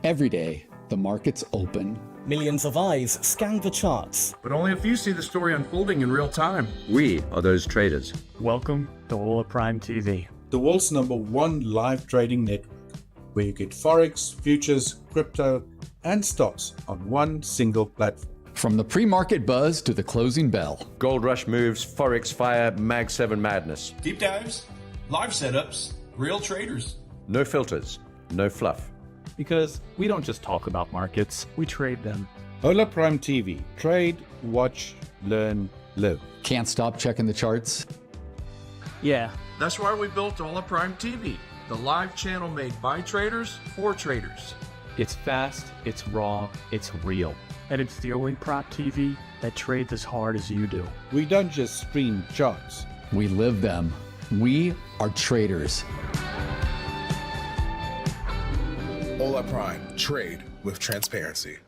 Every day, the markets open. Millions of eyes scan the charts. But only a few see the story unfolding in real time. We are those traders. Welcome to Hola Prime TV, the world's #1 live trading network, where you get Forex, futures, crypto, and stocks on one single platform. From the pre-market buzz to the closing bell. Gold rush moves, Forex fire, Mag 7 madness. Deep dives, live setups, real traders. No filters, no fluff. because we don't just talk about markets, we trade them. Hola Prime TV. Trade, watch, learn, live. Can't stop checking the charts? Yeah, That's why we built Hola Prime TV, the live channel made by traders for traders. it's fast, it's raw, it's real. And it's the only prop TV that trades as hard as you do. We don't just stream charts. We live them. We are traders. Hola Prime. Trade with transparency.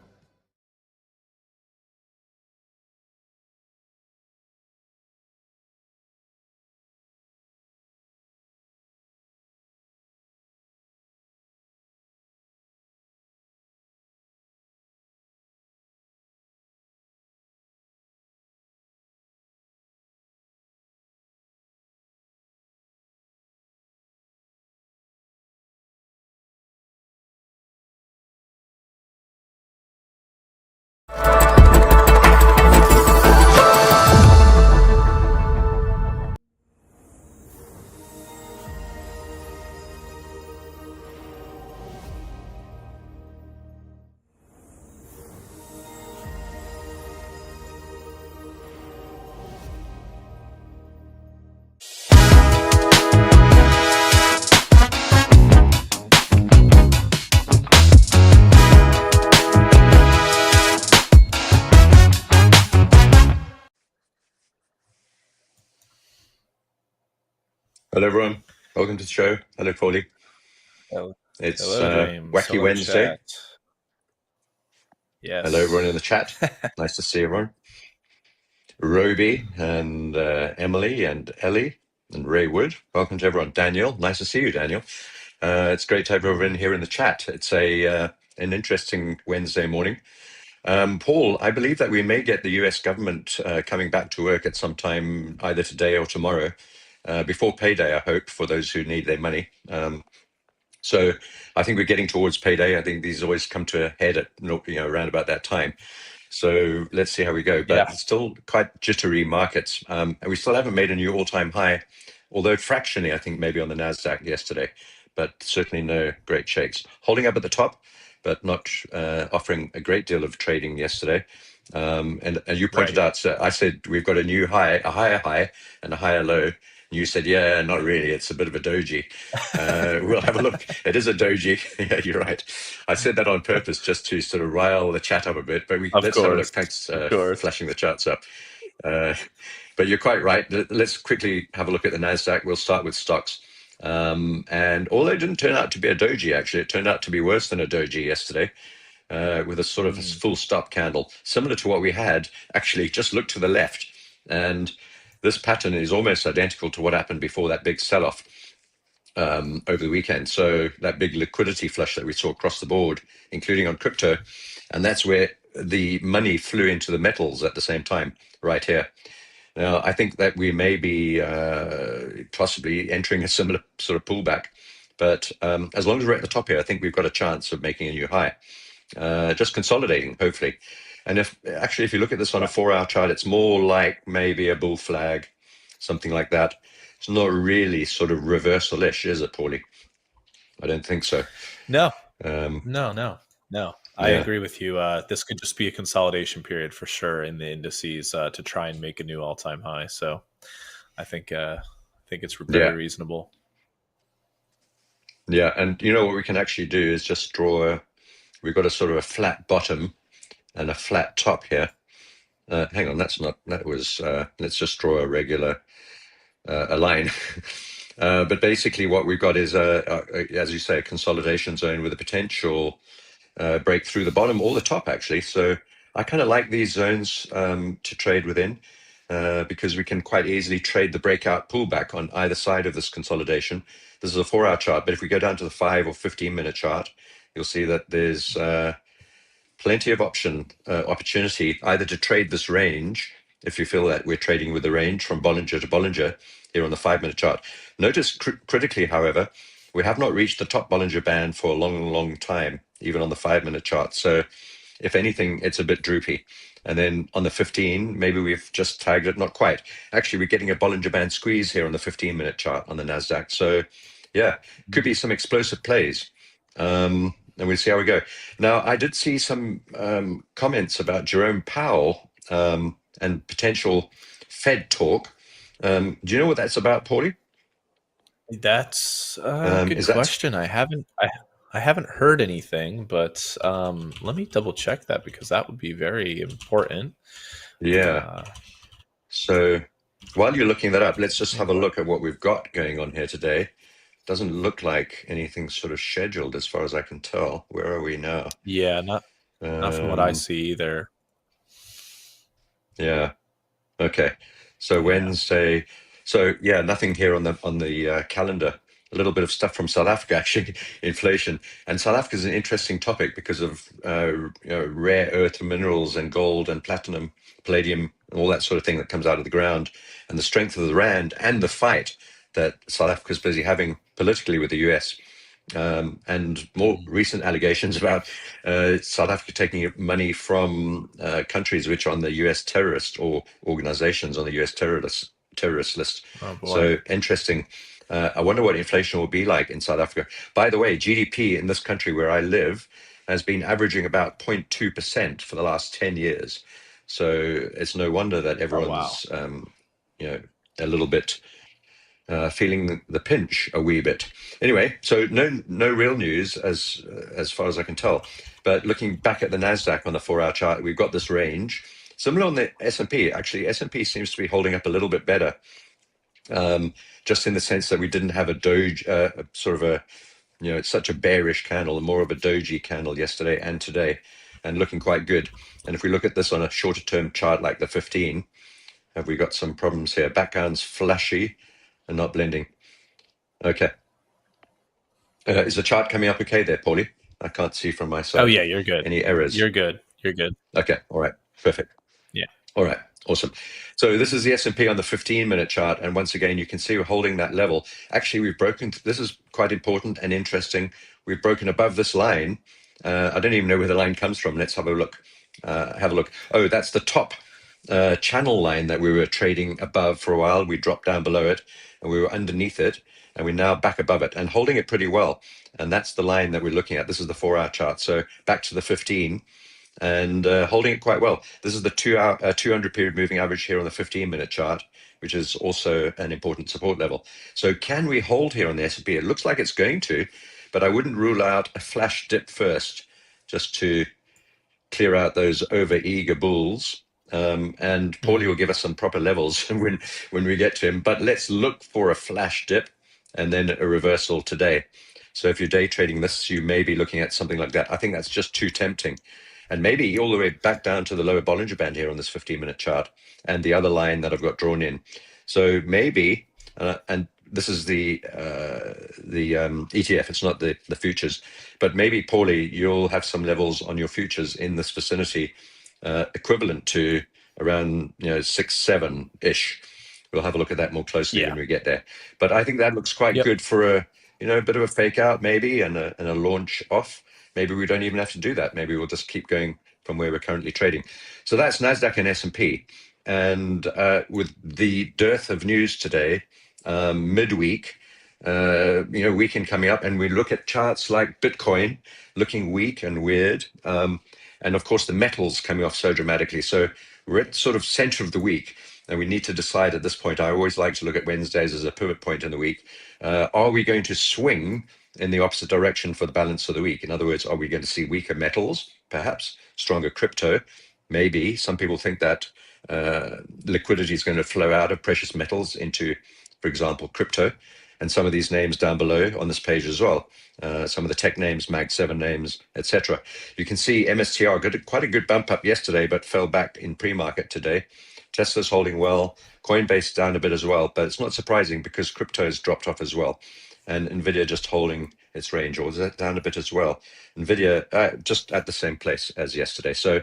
Hello, everyone. Welcome to the show. Hello, Paulie. Hello. It's Hello, James. Wacky Hello, Wednesday. chat. Yes. Hello, everyone in the chat. Nice to see everyone. Roby and Emily and Ellie and Ray Wood. Welcome to everyone. Daniel, nice to see you, Daniel. It's great to have everyone here in the chat. It's an interesting Wednesday morning. Paul, I believe that we may get the US government coming back to work at some time, either today or tomorrow, before payday, I hope, for those who need their money. So I think we're getting towards payday. I think these always come to a head at around about that time. So let's see how we go. But it's still quite jittery markets, and we still haven't made a new all-time high, although fractionally, I think maybe on the Nasdaq yesterday, but certainly no great shakes. Holding up at the top, but not offering a great deal of trading yesterday. And you pointed out, so I said we've got a new high, a higher high, and a higher low. You said, yeah, not really. It's a bit of a doji. We'll have a look. It is a doji. Yeah, you're right. I said that on purpose just to sort of rile the chat up a bit. But let's have a look. Thanks for flashing the charts up. But you're quite right. Let's quickly have a look at the Nasdaq. We'll start with stocks. And although it didn't turn out to be a doji, actually, it turned out to be worse than a doji yesterday. With a sort of full stop candle, similar to what we had. Actually, just look to the left, and this pattern is almost identical to what happened before that big sell-off over the weekend. So that big liquidity flush that we saw across the board, including on crypto, and that's where the money flew into the metals at the same time, right here. Now, I think that we may be possibly entering a similar sort of pullback, but as long as we're at the top here, I think we've got a chance of making a new high. Just consolidating, hopefully. And if you look at this on a 4-hour chart, it's more like maybe a bull flag, something like that. It's not really sort of reversal-ish, is it, Paulie? I don't think so. No. No. I agree with you. This could just be a consolidation period for sure in the indices to try and make a new all-time high. So I think it's very reasonable. Yeah, and you know what we can actually do is just draw. We've got a sort of a flat bottom and a flat top here. Hang on, let's just draw a regular a line. But basically what we've got is, as you say, a consolidation zone with a potential break through the bottom or the top, actually. So I kind of like these zones to trade within because we can quite easily trade the breakout pullback on either side of this consolidation. This is a 4-hour chart, but if we go down to the 5 or 15-minute chart, you'll see that there's plenty of opportunity either to trade this range, if you feel that we're trading with the range from Bollinger to Bollinger here on the 5-minute chart. Notice critically, however, we have not reached the top Bollinger Band for a long, long time, even on the 5-minute chart. So if anything, it's a bit droopy. And then on the 15, maybe we've just tagged it, not quite. Actually, we're getting a Bollinger Band squeeze here on the 15-minute chart on the Nasdaq. So yeah, could be some explosive plays. And we'll see how we go. Now, I did see some comments about Jerome Powell and potential Fed talk. Do you know what that's about, Paulie? That's a good question. I haven't heard anything, but let me double check that because that would be very important. Yeah. So while you're looking that up, let's just have a look at what we've got going on here today. Doesn't look like anything sort of scheduled as far as I can tell. Where are we now? Yeah, not from what I see either. Yeah. Okay. So Wednesday. So yeah, nothing here on the calendar. A little bit of stuff from South Africa, actually, inflation. And South Africa is an interesting topic because of rare earth minerals and gold and platinum, palladium, and all that sort of thing that comes out of the ground, and the strength of the rand and the fight that South Africa is busy having politically with the US. And more recent allegations about South Africa taking money from countries which are on the US terrorist or organizations on the US terrorist list. Oh, boy. So interesting. I wonder what inflation will be like in South Africa. By the way, GDP in this country where I live has been averaging about 0.2% for the last 10 years. So it's no wonder that everyone's, a little bit feeling the pinch a wee bit. Anyway, so no real news as far as I can tell. But looking back at the Nasdaq on the 4-hour chart, we've got this range. Similar on the S&P. Actually, S&P seems to be holding up a little bit better. Just in the sense that we didn't have a doge, sort of a, it's such a bearish candle, more of a doji candle yesterday and today, and looking quite good. And if we look at this on a shorter term chart like the 15, have we got some problems here? Background's flashy and not blending. Okay. Is the chart coming up okay there, Paulie? I can't see from my side. Oh yeah, you're good. Any errors? You're good. Okay. All right. Perfect. Yeah. All right. Awesome. So this is the S&P on the 15-minute chart. And once again, you can see we're holding that level. Actually, we've broken, this is quite important and interesting. We've broken above this line. I don't even know where the line comes from. Let's have a look. Oh, that's the top channel line that we were trading above for a while. We dropped down below it and we were underneath it. And we're now back above it and holding it pretty well. And that's the line that we're looking at. This is the 4-hour chart. So back to the 15. And holding it quite well. This is the 200 period moving average here on the 15-minute chart, which is also an important support level. So can we hold here on the S&P? It looks like it's going to, but I wouldn't rule out a flash dip first, just to clear out those over-eager bulls. And Paulie will give us some proper levels when we get to him. But let's look for a flash dip and then a reversal today. So if you're day trading this, you may be looking at something like that. I think that's just too tempting. And maybe all the way back down to the lower Bollinger Band here on this 15-minute chart and the other line that I've got drawn in. So maybe, and this is the ETF, it's not the futures, but maybe, Paulie, you'll have some levels on your futures in this vicinity equivalent to around 6-7-ish. We'll have a look at that more closely when we get there. But I think that looks quite good for a bit of a fake out maybe and a launch off. Maybe we don't even have to do that. Maybe we'll just keep going from where we're currently trading. So that's Nasdaq and S&P. And with the dearth of news today, midweek, weekend coming up, and we look at charts like Bitcoin looking weak and weird. And of course, the metals coming off so dramatically. So we're at sort of center of the week. And we need to decide at this point. I always like to look at Wednesdays as a pivot point in the week. Are we going to swing in the opposite direction for the balance of the week? In other words, are we going to see weaker metals, perhaps stronger crypto? Maybe. Some people think that liquidity is going to flow out of precious metals into, for example, crypto. And some of these names down below on this page as well. Some of the tech names, Mag 7 names, etc. You can see MSTR got quite a good bump up yesterday, but fell back in pre-market today. Tesla's holding well. Coinbase down a bit as well, but it's not surprising because crypto has dropped off as well. And NVIDIA just holding its range, or was it down a bit as well? Nvidia just at the same place as yesterday. So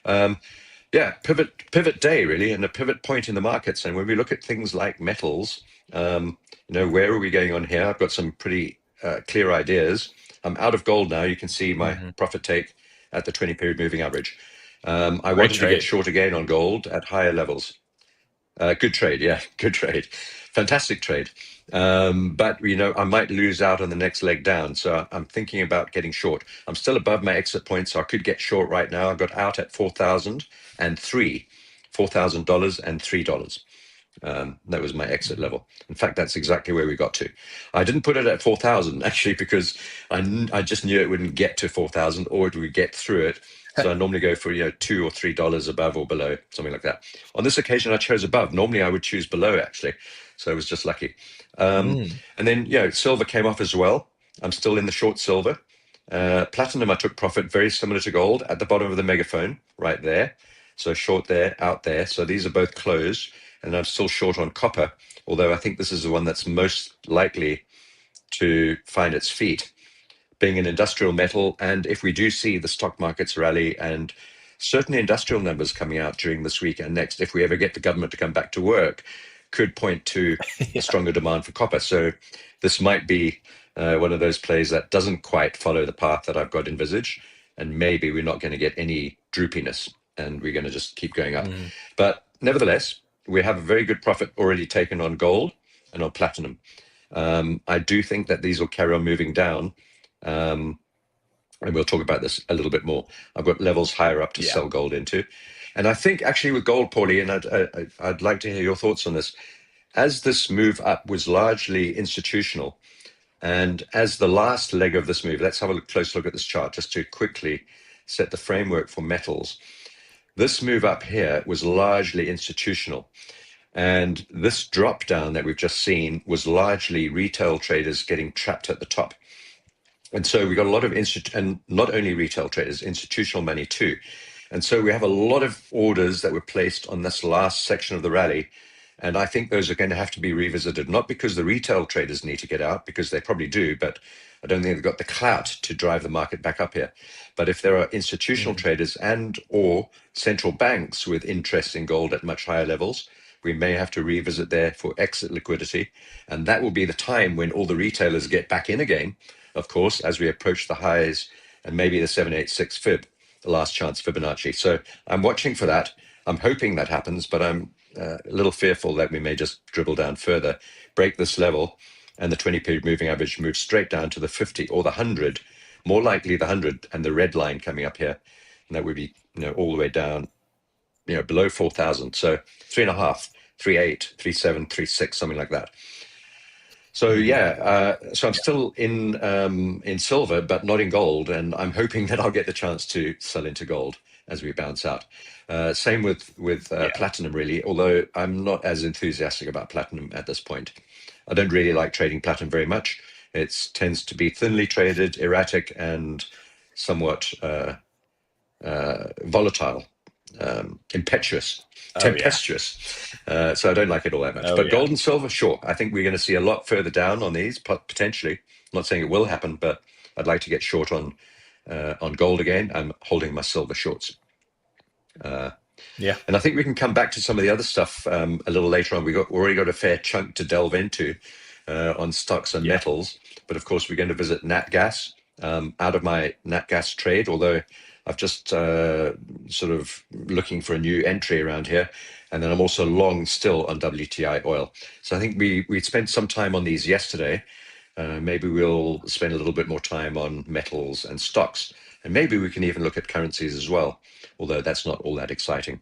yeah, pivot day really, and a pivot point in the markets. And when we look at things like metals, where are we going on here? I've got some pretty clear ideas. I'm out of gold now. You can see my profit take at the 20-period moving average. I wanted to get short again on gold at higher levels. Good trade, yeah, good trade. Fantastic trade. But, I might lose out on the next leg down. So I'm thinking about getting short. I'm still above my exit point, so I could get short right now. I got out at $4,003, $4,000 and $3. That was my exit level. In fact, that's exactly where we got to. I didn't put it at 4,000 actually, because I just knew it wouldn't get to 4,000, or it would get through it. So I normally go for $2 or $3 above or below, something like that. On this occasion, I chose above. Normally, I would choose below actually. So it was just lucky. And then silver came off as well. I'm still in the short silver. Platinum, I took profit very similar to gold at the bottom of the megaphone right there. So short there, out there. So these are both closed. And I'm still short on copper, although I think this is the one that's most likely to find its feet, being an industrial metal. And if we do see the stock markets rally and certain industrial numbers coming out during this week and next, if we ever get the government to come back to work, could point to a stronger demand for copper. So this might be one of those plays that doesn't quite follow the path that I've got envisaged. And maybe we're not going to get any droopiness and we're going to just keep going up. But nevertheless, we have a very good profit already taken on gold and on platinum. I do think that these will carry on moving down. And we'll talk about this a little bit more. I've got levels higher up to sell gold into. And I think actually with gold, Paulie, and I'd like to hear your thoughts on this, as this move up was largely institutional, and as the last leg of this move, let's have a close look at this chart just to quickly set the framework for metals. This move up here was largely institutional. And this drop down that we've just seen was largely retail traders getting trapped at the top. And so we got a lot of and not only retail traders, institutional money too. And so we have a lot of orders that were placed on this last section of the rally. And I think those are going to have to be revisited, not because the retail traders need to get out, because they probably do, but I don't think they've got the clout to drive the market back up here. But if there are institutional traders and or central banks with interest in gold at much higher levels, we may have to revisit there for exit liquidity. And that will be the time when all the retailers get back in again, of course, as we approach the highs and maybe the 786 fib, the last chance Fibonacci. So I'm watching for that. I'm hoping that happens, but I'm a little fearful that we may just dribble down further, break this level, and the 20-period moving average moves straight down to the 50 or the 100, more likely the 100 and the red line coming up here. And that would be, all the way down, below 4,000. So 3.5, 3.8, 3.7, 3.6, something like that. So so I'm still in silver, but not in gold, and I'm hoping that I'll get the chance to sell into gold as we bounce out. Same with platinum, really, although I'm not as enthusiastic about platinum at this point. I don't really like trading platinum very much. It tends to be thinly traded, erratic, and somewhat volatile, impetuous, tempestuous. So I don't like it all that much. But gold and silver, sure. I think we're going to see a lot further down on these, potentially. I'm not saying it will happen, but I'd like to get short on gold again. I'm holding my silver shorts. And I think we can come back to some of the other stuff a little later on. We've already got a fair chunk to delve into on stocks and metals. But of course, we're going to visit Nat Gas, out of my Nat Gas trade, although I've just sort of looking for a new entry around here. And then I'm also long still on WTI oil. So I think we spent some time on these yesterday. Maybe we'll spend a little bit more time on metals and stocks. And maybe we can even look at currencies as well, although that's not all that exciting.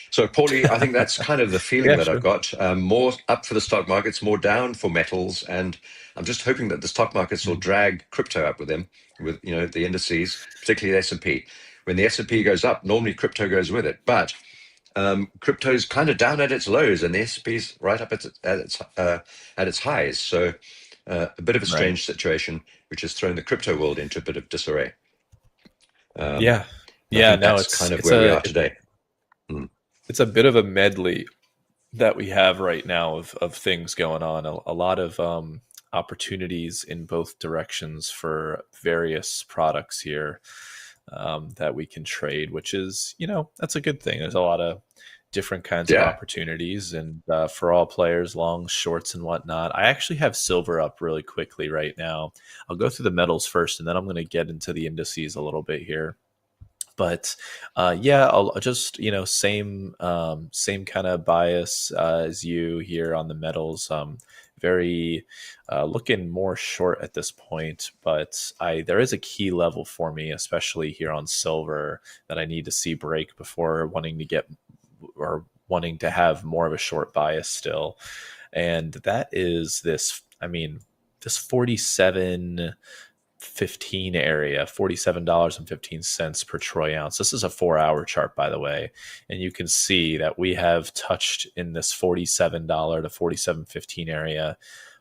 So, Paulie, I think that's kind of the feeling that I've got. More up for the stock markets, more down for metals. And I'm just hoping that the stock markets will drag crypto up with them, with the indices, particularly the S&P. When the S&P goes up, normally crypto goes with it. But crypto's kind of down at its lows, and the S&P's right up at its highs. So a bit of a strange situation, which has thrown the crypto world into a bit of disarray. It's kind of where we are today. It's a bit of a medley that we have right now of things going on. A lot of opportunities in both directions for various products here that we can trade, which is, that's a good thing. There's a lot of different kinds of opportunities, and for all players, long, shorts, and whatnot. I actually have silver up really quickly right now. I'll go through the metals first, and then I'm going to get into the indices a little bit here. But I'll just, same kind of bias as you here on the metals. Very looking more short at this point, but there is a key level for me, especially here on silver, that I need to see break before wanting to have more of a short bias still. And that is this 47.15 area, $47.15 per troy ounce. This is a 4-hour chart, by the way, and you can see that we have touched in this $47 to $47.15 area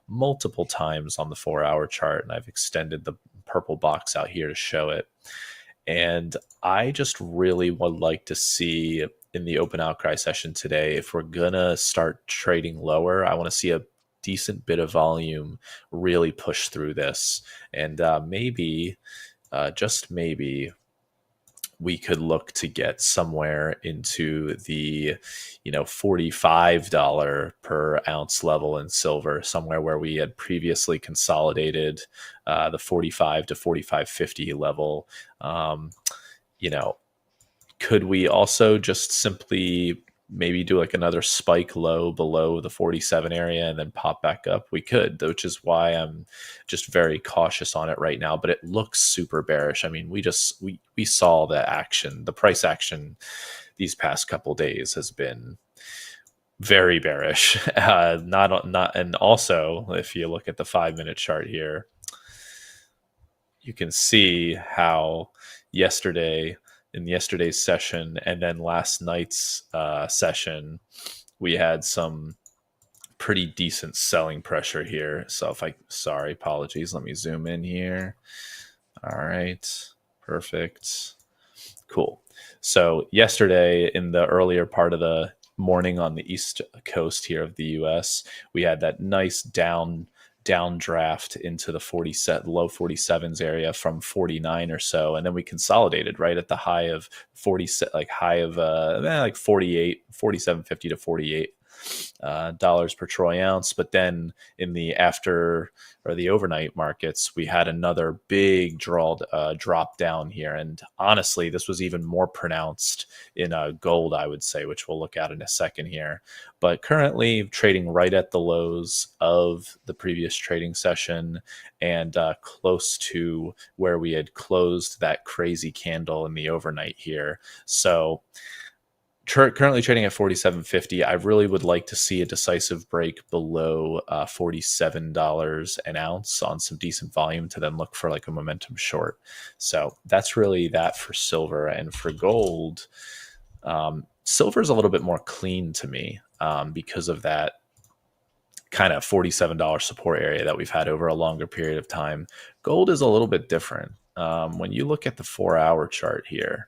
multiple times on the 4-hour chart, and I've extended the purple box out here to show it. And I just really would like to see in the open outcry session today, if we're gonna start trading lower, I want to see a decent bit of volume really push through this, and maybe just maybe we could look to get somewhere into the $45 per ounce level in silver, somewhere where we had previously consolidated the 45 to 45.50 level. Could we also just simply maybe do like another spike low below the 47 area and then pop back up? We could, which is why I'm just very cautious on it right now, but it looks super bearish. I mean, we saw the action, the price action these past couple days has been very bearish. And also if you look at the 5-minute chart here, you can see how in yesterday's session and then last night's session, we had some pretty decent selling pressure here. So apologies. Let me zoom in here. All right, perfect. Cool. So yesterday in the earlier part of the morning on the East Coast here of the US, we had that nice downdraft into the low 47s area from 49 or so, and then we consolidated right at the high of 47.50 to 48 dollars per troy ounce. But then in the the overnight markets, we had another big drop down here, and honestly this was even more pronounced in gold, I would say, which we'll look at in a second here. But currently trading right at the lows of the previous trading session, and close to where we had closed that crazy candle in the overnight here. So currently trading at 47.50. I really would like to see a decisive break below $47 an ounce on some decent volume to then look for like a momentum short. So that's really that for silver. And for gold, silver is a little bit more clean to me because of that kind of $47 support area that we've had over a longer period of time. Gold is a little bit different. When you look at the 4-hour chart here,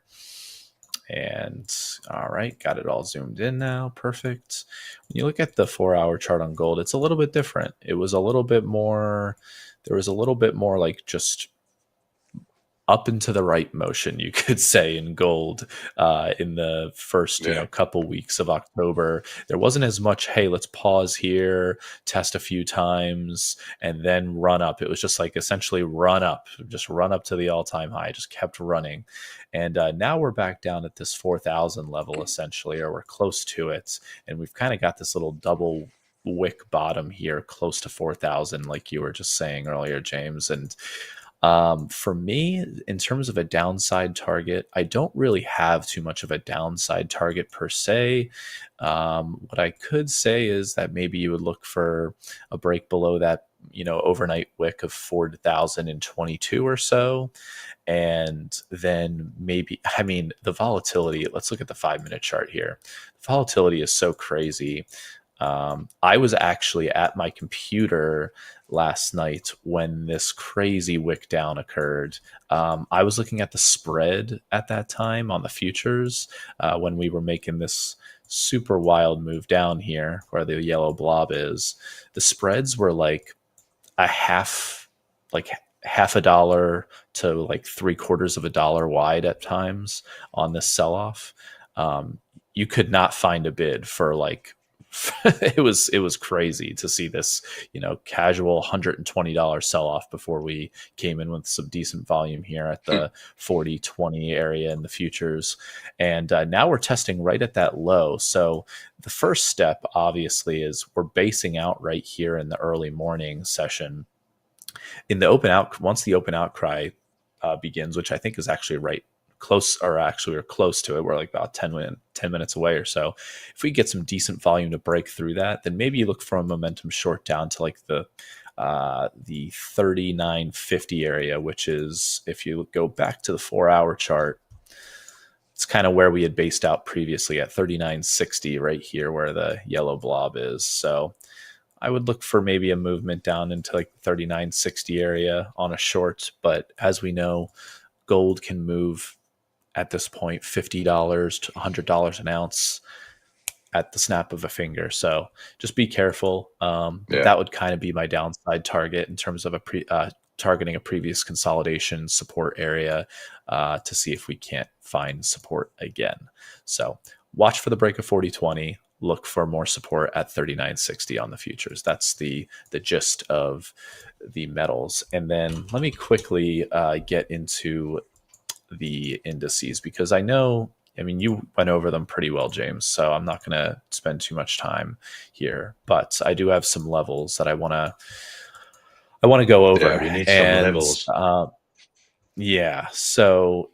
and all right, got it all zoomed in now. Perfect. When you look at the 4-hour chart on gold, it's a little bit different. There was a little bit more like just up and to the right motion, you could say, in gold in the first couple weeks of October. There wasn't as much, hey, let's pause here, test a few times, and then run up. It was just like essentially run up to the all-time high, just kept running. And now we're back down at this 4,000 level essentially, or we're close to it. And we've kind of got this little double wick bottom here close to 4,000, like you were just saying earlier, James. And for me, in terms of a downside target, I don't really have too much of a downside target per se. What I could say is that maybe you would look for a break below that, overnight wick of 4,022 or so. And then maybe, the volatility, let's look at the 5-minute chart here. The volatility is so crazy. I was actually at my computer last night when this crazy wick down occurred. I was looking at the spread at that time on the futures when we were making this super wild move down here where the yellow blob is. The spreads were like a half a dollar to like $0.75 wide at times on this sell-off. You could not find a bid for like it was crazy to see this, casual $120 sell-off before we came in with some decent volume here at the 40-20 area in the futures. And now we're testing right at that low. So the first step obviously is we're basing out right here in the early morning session. In the once the open outcry begins, which I think is actually right close, or actually we're close to it. We're like about 10 minutes away or so. If we get some decent volume to break through that, then maybe you look for a momentum short down to like the 39.50 area, which is, if you go back to the 4-hour chart, it's kind of where we had based out previously at 39.60 right here where the yellow blob is. So I would look for maybe a movement down into like the 39.60 area on a short. But as we know, gold can move at this point $50 to $100 an ounce at the snap of a finger. So just be careful. That would kind of be my downside target in terms of targeting a previous consolidation support area to see if we can't find support again. So watch for the break of 40.20. Look for more support at 39.60 on the futures. That's the gist of the metals. And then let me quickly get into the indices, because I mean, you went over them pretty well, James, so I'm not going to spend too much time here, but I do have some levels that I want to go over. Yeah, we need some levels. So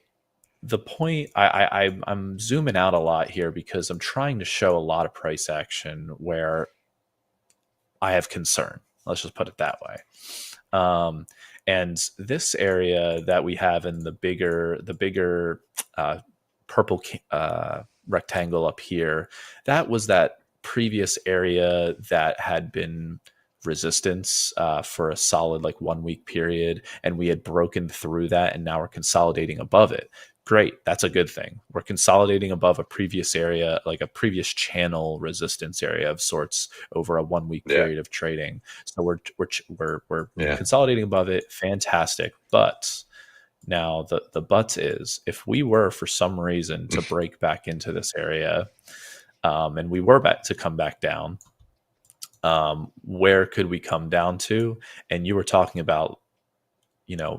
the point, I'm zooming out a lot here because I'm trying to show a lot of price action where I have concern. Let's just put it that way. And this area that we have in the bigger purple rectangle up here, that was that previous area that had been resistance for a solid like 1 week period, and we had broken through that, and now we're consolidating above it. Great, that's a good thing. We're consolidating above a previous area, like a previous channel resistance area of sorts over a 1 week period of trading. So we're consolidating above it. Fantastic. But now the but is, if we were for some reason to break back into this area, and we were back to come back down, where could we come down to? And you were talking about,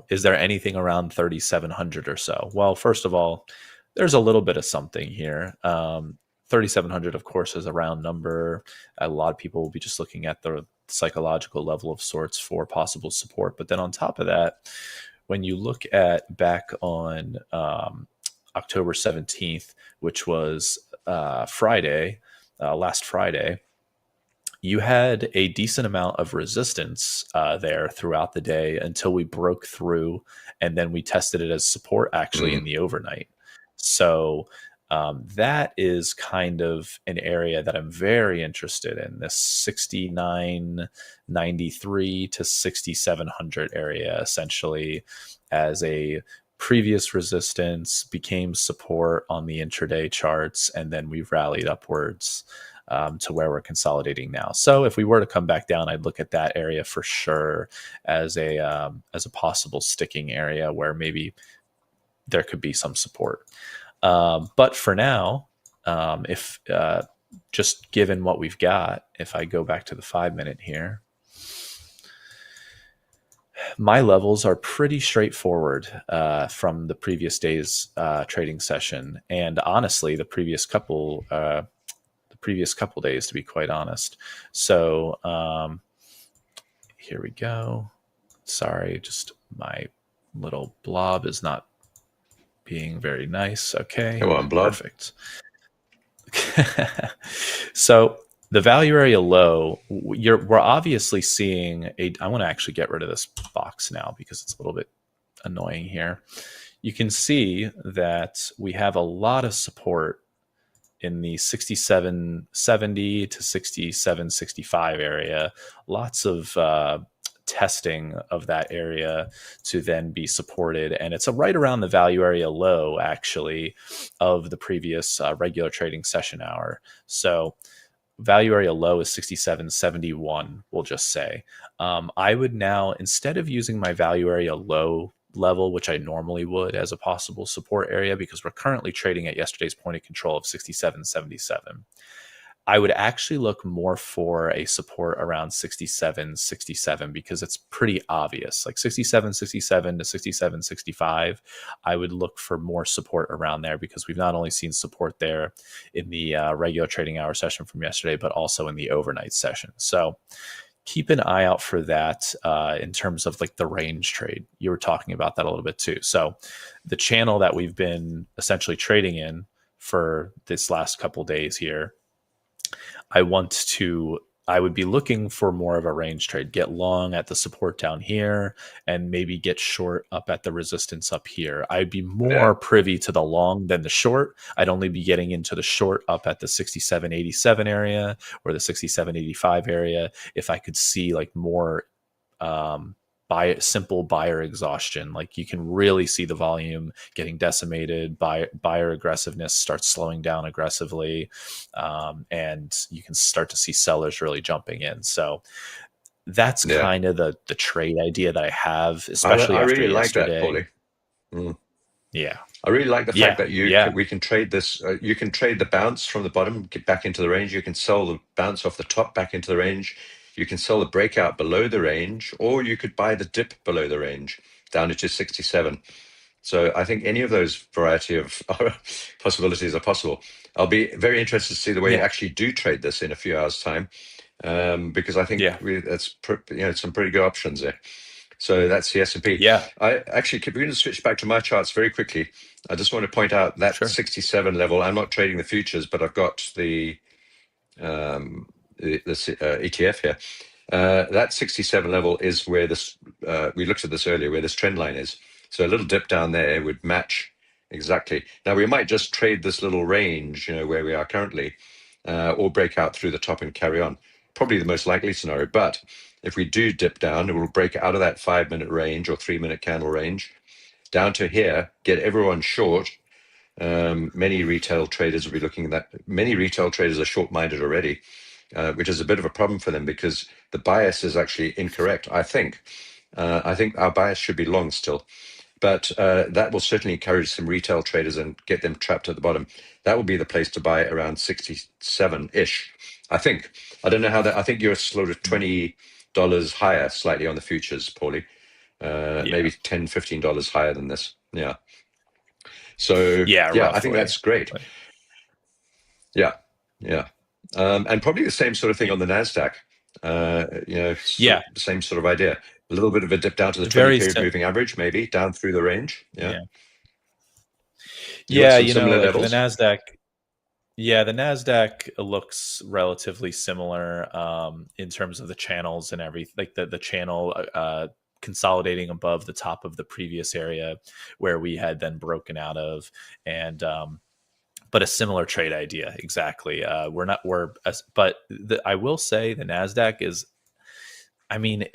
is there anything around 3,700 or so? Well, first of all, there's a little bit of something here. 3,700, of course, is a round number. A lot of people will be just looking at the psychological level of sorts for possible support. But then on top of that, when you look at back on October 17th, which was Friday, last Friday, you had a decent amount of resistance there throughout the day until we broke through, and then we tested it as support actually in the overnight. So that is kind of an area that I'm very interested in, this 69.93 to 6,700 area, essentially as a previous resistance, became support on the intraday charts, and then we've rallied upwards to where we're consolidating now. So if we were to come back down, I'd look at that area for sure as a possible sticking area where maybe there could be some support. But for now, if just given what we've got, if I go back to the 5-minute here, my levels are pretty straightforward from the previous day's trading session, and honestly, the previous couple days, to be quite honest. So here we go. Sorry, just my little blob is not being very nice. Okay. Come on, blob. Perfect. So the value area low, we're obviously seeing I want to actually get rid of this box now because it's a little bit annoying here. You can see that we have a lot of support in the 67.70 to 67.65 area. Lots of testing of that area to then be supported. And it's right around the value area low, actually, of the previous regular trading session hour. So value area low is 67.71, we'll just say. I would now, instead of using my value area low level, which I normally would as a possible support area, because we're currently trading at yesterday's point of control of 67.77, I would actually look more for a support around 67.67 because it's pretty obvious. Like 67.67 to 67.65, I would look for more support around there because we've not only seen support there in the regular trading hour session from yesterday, but also in the overnight session. So keep an eye out for that in terms of like the range trade. You were talking about that a little bit too. So the channel that we've been essentially trading in for this last couple days here, I would be looking for more of a range trade, get long at the support down here and maybe get short up at the resistance up here. I'd be more privy to the long than the short. I'd only be getting into the short up at the 67.87 area or the 67.85 area if I could see like more simple buyer exhaustion. Like you can really see the volume getting decimated, buyer aggressiveness starts slowing down aggressively, and you can start to see sellers really jumping in. So that's kind of the trade idea that I have, especially I after really yesterday. like that, Paulie. Yeah. I really like the fact that we can trade this. You can trade the bounce from the bottom, get back into the range. You can sell the bounce off the top back into the range. You can sell the breakout below the range, or you could buy the dip below the range down to 67. So I think any of those variety of possibilities are possible. I'll be very interested to see the way you actually do trade this in a few hours' time, because I think that's some pretty good options there. So that's the S&P. Yeah. I actually, we're going to switch back to my charts very quickly. I just want to point out that 67 level. I'm not trading the futures, but I've got the ETF here. That 67 level is where this, we looked at this earlier, where this trend line is. So a little dip down there would match exactly. Now we might just trade this little range, where we are currently, or break out through the top and carry on. Probably the most likely scenario. But if we do dip down, it will break out of that 5-minute range or 3-minute candle range down to here, get everyone short. Many retail traders will be looking at that. Many retail traders are short-minded already, which is a bit of a problem for them because the bias is actually incorrect. I think our bias should be long still, but that will certainly encourage some retail traders and get them trapped at the bottom. That will be the place to buy around 67-ish. I think. I don't know how that. I think you're sort of $20 higher slightly on the futures, Paulie. Maybe $10, $15 higher than this. Yeah. So I think that's great. Yeah. And probably the same sort of thing on the Nasdaq. Same sort of idea. A little bit of a dip down to the 20-period moving average, maybe down through the range. The Nasdaq. Yeah, the Nasdaq looks relatively similar in terms of the channels and everything. Like the channel consolidating above the top of the previous area where we had then broken out of, and but a similar trade idea exactly. I will say the Nasdaq is. I mean,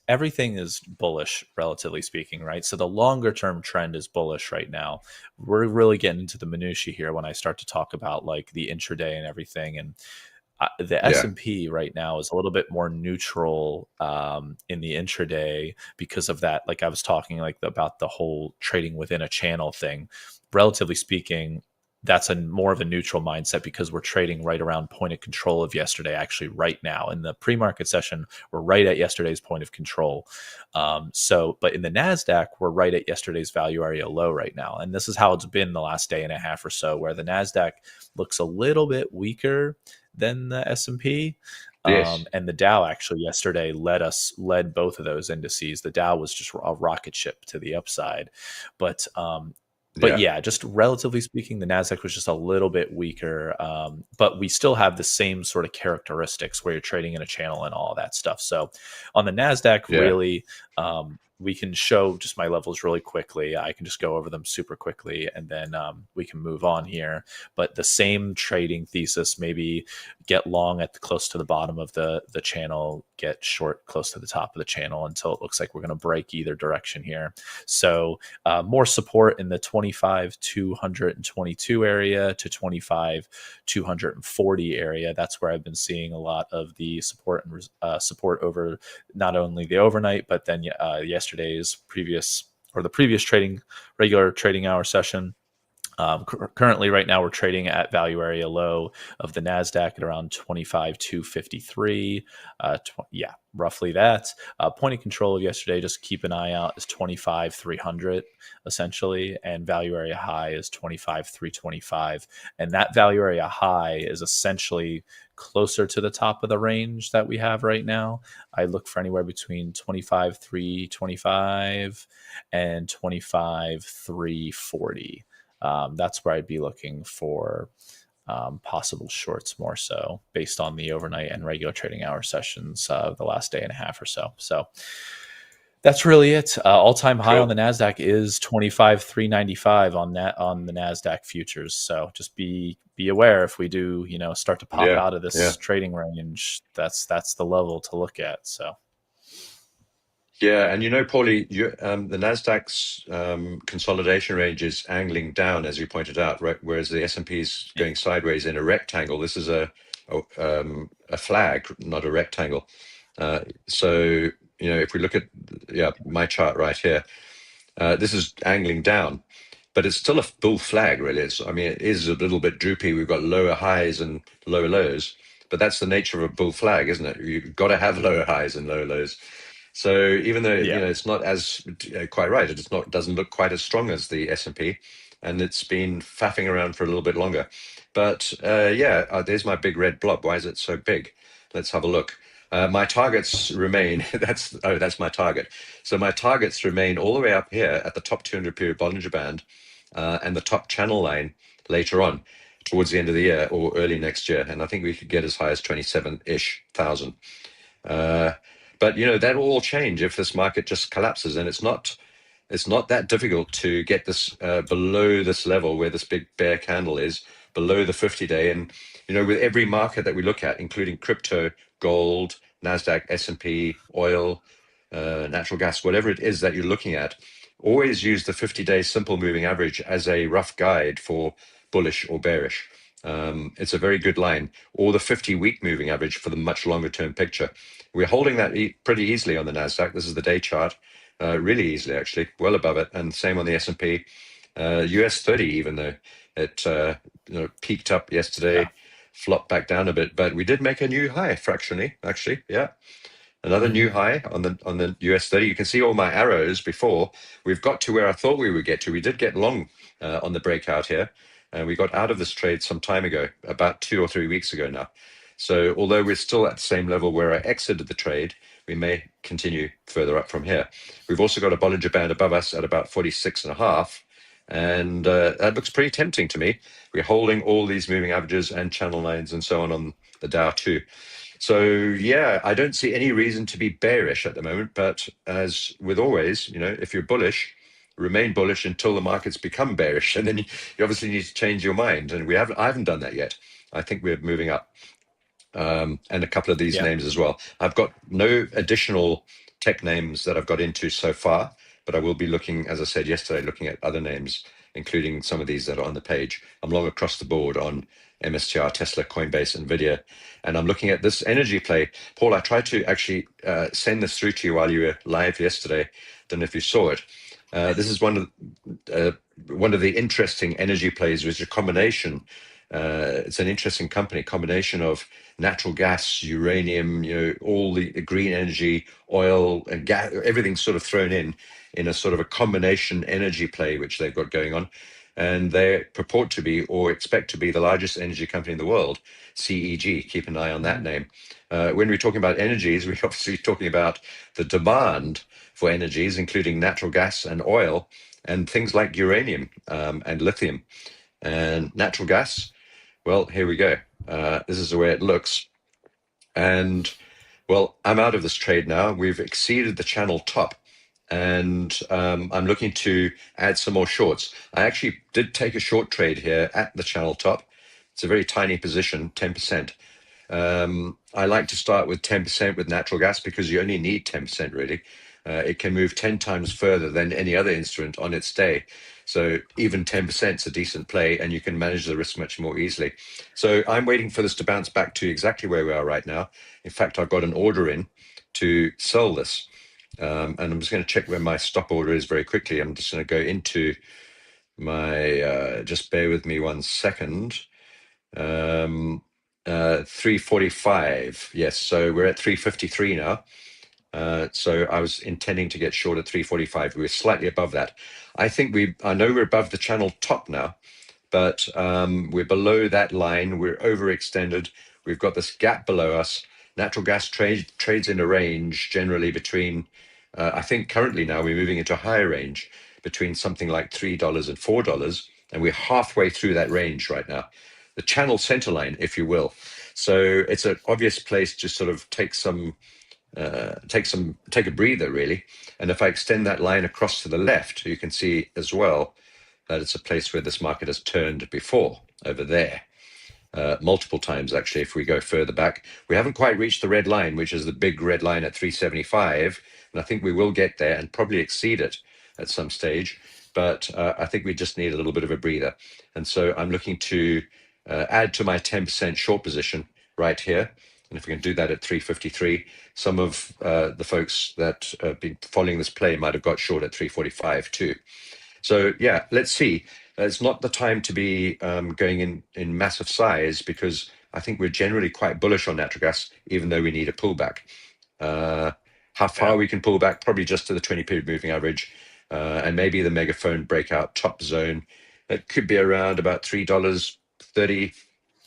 everything is bullish, relatively speaking, right? So the longer term trend is bullish right now. We're really getting into the minutiae here when I start to talk about like the intraday and everything. And the S&P right now is a little bit more neutral in the intraday because of that. Like I was talking like about the whole trading within a channel thing. Relatively speaking, that's more of a neutral mindset because we're trading right around point of control of yesterday, actually right now. In the pre-market session, we're right at yesterday's point of control. But in the NASDAQ, we're right at yesterday's value area low right now. And this is how it's been the last day and a half or so, where the NASDAQ looks a little bit weaker than the S&P. And the Dow actually yesterday led both of those indices. The Dow was just a rocket ship to the upside. But just relatively speaking, the Nasdaq was just a little bit weaker, but we still have the same sort of characteristics where you're trading in a channel and all of that stuff. So on the Nasdaq, really, we can show just my levels really quickly. I can just go over them super quickly, and then we can move on here. But the same trading thesis, maybe get long at close to the bottom of the channel, get short close to the top of the channel until it looks like we're going to break either direction here. So more support in the 25,222 area to 25,240 area. That's where I've been seeing a lot of the support and support over not only the overnight, but then yesterday's previous regular trading hour session. Currently, right now, we're trading at value area low of the Nasdaq at around 25,253. Yeah, roughly that. Point of control of yesterday, just keep an eye out, is 25,300 essentially, and value area high is 25,325. And that value area high is essentially closer to the top of the range that we have right now. I look for anywhere between 25,325 and 25,340. That's where I'd be looking for possible shorts more so based on the overnight and regular trading hour sessions the last day and a half or so. So that's really it. All-time high on the Nasdaq is 25,395 on the Nasdaq futures. So just be aware if we do, start to pop out of this trading range. That's the level to look at. So. Yeah, and Paulie, the Nasdaq's consolidation range is angling down, as you pointed out, right? Whereas the S&P is going sideways in a rectangle. This is a flag, not a rectangle. So if we look at my chart right here, this is angling down, but it's still a bull flag, really. It is a little bit droopy. We've got lower highs and lower lows, but that's the nature of a bull flag, isn't it? You've got to have lower highs and lower lows. So even though it's not as quite right, doesn't look quite as strong as the S&P, and it's been faffing around for a little bit longer. But there's my big red blob. Why is it so big? Let's have a look. My targets remain. That's my target. So my targets remain all the way up here at the top 200 period Bollinger Band and the top channel line later on towards the end of the year or early next year. And I think we could get as high as 27-ish thousand. But that will all change if this market just collapses, and it's not that difficult to get this below this level where this big bear candle is, below the 50-day. And with every market that we look at, including crypto, gold, Nasdaq, S&P, oil, natural gas, whatever it is that you're looking at, always use the 50-day simple moving average as a rough guide for bullish or bearish. It's a very good line, or the 50-week moving average for the much longer term picture. We're holding that pretty easily on the Nasdaq. This is the day chart, really easily actually, well above it, and same on the S&P. US 30, even though it peaked up yesterday, flopped back down a bit, but we did make a new high fractionally, actually. Another new high on the US 30. You can see all my arrows before. We've got to where I thought we would get to. We did get long on the breakout here. We got out of this trade some time ago, about 2 or 3 weeks ago now. So although we're still at the same level where I exited the trade, we may continue further up from here. We've also got a Bollinger Band above us at about 46.5, and that looks pretty tempting to me. We're holding all these moving averages and channel lines and so on the Dow too. So I don't see any reason to be bearish at the moment, but as with always, if you're bullish, remain bullish until the markets become bearish, and then you obviously need to change your mind, and I haven't done that yet. I think we're moving up. And a couple of these names as well. I've got no additional tech names that I've got into so far, but I will be looking, as I said yesterday, looking at other names, including some of these that are on the page. I'm long across the board on MSTR, Tesla, Coinbase, Nvidia, and I'm looking at this energy play. Paul, I tried to actually send this through to you while you were live yesterday. Don't know if you saw it. This is one of the interesting energy plays, which is a combination. It's an interesting company, combination of natural gas, uranium, all the green energy, oil and gas, everything sort of thrown in a sort of a combination energy play, which they've got going on. And they purport to be, or expect to be, the largest energy company in the world, CEG. Keep an eye on that name. When we're talking about energies, we're obviously talking about the demand for energies, including natural gas and oil, and things like uranium and lithium. And natural gas, well, here we go. This is the way it looks. And, well, I'm out of this trade now. We've exceeded the channel top and I'm looking to add some more shorts. I actually did take a short trade here at the channel top. It's a very tiny position, 10%. I like to start with 10% with natural gas because you only need 10% really. It can move 10 times further than any other instrument on its day. So even 10% is a decent play, and you can manage the risk much more easily. So I'm waiting for this to bounce back to exactly where we are right now. In fact, I've got an order in to sell this. And I'm just going to check where my stop order is very quickly. I'm just going to go into my, just bear with me 1 second. 345. Yes, so we're at 353 now. So I was intending to get short at 345. We were slightly above that. I know we're above the channel top now, but we're below that line. We're overextended. We've got this gap below us. Natural gas trades in a range generally between, I think currently now we're moving into a higher range between something like $3 and $4, and we're halfway through that range right now. The channel center line, if you will. So it's an obvious place to sort of take a breather really. And if I extend that line across to the left, you can see as well that it's a place where this market has turned before over there. Multiple times actually. If we go further back, we haven't quite reached the red line, which is the big red line at 375, and I think we will get there and probably exceed it at some stage, but I think we just need a little bit of a breather. And so I'm looking to add to my 10% short position right here, and if we can do that at 353, some of the folks that have been following this play might have got short at 345 too. So yeah, let's see. It's not the time to be going in massive size, because I think we're generally quite bullish on natural gas, even though we need a pullback. How far we can pull back? Probably just to the 20-period moving average, and maybe the megaphone breakout top zone. It could be around about $3.30,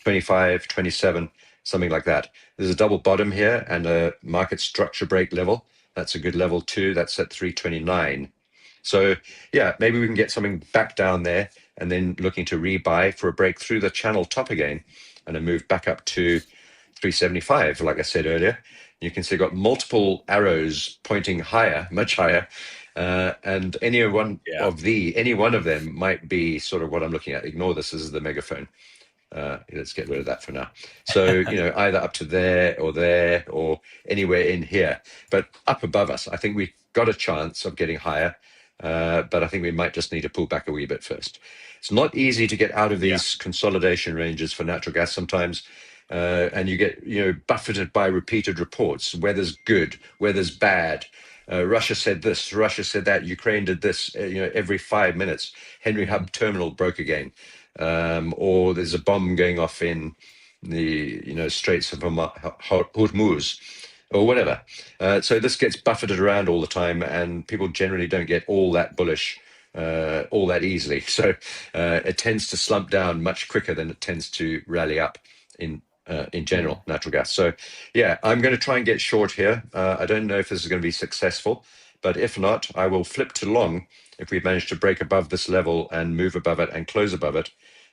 25, 27, something like that. There's a double bottom here and a market structure break level. That's a good level too. That's at 329. So yeah, maybe we can get something back down there, and then looking to rebuy for a break through the channel top again, and a move back up to 375, like I said earlier. You can see I've got multiple arrows pointing higher, much higher, and any one of them might be sort of what I'm looking at. Ignore this is the megaphone. Let's get rid of that for now. So, either up to there or anywhere in here, but up above us, I think we've got a chance of getting higher. But I think we might just need to pull back a wee bit first. It's not easy to get out of these consolidation ranges for natural gas sometimes. And you get, buffeted by repeated reports. Weather's good, weather's bad. Russia said this, Russia said that, Ukraine did this, every 5 minutes. Henry Hub terminal broke again. Or there's a bomb going off in the, Straits of Hormuz, or whatever. So this gets buffeted around all the time, and people generally don't get all that bullish all that easily. So it tends to slump down much quicker than it tends to rally up in general, natural gas. So yeah, I'm going to try and get short here. I don't know if this is going to be successful, but if not, I will flip to long if we manage to break above this level and move above it and close above it.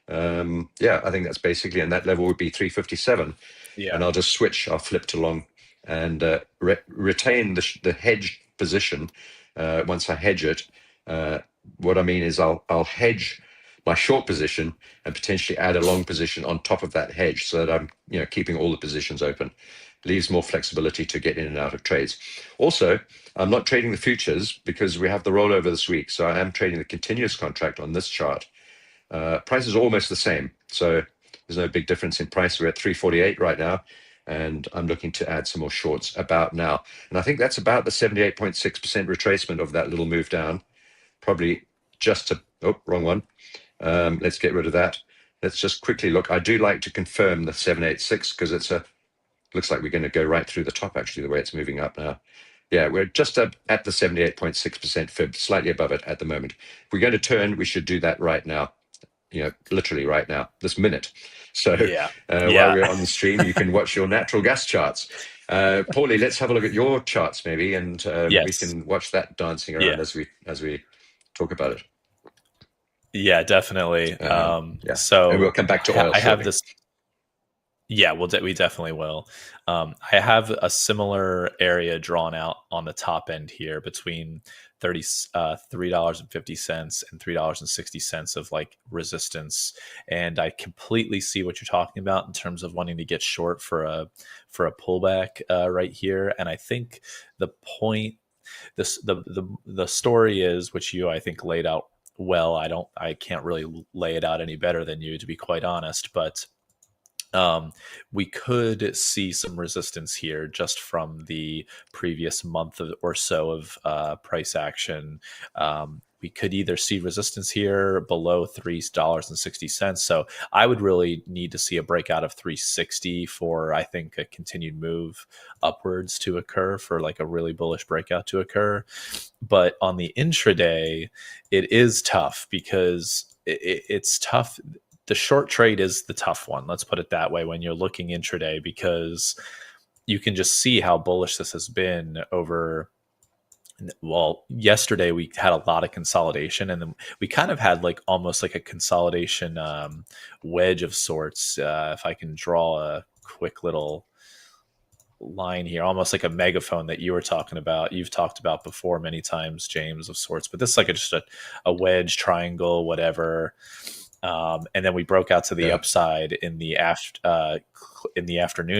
Yeah, I think that's basically, and that level would be 357. Yeah. And I'll just switch, I'll flip to long and retain the hedge position. Once I hedge it, what I mean is I'll hedge my short position and potentially add a long position on top of that hedge, so that I'm keeping all the positions open. Leaves more flexibility to get in and out of trades. Also, I'm not trading the futures because we have the rollover this week, so I am trading the continuous contract on this chart. Price is almost the same, so there's no big difference in price. We're at 348 right now, and I'm looking to add some more shorts about now. And I think that's about the 78.6% retracement of that little move down. Probably just to, wrong one. Let's get rid of that. Let's just quickly look. I do like to confirm the 786 because looks like we're going to go right through the top, actually, the way it's moving up now. Yeah, we're just up at the 78.6% fib, slightly above it at the moment. If we're going to turn, we should do that right now. Literally right now, this minute. So while we're on the stream, you can watch your natural gas charts. Paulie, let's have a look at your charts maybe, and we can watch that dancing around as we talk about it. Yeah, definitely. So and we'll come back to oil. I have this. Yeah, we definitely will. I have a similar area drawn out on the top end here between $3.50 and $3.60 of like resistance, and I completely see what you're talking about in terms of wanting to get short for a pullback right here. And I think the point, the story is, which you I think laid out well. I can't really lay it out any better than you, to be quite honest, but we could see some resistance here just from the previous month or so of price action. We could either see resistance here below $3.60. So I would really need to see a breakout of 360 for, I think, a continued move upwards to occur, for like a really bullish breakout to occur. But on the intraday, it is tough because it's tough. The short trade is the tough one. Let's put it that way when you're looking intraday, because you can just see how bullish this has been over. Well, yesterday we had a lot of consolidation, and then we kind of had like almost like a consolidation wedge of sorts. If I can draw a quick little line here, almost like a megaphone that you've talked about before many times, James, of sorts. But this is like just a wedge, triangle, whatever. And then we broke out to the upside in the afternoon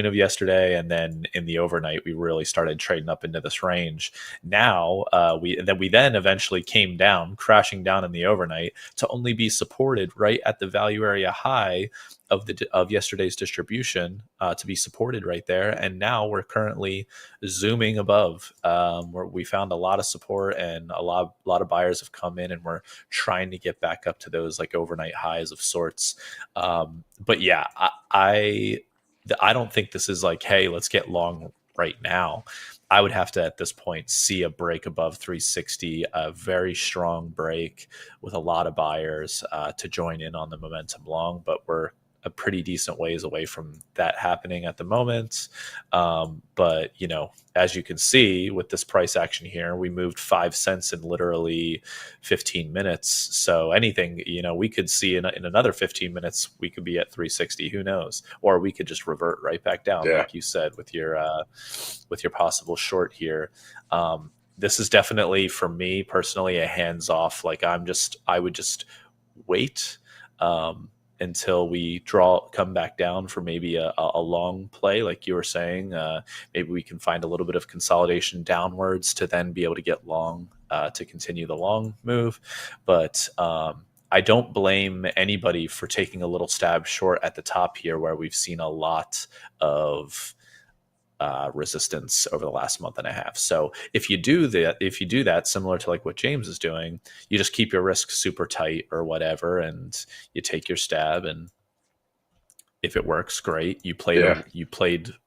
of yesterday, and then in the overnight we really started trading up into this range. Now we then eventually came down, crashing down in the overnight, to only be supported right at the value area high of yesterday's distribution, to be supported right there. And now we're currently zooming above, where we found a lot of support, and a lot of buyers have come in, and we're trying to get back up to those like overnight highs of sorts. But yeah, I don't think this is like, hey, let's get long right now. I would have to, at this point, see a break above 360, a very strong break with a lot of buyers to join in on the momentum long. But we're a pretty decent ways away from that happening at the moment. But, you know, as you can see with this price action here, we moved 5 cents in literally 15 minutes. So anything, you know, we could see in another 15 minutes, we could be at 360, who knows? Or we could just revert right back down, like you said, with your possible short here. This is definitely, for me personally, a hands-off. Like I would just wait until we come back down for maybe a long play, like you were saying. Maybe we can find a little bit of consolidation downwards to then be able to get long, to continue the long move. But I don't blame anybody for taking a little stab short at the top here, where we've seen a lot of resistance over the last month and a half. So if you do that, similar to like what James is doing, you just keep your risk super tight or whatever, and you take your stab. And if it works, great. You played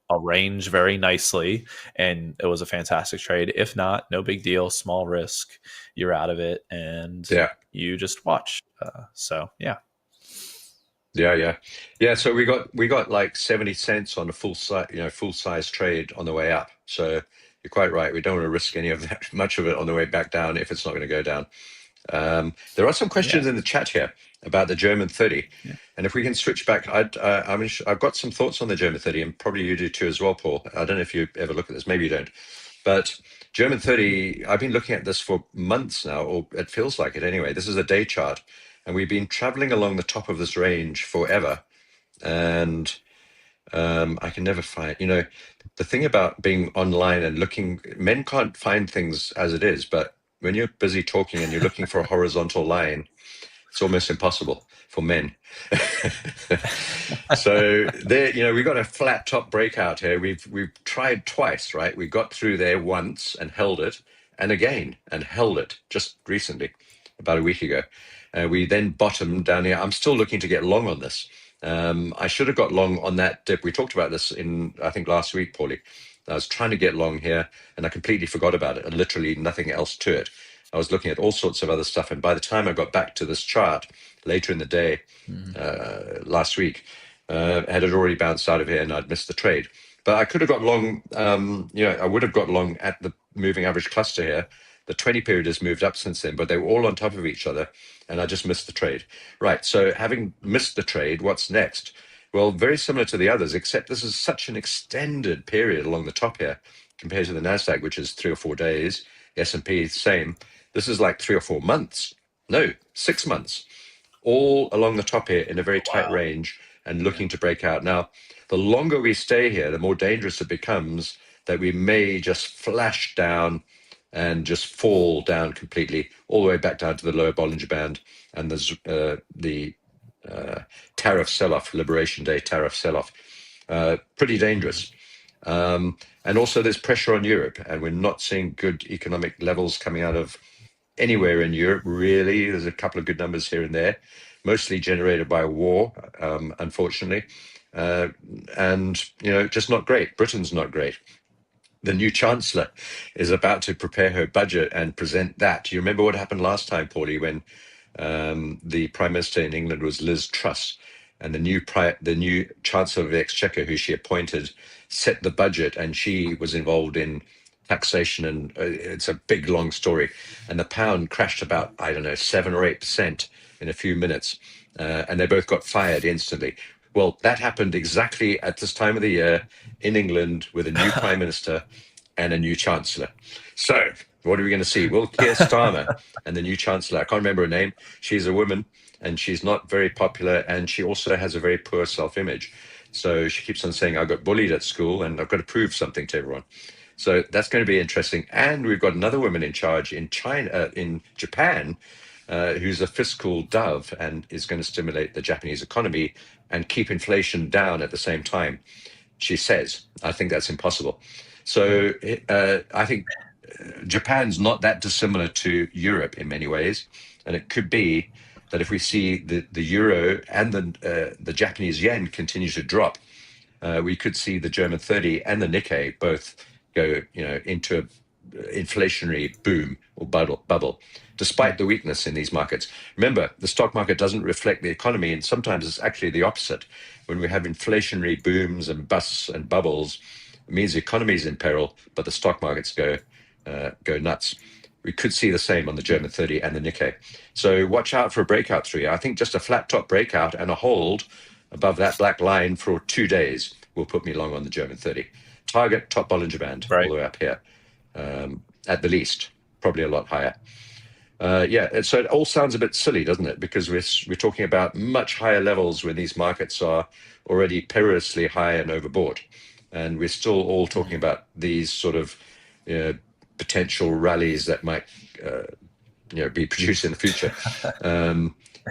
a range very nicely, and it was a fantastic trade. If not, no big deal. Small risk, you're out of it, and you just watch. So yeah. Yeah. So we got like 70 cents on a full size trade on the way up. So you're quite right. We don't want to risk any of that, much of it on the way back down, if it's not going to go down. There are some questions in the chat here about the German 30, and if we can switch back, I've got some thoughts on the German 30, and probably you do too as well, Paul. I don't know if you ever look at this. Maybe you don't, but German 30, I've been looking at this for months now, or it feels like it anyway. This is a day chart. And we've been traveling along the top of this range forever. And I can never find, the thing about being online and looking, men can't find things as it is. But when you're busy talking and you're looking for a horizontal line, it's almost impossible for men. So there, we got a flat top breakout here. We've tried twice, right? We got through there once and held it, and again and held it just recently, about a week ago. We then bottomed down here. I'm still looking to get long on this. I should have got long on that dip. We talked about this in, I think, last week, Paulie. I was trying to get long here, and I completely forgot about it, and literally nothing else to it. I was looking at all sorts of other stuff, and by the time I got back to this chart later in the day, last week, had it already bounced out of here, and I'd missed the trade. But I could have got long, I would have got long at the moving average cluster here. The 20 period has moved up since then, but they were all on top of each other, and I just missed the trade. Right, so having missed the trade, what's next? Well, very similar to the others, except this is such an extended period along the top here compared to the Nasdaq, which is 3 or 4 days. The S&P, same. This is like 3 or 4 months. No, 6 months, all along the top here in a very tight range and looking to break out. Now, the longer we stay here, the more dangerous it becomes that we may just flash down and just fall down completely, all the way back down to the lower Bollinger Band and the tariff sell-off, Liberation Day tariff sell-off. Pretty dangerous. And also there's pressure on Europe, and we're not seeing good economic levels coming out of anywhere in Europe, really. There's a couple of good numbers here and there, mostly generated by war, unfortunately. And, just not great. Britain's not great. The new chancellor is about to prepare her budget and present that. Do you remember what happened last time, Paulie, when the Prime Minister in England was Liz Truss, and the new Chancellor of the Exchequer, who she appointed, set the budget, and she was involved in taxation, and it's a big, long story. And the pound crashed about, 7 or 8% in a few minutes, and they both got fired instantly. Well, that happened exactly at this time of the year in England with a new Prime Minister and a new Chancellor. So what are we going to see? Well, Keir Starmer and the new Chancellor, I can't remember her name. She's a woman, and she's not very popular, and she also has a very poor self-image. So she keeps on saying, I got bullied at school and I've got to prove something to everyone. So that's going to be interesting. And we've got another woman in charge in Japan, who's a fiscal dove and is going to stimulate the Japanese economy and keep inflation down at the same time, she says. I think that's impossible. So I think Japan's not that dissimilar to Europe in many ways. And it could be that if we see the euro and the Japanese yen continue to drop, we could see the German 30 and the Nikkei both go, into an inflationary boom or bubble, despite the weakness in these markets. Remember, the stock market doesn't reflect the economy, and sometimes it's actually the opposite. When we have inflationary booms and busts and bubbles, it means the economy is in peril, but the stock markets go nuts. We could see the same on the German 30 and the Nikkei. So watch out for a breakout through here. I think just a flat top breakout and a hold above that black line for 2 days will put me long on the German 30. Target top Bollinger Band all the way up here, at the least, probably a lot higher. So it all sounds a bit silly, doesn't it? Because we're talking about much higher levels when these markets are already perilously high and overbought. And we're still all talking about these sort of potential rallies that might be produced in the future.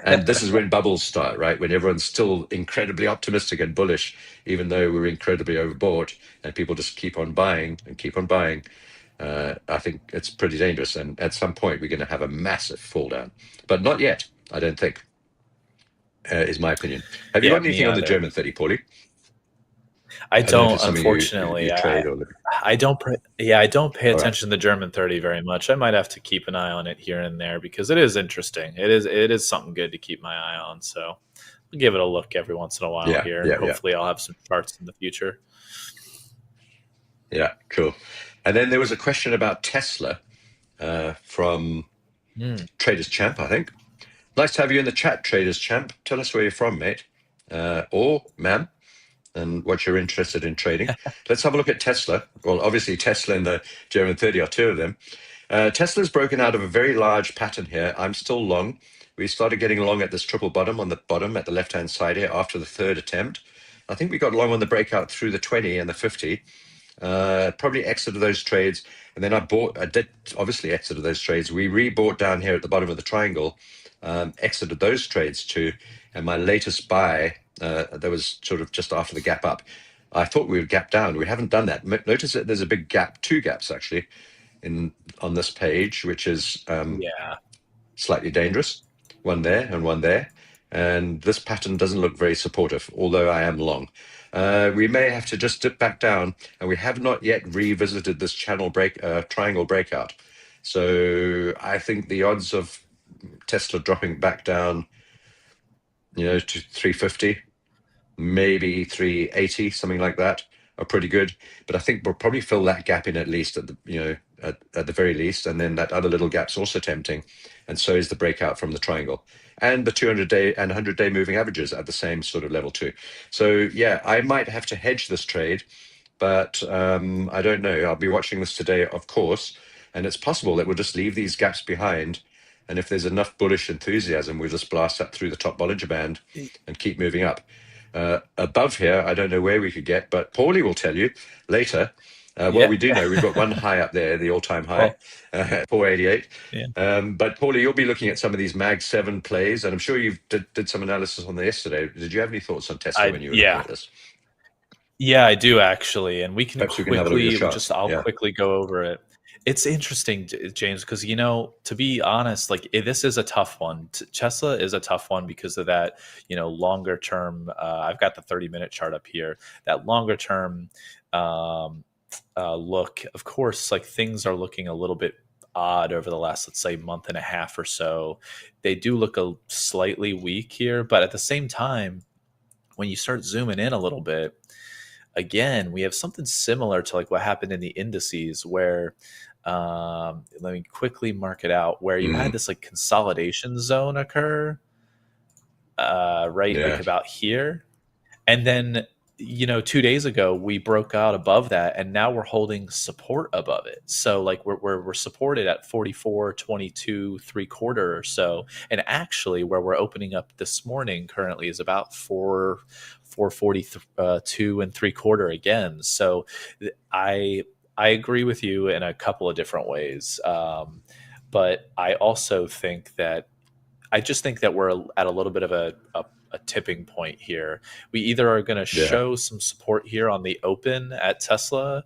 And this is when bubbles start, right? When everyone's still incredibly optimistic and bullish, even though we're incredibly overbought, and people just keep on buying and keep on buying. I think it's pretty dangerous. And at some point, we're going to have a massive fall down. But not yet, I don't think, is my opinion. Have you got anything on the German 30, Paulie? I don't, unfortunately. I don't pay attention to the German 30 very much. I might have to keep an eye on it here and there because it is interesting. It is something good to keep my eye on. So I'll give it a look every once in a while here. Hopefully I'll have some charts in the future. Yeah, cool. And then there was a question about Tesla from Traders Champ, I think. Nice to have you in the chat, Traders Champ. Tell us where you're from, mate, or ma'am, and what you're interested in trading. Let's have a look at Tesla. Well, obviously Tesla and the German 30 are two of them. Tesla's broken out of a very large pattern here. I'm still long. We started getting long at this triple bottom on the bottom at the left-hand side here after the third attempt. I think we got long on the breakout through the 20 and the 50. Probably exited those trades. And then I did obviously exited those trades. We rebought down here at the bottom of the triangle, exited those trades too. And my latest buy, that was sort of just after the gap up. I thought we would gap down. We haven't done that. Notice that there's a big gap, 2 gaps actually, on this page, which is slightly dangerous. One there and one there. And this pattern doesn't look very supportive, although I am long. We may have to just dip back down, and we have not yet revisited this triangle breakout. So I think the odds of Tesla dropping back down, to 350, maybe 380, something like that, are pretty good. But I think we'll probably fill that gap in at least at the at the very least, and then that other little gap's also tempting, and so is the breakout from the triangle, and the 200-day and 100-day moving averages at the same sort of level too. So yeah, I might have to hedge this trade, but I don't know. I'll be watching this today, of course, and it's possible that we'll just leave these gaps behind, and if there's enough bullish enthusiasm, we'll just blast up through the top Bollinger Band and keep moving up. Above here, I don't know where we could get, but Paulie will tell you later. What we do know, we've got one high up there, the all-time high, 488. Yeah. But Paulie, you'll be looking at some of these Mag 7 plays, and I'm sure you did some analysis on there yesterday. Did you have any thoughts on Tesla when you were looking at this? Yeah, I do actually, and we can Perhaps we can have a look at your chart. I'll quickly go over it. It's interesting, James, because to be honest, like this is a tough one. Tesla is a tough one because of that, longer term. I've got the 30-minute chart up here. That longer term look, of course, like things are looking a little bit odd over the last, let's say, month and a half or so. They do look slightly weak here, but at the same time, when you start zooming in a little bit, again, we have something similar to like what happened in the indices where let me quickly mark it out, where you had this like consolidation zone occur like about here, and then 2 days ago we broke out above that, and now we're holding support above it. So like we're supported at 44.22 3/4 or so, and actually where we're opening up this morning currently is about 442 3/4 again. So I agree with you in a couple of different ways, but I also think that we're at a little bit of a tipping point here. We either are going to show some support here on the open at Tesla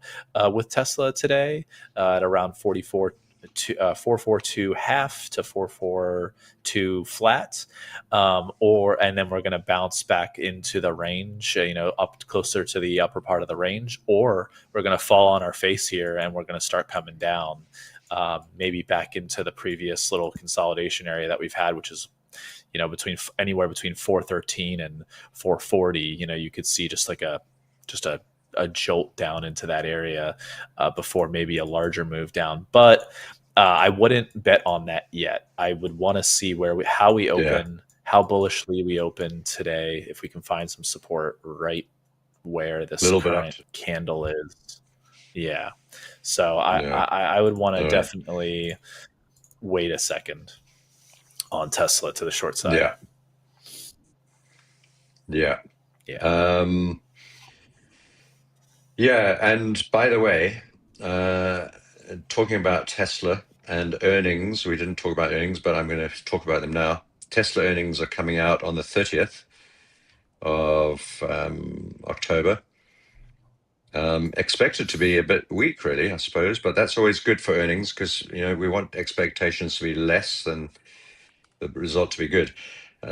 with Tesla today at around 442 half to 442 flat, and then we're going to bounce back into the range, up closer to the upper part of the range, or we're going to fall on our face here and we're going to start coming down, maybe back into the previous little consolidation area that we've had, which is anywhere between 413 and 440. You could see just a jolt down into that area before maybe a larger move down. But I wouldn't bet on that yet. I would want to see how we open, how bullishly we open today, if we can find some support right where this current candle is. Yeah. So I would want to definitely wait a second on Tesla to the short side. Yeah. And by the way, talking about Tesla and earnings, we didn't talk about earnings, but I'm going to talk about them now. Tesla earnings are coming out on the 30th of October. Expected to be a bit weak, really, I suppose, but that's always good for earnings because we want expectations to be less than the result to be good.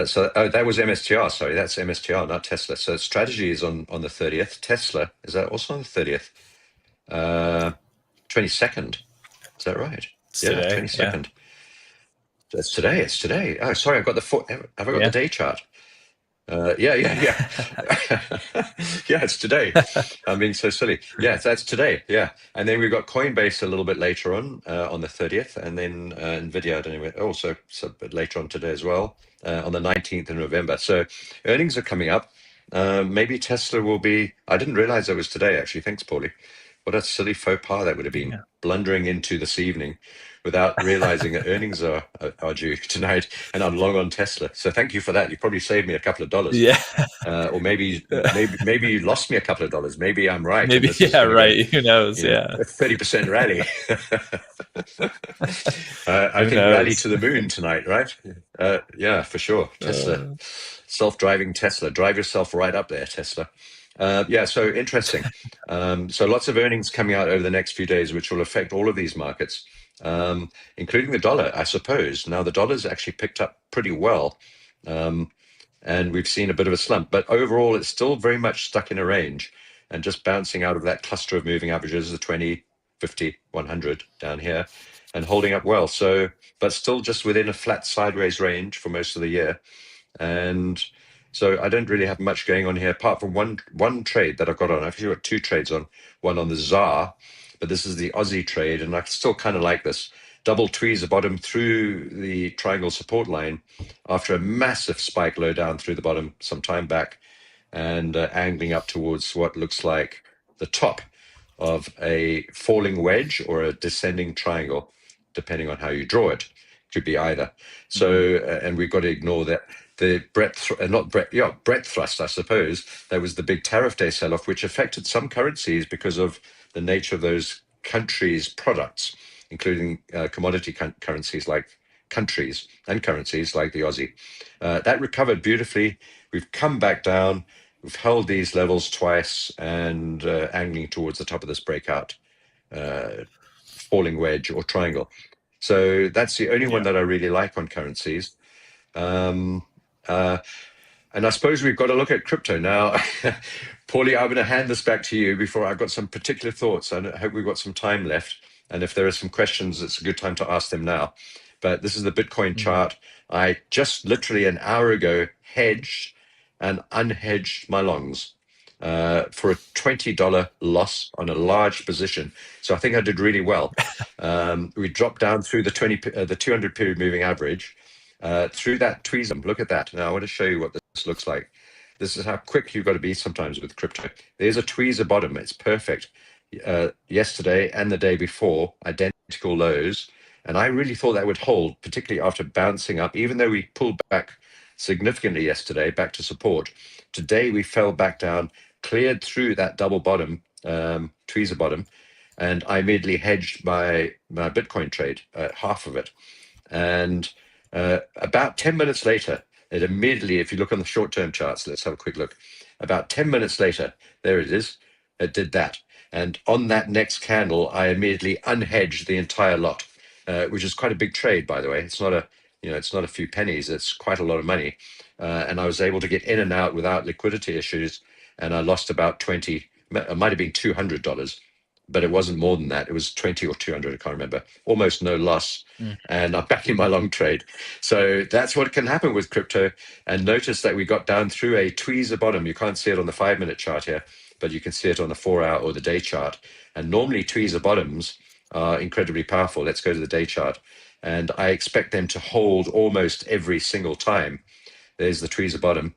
So that was MSTR. Sorry, that's MSTR, not Tesla. So strategy is on the 30th. Tesla, is that also on the 30th? 22nd. Is that right? It's today, 22nd. Yeah. It's today. Oh, sorry, I've got have I got the day chart? Yeah. Yeah, it's today. I'm being so silly. Yeah, that's today. Yeah. And then we've got Coinbase a little bit later on the 30th, and then Nvidia, I don't know, also a bit later on today as well, on the 19th of November. So earnings are coming up. Maybe Tesla will be, I didn't realize it was today, actually. Thanks, Paulie. What a silly faux pas that would have been, blundering into this evening without realizing that earnings are due tonight, and I'm long on Tesla. So thank you for that. You probably saved me a couple of dollars. Yeah. Or maybe you lost me a couple of dollars. Maybe I'm right. Maybe, right. Who knows? A 30% rally. I think rally to the moon tonight, right? Yeah, for sure. Tesla, self-driving Tesla. Drive yourself right up there, Tesla. So interesting. So lots of earnings coming out over the next few days, which will affect all of these markets, including the dollar, I suppose. Now, the dollar's actually picked up pretty well, and we've seen a bit of a slump. But overall, it's still very much stuck in a range and just bouncing out of that cluster of moving averages, the 20, 50, 100 down here, and holding up well. So, but still just within a flat sideways range for most of the year. And so I don't really have much going on here apart from one trade that I've got on. I've actually got two trades on, one on the ZAR, but this is the Aussie trade, and I still kind of like this. Double tweezer bottom through the triangle support line after a massive spike low down through the bottom some time back, and angling up towards what looks like the top of a falling wedge or a descending triangle, depending on how you draw it. Could be either. So, and we've got to ignore that the breadth thrust, I suppose. That was the big tariff day sell-off, which affected some currencies because of the nature of those countries' products, including commodity currencies like countries and currencies like the Aussie. That recovered beautifully. We've come back down. We've held these levels twice and angling towards the top of this breakout falling wedge or triangle. So that's the only one that I really like on currencies. And I suppose we've got to look at crypto now. Paulie, I'm going to hand this back to you before I've got some particular thoughts. I hope we've got some time left. And if there are some questions, it's a good time to ask them now. But this is the Bitcoin chart. I just literally an hour ago hedged and unhedged my longs for a $20 loss on a large position. So I think I did really well. We dropped down through the 200 period moving average, through that tweezer. Look at that. Now I want to show you what this looks like. This is how quick you've got to be sometimes with crypto. There's a tweezer bottom. It's perfect. Yesterday and the day before, identical lows. And I really thought that would hold, particularly after bouncing up, even though we pulled back significantly yesterday, back to support. Today, we fell back down, cleared through that double bottom, tweezer bottom, and I immediately hedged my Bitcoin trade, half of it. And about 10 minutes later, it immediately, if you look on the short-term charts, let's have a quick look. About 10 minutes later, there it is, it did that. And on that next candle, I immediately unhedged the entire lot, which is quite a big trade, by the way. It's not a few pennies. It's quite a lot of money. And I was able to get in and out without liquidity issues. And I lost about 20, it might have been $200, but it wasn't more than that. It was 20 or 200, I can't remember. Almost no loss. And I'm back in my long trade. So that's what can happen with crypto. And notice that we got down through a tweezer bottom. You can't see it on the 5-minute chart here, but you can see it on the 4-hour or the day chart. And normally tweezer bottoms are incredibly powerful. Let's go to the day chart. And I expect them to hold almost every single time. There's the tweezer bottom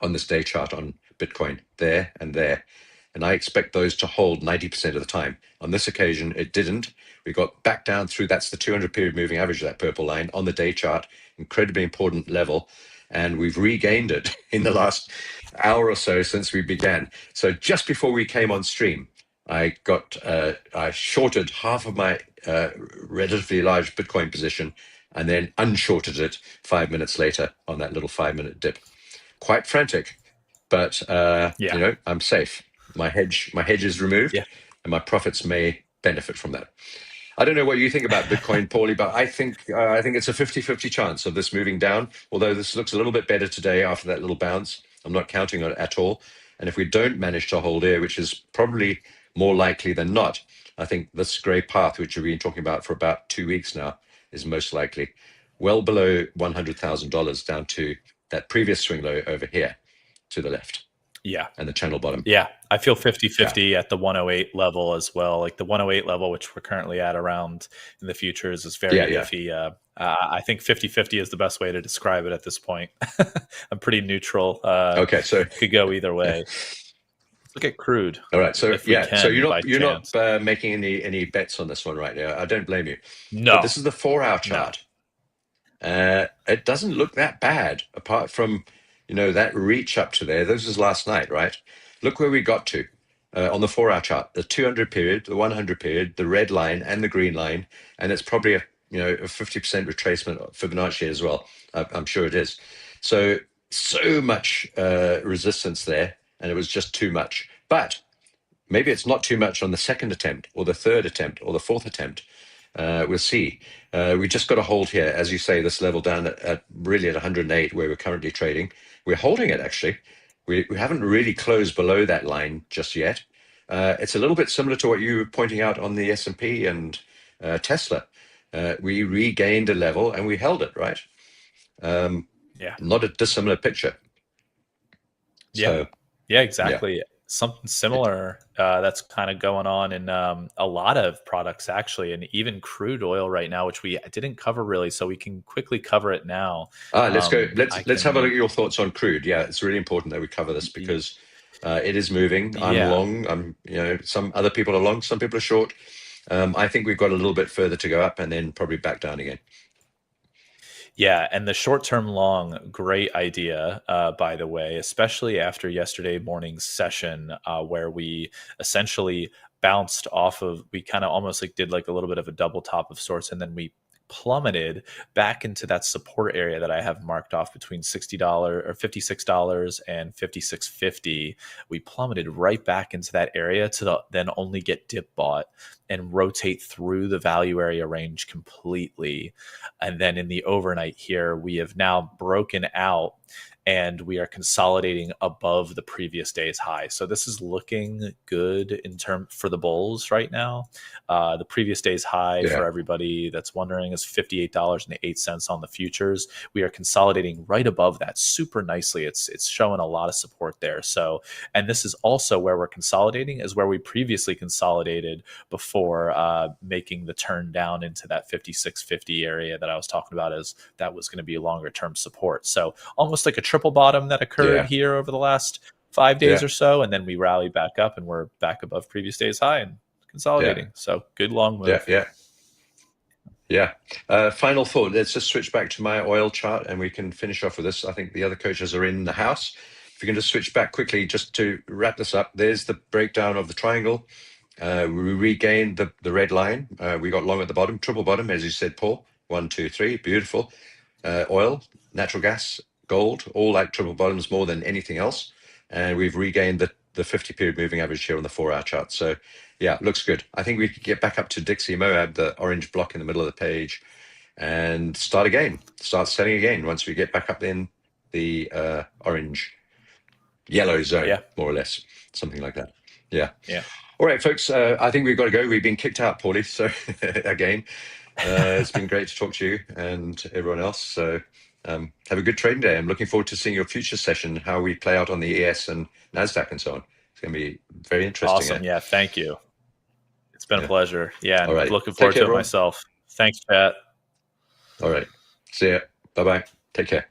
on this day chart on Bitcoin, there and there. And I expect those to hold 90% of the time. On this occasion, it didn't. We got back down through, that's the 200 period moving average, that purple line on the day chart, incredibly important level. And we've regained it in the last hour or so since we began. So just before we came on stream, I shorted half of my relatively large Bitcoin position and then unshorted it 5 minutes later on that little 5-minute dip. Quite frantic, but I'm safe. My hedge is removed, and my profits may benefit from that. I don't know what you think about Bitcoin, Paulie, but I think it's a 50-50 chance of this moving down, although this looks a little bit better today after that little bounce. I'm not counting on it at all. And if we don't manage to hold here, which is probably more likely than not, I think this grey path, which we've been talking about for about 2 weeks now, is most likely well below $100,000 down to that previous swing low over here to the left. Yeah. And the channel bottom. Yeah. I feel 50-50 at the 108 level as well. Like the 108 level, which we're currently at around in the futures, is very iffy. I think 50-50 is the best way to describe it at this point. I'm pretty neutral. Okay. So it could go either way. Look at crude. All right. So so you're not making any bets on this one right now. I don't blame you. No. But this is the 4-hour chart. No. It doesn't look that bad apart from that reach up to there. This was last night, right? Look where we got to on the 4-hour chart, the 200 period, the 100 period, the red line and the green line. And it's probably a 50% retracement of Fibonacci as well. I'm sure it is. So much resistance there. And it was just too much. But maybe it's not too much on the second attempt or the third attempt or the fourth attempt. We'll see. We just got to hold here, as you say, this level down at really at 108 where we're currently trading. We're holding it, actually. We haven't really closed below that line just yet. It's a little bit similar to what you were pointing out on the S&P and Tesla. We regained a level and we held it, right? Not a dissimilar picture. Yeah. Yeah, exactly. something similar that's kind of going on in a lot of products actually, and even crude oil right now, which we didn't cover really, so we can quickly cover it now. Let's go. Let's have a look at your thoughts on crude. Yeah, it's really important that we cover this because it is moving. I'm long. Some other people are long. Some people are short. I think we've got a little bit further to go up and then probably back down again. Yeah, and the short-term long, great idea, by the way, especially after yesterday morning's session where we essentially bounced off of, we kind of almost like did like a little bit of a double top of sorts, and then we plummeted back into that support area that I have marked off between $60 or $56 and $56.50. We plummeted right back into that area to then only get dip bought and rotate through the value area range completely. And then in the overnight here, we have now broken out and we are consolidating above the previous day's high. So this is looking good in term for the bulls right now. The previous day's high, for everybody that's wondering, is $58.08 on the futures. We are consolidating right above that super nicely. It's showing a lot of support there. So, and this is also where we're consolidating, is where we previously consolidated before making the turn down into that 56.50 area that I was talking about, as that was going to be a longer term support. So almost like a triple bottom that occurred here over the last 5 days or so, and then we rallied back up and we're back above previous day's high and consolidating. So good long move. Final thought. Let's just switch back to my oil chart and we can finish off with this. I think the other coaches are in the house. If you can just switch back quickly just to wrap this up. There's the breakdown of the triangle. We regained the red line. We got long at the bottom, triple bottom, as you said, Paul. 1, 2, 3, beautiful. Oil, natural gas, gold, all like triple bottoms more than anything else. And we've regained the 50 period moving average here on the 4 hour chart. So yeah, looks good. I think we could get back up to Dixie Moab, the orange block in the middle of the page, and start selling again once we get back up in the yellow zone, more or less, something like that. Yeah. All right, folks, I think we've got to go. We've been kicked out, Paulie, so again, it's been great to talk to you and everyone else. So have a good trading day. I'm looking forward to seeing your future session, how we play out on the ES and Nasdaq and so on. It's going to be very interesting. Awesome. Yeah, thank you. It's been a pleasure. Yeah, all right. Looking forward to it myself. Thanks, Pat. All right. See ya. Bye-bye. Take care.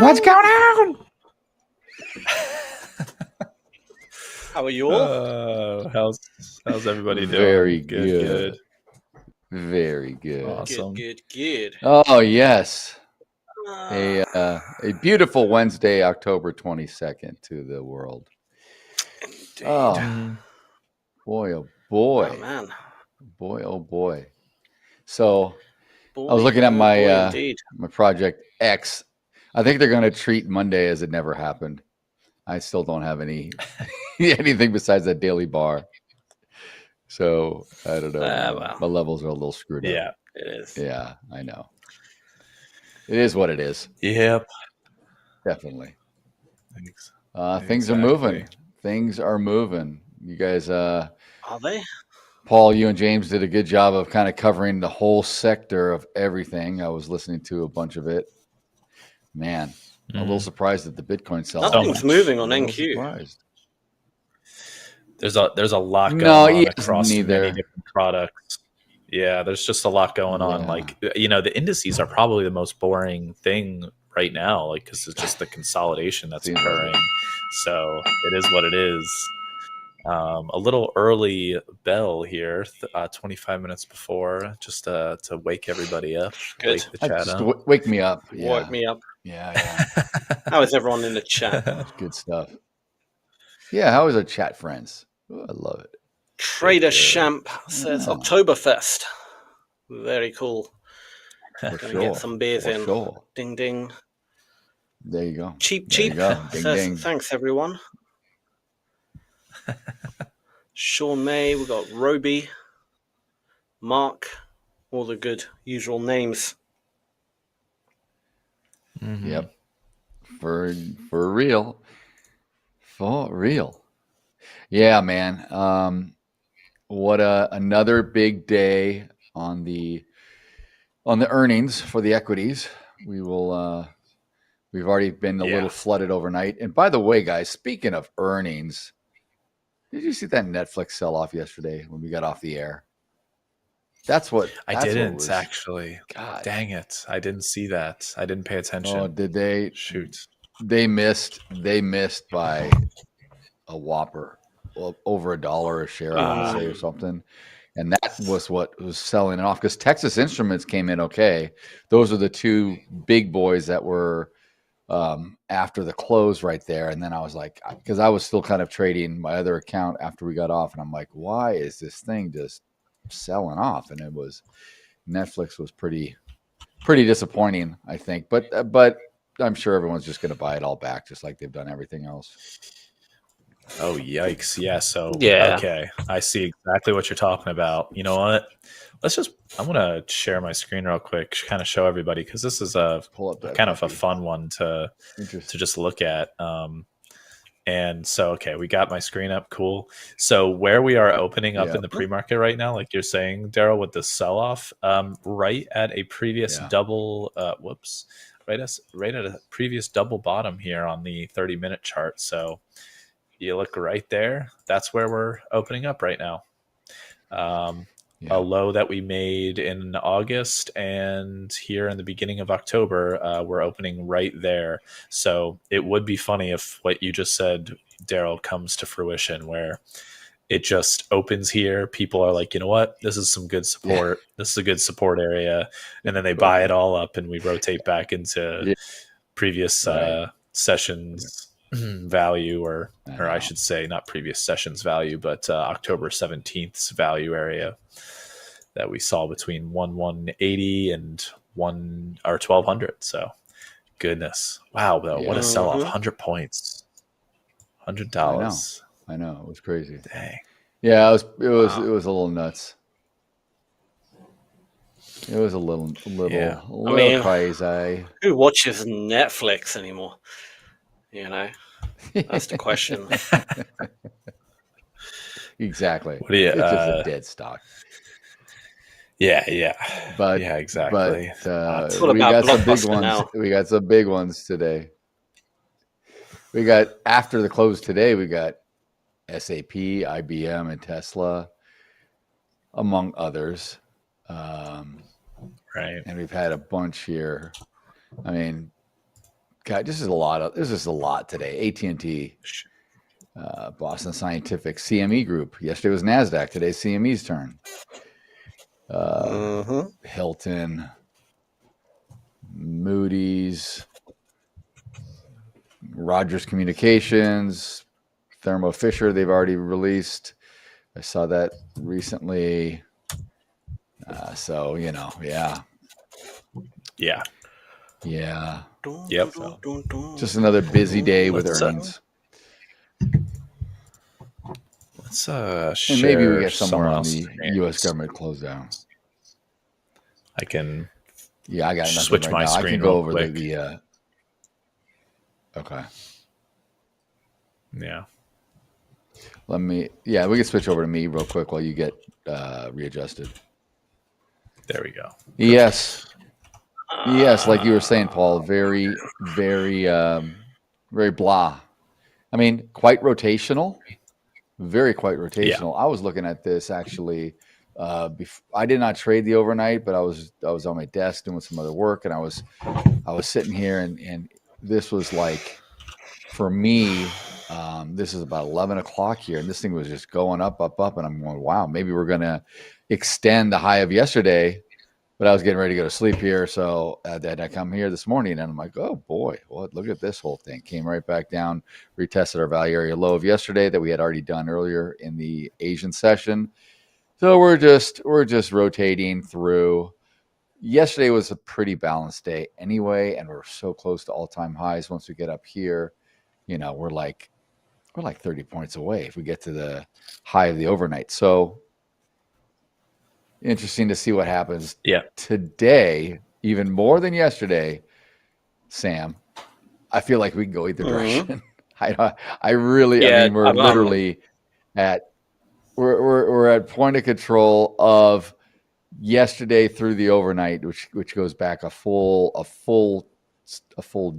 What's going on? How are you all? How's everybody doing? Very good. Very good. Awesome. Good. Oh, yes. A beautiful Wednesday, October 22nd to the world. Indeed. Oh, boy, oh boy. Oh, man. Boy, oh boy. So Boy, I was looking at boy, my boy, indeed. my Project X. I think they're going to treat Monday as it never happened. I still don't have anything besides that daily bar. So I don't know. Well. My levels are a little screwed up. Yeah, it is. Yeah, I know. It is what it is. Yep. Definitely. Thanks. Things are moving. Things are moving. You guys, Are they? Paul, you and James did a good job of kind of covering the whole sector of everything. I was listening to a bunch of it. Man, I'm a little surprised at the Bitcoin sell-off. Nothing's moving on I'm a little NQ. surprised. There's a lot going on across neither. many different products. Yeah, there's just a lot going on. Like, the indices are probably the most boring thing right now, like, because it's just the consolidation that's occurring. So it is what it is. A little early bell here, 25 minutes before, just to wake everybody up. Good. Wake the chat Just up. wake me up. Yeah. Woke me up. Yeah. How is everyone in the chat? Good stuff. Yeah, how is our chat friends? Ooh, I love it. Trader Champ says Oktoberfest. Very cool. Gonna get some beers in. Sure. Ding ding. There you go. Cheap. Ding, Says, ding. thanks everyone. Sean May, we got Roby, Mark, all the good usual names. Yep. For real. For real. Yeah, man. What another big day on the earnings for the equities. We've already been a little flooded overnight. And by the way, guys, speaking of earnings, did you see that Netflix sell-off yesterday when we got off the air? That's what I didn't actually. God dang it. I didn't see that. I didn't pay attention. Oh, did they? Shoot. They missed by a whopper. Well, over $1 a share, I want to say, or something. And that was what was selling it off, because Texas Instruments came in okay. Those are the two big boys that were after the close right there. And then I was like, because I was still kind of trading my other account after we got off, and I'm like, why is this thing just selling off? And it was Netflix was pretty disappointing, I think. But I'm sure everyone's just going to buy it all back, just like they've done everything else. Oh, yikes. Yeah. So, Yeah. Okay. I see exactly what you're talking about. You know what? I'm going to share my screen real quick, kind of show everybody, because this is a fun one to just look at. And so, okay, we got my screen up. Cool. So where we are opening up in the pre-market right now, like you're saying, Daryl, with the sell-off, right at a previous double, right at a previous double bottom here on the 30-minute chart. So you look right there. That's where we're opening up right now. A low that we made in August, and here in the beginning of October, we're opening right there. So it would be funny if what you just said, Daryl, comes to fruition, where it just opens here. People are like, you know what? This is some good support. This is a good support area. And then they buy it all up, and we rotate back into previous sessions value, or I should say not previous sessions value, but October 17th's value area that we saw between 1180 and 1200. So goodness. Wow, though, what a sell off. 100 points. $100. I know. It was crazy. Dang. Yeah, it was a little nuts. It was a little crazy. Who watches Netflix anymore? You know, that's the question. Exactly. What do you, it's just a dead stock. Yeah. But yeah, exactly. But we got some big ones. Now. We got some big ones today. We got, after the close today, we got SAP, IBM, and Tesla, among others. Right. And we've had a bunch here. I mean, God, this is a lot today. AT&T, Boston Scientific, CME Group. Yesterday was Nasdaq. Today's CME's turn. Hilton, Moody's, Rogers Communications, Thermo Fisher, they've already released. I saw that recently. So, yeah. Yeah. Yeah. Yep. Just another busy day with earnings. Let's share. And maybe we get somewhere on the screen. U.S. government close down. I can. Yeah, I got nothing switch right my now. screen I can go real over quick. Okay. Yeah. We can switch over to me real quick while you get readjusted. There we go. Yes. Yes, like you were saying, Paul, very, very, very blah. I mean, quite rotational. Very quite rotational. I was looking at this actually. I did not trade the overnight, but I was on my desk doing some other work, and I was sitting here, and this was like, for me, this is about 11 o'clock here, and this thing was just going up, and I'm going, wow, maybe we're gonna extend the high of yesterday. But I was getting ready to go to sleep here, so then I come here this morning, and I'm like, oh boy, look at this whole thing. Came right back down, retested our value area low of yesterday that we had already done earlier in the Asian session. So we're just rotating through. Yesterday was a pretty balanced day anyway, and we're so close to all-time highs. Once we get up here, we're like 30 points away if we get to the high of the overnight. So interesting to see what happens today, even more than yesterday, Sam. I feel like we can go either direction. I really, I mean, we're literally we're at point of control of yesterday through the overnight, which goes back a full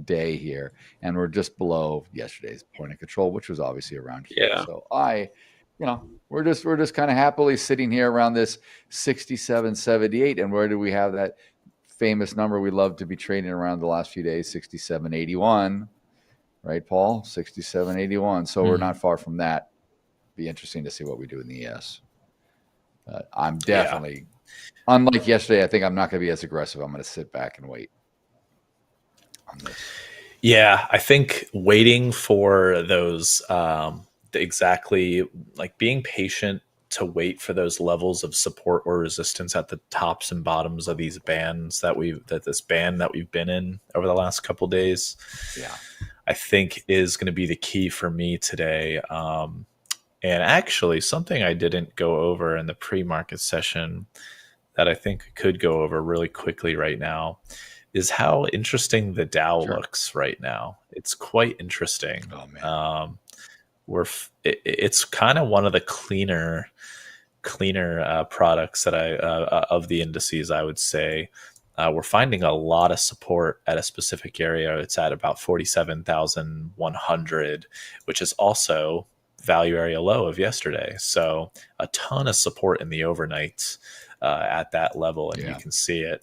day here, and we're just below yesterday's point of control, which was obviously around here. Yeah. So we're just kind of happily sitting here around this 67.78. And where do we have that famous number we love to be trading around the last few days? 67.81, right, Paul? 67.81. So we're not far from that. Be interesting to see what we do in the ES. I'm definitely, unlike yesterday, I think I'm not going to be as aggressive. I'm going to sit back and wait on this. Yeah, I think waiting for those exactly, like being patient to wait for those levels of support or resistance at the tops and bottoms of these bands this band that we've been in over the last couple of days. Yeah, I think is going to be the key for me today. And actually, something I didn't go over in the pre-market session that I think could go over really quickly right now is how interesting the Dow looks right now. It's quite interesting. Oh man. It's kind of one of the cleaner products that of the indices, I would say. We're finding a lot of support at a specific area. It's at about 47,100, which is also value area low of yesterday. So a ton of support in the overnight at that level, and you can see it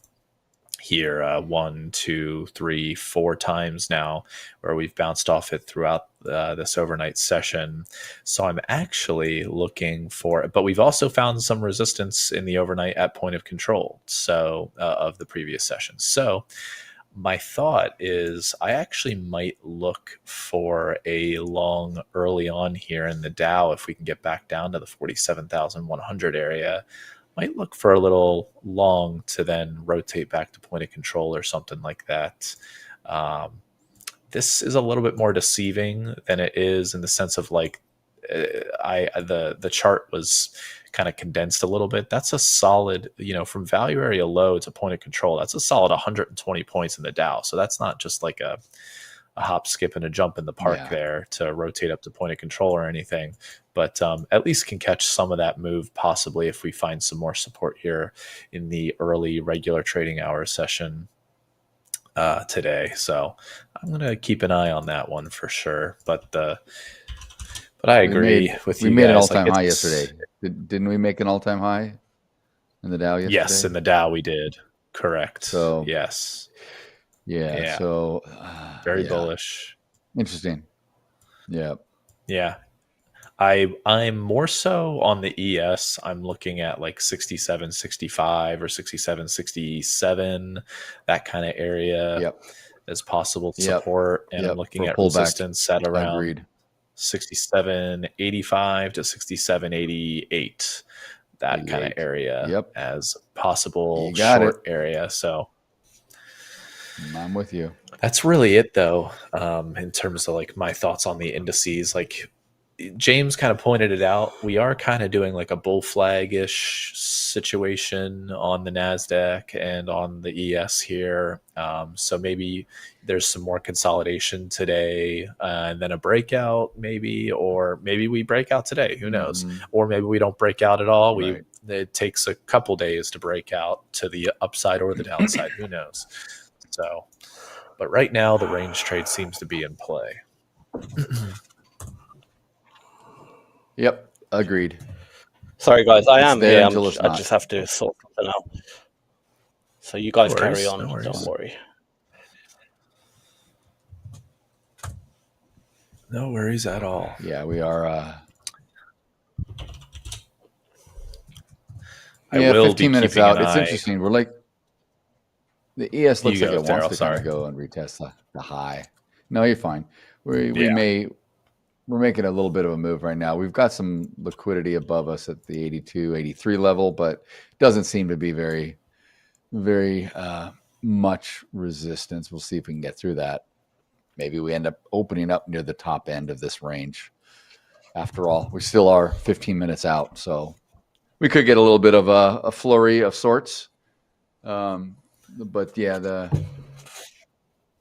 here 1, 2, 3, 4 times now where we've bounced off it throughout this overnight session. So I'm actually looking for, but we've also found some resistance in the overnight at point of control, so of the previous session. So my thought is I actually might look for a long early on here in the Dow if we can get back down to the 47,100 area. Might look for a little long to then rotate back to point of control or something like that. This is a little bit more deceiving than it is in the sense of like the chart was kind of condensed a little bit. That's a solid, from value area low to point of control, that's a solid 120 points in the Dow. So that's not just like a hop, skip, and a jump in the park there to rotate up to point of control or anything. But at least can catch some of that move possibly if we find some more support here in the early regular trading hour session today. So I'm going to keep an eye on that one for sure. But I agree with you. We made an all-time high yesterday. Didn't we make an all-time high in the Dow yesterday? Yes, in the Dow we did. Correct. So yes. Yeah. So very bullish. Interesting. Yeah. Yeah. I'm more so on the ES. I'm looking at like 67.65 or 67.67, that kind of area as possible support. And I'm looking at resistance at around 67.85 to 67.88, that kind of area as possible short area. So I'm with you. That's really it, though, in terms of like my thoughts on the indices. Like James kind of pointed it out, we are kind of doing like a bull flag-ish situation on the Nasdaq and on the ES here. So maybe there's some more consolidation today, and then a breakout, maybe, or maybe we break out today. Who knows? Or maybe we don't break out at all. It takes a couple days to break out to the upside or the downside. Who knows? So, but right now the range trade seems to be in play. Yep, agreed. Sorry, guys, I It's am there here. until it's I not. just have to sort something out. So you guys carry on. No worries. Don't worry. No worries at all. Yeah, we are. I will 15 be minutes keeping out. an It's eye. interesting. We're like, the ES looks You like go, it wants Daryl, to kind of sorry. go and retest the high. No, you're fine. We're making a little bit of a move right now. We've got some liquidity above us at the 82, 83 level, but doesn't seem to be very, very much resistance. We'll see if we can get through that. Maybe we end up opening up near the top end of this range. After all, we still are 15 minutes out, so we could get a little bit of a flurry of sorts. But yeah, the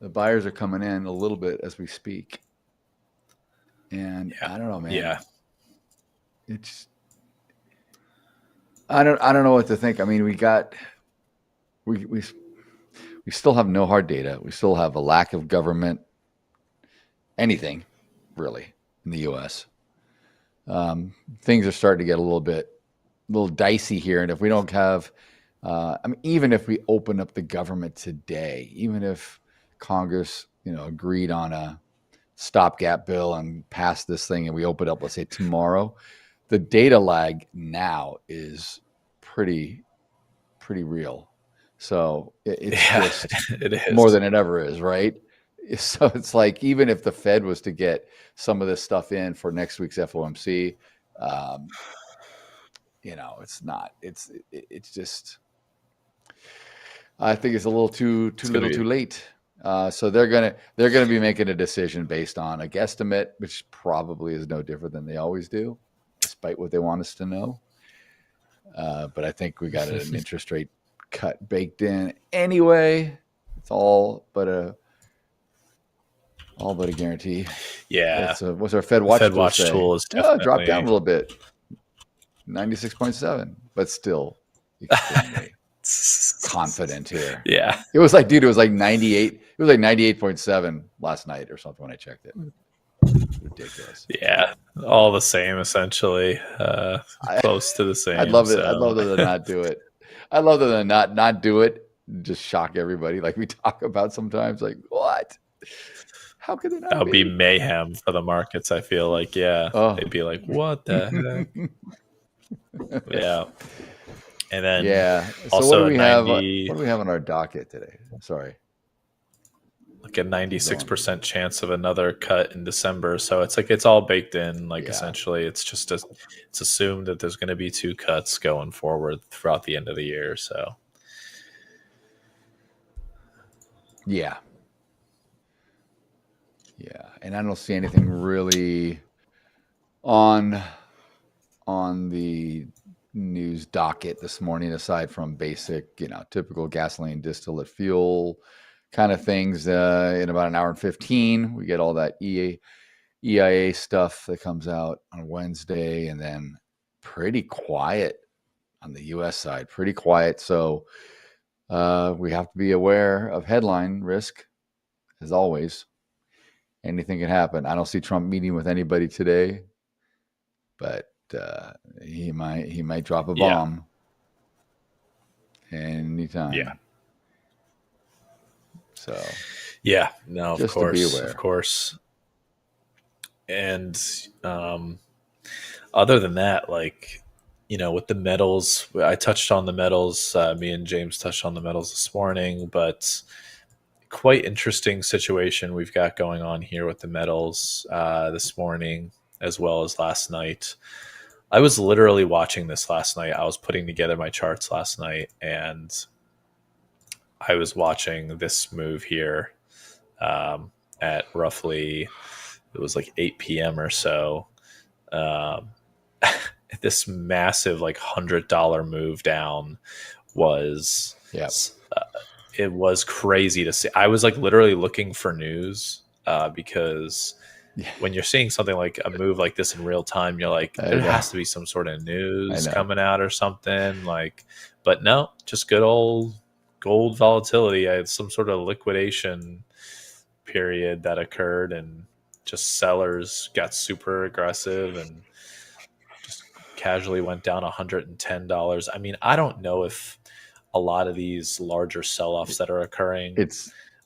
buyers are coming in a little bit as we speak. And I don't know, man. Yeah. It's I don't know what to think. I mean, we still have no hard data. We still have a lack of government anything really in the US. Things are starting to get a little dicey here. And if we don't have I mean, even if we open up the government today, even if Congress, agreed on a stopgap bill and passed this thing and we open up, let's say tomorrow, the data lag now is pretty real. So it's just it is more than it ever is, right? So it's like, even if the Fed was to get some of this stuff in for next week's FOMC, it's not, it's just, I think it's a little too late. So they're gonna be making a decision based on a guesstimate, which probably is no different than they always do, despite what they want us to know. But I think we got an interest rate cut baked in anyway. It's all but a guarantee. Yeah. What's our Fed Watch tool is definitely dropped down a little bit, 96.7, but still extremely confident here. Yeah. It was like 98. It was like 98.7 last night or something when I checked it. Ridiculous. Yeah. All the same, essentially. Close to the same. I'd love it. I'd love them to not do it. I'd love them to not do it. Just shock everybody like we talk about sometimes. Like, what? How could it not That would be mayhem for the markets, I feel like. Yeah. They'd be like, what the heck? Yeah. And then So also what do we have on our docket today? Sorry. Like a 96% chance of another cut in December. So it's like it's all baked in. Like essentially it's just it's assumed that there's going to be 2 cuts going forward throughout the end of the year. So yeah. And I don't see anything really on the news docket this morning, aside from basic, typical gasoline distillate fuel kind of things. In about an hour and 15, we get all that EIA stuff that comes out on Wednesday, and then pretty quiet on the US side, pretty quiet. So we have to be aware of headline risk, as always. Anything can happen. I don't see Trump meeting with anybody today, but he might drop a bomb anytime. Yeah. So yeah, no, just of course, to be aware. of course. And other than that, like, with the metals, I touched on the metals. Me and James touched on the metals this morning, but quite interesting situation we've got going on here with the metals this morning as well as last night. I was literally watching this last night. I was putting together my charts last night, and I was watching this move here at roughly, it was like 8 p.m. or so. This massive like $100 move down was, it was crazy to see. I was like literally looking for news because when you're seeing something like a move like this in real time, you're like, there has to be some sort of news coming out or something, like, but no, just good old gold volatility. I had some sort of liquidation period that occurred, and just sellers got super aggressive and just casually went down $110. I mean, I don't know if a lot of these larger sell-offs that are occurring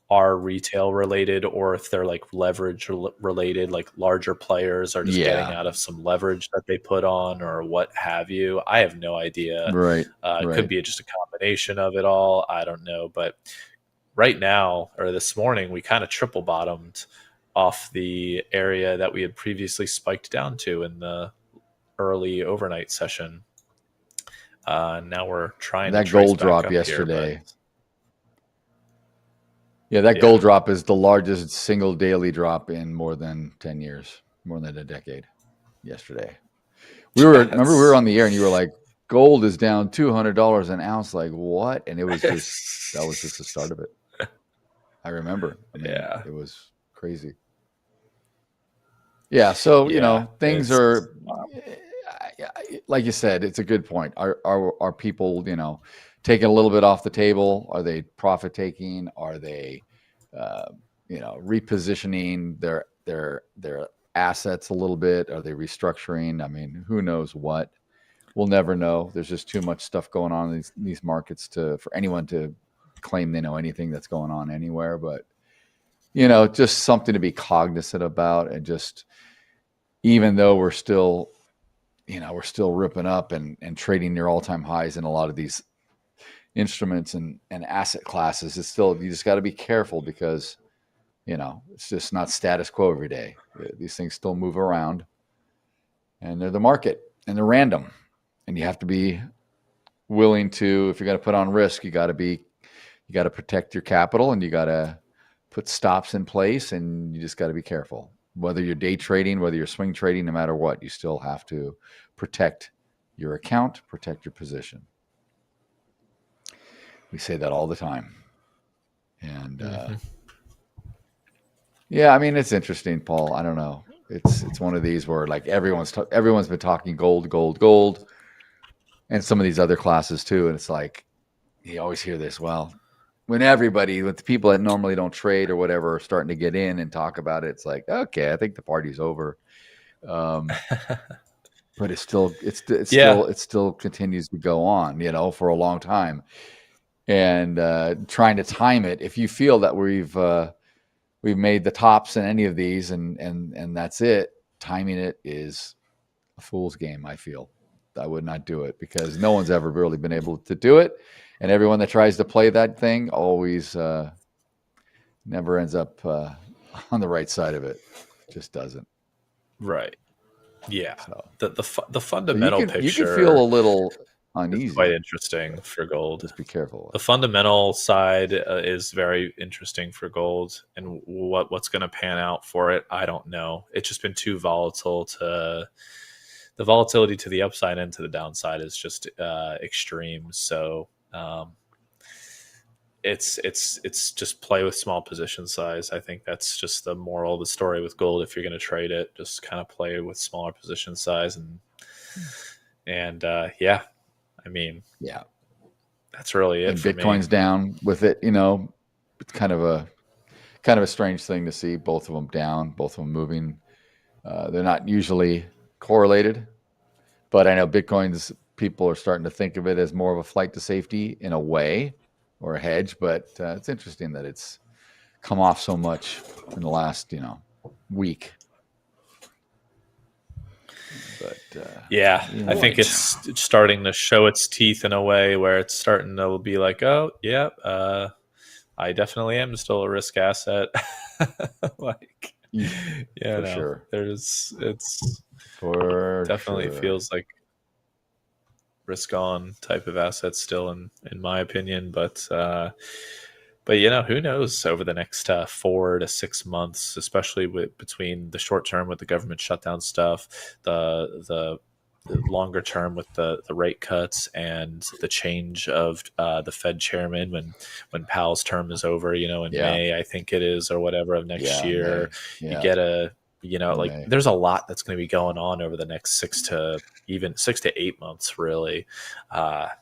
are retail related, or if they're like leverage related, like larger players are just getting out of some leverage that they put on or what have you. I have no idea. Right. It could be just a combination of it all. I don't know. But right now, or this morning, we kind of triple bottomed off the area that we had previously spiked down to in the early overnight session. Now we're trying that to trace gold back drop up yesterday. here, Yeah, that gold drop is the largest single daily drop in more than 10 years, more than a decade. Yesterday, remember we were on the air and you were like, "Gold is down $200 an ounce." Like what? And it was just that was just the start of it. I remember. I mean, it was crazy. Yeah, so things are like you said. It's a good point. Are people taking a little bit off the table? Are they profit taking? Are they, repositioning their assets a little bit? Are they restructuring? I mean, who knows what? We'll never know. There's just too much stuff going on in these markets for anyone to claim they know anything that's going on anywhere. But just something to be cognizant about, and just even though we're still ripping up and trading near all-time highs in a lot of these instruments and asset classes, it's still, you just got to be careful because it's just not status quo every day. These things still move around, and they're the market, and they're random, and you have to be willing to, if you're going to put on risk, you got to protect your capital, and you got to put stops in place, and you just got to be careful. Whether you're day trading, whether you're swing trading, no matter what, you still have to protect your account, protect your position. We say that all the time. And I mean, it's interesting, Paul. I don't know. It's one of these where like everyone's been talking gold, and some of these other classes too. And it's like you always hear this. Well, with the people that normally don't trade or whatever are starting to get in and talk about it, it's like, okay, I think the party's over. But it still continues to go on, for a long time. And trying to time it, if you feel that we've made the tops in any of these and that's it, timing it is a fool's game. I feel I would not do it because no one's ever really been able to do it, and everyone that tries to play that thing always never ends up on the right side of it. Just doesn't. Right. Yeah. So, the fundamental picture. You can feel a little uneasy. Quite interesting for gold. Just be careful. The fundamental side is very interesting for gold, and what's going to pan out for it, I don't know. It's just been too volatile the volatility to the upside and to the downside is just extreme. So it's just play with small position size. I think that's just the moral of the story with gold. If you're going to trade it, just kind of play with smaller position size and I mean, that's really it. And for Bitcoin's me. down with it. It's kind of a strange thing to see both of them down, both of them moving. They're not usually correlated, but I know Bitcoin's people are starting to think of it as more of a flight to safety in a way, or a hedge. But it's interesting that it's come off so much in the last week. But yeah, I think Right. it's starting to show its teeth in a way where it's starting to be like, oh, yeah, I definitely am still a risk asset. Like, for sure. It's For definitely sure. feels like risk on type of asset still, in my opinion. But who knows over the next 4 to 6 months, especially between the short term with the government shutdown stuff, the longer term with the rate cuts and the change of the Fed chairman when Powell's term is over, in May, I think it is, or whatever, of next year. May. You Yeah. get May. there's a lot that's going to be going on over the next 6 to 8 months, really. That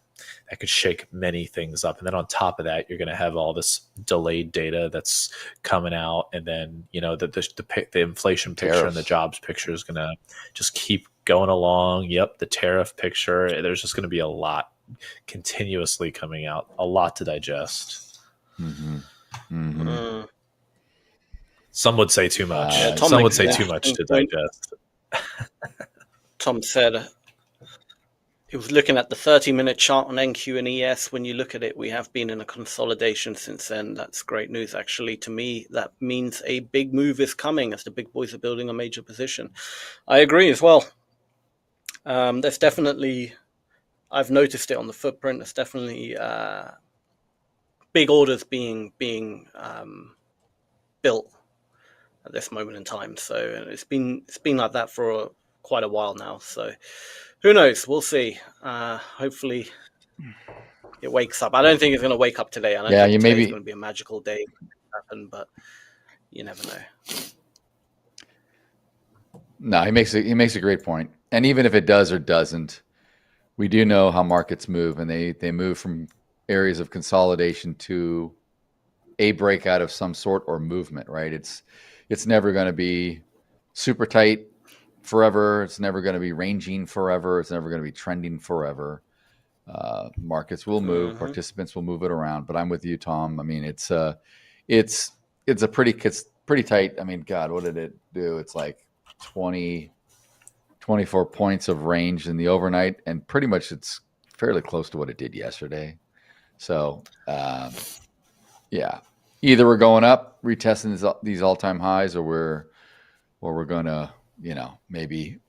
could shake many things up. And then on top of that, you're going to have all this delayed data that's coming out. And then, the inflation picture and the jobs picture is going to just keep going along. Yep. The tariff picture, there's just going to be a lot continuously coming out, a lot to digest. Some would say too much. Some would say too much to digest. Tom said he was looking at the 30-minute chart on NQ and ES. When you look at it, we have been in a consolidation since then. That's great news, actually. To me, that means a big move is coming as the big boys are building a major position. I agree as well. There's definitely, I've noticed it on the footprint, there's definitely big orders being built at this moment in time. So it's been like that for quite a while now. So who knows? We'll see. Hopefully it wakes up. I don't think it's going to wake up today. I don't think today's going to be a magical day happen, but you never know. No, he makes a great point. And even if it does or doesn't, we do know how markets move, and they move from areas of consolidation to a breakout of some sort or movement, right? It's never going to be super tight forever. It's never going to be ranging forever. It's never going to be trending forever. Markets will move, participants will move it around. But I'm with you, Tom. I mean, it's pretty tight. I mean, God, what did it do? It's like 24 points of range in the overnight, and pretty much it's fairly close to what it did yesterday. So, yeah, either we're going up, retesting these all-time highs, or we're going to, maybe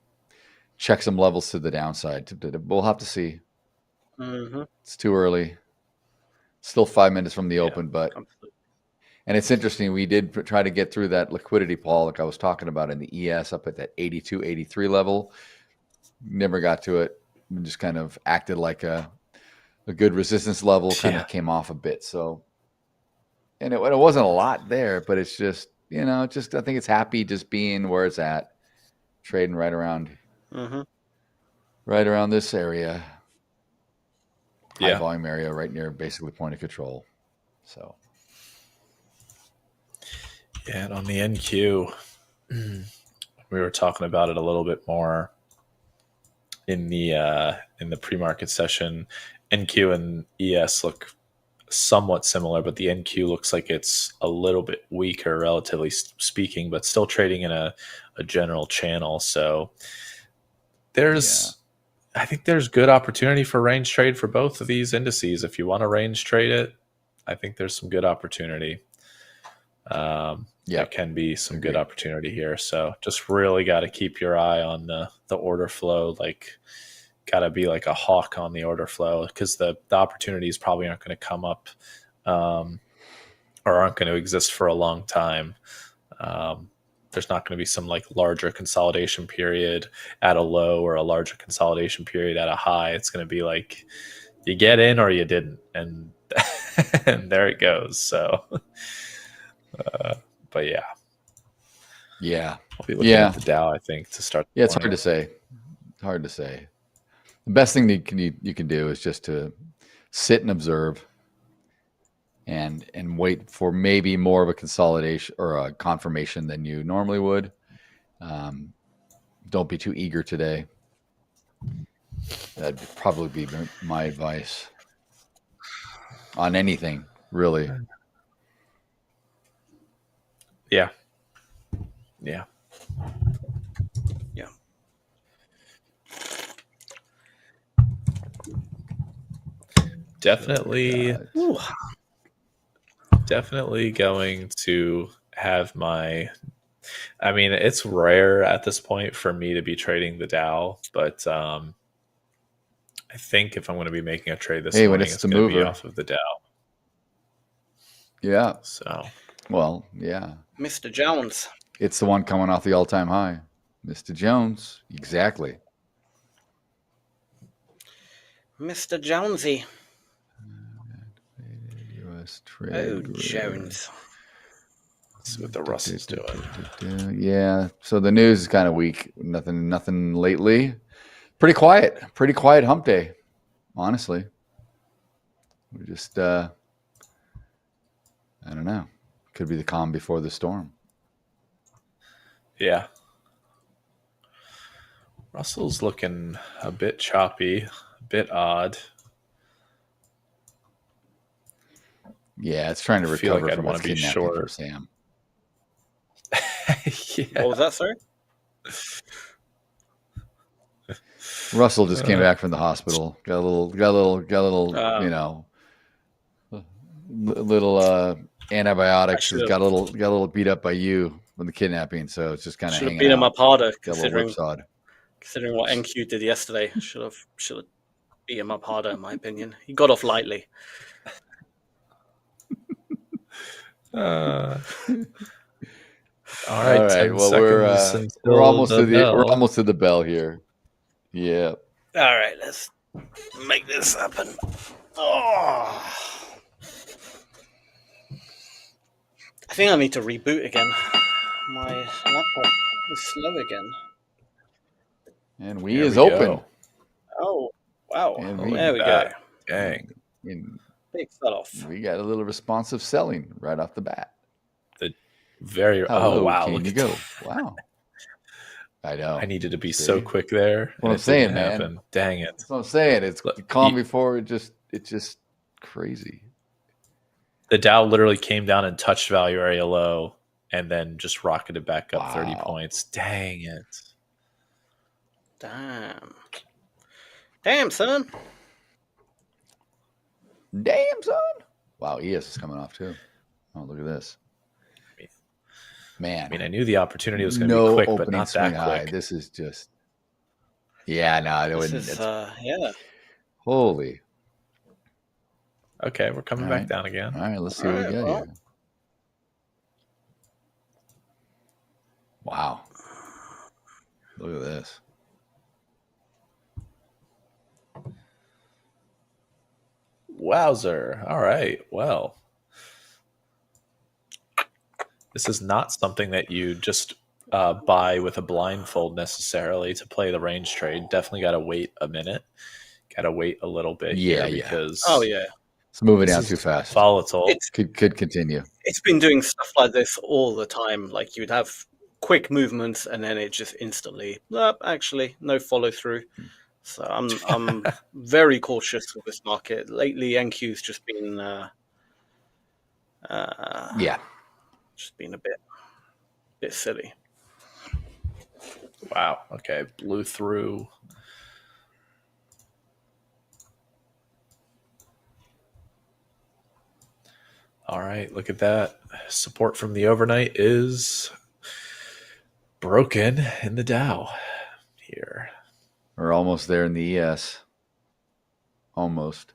check some levels to the downside. We'll have to see. It's too early. Still 5 minutes from the open, but absolutely. And it's interesting. We did try to get through that liquidity, Paul, like I was talking about in the ES up at that 82, 83 level. Never got to it. We just kind of acted like a good resistance level, kind of came off a bit. So, and it wasn't a lot there, but it's just, I think it's happy just being where it's at, trading right around this area, high volume area, right near basically point of control. So. Yeah, and on the NQ, we were talking about it a little bit more in the pre-market session. NQ and ES look somewhat similar, but the NQ looks like it's a little bit weaker, relatively speaking, but still trading in a general channel. So I think there's good opportunity for range trade for both of these indices. If you want to range trade it, I think there's some good opportunity. There can be some good opportunity here. So just really got to keep your eye on the order flow. Like, got to be like a hawk on the order flow, because the opportunities probably aren't going to come up or aren't going to exist for a long time. There's not going to be some like larger consolidation period at a low or a larger consolidation period at a high. It's going to be like you get in or you didn't, and and there it goes. So. But I'll be looking at the Dow, I think, to start. Yeah, it's hard to say. The best thing that you can do is just to sit and observe, and wait for maybe more of a consolidation or a confirmation than you normally would. Don't be too eager today. That'd probably be my advice on anything, really. Yeah. Definitely going to have my. I mean, it's rare at this point for me to be trading the Dow, but I think if I'm going to be making a trade this morning, it's going to be off of the Dow. Yeah. So. Well, yeah. Mr. Jones. It's the one coming off the all-time high. Mr. Jones. Exactly. Mr. Jonesy. US trade. Jones. Let's see what the Russell's doing. Yeah. So the news is kind of weak. Nothing lately. Pretty quiet hump day, honestly. We just, I don't know. Could be the calm before the storm. Yeah. Russell's looking a bit choppy, a bit odd. Yeah, it's trying to recover like from its kidnapping from Sam. Yeah. What was that, sorry? Russell just came back from the hospital. Got a little, you know, little antibiotics. Got a little beat up by you from the kidnapping, so it's just kind of hanging out. Should have beat him up harder, considering what NQ did yesterday. Should have beat him up harder, in my opinion. He got off lightly. All right. Well, we're almost to the bell here. Yeah. All right, let's make this happen. Oh. I think I need to reboot again. My laptop is slow again. And we is open. Oh, wow. And there we go. Dang. Big sell off. We got a little responsive selling right off the bat. Wow. Can you go? Wow. I know. I needed to be so quick there. What I'm saying, man. Happen. Dang it. That's what I'm saying. It's calm before it's just crazy. The Dow literally came down and touched value area low and then just rocketed back up 30 points. Dang it. Damn, son. Damn, son. Wow, ES is coming off too. Oh, look at this. Man. I mean, I knew the opportunity was going to be quick, but not that quick. This is just... Yeah, no, I wouldn't. Yeah. Holy. Okay, we're coming back down again. All right, let's see what we get here. Wow. Look at this. Wowzer. All right. Well, this is not something that you just buy with a blindfold necessarily to play the range trade. Definitely got to wait a minute. Got to wait a little bit. Because it's moving down too fast. Volatile. Could continue. It's been doing stuff like this all the time. Like you'd have quick movements and then it just instantly, actually, no follow through. So I'm very cautious with this market. Lately, NQ's just been just been a bit silly. Wow. Okay. Blew through. All right. Look at that. Support from the overnight is broken in the Dow here. We're almost there in the ES. Almost.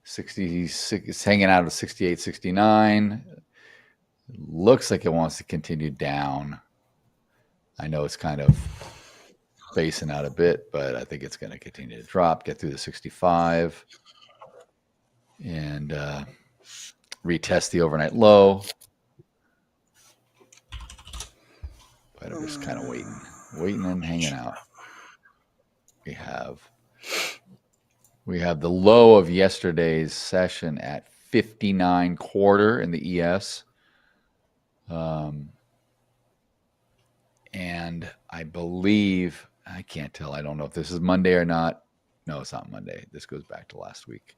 66. It's hanging out at 68, 69. Looks like it wants to continue down. I know it's kind of basing out a bit, but I think it's going to continue to drop, get through the 65, and retest the overnight low. But I'm just kind of waiting and hanging out. We have the low of yesterday's session at 59.25 in the ES. And I believe, I can't tell. I don't know if this is Monday or not. No, it's not Monday. This goes back to last week.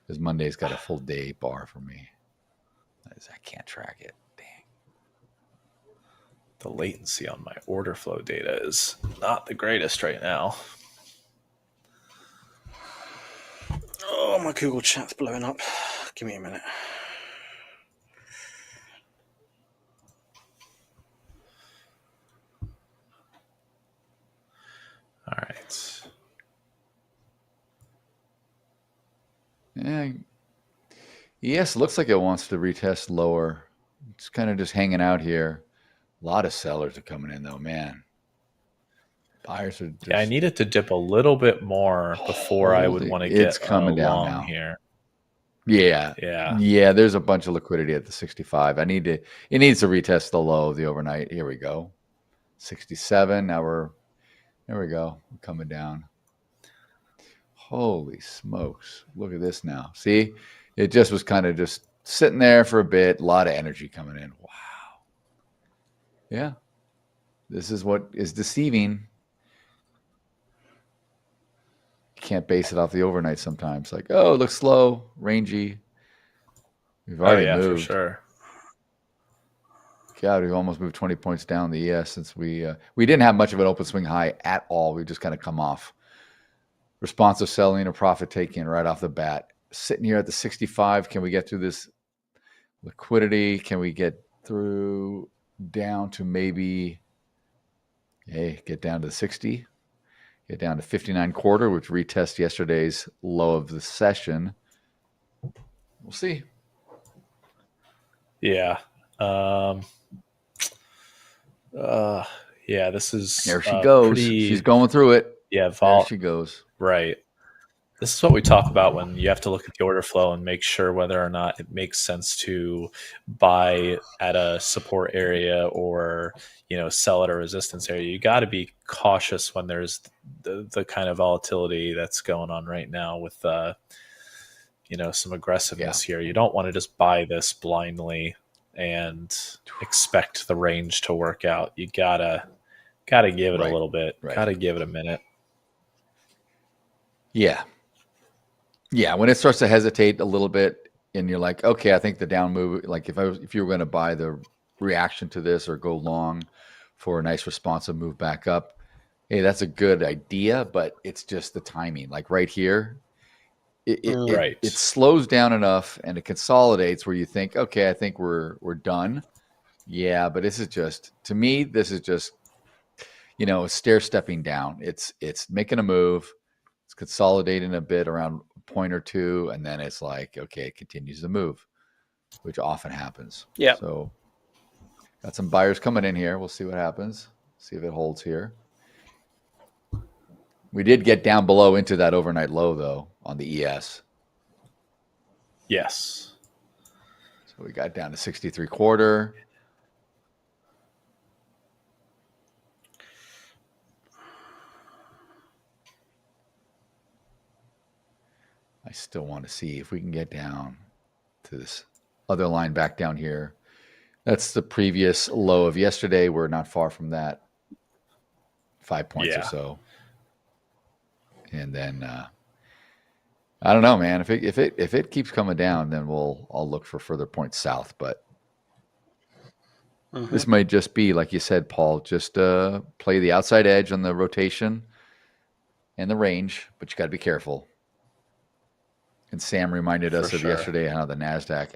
Because Monday's got a full day bar for me. I can't track it. Dang. The latency on my order flow data is not the greatest right now. Oh my Google chat's blowing up. Give me a minute. All right. Yeah. Yes, looks like it wants to retest lower. It's kind of just hanging out here. A lot of sellers are coming in, though, man. Buyers are just... Yeah, I need it to dip a little bit more before I would want to get It's coming down long now. here. Yeah. Yeah. Yeah, there's a bunch of liquidity at the 65. It needs to retest the low of the overnight. Here we go. 67. Now there we go. We're coming down. Holy smokes. Look at this now. See? It just was kind of just sitting there for a bit. A lot of energy coming in. Wow. Yeah. This is what is deceiving. You can't base it off the overnight sometimes. Like, oh, it looks slow, rangy. We've already moved. For sure. God, we've almost moved 20 points down the ES since we didn't have much of an open swing high at all. We just kind of come off responsive selling or profit taking right off the bat. Sitting here at the 65, can we get through this liquidity? Can we get through down to maybe, get down to 60? Get down to 59.25, which retest yesterday's low of the session. We'll see. Yeah. This is... There she goes. She's going through it. Yeah, there she goes. Right. This is what we talk about when you have to look at the order flow and make sure whether or not it makes sense to buy at a support area or, sell at a resistance area. You got to be cautious when there's the kind of volatility that's going on right now with, some aggressiveness here. You don't want to just buy this blindly and expect the range to work out. You gotta give it a little bit. Right. Gotta give it a minute. Yeah. Yeah, when it starts to hesitate a little bit and you're like, okay, I think the down move, like if you were going to buy the reaction to this or go long for a nice responsive move back up, hey, that's a good idea, but it's just the timing. Like right here, it slows down enough and it consolidates where you think, okay, I think we're done. Yeah, but this is just, to me, this is just, stair stepping down. It's making a move. It's consolidating a bit around a point or two, and then it's like, okay, it continues to move, which often happens. Yeah. So got some buyers coming in here. We'll see what happens. See if it holds here. We did get down below into that overnight low, though, on the ES. Yes. So we got down to 63.25. I still want to see if we can get down to this other line back down here. That's the previous low of yesterday. We're not far from that. 5 points or so. And then I don't know, man. If it keeps coming down, then I'll look for further points south. But this might just be, like you said, Paul, just play the outside edge on the rotation and the range, but you got to be careful. And Sam reminded us of yesterday how the Nasdaq,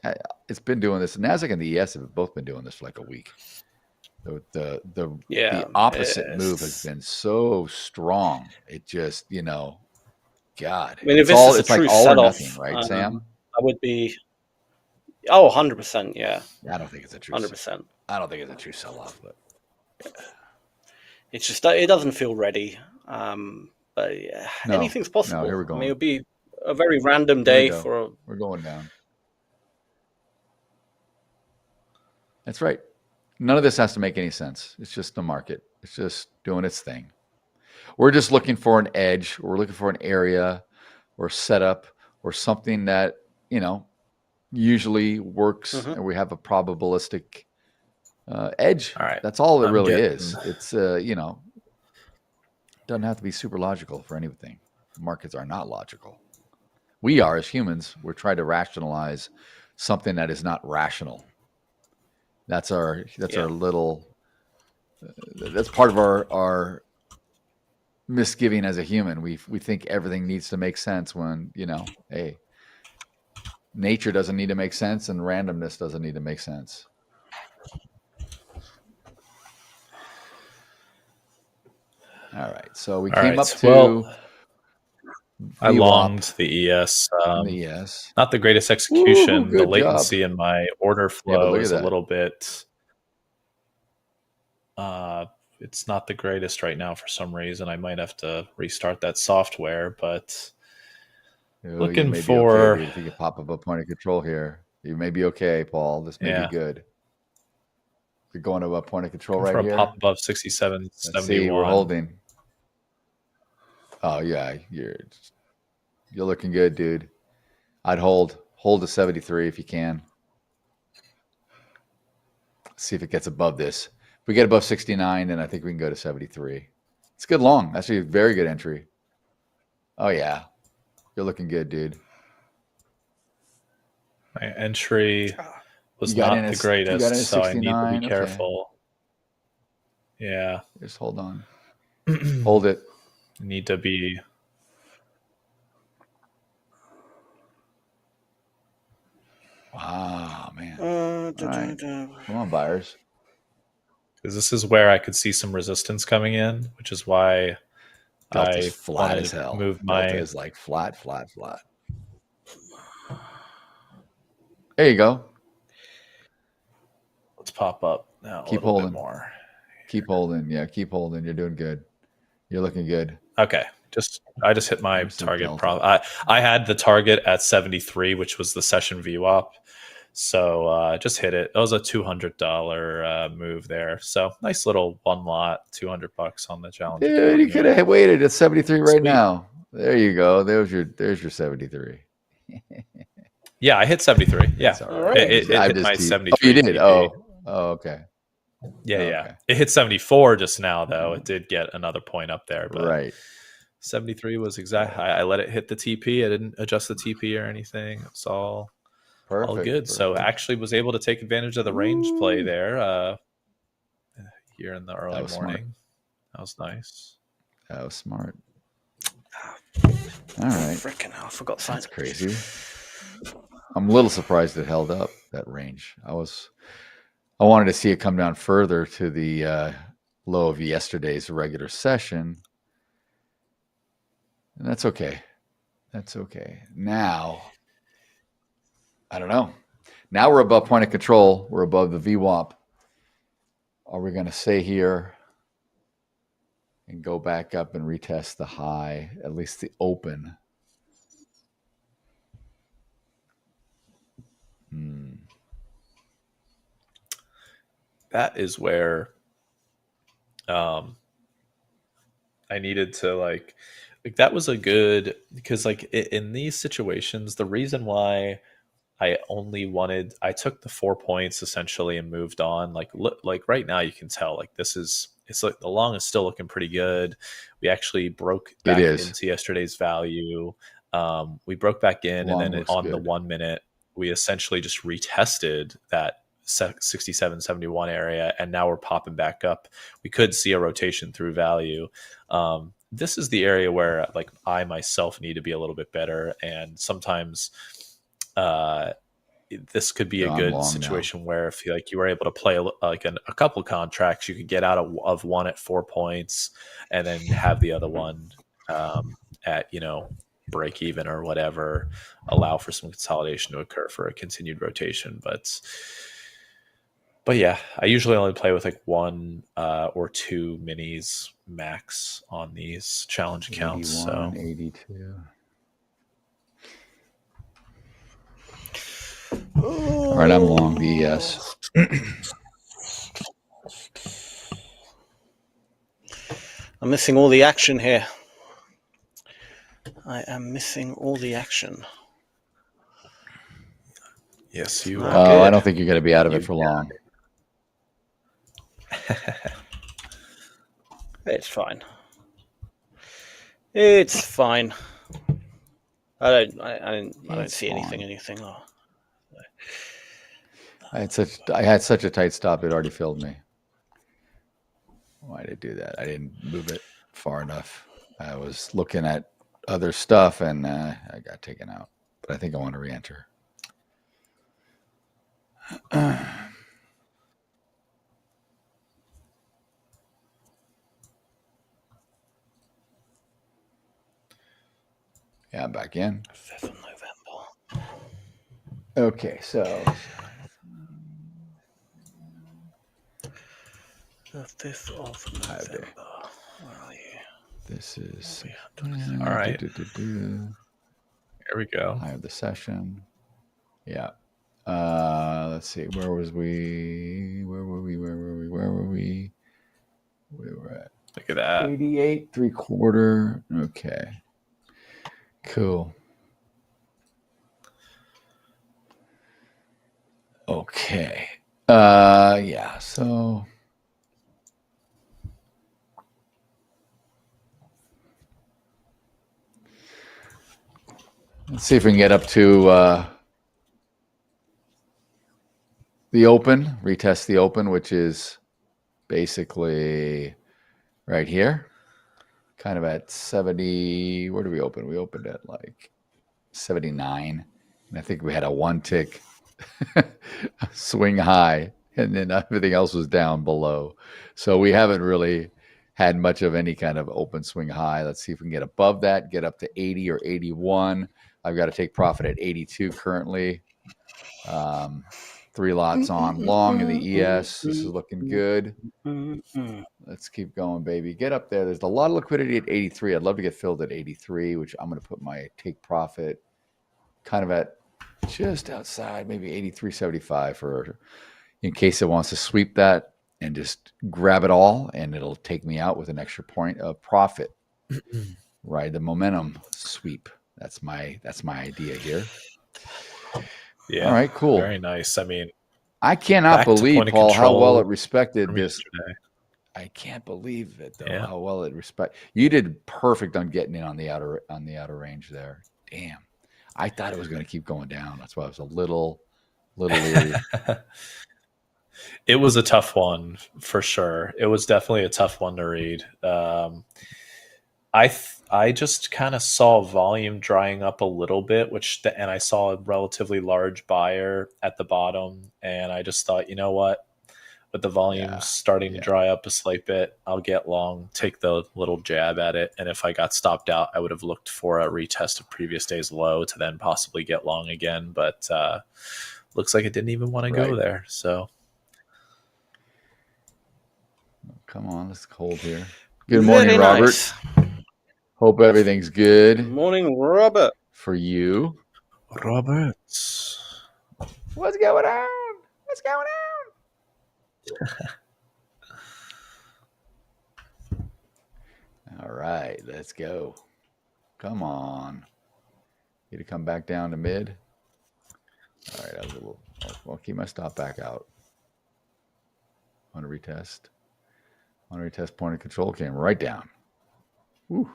it's been doing this. The Nasdaq and the ES have both been doing this for like a week. The opposite move has been so strong. It just, God. I mean, if this is a true like all or sell-off, nothing, right, Sam? I would be, 100%, yeah. I don't think it's a true 100%. I don't think it's a true sell-off, but it's just it doesn't feel ready. But yeah, anything's possible. No, here we're going. I mean, it would be a very random day for. We're going down. That's right. None of this has to make any sense. It's just the market. It's just doing its thing. We're just looking for an edge. We're looking for an area or setup or something that, usually works and we have a probabilistic edge. All right. That's all it really is. It's, doesn't have to be super logical for anything. Markets are not logical. We are, as humans, we're trying to rationalize something that is not rational. That's our little, that's part of our misgiving as a human. We think everything needs to make sense when, hey, nature doesn't need to make sense and randomness doesn't need to make sense. All right. So we came up to I longed the ES. The ES. Not the greatest execution. Ooh, the good latency job. in my order Yeah, but flow look is at a that. little bit. It's not the greatest right now for some reason. I might have to restart that software, but Ooh, looking you may for be okay, dude. If you could pop up a point of control here, you may be okay, Paul. This may be good. You're going to a point of control right for a here. pop above 67.71. Let's see, we're holding. Oh yeah, you're looking good, dude. I'd hold to 73 if you can. See if it gets above this. If we get above 69, then I think we can go to 73. It's good long. Actually, a very good entry. Oh yeah, you're looking good, dude. My entry was not the greatest, so I need to be careful. Okay. Yeah. Just hold on. Hold it. Need to be. Wow, man. All right. Come on, buyers. Because this is where I could see some resistance coming in, which is why Delta's flat as hell. Move my... Delta is like flat. There you go. Let's pop up now. Keep holding more. Keep holding. Yeah, keep holding. You're doing good. You're looking good. Okay. I just hit my target. I had the target at 73, which was the session VWAP. So just hit it. It was a $200 move there. So nice little one lot, $200 on the challenge. Dude, you could have waited at 73 right now. There you go. There's your 73. Yeah, I hit 73. Yeah, all right. It hit my 73. Oh, you did. Oh, okay. Yeah, yeah. It hit 74 just now, though. It did get another point up there, but right. 73 was exact. I let it hit the TP. I didn't adjust the TP or anything. It's all good. Perfect. So actually was able to take advantage of the range play there here in the early morning. Smart. That was nice. That was smart. All right. Freaking hell, I forgot That's crazy. I'm a little surprised it held up that range. I wanted to see it come down further to the low of yesterday's regular session. And that's okay. That's okay. Now, I don't know. Now we're above point of control. We're above the VWAP. Are we going to stay here and go back up and retest the high, at least the open? That is where I needed to like that was a good, because like in these situations, the reason why I took the 4 points essentially and moved on. Like right now you can tell like it's like the long is still looking pretty good. We actually broke back into yesterday's value. We broke back in, long, and then on the 1 minute, we essentially just retested that 67.71 area, and now we're popping back up. We could see a rotation through value. This is the area where like I myself need to be a little bit better, and sometimes this could be a good situation where if you were able to play a couple contracts, you could get out of one at 4 points and then have the other one at break even or whatever, allow for some consolidation to occur for a continued rotation. But yeah, I usually only play with like one or two minis max on these challenge accounts. 81, 82. All right, I'm long the ES. I'm missing all the action here. I am missing all the action. Yes, you are. Oh, I don't think you're going to be out of it for long. It's fine. It's fine. I don't see anything. Oh. I had such a tight stop, it already filled me. Why did I do that? I didn't move it far enough. I was looking at other stuff and I got taken out. But I think I want to re-enter. Yeah, I'm back in. 5th of November. Okay, so The 5th of November. Where are you? This is All right. Here we go. I have the session. Yeah. Let's see. Where were we? We were at. Look at that. 88 3/4. Okay. Cool. Okay. Yeah, so let's see if we can get up to the open, retest the open, which is basically right here, kind of at 70. Where do we open? We opened at like 79. And I think we had a one tick swing high, and then everything else was down below. So we haven't really had much of any kind of open swing high. Let's see if we can get above that, get up to 80 or 81. I've got to take profit at 82 currently. 3 lots on long in the ES. This is looking good. Let's keep going, baby. Get up there. There's a lot of liquidity at 83. I'd love to get filled at 83, which I'm going to put my take profit kind of at just outside, maybe 83.75 for in case it wants to sweep that and just grab it all, and it'll take me out with an extra point of profit. Ride the momentum sweep. That's my idea here. Yeah. All right, cool. Very nice. I mean, I cannot believe, Paul, how well it respected this. Yesterday. I can't believe it, though. Yeah. How well it respect. You did perfect on getting in on the outer range there. Damn. I thought it was going to keep going down. That's why I was a little leery. It was a tough one for sure. It was definitely a tough one to read. I just kind of saw volume drying up a little bit, and I saw a relatively large buyer at the bottom, and I just thought, you know what? With the volume starting to dry up a slight bit, I'll get long, take the little jab at it, and if I got stopped out, I would have looked for a retest of previous day's low to then possibly get long again, but looks like it didn't even want to go there. So, come on, let's hold here. Good morning, Robert. Nice. Hope everything's good. Good morning, Robert. For you, Robert. What's going on? What's going on? All right, let's go. Come on. Need to come back down to mid. All right, I'll keep my stop back out. On a retest. Point of control came right down. Woo.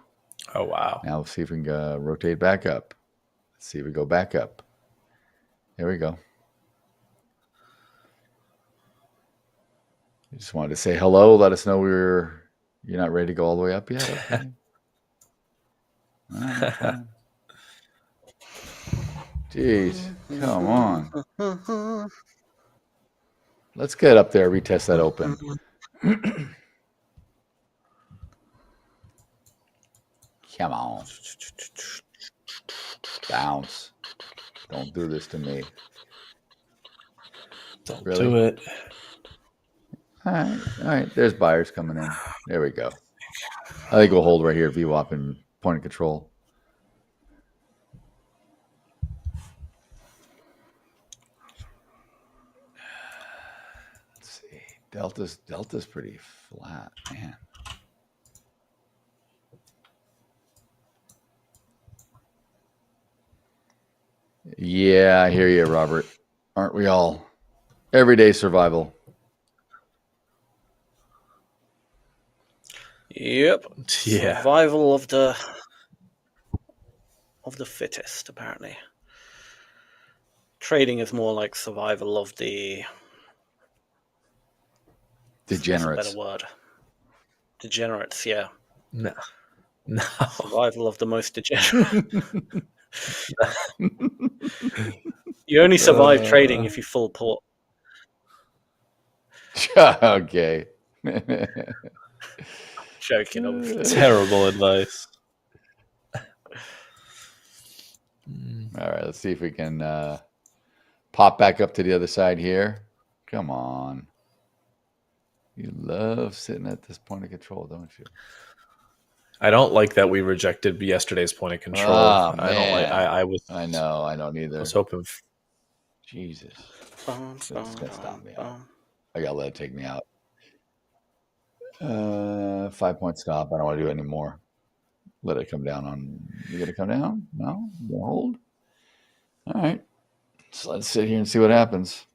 Oh, wow. Now let's see if we can rotate back up. Let's see if we go back up. There we go. I just wanted to say hello. Let us know you're not ready to go all the way up yet. Okay. Right. Jeez, come on. Let's get up there, retest that open. Come on. Bounce. Don't do this to me. Don't do it. All right. There's buyers coming in. There we go. I think we'll hold right here, VWAP and point of control. Let's see. Delta's pretty flat, man. Yeah, I hear you, Robert. Aren't we all? Everyday survival. Yep. Yeah. Survival of the fittest, apparently. Trading is more like survival of the degenerates. That's a better word. Degenerates, yeah. No. Survival of the most degenerate. You only survive trading if you full port. Okay. Joking, obviously. Terrible advice. All right, let's see if we can pop back up to the other side here. Come on. You love sitting at this point of control, don't you? I don't like that we rejected yesterday's point of control. Oh, I don't like. I was. I know. I don't either. I was hoping. Jesus. It's gonna stop me out. I gotta let it take me out. 5-point stop. I don't want to do it anymore. Let it come down on. You gonna come down? No. You gonna hold? All right. So let's sit here and see what happens.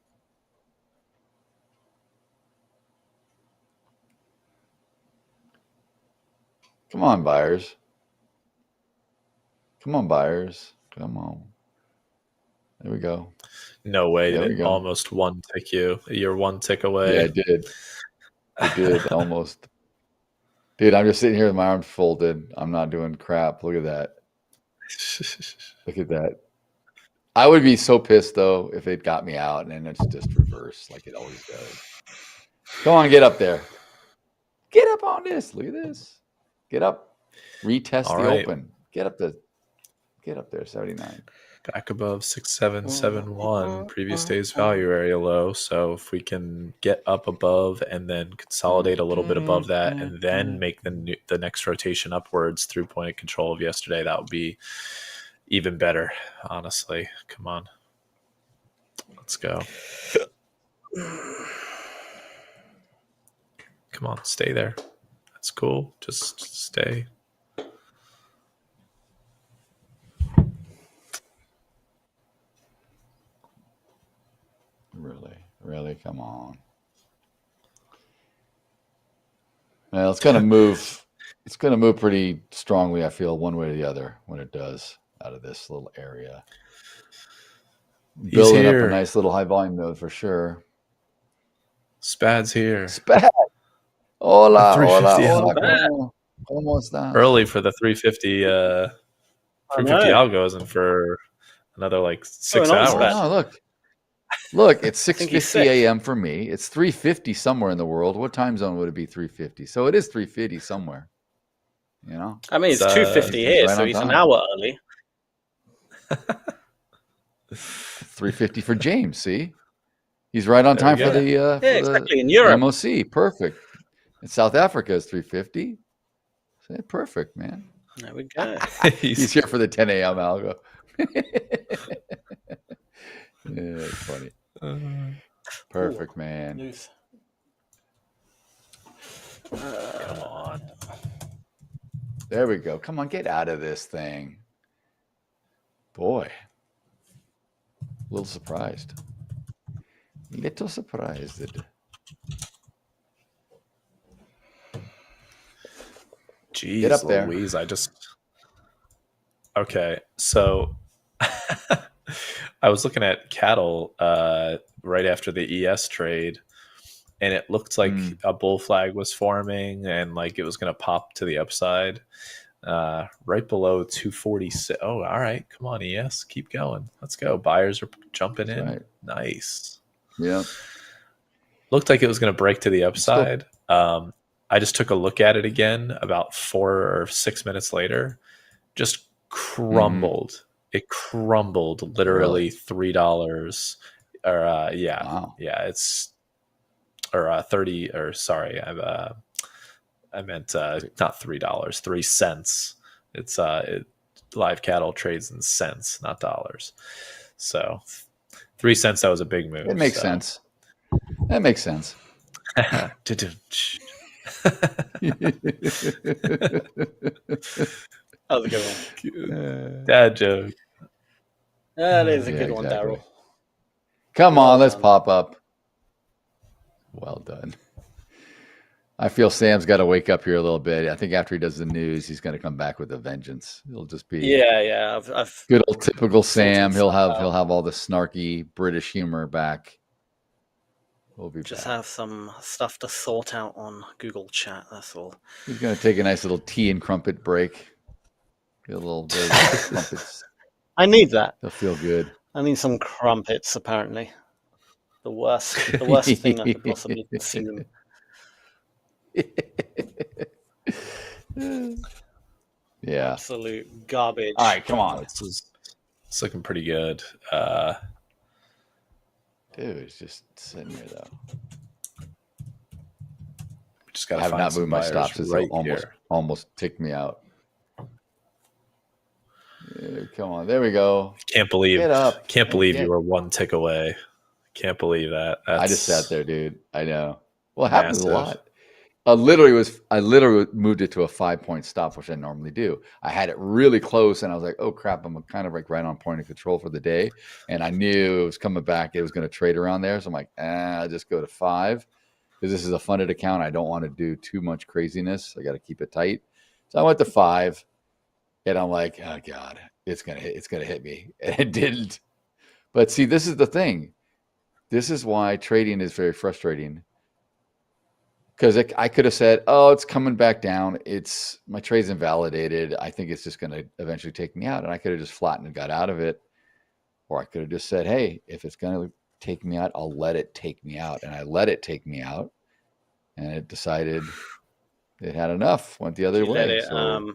Come on, buyers. Come on, buyers. Come on. There we go. No way. There we It go. almost one tick you. You're one tick away. Yeah, I did. I did almost. Dude, I'm just sitting here with my arms folded. I'm not doing crap. Look at that. Look at that. I would be so pissed, though, if it got me out and it's just reverse like it always does. Come on, get up there. Get up on this. Look at this. Get up. Retest All the right. open. Get up there, 79. Back above 6771, previous day's value area low. So if we can get up above and then consolidate a little bit above that, and then make the next rotation upwards through point of control of yesterday, that would be even better. Honestly, come on, let's go. Come on, stay there. That's cool. Just stay. Really, come on. Well, it's gonna move. It's gonna move pretty strongly. I feel one way or the other when it does out of this little area. Building up a nice little high volume node for sure. Spad's here. Spad. Hola, 350 hola. ¿Cómo estás? Early for the 350. 350 algo isn't for another like 6 hours. Oh, look, it's 6:50 a.m. for me. It's 3:50 somewhere in the world. What time zone would it be? 3:50. So it is 3:50 somewhere. You know. I mean, it's 2:50 here, right so on he's time. an hour early. 3:50 for James. See, he's right on time for the exactly in Europe. MOC. Perfect. In South Africa is 3:50. Perfect, man. There we go. He's here for the 10 a.m. algo. Yeah, it's funny. Perfect, man. Loose. Come on. There we go. Come on, get out of this thing. Boy. A little surprised. Little surprised. Jeez, Get up there. Louise, Okay, so I was looking at cattle right after the ES trade, and it looked like a bull flag was forming and like it was going to pop to the upside right below 246. Oh, all right. Come on, ES. Keep going. Let's go. Buyers are jumping in. Right. Nice. Yeah. Looked like it was going to break to the upside. I just took a look at it again about 4 or 6 minutes later. Just crumbled. It crumbled literally $3 or Wow. yeah, it's or 30 or sorry, I meant not $3, 3 cents. It's live cattle trades in cents, not dollars. So 3 cents, that was a big move. It makes sense. That makes sense. That was a good one. Dad joke. That is a Yeah, good one, exactly. Daryl. Come Well on, let's done. pop up. Well done. I feel Sam's got to wake up here a little bit. I think after he does the news, he's going to come back with a vengeance. It'll just be Yeah. I've good old typical Sam. He'll stuff have all the snarky British humor back. We'll be just back. have some stuff to sort out on Google Chat. That's all. He's going to take a nice little tea and crumpet break. Get a little bit of crumpets. I need that. They'll feel good. I need some crumpets, apparently. The worst thing I could possibly consume. Yeah. Absolute garbage. All right, come on. It's looking pretty good. Dude, it's just sitting here though. We just got to I have find not some moved my buyers stops. It's right almost ticked me out. Yeah, come on, there we go. Can't believe. Get up. Can't believe you were one tick away. Can't believe that. I just sat there, dude. I know. Well, it happens a massive. lot. I literally moved it to a 5-point stop, which I normally do. I had it really close, and I was like, "Oh crap!" I'm kind of like right on point of control for the day, and I knew it was coming back. It was going to trade around there, so I'm like, I'll just go to 5 because this is a funded account. I don't want to do too much craziness. I got to keep it tight. So I went to 5, and I'm like, "Oh God, it's gonna hit me," and it didn't. But see, this is the thing. This is why trading is very frustrating. Because I could have said, "Oh, it's coming back down. My trade's invalidated. I think it's just going to eventually take me out." And I could have just flattened and got out of it, or I could have just said, "Hey, if it's going to take me out, I'll let it take me out." And I let it take me out, and it decided it had enough. Went the other way. So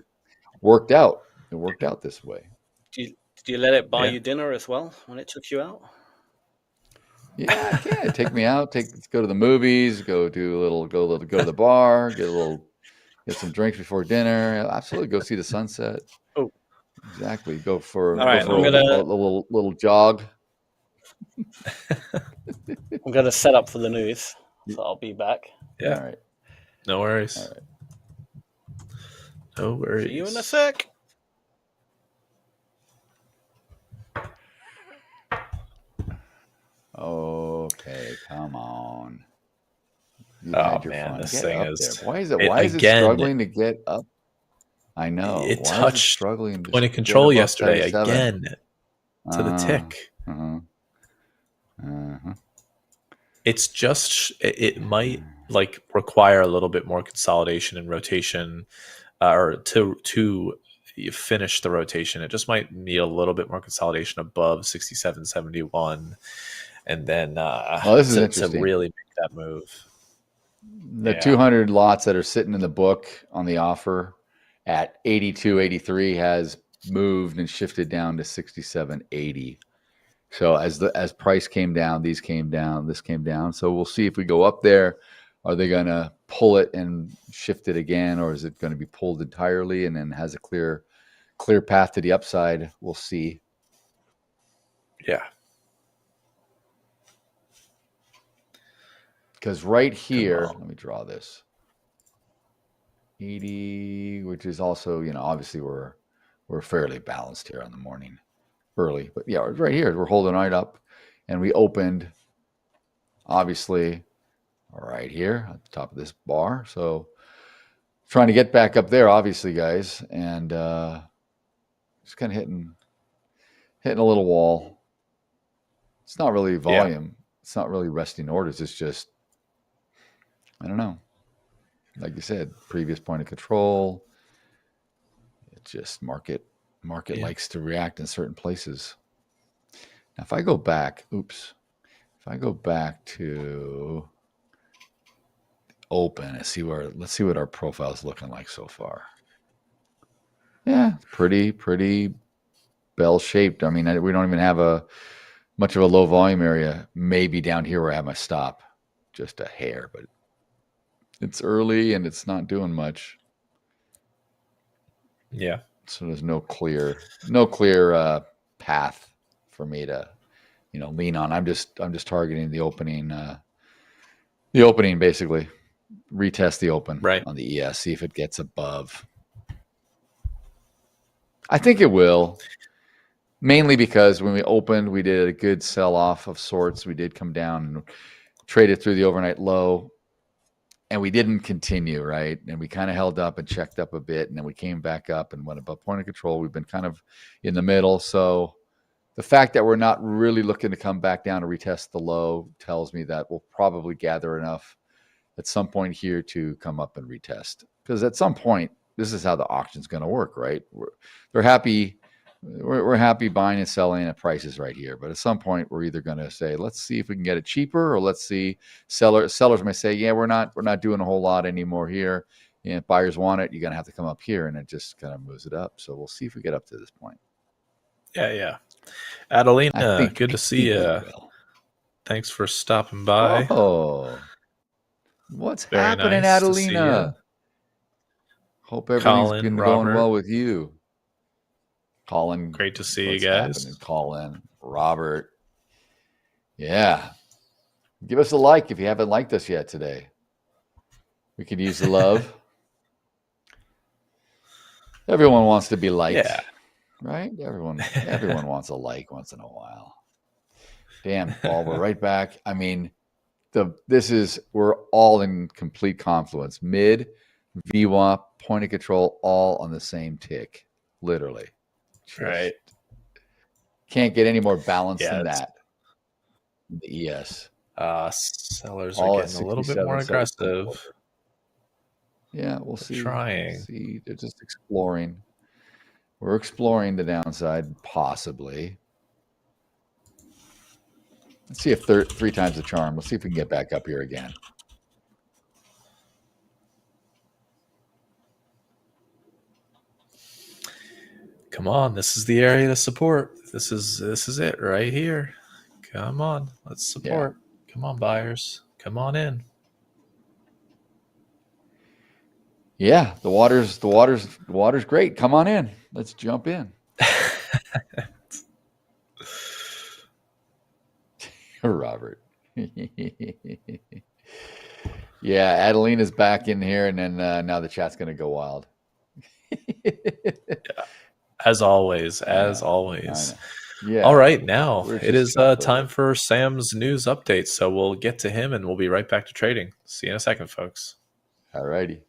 worked out. It worked out this way. Did you let it buy you dinner as well when it took you out? Yeah, take me out. Let's go to the movies. Go to the bar. Get some drinks before dinner. Absolutely, go see the sunset. Oh, exactly. Go for a little jog. I'm gonna set up for the news, so I'll be back. Yeah. All right. No worries. All right. No worries. See you in a sec. Okay, come on. Oh man, this thing is. Why is it struggling to get up? I know. It touched struggling point of control yesterday again to the tick. It's just it might require a little bit more consolidation and rotation, or to finish the rotation. It just might need a little bit more consolidation above 67.71. And then this is to really make that move. The 200 lots that are sitting in the book on the offer at 82.83 has moved and shifted down to 67.80. So as price came down, these came down, this came down. So we'll see if we go up there. Are they going to pull it and shift it again, or is it going to be pulled entirely and then has a clear path to the upside? We'll see. Yeah. Because right here, let me draw this. 80, which is also, obviously we're fairly balanced here on the morning early. But yeah, right here, we're holding right up. And we opened, obviously, right here at the top of this bar. So trying to get back up there, obviously, guys. And just kind of hitting a little wall. It's not really volume. Yeah. It's not really resting orders. It's just, I don't know. Like you said, previous point of control. It's just market likes to react in certain places. Now, if I go back to open and let's see what our profile is looking like so far. Yeah, pretty bell shaped. I mean, we don't even have much of a low volume area. Maybe down here where I have my stop, just a hair, but it's early and it's not doing much. Yeah. So there's no clear path for me to, lean on. I'm just targeting the opening. The opening, basically, retest the open on the ES, see if it gets above. I think it will. Mainly because when we opened, we did a good sell-off of sorts. We did come down and traded through the overnight low. And we didn't continue, right? And we kind of held up and checked up a bit. And then we came back up and went above point of control. We've been kind of in the middle. So the fact that we're not really looking to come back down to retest the low tells me that we'll probably gather enough at some point here to come up and retest. Because at some point, this is how the auction's going to work, right? They're happy we're happy buying and selling at prices right here. But at some point, we're either going to say, let's see if we can get it cheaper, or let's see sellers may say, yeah, we're not doing a whole lot anymore here. And if buyers want it, you're going to have to come up here, and it just kind of moves it up. So we'll see if we get up to this point. Yeah. Adelina, good to see you. Thanks for stopping by. Oh, what's Very happening, nice to see Adelina? Hope everything's Colin, been Robert. going well with you. Colin, great to see you what's guys. happening? Colin, Robert. Yeah. Give us a like if you haven't liked us yet today. We could use the love. Everyone wants to be liked. Yeah. Right? Everyone wants a like once in a while. Damn, Paul, we're right back. I mean, we're all in complete confluence. Mid, VWAP, point of control, all on the same tick. Literally. Right. Can't get any more balanced than that. The ES. Sellers are getting a little bit more aggressive. Yeah, we'll see. Trying. See, they're just exploring. We're exploring the downside, possibly. Let's see if 3 times the charm. Let's see if we can get back up here again. Come on, this is the area to support. This is it right here. Come on, let's support. Yeah. Come on, buyers. Come on in. Yeah, the water's great. Come on in. Let's jump in. Robert. Yeah, Adelina's back in here, and then now the chat's going to go wild. Yeah. As always. Yeah. All right, now it is time for Sam's news update. So we'll get to him, and we'll be right back to trading. See you in a second, folks. All righty.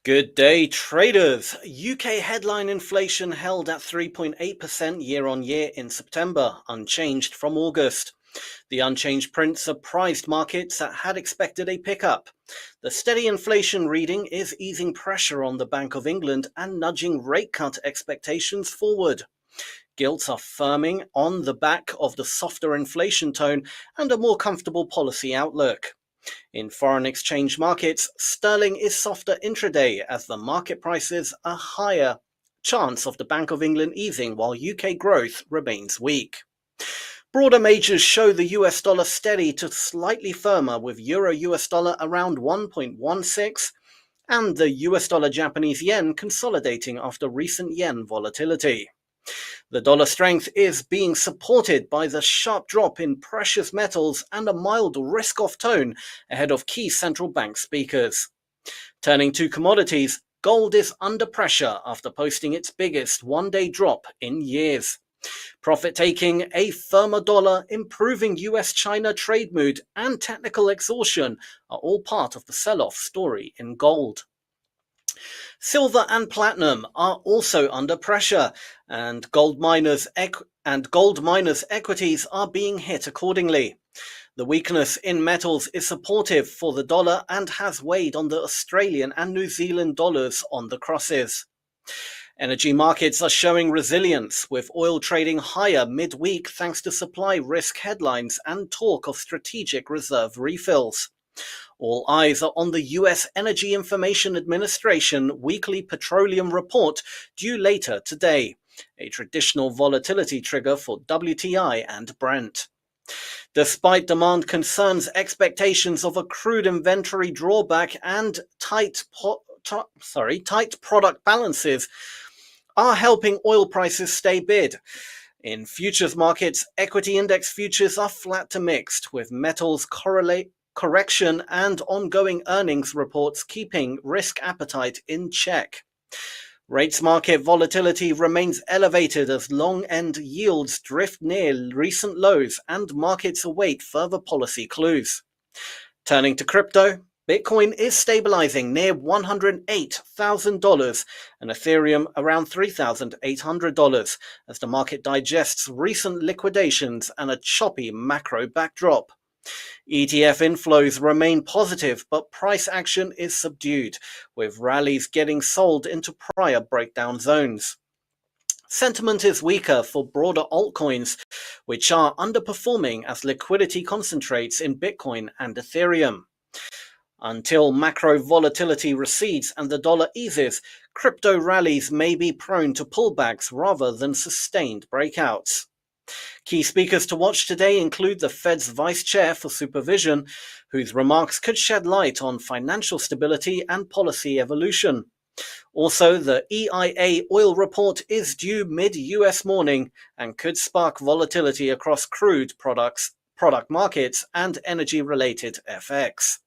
Good day, traders. UK headline inflation held at 3.8% year-on-year in September, unchanged from August. The unchanged print surprised markets that had expected a pickup. The steady inflation reading is easing pressure on the Bank of England and nudging rate cut expectations forward. Gilts are firming on the back of the softer inflation tone and a more comfortable policy outlook. In foreign exchange markets, sterling is softer intraday as the market prices a higher chance of the Bank of England easing while UK growth remains weak. Broader majors show the US dollar steady to slightly firmer, with Euro US dollar around 1.16 and the US dollar Japanese yen consolidating after recent yen volatility. The dollar strength is being supported by the sharp drop in precious metals and a mild risk-off tone ahead of key central bank speakers. Turning to commodities, gold is under pressure after posting its biggest one-day drop in years. Profit-taking, a firmer dollar, improving US-China trade mood, and technical exhaustion are all part of the sell-off story in gold. Silver and platinum are also under pressure, and gold miners' equities are being hit accordingly. The weakness in metals is supportive for the dollar and has weighed on the Australian and New Zealand dollars on the crosses. Energy markets are showing resilience, with oil trading higher midweek thanks to supply risk headlines and talk of strategic reserve refills. All eyes are on the US Energy Information Administration weekly petroleum report due later today, a traditional volatility trigger for WTI and Brent. Despite demand concerns, expectations of a crude inventory drawback and tight product balances are helping oil prices stay bid. In futures markets, equity index futures are flat to mixed, with metals correction and ongoing earnings reports keeping risk appetite in check. Rates market volatility remains elevated as long-end yields drift near recent lows and markets await further policy clues. Turning to crypto, Bitcoin is stabilizing near $108,000 and Ethereum around $3,800 as the market digests recent liquidations and a choppy macro backdrop. ETF inflows remain positive, but price action is subdued, with rallies getting sold into prior breakdown zones. Sentiment is weaker for broader altcoins, which are underperforming as liquidity concentrates in Bitcoin and Ethereum. Until macro volatility recedes and the dollar eases, crypto rallies may be prone to pullbacks rather than sustained breakouts. Key speakers to watch today include the Fed's Vice Chair for Supervision, whose remarks could shed light on financial stability and policy evolution. Also, the EIA oil report is due mid-US morning and could spark volatility across crude product markets and energy-related FX.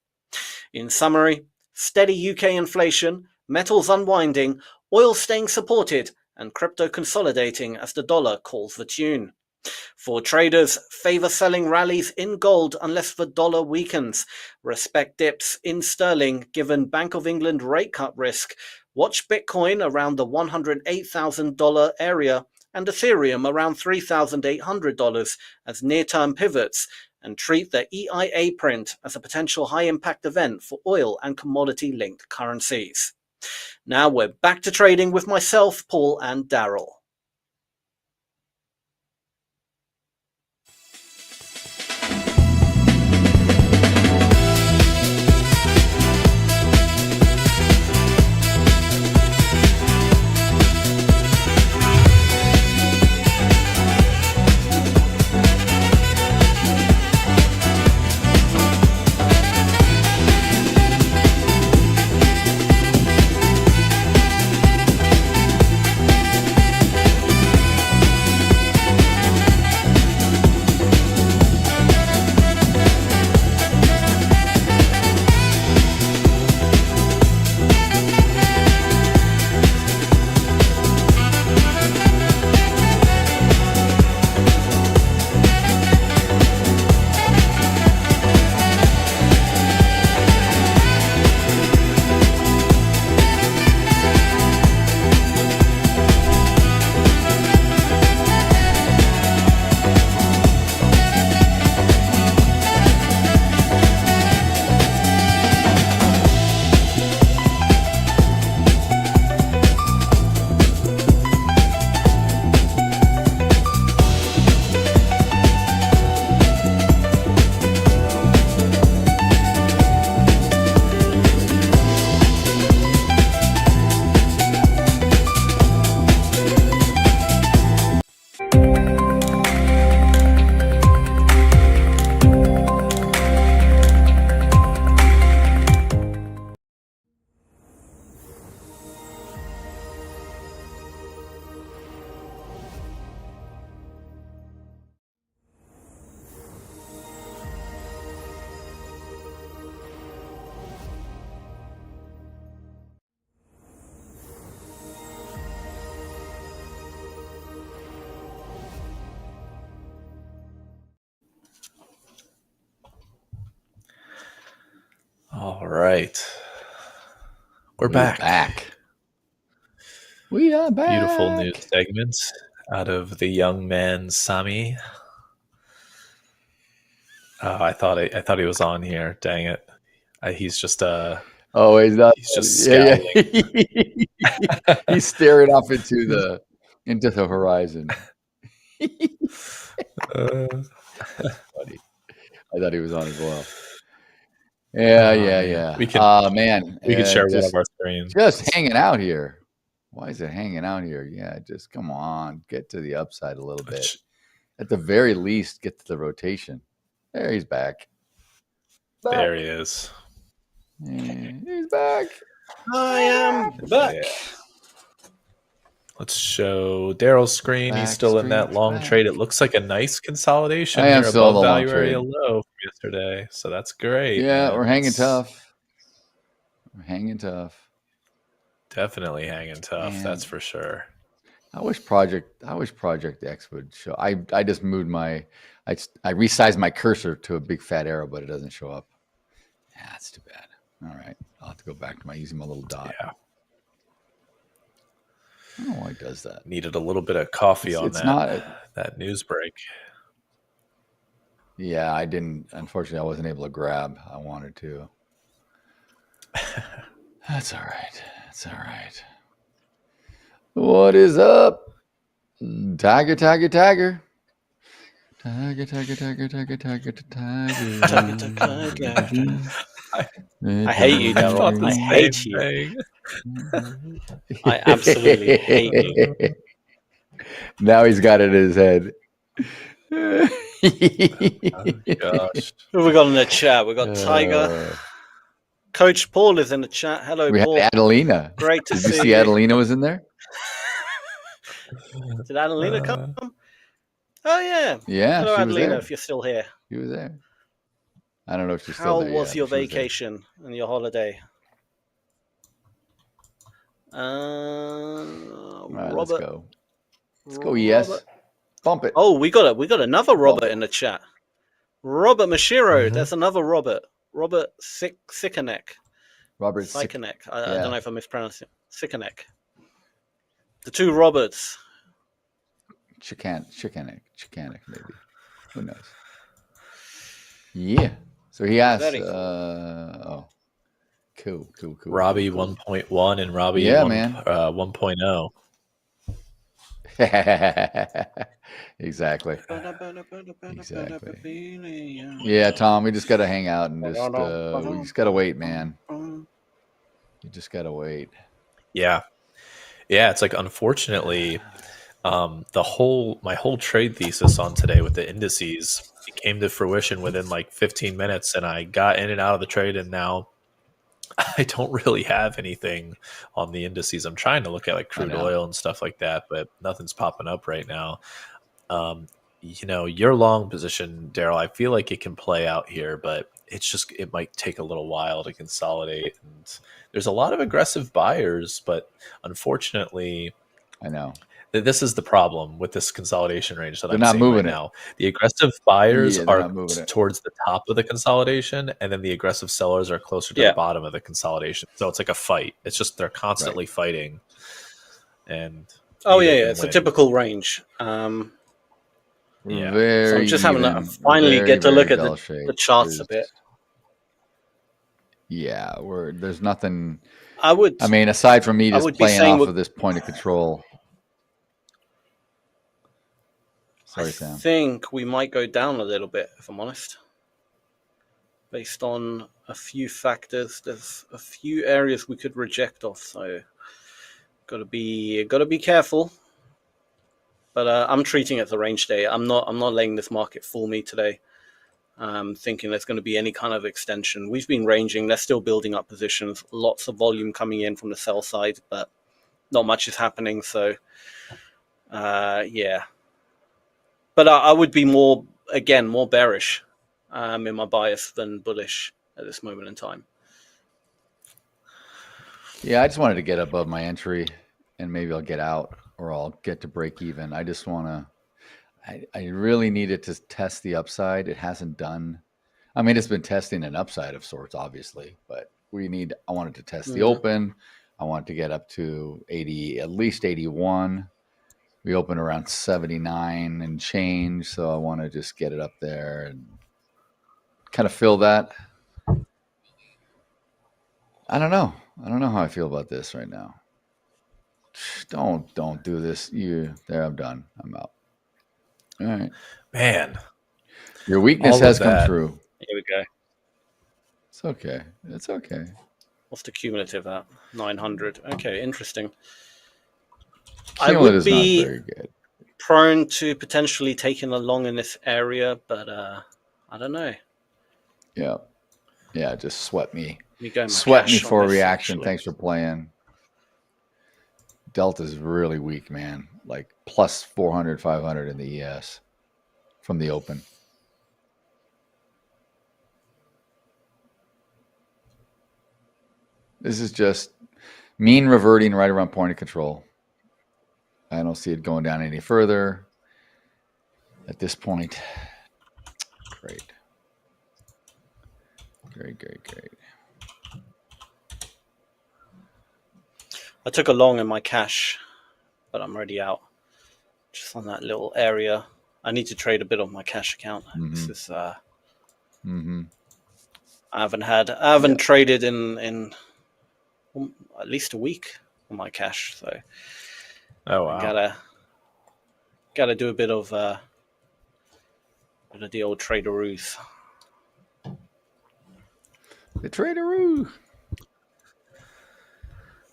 In summary, steady UK inflation, metals unwinding, oil staying supported, and crypto consolidating as the dollar calls the tune. For traders, favor selling rallies in gold unless the dollar weakens. Respect dips in sterling given Bank of England rate cut risk. Watch Bitcoin around the $108,000 area and Ethereum around $3,800 as near-term pivots, and treat the EIA print as a potential high-impact event for oil and commodity-linked currencies. Now we're back to trading with myself, Paul, and Daryl. All right. We're back. We are back. Beautiful news segment out of the young man Sami. Oh, I thought he was on here. Dang it. He's just oh, he's not. He's just scowling. Yeah. He's staring off into the horizon. Funny. I thought he was on as well. Yeah. We can, man. We can share one of our screens. Just hanging out here. Why is it hanging out here? Yeah, just come on. Get to the upside a little bit. At the very least, get to the rotation. There, he's back. There he is. Yeah, he's back. I am back. Yeah. Let's show Daryl's screen. He's still in that long trade. It looks like a nice consolidation here above value area low from yesterday. So that's great. Yeah, man. We're hanging tough. We're hanging tough. Definitely hanging tough. Man. That's for sure. I wish Project X would show. I just moved my I resized my cursor to a big fat arrow, but it doesn't show up. Yeah, that's too bad. All right. I'll have to go back to using my little dot. Yeah. I don't know why it does that. Needed a little bit of coffee on that news break. Yeah, I didn't. Unfortunately, I wasn't able to grab. I wanted to. That's all right. That's all right. What is up? Tiger, tiger, tiger. Tiger, tiger, tiger, tiger, tiger, tiger. I hate you, Daryl. I hate you. I absolutely hate you. Now he's got it in his head. Oh, gosh. Who have we got in the chat? We got Tiger. Coach Paul is in the chat. Hello, we Paul. had Adelina. Great to see you. Did you see Adelina was in there? Did Adelina come? Oh, yeah. Yeah. Hello, she was Adelina, there. if you're still here. She was there. I don't know if she's How still there. was yet, your but she was there. vacation and your holiday? All right, Robert. let's go. Let's go. Yes. Bump it. Oh, we got another Robert in the chat. Robert Mashiro. There's another Robert. Robert Sikanek. Robert Sikanek. I don't know if I mispronounced it. Sikanek. The two Roberts. Chicanek, maybe. Who knows? Yeah. So he asked. Cool. Cool. Robbie 1.1 and Robbie 1.0. Exactly. Yeah, Tom, we just got to hang out and we just got to wait, man. You just got to wait. Yeah. It's like, unfortunately, my whole trade thesis on today with the indices, it came to fruition within like 15 minutes, and I got in and out of the trade, and now I don't really have anything on the indices. I'm trying to look at like crude oil and stuff like that, but nothing's popping up right now. Your long position, Daryl, I feel like it can play out here, but it might take a little while to consolidate. And there's a lot of aggressive buyers, but unfortunately, I know this is the problem with this consolidation range that they're I'm not seeing moving right now. The aggressive buyers are moving towards the top of the consolidation, and then the aggressive sellers are closer to the bottom of the consolidation. So it's like a fight. It's just they're constantly fighting. And it's a typical range. So I'm just having to finally get to look at the charts a bit. Yeah, there's nothing. I mean, aside from me just playing off of this point of control. Sorry, Sam. I think we might go down a little bit, if I'm honest. Based on a few factors, there's a few areas we could reject off, so gotta be careful. But I'm treating it as a range day. I'm not letting this market fool me today. Thinking there's going to be any kind of extension. We've been ranging. They're still building up positions. Lots of volume coming in from the sell side, but not much is happening. So, yeah. But I would be more bearish in my bias than bullish at this moment in time. Yeah, I just wanted to get above my entry, and maybe I'll get out or I'll get to break even. I just want to. I really needed to test the upside. It hasn't done. I mean, it's been testing an upside of sorts, obviously, but I wanted to test the open. I wanted to get up to 80, at least 81. We opened around 79 and change, so I want to just get it up there and kind of fill that. I don't know how I feel about this right now. Don't do this. I'm done. I'm out. All right. Man. Your weakness has come through. Here we go. It's okay. It's okay. What's the cumulative at? 900. Okay, interesting. Cumulative I would is be not very good. prone to potentially taking a long in this area, but I don't know. Yeah. Yeah, just sweat me. Sweat me for a reaction. Actually. Thanks for playing. Delta's really weak, man. Like plus 400, 500 in the ES from the open. This is just mean reverting right around point of control. I don't see it going down any further at this point. Great. Great. I took a long in my cash, but I'm already out. Just on that little area. I need to trade a bit on my cash account. This is I haven't traded in at least a week on my cash, so Oh wow. I gotta do a bit of the old traderoos. The traderoo.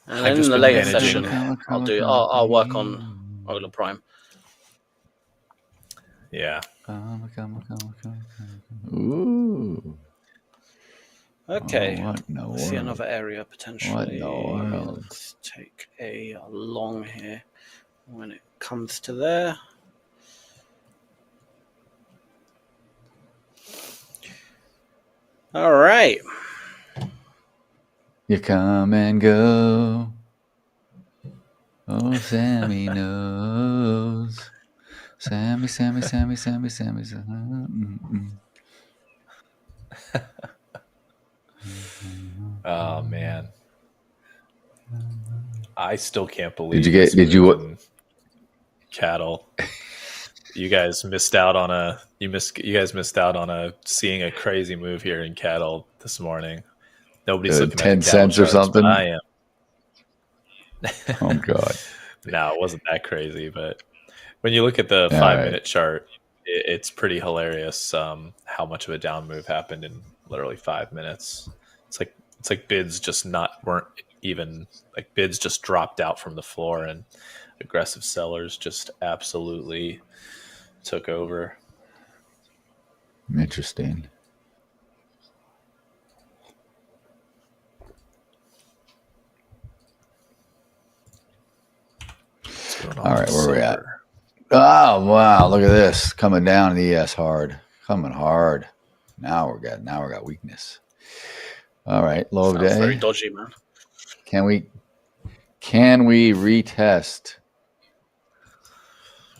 And then in the later session, I'll work on Hola Prime. Yeah. Ooh. Okay. What in the Let's see world? another area potentially. What in the world? Let's take a long here when it comes to there. All right. You come and go. Oh, Sammy knows. Sammy. Oh man, I still can't believe. Did you cattle? You guys missed out on seeing a crazy move here in cattle this morning. Nobody's looking 10 at the cents or something. I am. Oh God. No, it wasn't that crazy, but when you look at the 5-minute chart, it's pretty hilarious how much of a down move happened in literally 5 minutes. It's like bids just bids just dropped out from the floor and aggressive sellers just absolutely took over. Interesting. All right, where are we at? Oh wow, look at this coming down the ES hard, coming hard. Now we got weakness. All right, low of day. Very dodgy, man. Can we retest?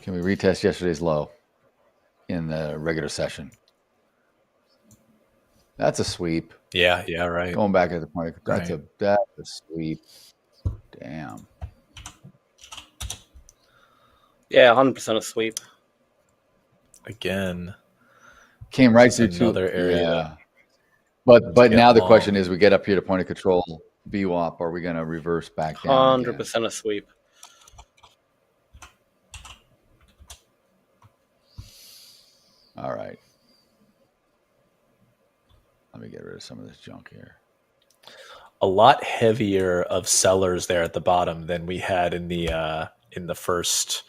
Can we retest yesterday's low in the regular session? That's a sweep. Yeah, right. Going back at the point, that's a sweep. Damn. Yeah, 100% a sweep. Again, came right through another area. Yeah. But now the question is, we get up here to point of control, VWAP, are we going to reverse back down? 100% a sweep. All right. Let me get rid of some of this junk here. A lot heavier of sellers there at the bottom than we had in the first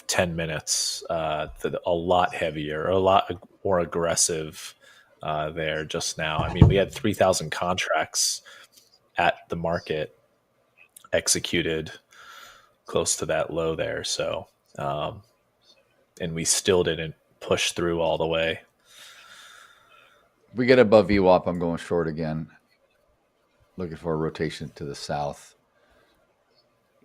10 minutes. A lot heavier, a lot more aggressive there just now. I mean, we had 3,000 contracts at the market executed close to that low there. So, and we still didn't push through all the way. If we get above VWAP, I'm going short again. Looking for a rotation to the south.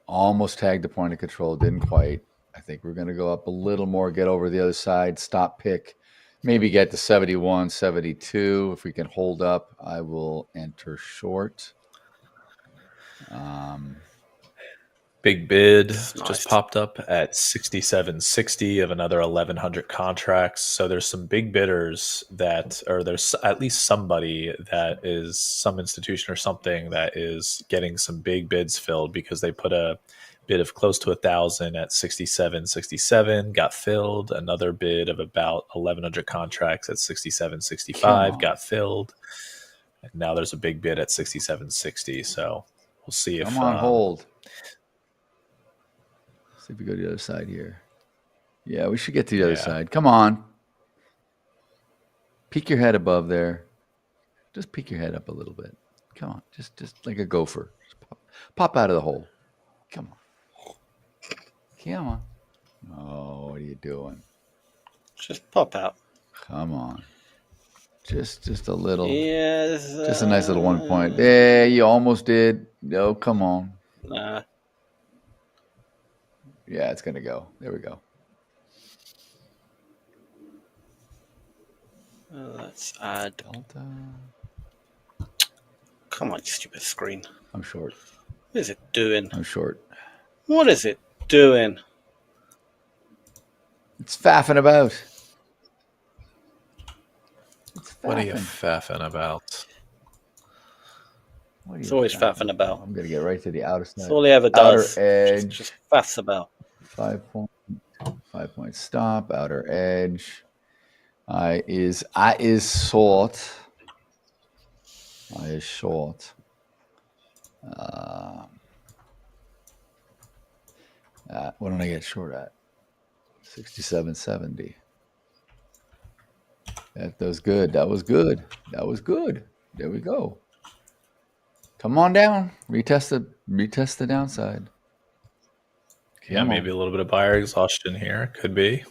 Almost tagged the point of control, didn't quite. I think we're going to go up a little more, get over the other side, stop pick, maybe get to 71, 72. If we can hold up, I will enter short. Big bid just popped up at 67.60 of another 1,100 contracts. So there's some big bidders there's at least somebody that is some institution or something that is getting some big bids filled because they put a bid of close to 1,000 at 67.67 got filled. Another bid of about 1,100 contracts at 67.65 got filled. And now there's a big bid at 67.60. So we'll see if I'm on hold. See if we go to the other side here. Yeah, we should get to the other side. Come on. Peek your head above there. Just peek your head up a little bit. Come on. Just like a gopher. Just pop out of the hole. Come on. Come on. Oh, what are you doing? Just pop out. Come on. Just a little. Yeah. Just a nice little 1 point. Yeah, you almost did. No, come on. Nah. Yeah, it's going to go. There we go. Let's add. Delta. Come on, you stupid screen. I'm short. What is it doing? I'm short. What is it doing? It's faffing about. What are you faffing about? It's always faffing about. I'm going to get right to the outer side. That's all he ever does. Outer edge. Just faffs about. 5 point stop. Outer edge. I is short. I is short. What did I get short at? 67.70. That was good. That was good. That was good. There we go. Come on down. Retest the downside. Yeah, maybe a little bit of buyer exhaustion here. Could be.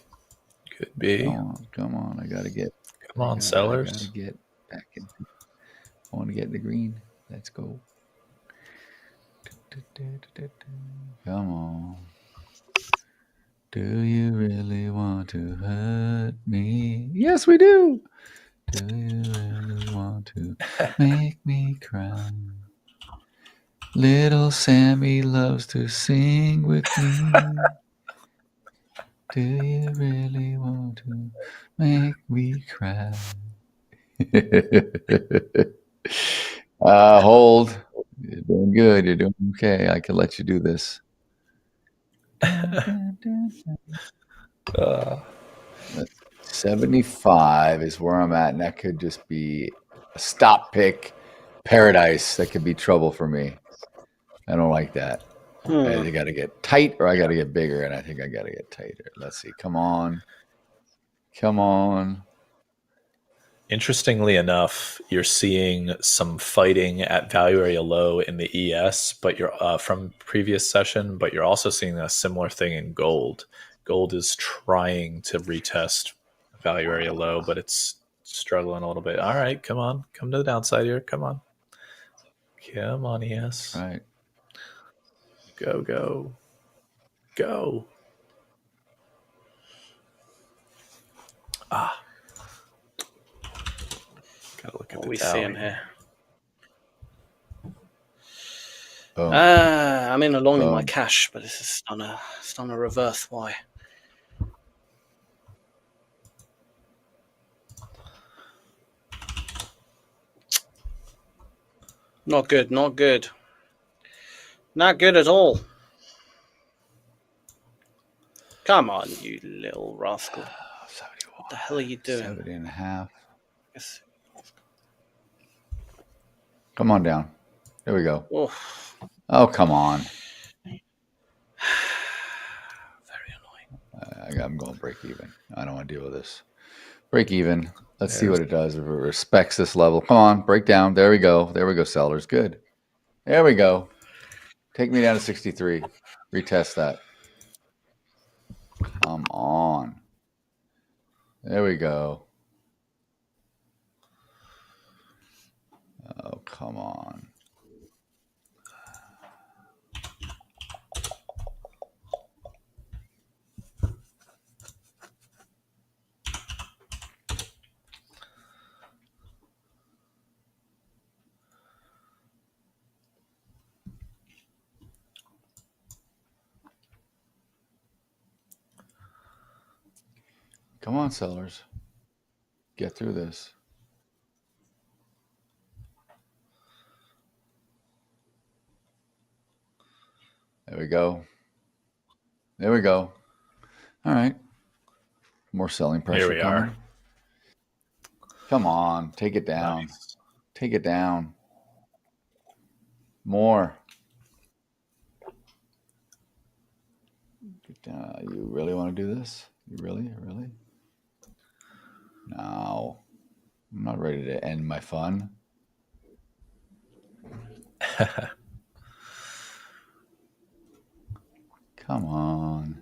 Could be. Come on. I gotta get. Come on, sellers. I gotta get back in. I want to get in the green. Let's go. Come on. Do you really want to hurt me? Yes, we do. Do you really want to make me cry? Little Sammy loves to sing with me. Do you really want to make me cry? Hold. You're doing good. You're doing okay. I can let you do this. 75 is where I'm at, and that could just be a stop pick paradise. That could be trouble for me. I don't like that. I either got to get tight or I got to get bigger, and I think I got to get tighter. Let's see. Come on. Come on. Interestingly enough, you're seeing some fighting at value area low in the ES, but you're from previous session, but you're also seeing a similar thing in gold. Gold is trying to retest value area low, but it's struggling a little bit. All right, come on. Come to the downside here. Come on. Come on, ES. All right. Go, go, go. Gotta look at what the we Dow seeing here. Boom. I'm in along in my Boom. cash, but this is on a reverse. Why? Not good. Not good. Not good at all. Come on, you little rascal. What the hell are you doing? 70.5. Come on down. There we go. Oof. Oh, come on. Very annoying. I'm going to break even. I don't want to deal with this. Break even. Let's see what it does. If it respects this level. Come on, break down. There we go. There we go, sellers. Good. There we go. Take me down to 63. Retest that. Come on. There we go. Oh, come on. Come on, sellers. Get through this. There we go. There we go. All right. More selling pressure. Here we are. Come on. Take it down. Nice. Take it down. More. You really want to do this? You really? Really? No. I'm not ready to end my fun. Come on.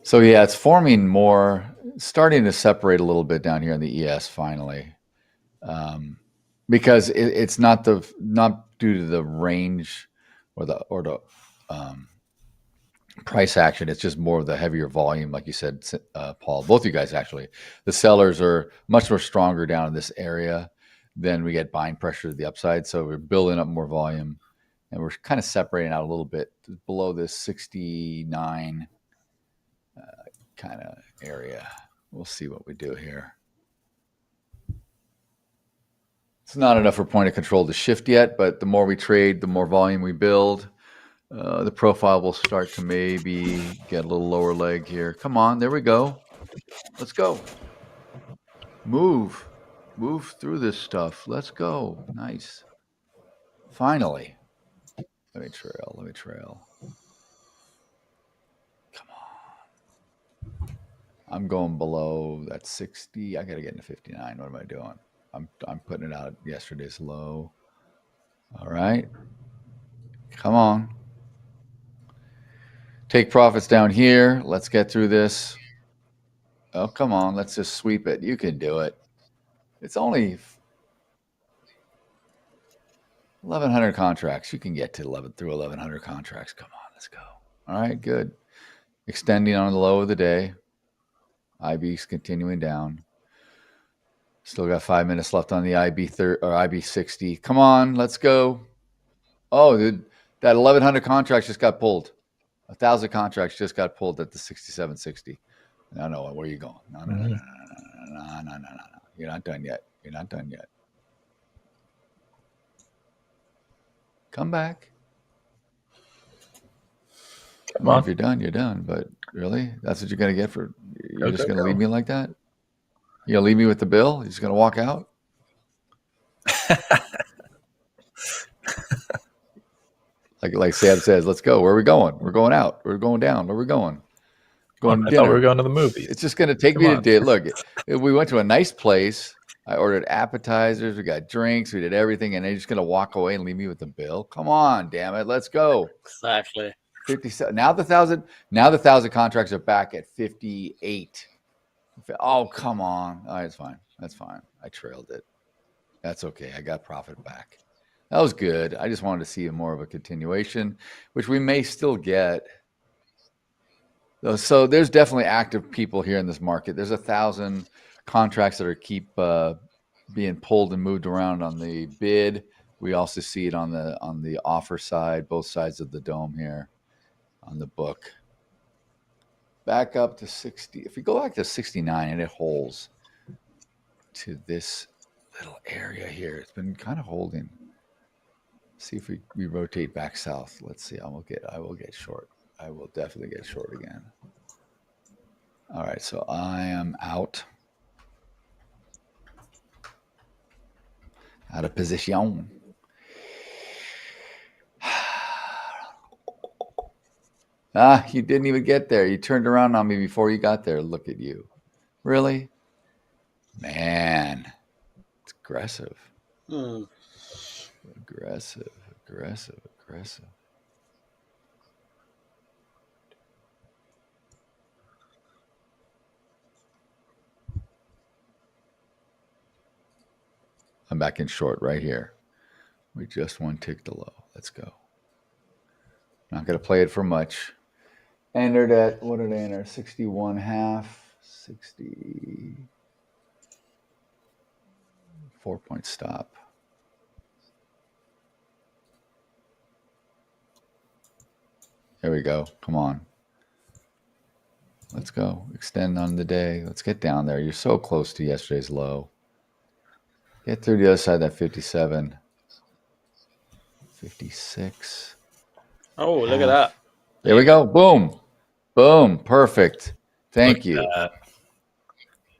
So yeah, it's forming more, starting to separate a little bit down here in the ES finally, because it's not due to the range or the price action. It's just more of the heavier volume, like you said, Paul. Both of you guys actually. The sellers are much more stronger down in this area. then we get buying pressure to the upside. So we're building up more volume, and we're kind of separating out a little bit below this 69 kind of area. We'll see what we do here. It's not enough for point of control to shift yet, but the more we trade, the more volume we build. The profile will start to maybe get a little lower leg here. Come on, there we go. Let's go. Move through this stuff. Let's go. Nice. Finally. Let me trail. Come on. I'm going below that 60. I got to get into 59. What am I doing? I'm putting it out yesterday's low. All right. Come on. Take profits down here. Let's get through this. Oh, come on. Let's just sweep it. You can do it. It's only 1,100 contracts. You can get to 1,100 contracts. Come on. Let's go. All right. Good. Extending on the low of the day. IB's continuing down. Still got 5 minutes left on the IB 60. Come on. Let's go. Oh, dude, that 1,100 contracts just got pulled. 1,000 contracts just got pulled at the 67.60. No, where are you going? No. You're not done yet. Come back. Come on. If you're done, you're done. But really, that's what you're going to get for? You're just going to leave me like that? You're going to leave me with the bill? You're just going to walk out? Like Sam says, let's go. Where are we going? We're going out. We're going down. Where are we going? I thought we were going to the movies. It's just going to take me to dinner. Look, we went to a nice place. I ordered appetizers. We got drinks. We did everything. And they're just going to walk away and leave me with the bill. Come on, damn it. Let's go. Exactly. 57. Now the 1,000 contracts are back at 58. Oh, come on. All right, it's fine. That's fine. I trailed it. That's okay. I got profit back. That was good. I just wanted to see more of a continuation, which we may still get. So there's definitely active people here in this market. There's 1,000 contracts that are keep being pulled and moved around on the bid. We also see it on the offer side, both sides of the dome here on the book. Back up to 60. If we go back to 69 and it holds to this little area here, it's been kind of holding. See if we rotate back south. Let's see. I will get short. I will definitely get short again. All right, so I am out of position. You didn't even get there. You turned around on me before you got there. Look at you. Really? Man, it's aggressive. Aggressive. I'm back in short right here. We just one tick to low. Let's go. Not going to play it for much. Entered at, what did I enter? 61.5, 60. 4-point stop. There we go. Come on. Let's go. Extend on the day. Let's get down there. You're so close to yesterday's low. Get through the other side of that 57. 56. Oh, look at that. There we go. Boom. Boom. Perfect. Thank you.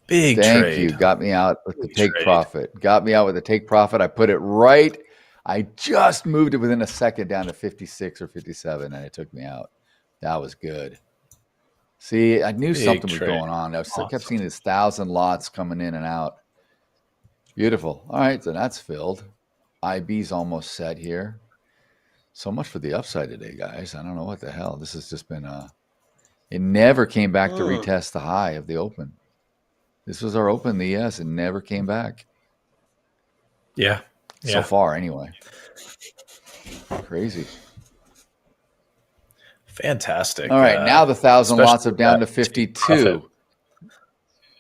Big Thank trade. you. Got me out with the take profit. Got me out with the take profit. I put it right. I just moved it within a second down to 56 or 57, and it took me out. That was good. See, I knew something was going on. I kept seeing these 1,000 lots coming in and out. Beautiful. All right, so that's filled. IB's almost set here. So much for the upside today, guys. I don't know what the hell. This has just been it never came back to retest the high of the open. This was our open, the ES, and never came back. Yeah. So far, anyway. Crazy. Fantastic. All right, now the 1,000 lots are down to 52.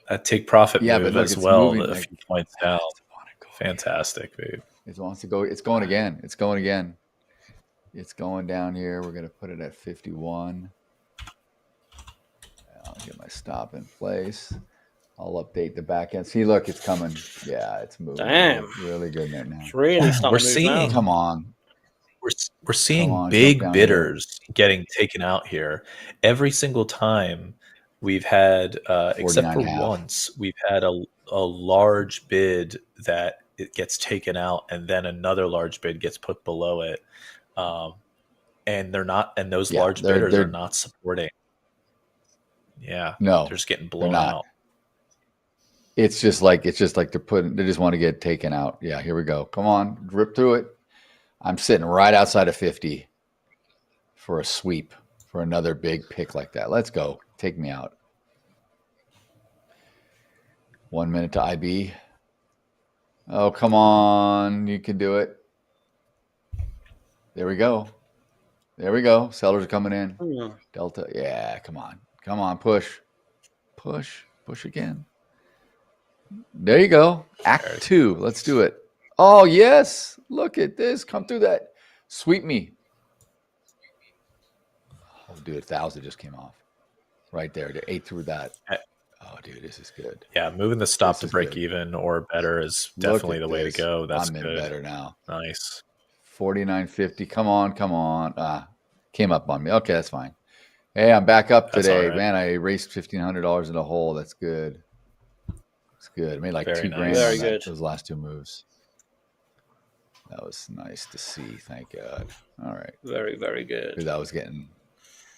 That take profit Yeah, move but look, as it's well, moving a few points down. Fantastic, babe. It wants to go. It's going again. It's going again. It's going down here. We're going to put it at 51. I'll get my stop in place. I'll update the back end. See, look, it's coming. Yeah, it's moving. Damn. Really good there now. It's really starting to move now. Come on. We're seeing big bidders getting taken out here. Every single time we've had, except for once, we've had a large bid that it gets taken out, and then another large bid gets put below it. And they're not, and those large bidders are not supporting. Yeah, no, they're just getting blown out. It's just like they just want to get taken out. Yeah, here we go. Come on, rip through it. I'm sitting right outside of 50 for a sweep for another big pick like that. Let's go. Take me out. 1 minute to IB. Oh, come on. You can do it. There we go. There we go. Sellers are coming in. Delta. Yeah, come on. Come on. Push. Push. Push again. There you go. Act 2. Let's do it. Oh, yes. Look at this. Come through that. Sweep me. Oh, dude, 1,000 just came off. Right there. They ate through that. Oh, dude, this is good. Yeah, moving the stop to break even or better is definitely the way to go. That's I'm in good. better now. Nice. 49.50. Come on, come on. Came up on me. Okay, that's fine. Hey, I'm back up today. Right. Man, I erased $1,500 in a hole. That's good. It's good. I made like $2 grand on those last two moves. That was nice to see. Thank God. All right. Very, very good. Dude, I was getting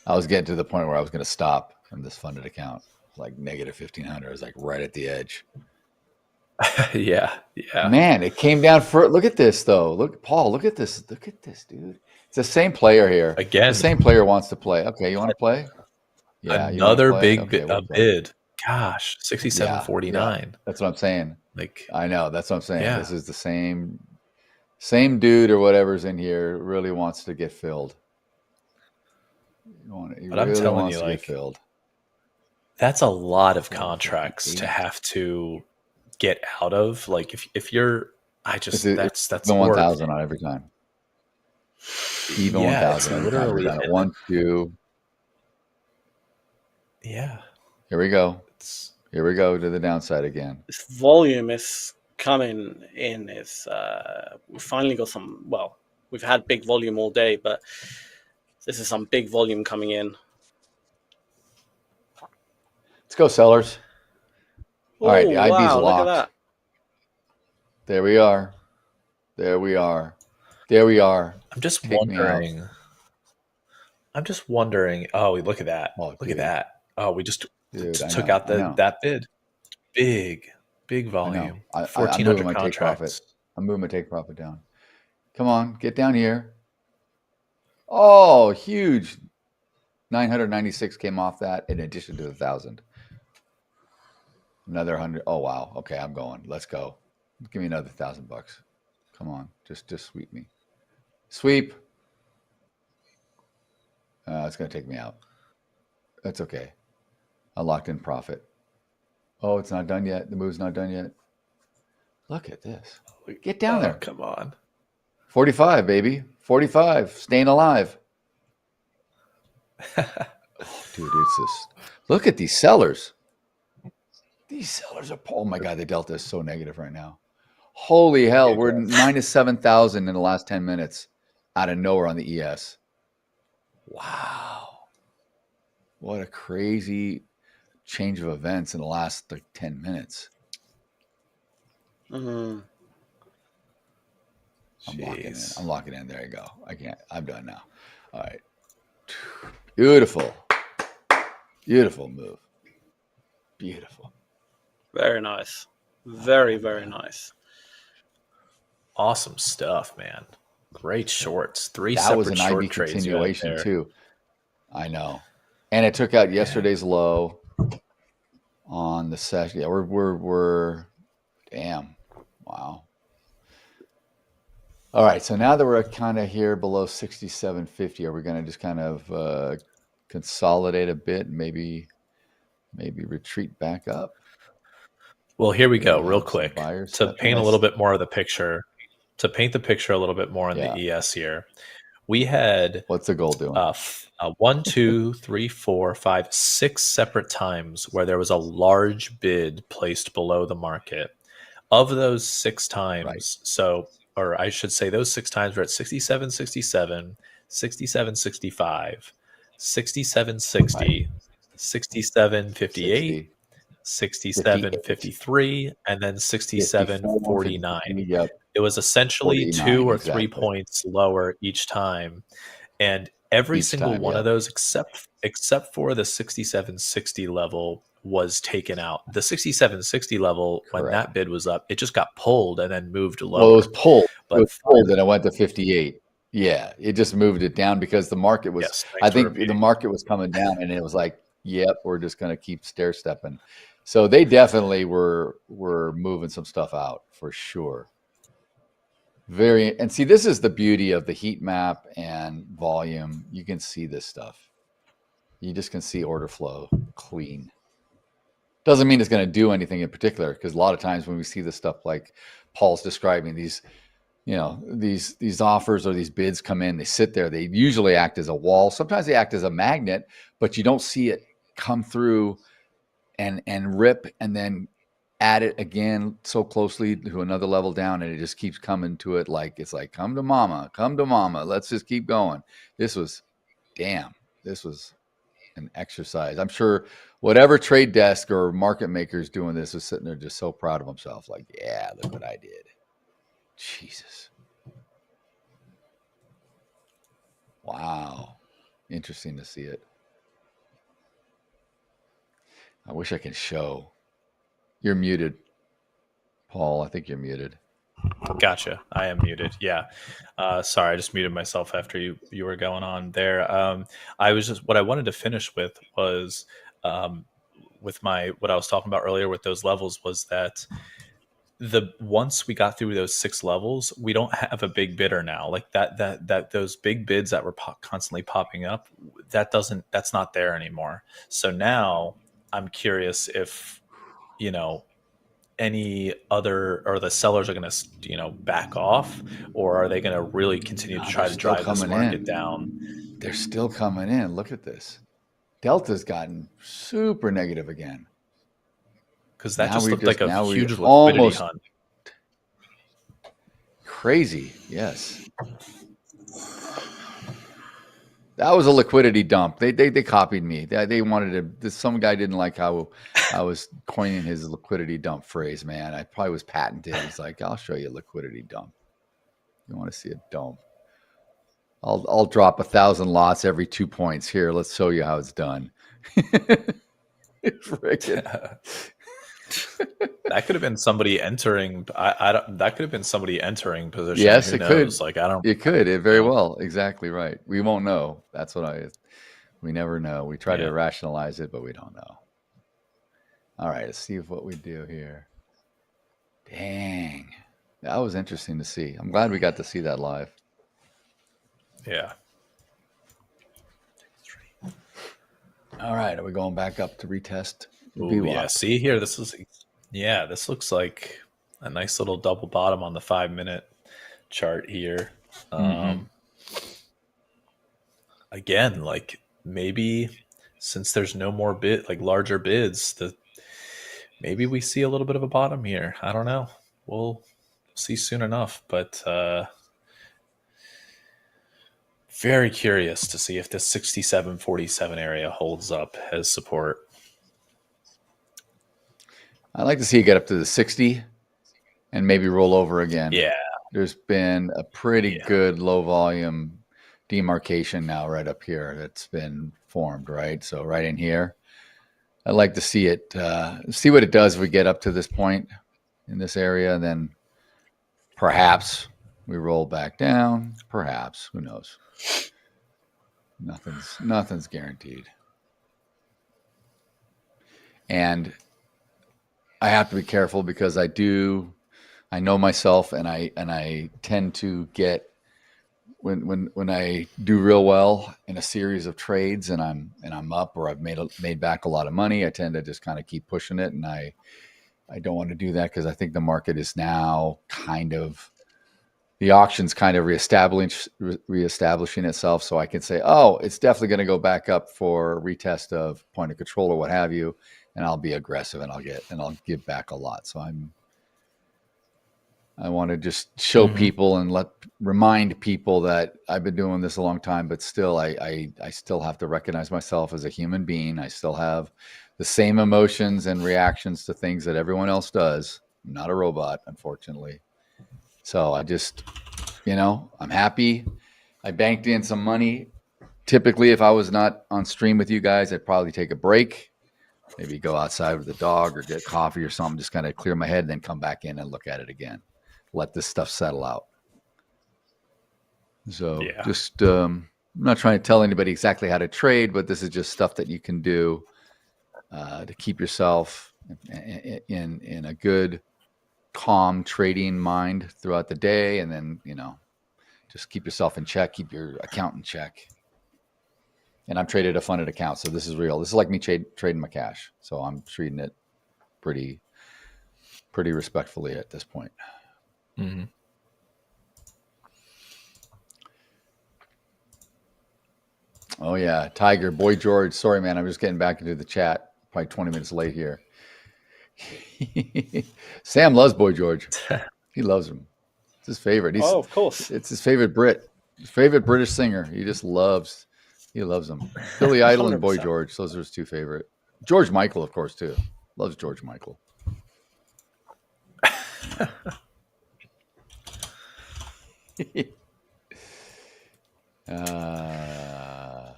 to the point where I was going to stop from this funded account. Like negative 1,500. I was like right at the edge. Yeah. Man, it came down for. Look at this though. Look, Paul. Look at this. Look at this, dude. It's the same player here. Again, the same player wants to play. Okay, you want to play? Yeah. Another big bid. Gosh, 67.49. Yeah, that's what I'm saying. Like I know. That's what I'm saying. Yeah. This is the same dude or whatever's in here really wants to get filled. But I'm telling you, like, filled. That's a lot of contracts to have to get out of. Like if you're, that's even 1,000 on every time. Even 1,000 literally 1, 2. Yeah. Here we go. Here we go to the downside again. This volume is coming in. We've finally got some. Well, we've had big volume all day, but this is some big volume coming in. Let's go, sellers. All right, the IB's locked. Look at that. There we are. There we are. There we are. I'm just wondering. Oh, look at that. Oh, look at that. Oh, we just took out that bid. Big volume. 1,400 contracts. I'm moving my take profit down. Come on, get down here. Oh, huge. 996 came off that in addition to 1,000. Another 100. Oh, wow. Okay, I'm going. Let's go. Give me another $1,000 bucks. Come on. Just sweep me. Sweep. It's going to take me out. That's okay. I locked in profit. Oh, it's not done yet. The move's not done yet. Look at this. Get down there. Come on. 45, baby. 45. Staying alive. Oh, dude, it's this. Look at these sellers. These sellers are. Oh my God, the delta is so negative right now. Holy hell, we're minus 7,000 in the last 10 minutes out of nowhere on the ES. Wow. What a crazy change of events in the last 10 minutes. Mm-hmm. I'm locking in. There you go. I can't. I'm done now. All right. Beautiful. Beautiful move. Beautiful. Very nice. Very, very nice. Awesome stuff, man. Great shorts. Three separate short trades. That was an IB continuation too. I know. And it took out yesterday's low on the session. Yeah, we're damn. Wow. All right, so now that we're kind of here below 67.50, are we going to just kind of consolidate a bit and maybe retreat back up? Well, here we go, Yeah, real some quick, buyers to stepping paint a in. little bit more of the picture. To paint the picture a little bit more on Yeah. the ES here, we had What's the gold doing? 1, 2, 3, 4, 5, 6 separate times where there was a large bid placed below the market. Of those 6 times, so, or I should say those 6 times were at 67, 67, 67, 65, 67, 60, 67, 58, 67, 53, and then 67, 49. Yep. It was essentially 49, 2 or 3 exactly. points lower each time. And every Each single time, one yeah. of those, except for the 67.60 level, was taken out. The 67.60 level, when that bid was up, it just got pulled and then moved lower. Well, it was pulled. But It was pulled and it went to 58. Yeah, it just moved it down because the market was. Yes, I thanks for think the repeating. market was coming down, and it was like, "Yep, we're just going to keep stair stepping." So they definitely were moving some stuff out for sure. Very, and see, this is the beauty of the heat map and volume. You can see this stuff. You just can see order flow clean. Doesn't mean it's going to do anything in particular, because a lot of times when we see this stuff like Paul's describing, these, you know, these offers or these bids come in, they sit there, they usually act as a wall. Sometimes they act as a magnet, but you don't see it come through and rip and then add it again so closely to another level down, and it just keeps coming to it like it's like, come to mama, let's just keep going. This was an exercise. I'm sure whatever trade desk or market makers doing this was sitting there just so proud of himself, like, yeah, look what I did. Jesus. Wow. Interesting to see it. I wish I could show. You're muted, Paul. I think you're muted. Gotcha. I am muted. Yeah. Sorry, I just muted myself after you were going on there. I was just, what I wanted to finish with was with what I was talking about earlier with those levels, was that once we got through those 6 levels, we don't have a big bidder now. Like that those big bids that were constantly popping up, that's not there anymore. So now I'm curious if, you know, any other, or the sellers are going to, you know, back off, or are they going to really continue to try to drive this market down? They're still coming in. Look at this. Delta's gotten super negative again. Because that just looked like a huge liquidity almost hunt. Crazy. Yes. That was a liquidity dump. They copied me. They wanted to. Some guy didn't like how I was coining his liquidity dump phrase. Man, I probably was patented. He's like, "I'll show you a liquidity dump. You want to see a dump? I'll drop 1,000 lots every 2 points. Here, let's show you how it's done." Freaking. That could have been somebody entering. That could have been somebody entering position. Yes, Who it knows? could. Like, I don't. It could. It very well. Exactly right. We won't know. That's what we never know. We try to rationalize it, but we don't know. All right, let's see what we do here. Dang. That was interesting to see. I'm glad we got to see that live. Yeah. All right, are we going back up to retest? Ooh, yeah. See here, this looks like a nice little double bottom on the 5-minute chart here. Again, like, maybe since there's no more larger bids, maybe we see a little bit of a bottom here. I don't know. We'll see soon enough, but very curious to see if this 67.47 area holds up as support. I'd like to see it get up to the 60 and maybe roll over again. Yeah. There's been a pretty good low volume demarcation now right up here that's been formed, right? So right in here, I'd like to see it, see what it does if we get up to this point in this area, and then perhaps we roll back down. Perhaps, who knows? Nothing's guaranteed. And I have to be careful because I know myself, and I tend to get when I do real well in a series of trades and I'm up, or I've made back a lot of money, I tend to just kind of keep pushing it, and I don't want to do that because I think the market is now the auction's kind of reestablishing itself. So I can say, oh, it's definitely going to go back up for retest of point of control or what have you. And I'll be aggressive and I'll give back a lot. So I want to just show people and remind people that I've been doing this a long time, but still I still have to recognize myself as a human being. I still have the same emotions and reactions to things that everyone else does. I'm not a robot, unfortunately. So I just, I'm happy. I banked in some money. Typically, if I was not on stream with you guys, I'd probably take a break, maybe go outside with the dog or get coffee or something, just kind of clear my head, and then come back in and look at it again. Let this stuff settle out. So just, I'm not trying to tell anybody exactly how to trade, but this is just stuff that you can do to keep yourself in a good, calm trading mind throughout the day. And then, just keep yourself in check, keep your account in check. And I'm traded a funded account. So this is real. This is like me trading my cash. So I'm treating it pretty respectfully at this point. Mm-hmm. Oh yeah, Tiger, Boy George. Sorry, man, I'm just getting back into the chat. Probably 20 minutes late here. Sam loves Boy George. He loves him. It's his favorite. Of course. It's his favorite Brit. His favorite British singer. He loves him. Billy Idol and Boy 100%. George. Those are his two favorite. George Michael, of course, too. Loves George Michael.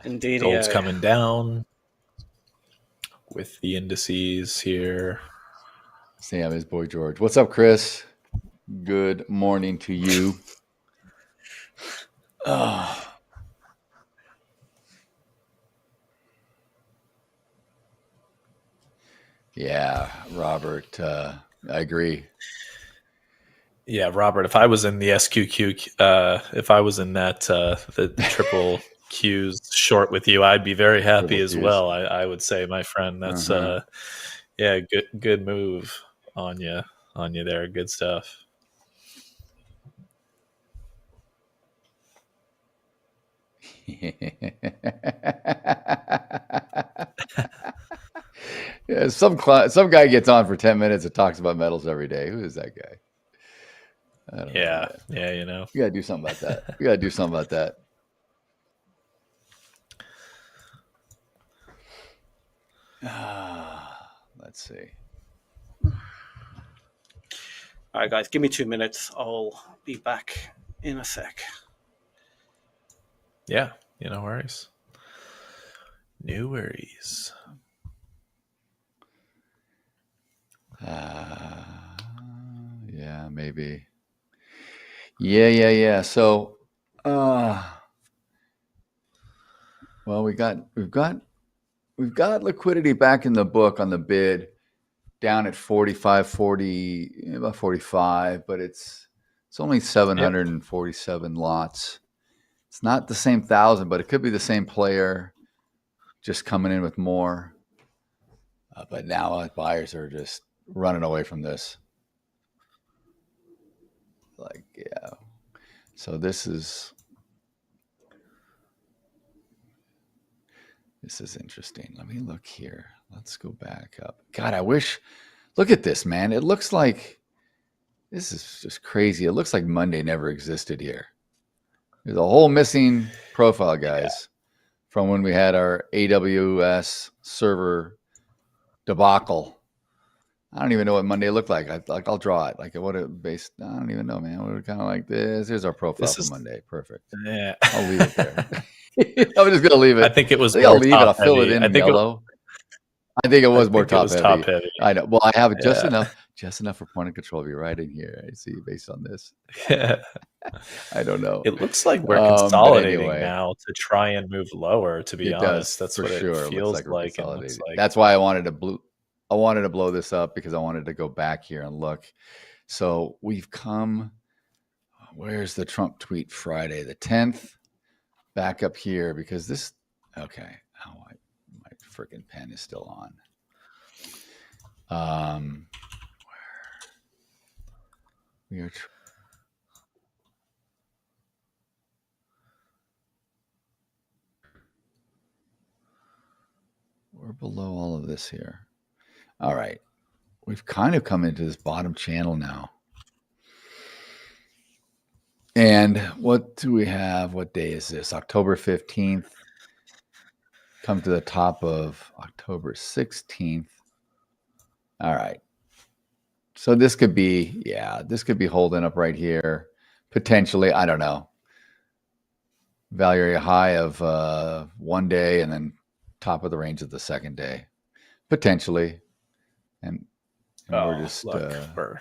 Indeed, gold's coming down with the indices here. Sam is Boy George. What's up, Chris? Good morning to you. Yeah, Robert, I agree. Yeah, Robert, if I was in the SQQ, if I was in that, the triple Qs short with you, I'd be very happy as well. I would say, my friend, that's, good move on you there. Good stuff. Yeah, some guy gets on for 10 minutes and talks about metals every day. Who is that guy? I don't know. Yeah, We gotta do something about that. Let's see. All right, guys, give me 2 minutes. I'll be back in a sec. Yeah, no worries. No worries. Yeah, maybe. Yeah. So, well, we've got liquidity back in the book on the bid, down at 40, about 45, but it's only 747 lots. It's not the same 1,000, but it could be the same player just coming in with more. But now buyers are just running away from this. So this is interesting. Let me look here. Let's go back up. God, look at this, man. It looks like, this is just crazy. It looks like Monday never existed here. There's a whole missing profile, guys, from when we had our AWS server debacle. I don't even know what Monday looked like. I'll draw it. I don't even know, man. We're kind of like this. Here's our profile for Monday. Perfect. Yeah. I'll leave it there. I'm just gonna leave it. I think it was. I'll leave it. I'll fill it in yellow. I think it was more top heavy. I know. Well, I have it just enough for point of control. Be right in here. I see, based on this. Yeah. I don't know. It looks like we're consolidating now to try and move lower. To be honest, that's what it feels like. That's why I wanted to blow this up, because I wanted to go back here and look. So we've come. Where's the Trump tweet Friday the 10th? Back up here, because this. Okay. My freaking pen is still on. We are. We're below all of this here. All right. We've kind of come into this bottom channel now. And what do we have? What day is this? October 15th. Come to the top of October 16th. All right. So this could be, this could be holding up right here. Potentially, I don't know. Value area high of one day and then top of the range of the second day. Potentially. And we're just... we're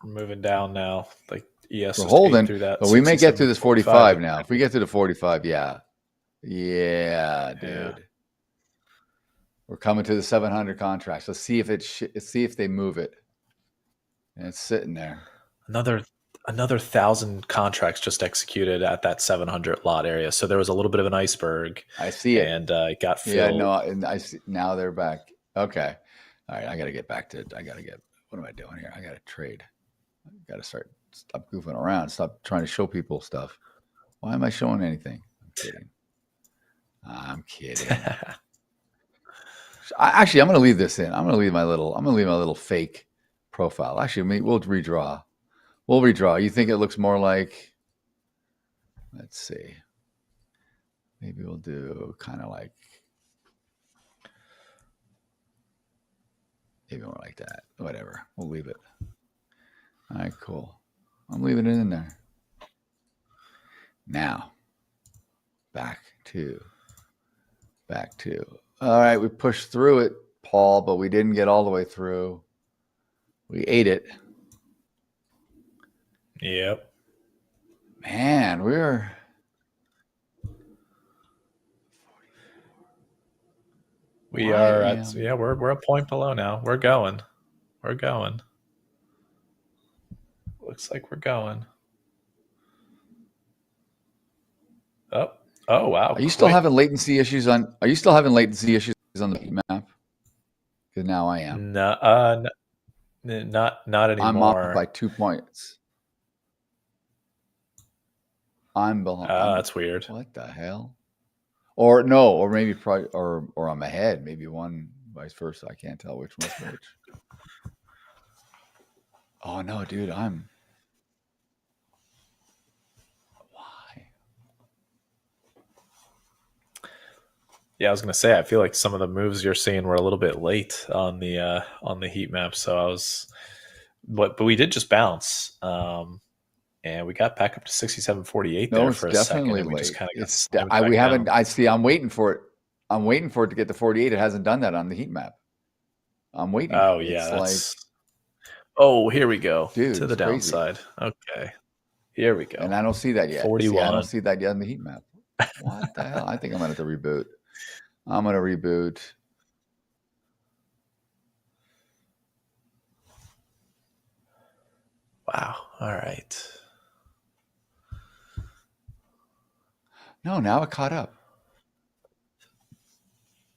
moving down now. Like ES we're is holding, through that. but we may get through this 45 now. If we get through the 45, yeah. Yeah, dude. Yeah. We're coming to the 700 contracts. Let's see if let's see if they move it. And it's sitting there. Another 1,000 contracts just executed at that 700 lot area. So there was a little bit of an iceberg. I see it. And it got filled. Yeah, no, and I see now they're back. Okay. All right, I got to get back to what am I doing here? I got to trade. I got to stop goofing around. Stop trying to show people stuff. Why am I showing anything? I'm kidding. Actually, I'm going to leave this in. I'm going to leave my little fake profile. Actually, we'll redraw. You think it looks more like, let's see. Maybe we'll do kind of like, maybe more like that. Whatever. We'll leave it. All right, cool. I'm leaving it in there. Now, back to. All right, we pushed through it, Paul, but we didn't get all the way through. We ate it. Yep. Man, we're we're a point below now. We're going. Looks like we're going. Oh wow. Are you still having latency issues on the heat map? Because now I am. No, not anymore. I'm off by 2 points. I'm behind. That's weird. What the hell? Or no, or maybe probably, or I'm ahead. Maybe one, vice versa. I can't tell which one's which. Oh no, dude, I'm. Why? Yeah, I was gonna say I feel like some of the moves you're seeing were a little bit late on the heat map. So but we did just bounce. And we got back up to 67.48 there for a second. And we just kind of we haven't. I see. I'm waiting for it. I'm waiting for it to get to 48. It hasn't done that on the heat map. I'm waiting. Oh yeah. Oh, here we go. Dude, to the downside. Crazy. Okay. Here we go. And I don't see that yet. 41. See, I don't see that yet on the heat map. What the hell? I think I'm gonna have to reboot. I'm gonna reboot. Wow. All right. No, now it caught up.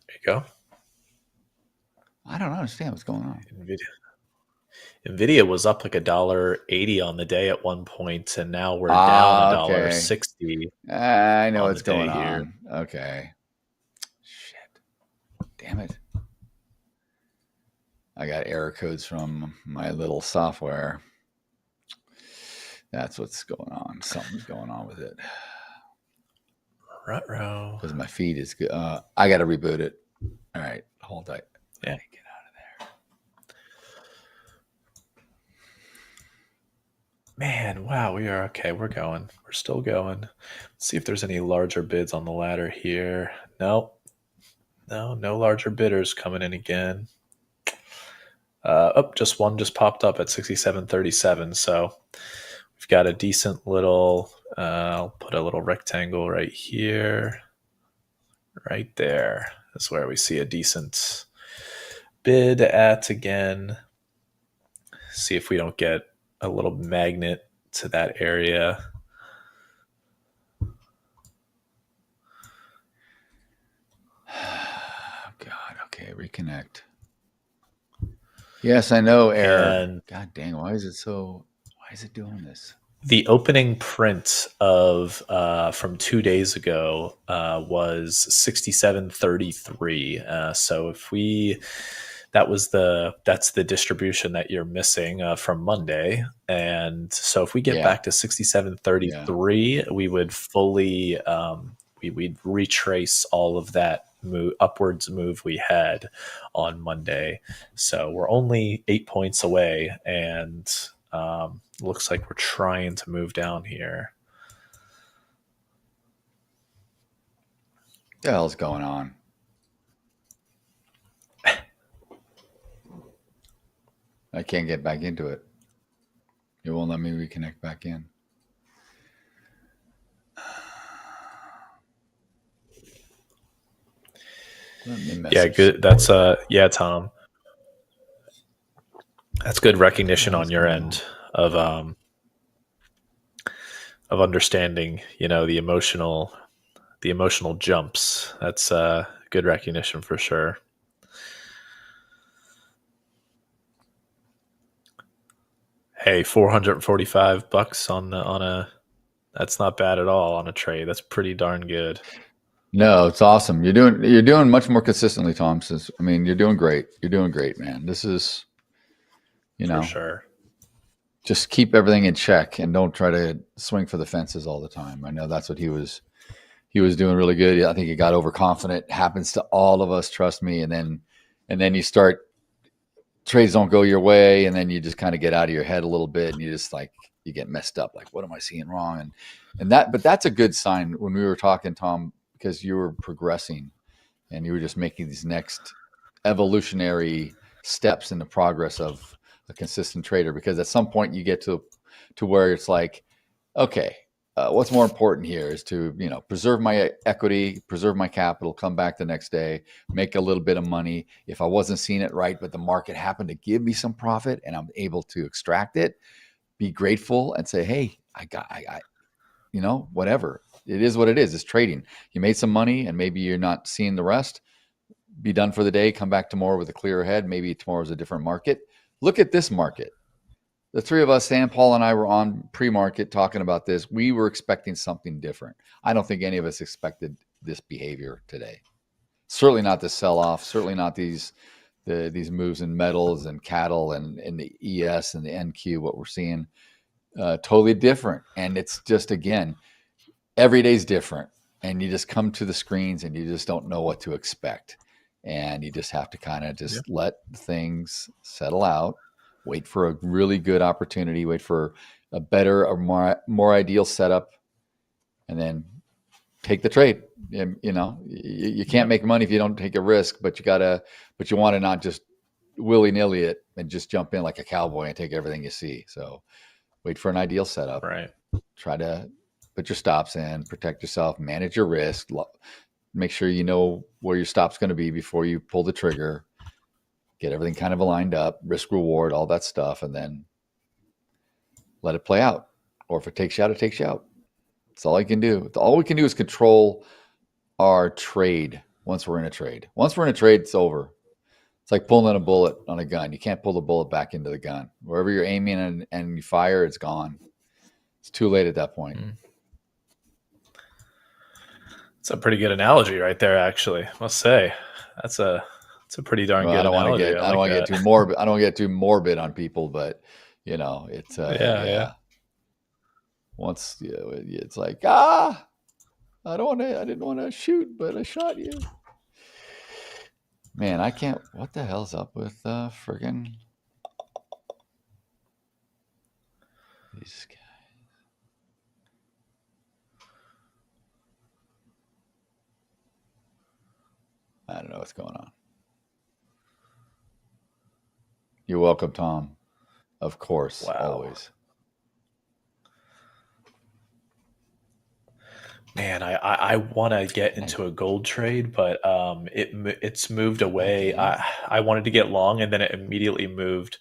There you go. I don't understand what's going on. Nvidia was up like $1.80 on the day at one point, and now we're down $1.60. I know what's going on. Okay. Shit. Damn it. I got error codes from my little software. That's what's going on. Something's going on with it. Because my feed is good. I got to reboot it. All right. Hold tight. Yeah. Get out of there. Man, wow. We are okay. We're going. We're still going. Let's see if there's any larger bids on the ladder here. Nope. No larger bidders coming in again. Just one just popped up at 67.37. So we've got a decent little, I'll put a little rectangle right here. Right there is where we see a decent bid at again. See if we don't get a little magnet to that area. God, okay, reconnect. Yes, I know, error. God dang, why is it so Why is it doing this? The opening print of from 2 days ago was 67.33. So if that's the distribution that you're missing from Monday, and so if we get back to 67.33, we would fully we'd retrace all of that upwards move we had on Monday. So we're only 8 points away, and looks like we're trying to move down here. What the hell's going on? I can't get back into it. It won't let me reconnect back in. Yeah, good. That's Tom. That's good recognition on your end of understanding, the emotional jumps. That's good recognition for sure. Hey, $445 on a that's not bad at all on a trade. That's pretty darn good. No, it's awesome. You're doing much more consistently, Tom. I mean, you're doing great. You're doing great, man. This is, for sure. Just keep everything in check and don't try to swing for the fences all the time. I know that's what he was doing really good. I think he got overconfident. It happens to all of us, trust me. And then you start, trades don't go your way, and then you just kind of get out of your head a little bit, and you just you get messed up. Like, what am I seeing wrong? But that's a good sign when we were talking, Tom, because you were progressing and you were just making these next evolutionary steps in the progress of a consistent trader. Because at some point you get to where it's like, okay, what's more important here is to, preserve my equity, preserve my capital, come back the next day, make a little bit of money. If I wasn't seeing it right, but the market happened to give me some profit and I'm able to extract it, be grateful and say, hey, I whatever. It is what it is. It's trading. You made some money and maybe you're not seeing the rest. Be done for the day. Come back tomorrow with a clearer head. Maybe tomorrow's a different market. Look at this market. The three of us, Sam, Paul, and I were on pre-market talking about this. We were expecting something different. I don't think any of us expected this behavior today. Certainly not the sell-off. Certainly not these moves in metals and cattle and the ES and the NQ, what we're seeing. Totally different. And it's just, again, every day's different. And you just come to the screens and you just don't know what to expect. And you just have to kind of just let things settle out. Wait for a really good opportunity. Wait for a better or more ideal setup, and then take the trade. You can't make money if you don't take a risk, but you want to not just willy-nilly it and just jump in like a cowboy and take everything you see. So wait for an ideal setup. Right. Try to put your stops in, protect yourself, manage your risk, make sure you know where your stop's going to be before you pull the trigger. Get everything kind of aligned up, risk reward, all that stuff, and then let it play out. Or if it takes you out, it takes you out. That's all I can do. All we can do is control our trade once we're in a trade. Once we're in a trade, it's over. It's like pulling a bullet on a gun. You can't pull the bullet back into the gun. Wherever you're aiming and you fire, it's gone. It's too late at that point. It's a pretty good analogy right there, actually. I must say. It's a pretty darn good analogy. I don't want to get too morbid. I don't get too morbid on people, but it's yeah. Once it's like I didn't want to shoot, but I shot you. Man, I can't. What the hell's up with friggin' these guys? I don't know what's going on. You're welcome, Tom. Of course, always. Man, I want to get into a gold trade, but it's moved away. I wanted to get long, and then it immediately moved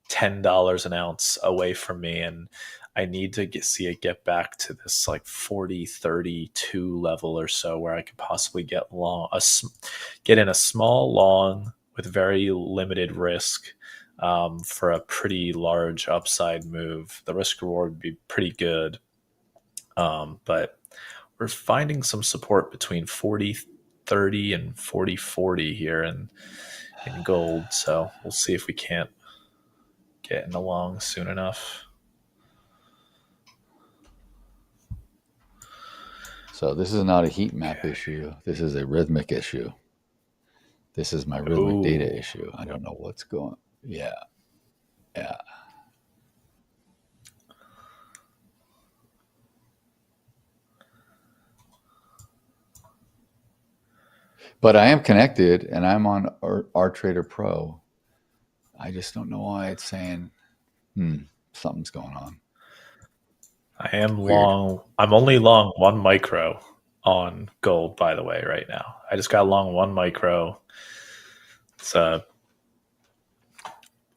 $10 an ounce away from me, and I need to see it get back to this like 40.32 level or so, where I could possibly get long, get in a small long with very limited risk. for a pretty large upside move. The risk reward would be pretty good. But we're finding some support between 40.30 and 40.40 here in gold. So we'll see if we can't get in along soon enough. So this is not a heat map issue. This is a rhythmic issue. This is my rhythmic data issue. I don't know what's going. Yeah. But I am connected, and I'm on our Trader Pro. I just don't know why it's saying, something's going on. I am long. I'm only long 1 micro on gold, by the way, right now. I just got long 1 micro. It's a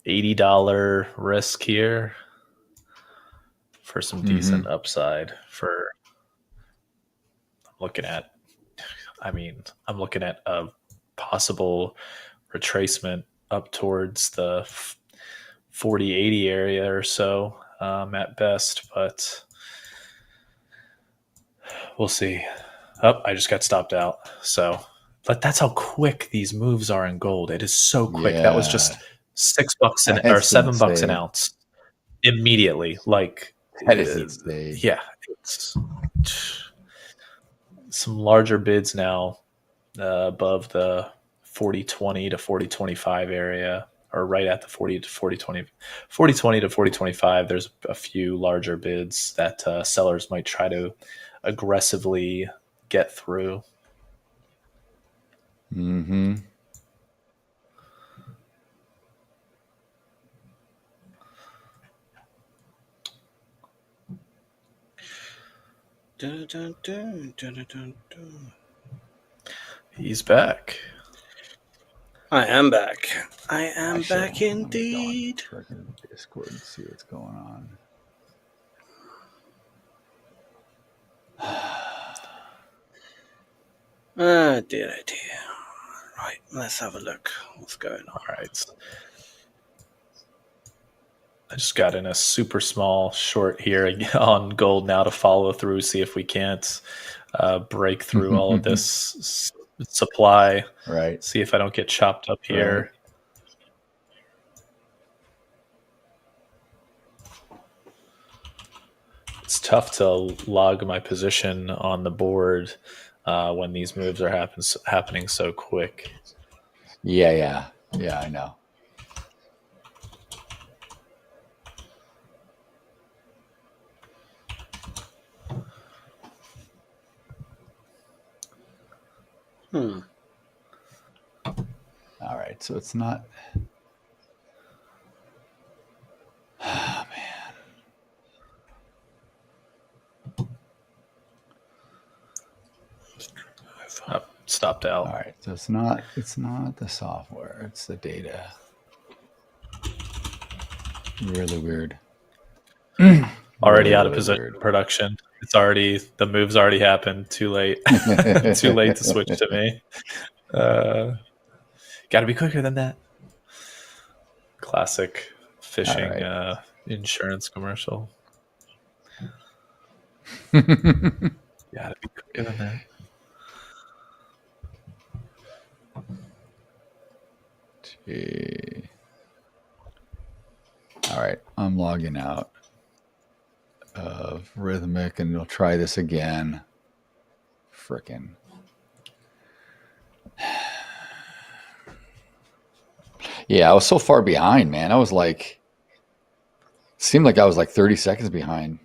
$80 risk here for some decent upside. I'm looking at a possible retracement up towards the 40-80 area or so at best, but we'll see. I just got stopped out. So, but that's how quick these moves are in gold. It is so quick. Yeah. That was just $6 or $7 an ounce immediately. Like that is insane. Yeah, it's some larger bids now above the 40.20 to 40.25 area, or right at the 40 to 40.20 to 40.25. There's a few larger bids that sellers might try to aggressively get through. Mm-hmm. Dun, dun, dun, dun, dun, dun. He's back. I am back. I am back indeed. Discord and see what's going on. Dear. Right, let's have a look. What's going on? All right. I just got in a super small short here on gold now to follow through, see if we can't break through all of this supply. Right. See if I don't get chopped up here. Right. It's tough to log my position on the board when these moves are happening so quick. Yeah, I know. All right, so it's not. Oh, man. Stopped out. All right, so it's not the software, it's the data. Really weird. Already out of position production. It's already, the move's already happened. Too late. Too late to switch to me. Got to be quicker than that. Classic phishing insurance commercial. Got to be quicker than that. Gee. All right, I'm logging out of Rhythmic, and we'll try this again. Frickin'. Yeah, I was so far behind, man. I was like, seemed like I was like 30 seconds behind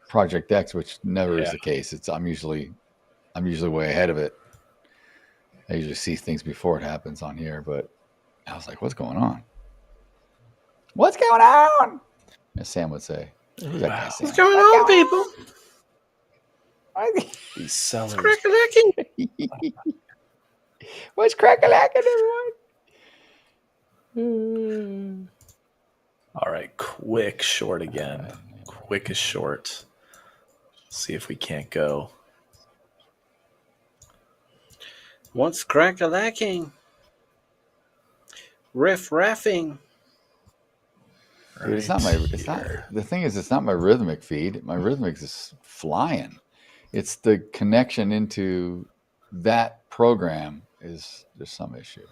Project X, which never is the case. I'm usually way ahead of it. I usually see things before it happens on here, but I was like, what's going on? What's going on? As Sam would say. Who's that guy, Sam? What's going on, people? These sellers. Crack-a-lacking. What's crack-a-lacking, everyone? All right, quick short again. Quickest short. See if we can't go. What's crack-a-lacking? Riff-raffing. Dude, it's not the thing is, it's not my rhythmic feed. My rhythmic is flying. It's the connection into that program is there's some issue.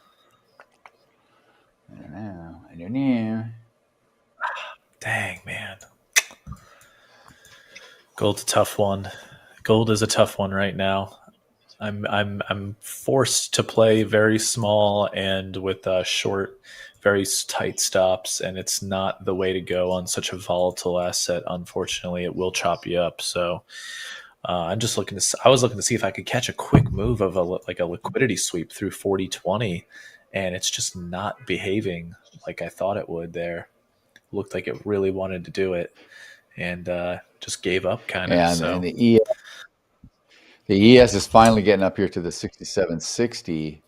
I don't know. Dang, man. Gold's a tough one. Gold is a tough one right now. I'm forced to play very small and with short, very tight stops, and it's not the way to go on such a volatile asset. Unfortunately, it will chop you up. So I'm just looking to. I was looking to see if I could catch a quick move of a liquidity sweep through 40.20, and it's just not behaving like I thought it would. There looked like it really wanted to do it, and just gave up kind of. Yeah, so. and the ES is finally getting up here to the 6760,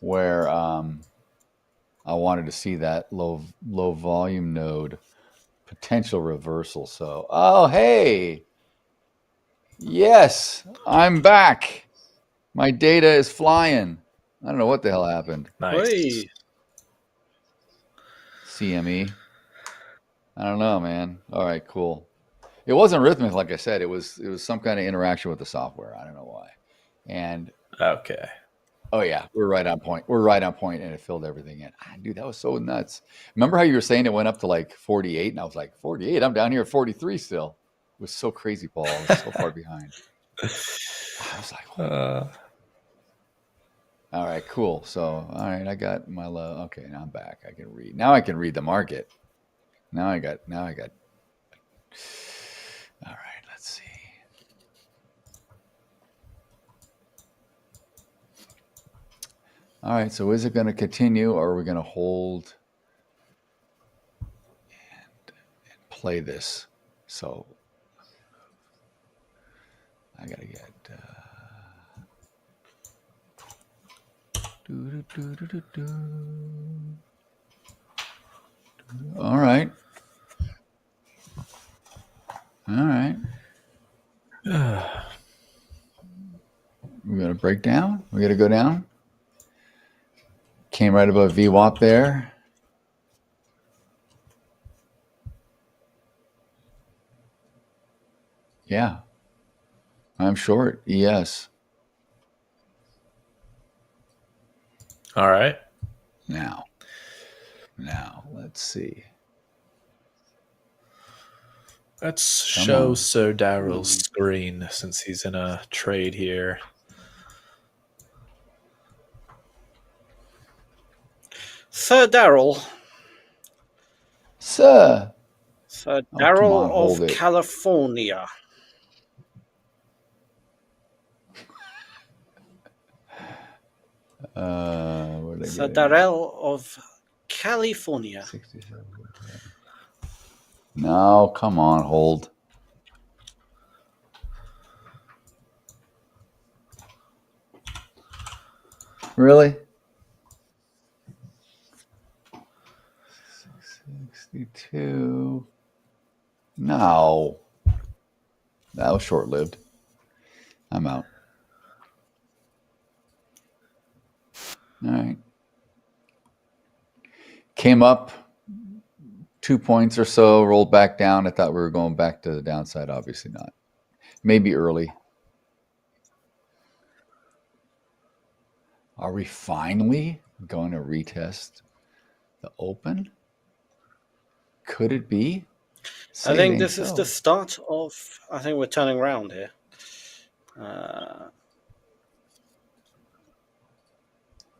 where I wanted to see that low volume node potential reversal. So, oh hey, yes, I'm back. My data is flying. I don't know what the hell happened. Nice. Hey. CME. I don't know, man. All right, cool. It wasn't rhythmic, like I said. It was some kind of interaction with the software. I don't know why. And okay. Oh yeah, we're right on point. We're right on point, and it filled everything in. Dude, that was so nuts. Remember how you were saying it went up to like 48, and I was like, 48? I'm down here at 43 still. It was so crazy, Paul. I was so far behind. I was like, all right, cool. So, all right, I got my low. Okay, now I'm back. I can read. Now I can read the market. Now I got. All right, let's see. All right, so is it going to continue, or are we going to hold and play this? So I got to get. All right. All right. We got to break down. We got to go down. Came right above VWAP there. Yeah. I'm short. ES. All right. Now, let's see. Let's show Sir Daryl's screen since he's in a trade here. Sir Daryl. Sir Daryl of California. Sir Daryl of California. 67. No, come on, hold. Really? 62. No. That was short-lived. I'm out. All right. Came up 2 points or so, rolled back down. I thought we were going back to the downside. Obviously not. Maybe early. Are we finally going to retest the open? Could it be? I think this is the start of. I think we're turning around here.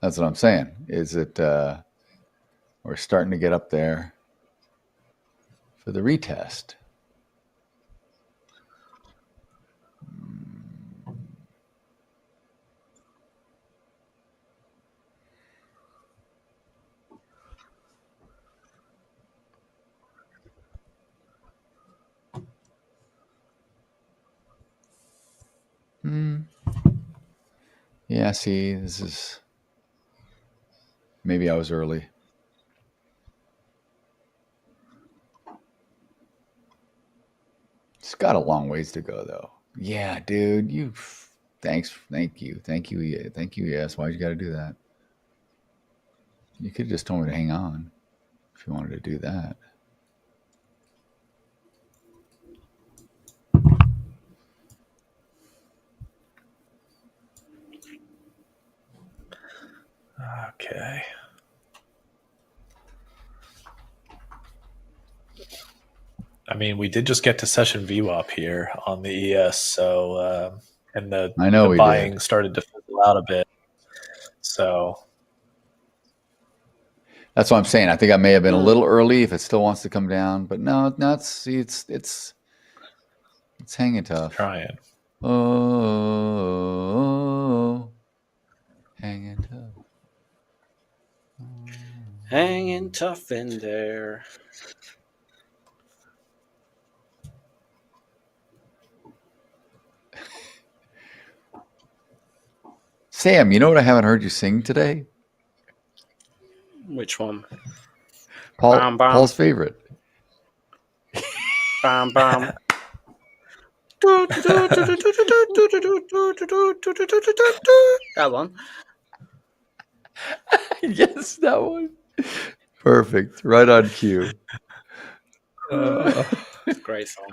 That's what I'm saying. Is it? We're starting to get up there for the retest. Yeah, see, this is... Maybe I was early. It's got a long ways to go, though. Yeah, dude, you... Thank you. Yes, why'd you got to do that? You could have just told me to hang on if you wanted to do that. Okay. I mean, we did just get to session VWAP here on the ES, so and the buying started to fizzle out a bit. So that's what I'm saying. I think I may have been a little early if it still wants to come down, but no, it's hanging tough. Trying. Oh, hanging tough. Hanging tough in there. Sam, you know what I haven't heard you sing today? Which one? Paul's favorite. Bam, bam. That one. Yes, that one. Perfect. Right on cue. Great song.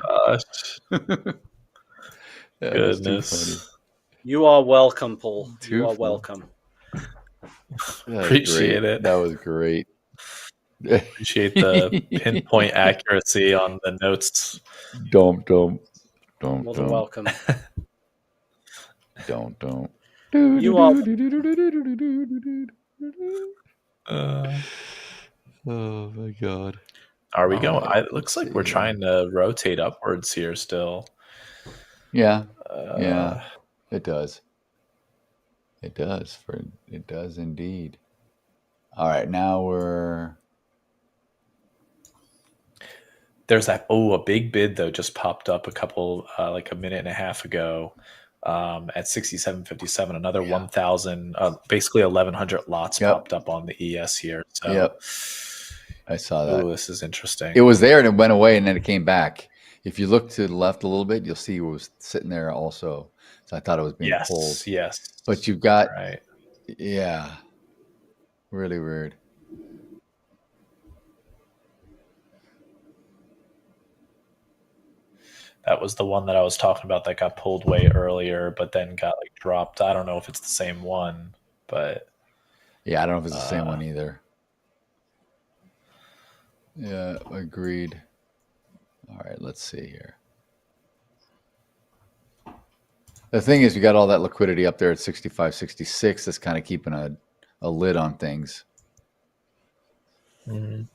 Goodness. You are welcome, Paul. You are welcome. Appreciate it. That was great. Appreciate the pinpoint accuracy on the notes. Don't. More than welcome. Don't. You are. Oh my God. Are we going? It looks like we're trying to rotate upwards here still. Yeah. Yeah. It does. It does. It does indeed. All right, now we're. There's that. Oh, a big bid though just popped up a couple, like a minute and a half ago, at 67.57. Another 1,000, basically 1,100 lots popped up on the ES here. So, yep, I saw that. Oh, this is interesting. It was there and it went away and then it came back. If you look to the left a little bit, you'll see it was sitting there also. So I thought it was being pulled. Yes. But you've got, right. Yeah, really weird. That was the one that I was talking about that got pulled way earlier, but then got like dropped. I don't know if it's the same one, but yeah, I don't know if it's the same one either. Yeah, agreed. All right, let's see here. The thing is, we got all that liquidity up there at 65, 66. That's kind of keeping a lid on things. Well,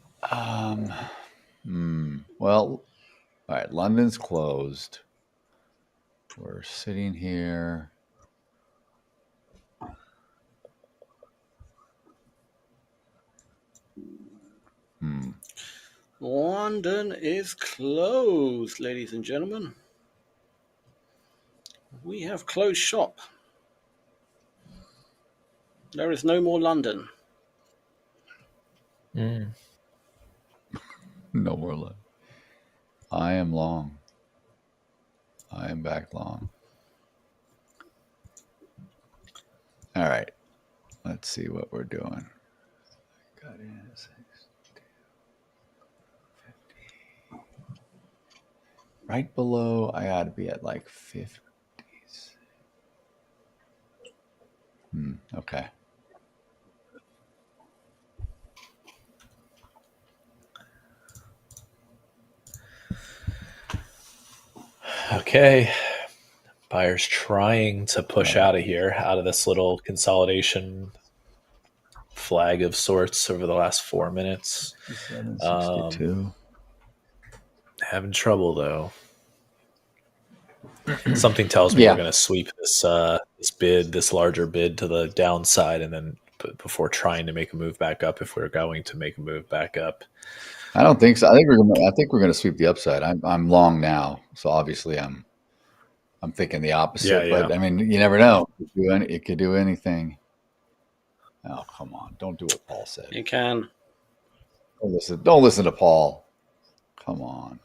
all right, London's closed. We're sitting here. London is closed, ladies and gentlemen. We have closed shop. There is no more London. No more London. I am long. I am back long. All right. Let's see what we're doing. Got in 60, 50. Right below, I ought to be at like 50s. Okay. Okay. Buyers trying to push out of here, out of this little consolidation flag of sorts over the last 4 minutes. 62. Having trouble though. Something tells me we're going to sweep this this larger bid to the downside, and then before trying to make a move back up, if we're going to make a move back up. I don't think so. I think we're going to sweep the upside. I'm long now, so obviously I'm thinking the opposite. Yeah, but I mean, you never know. It could do anything. Oh, come on! Don't do what Paul said. You can. Don't listen to Paul. Come on.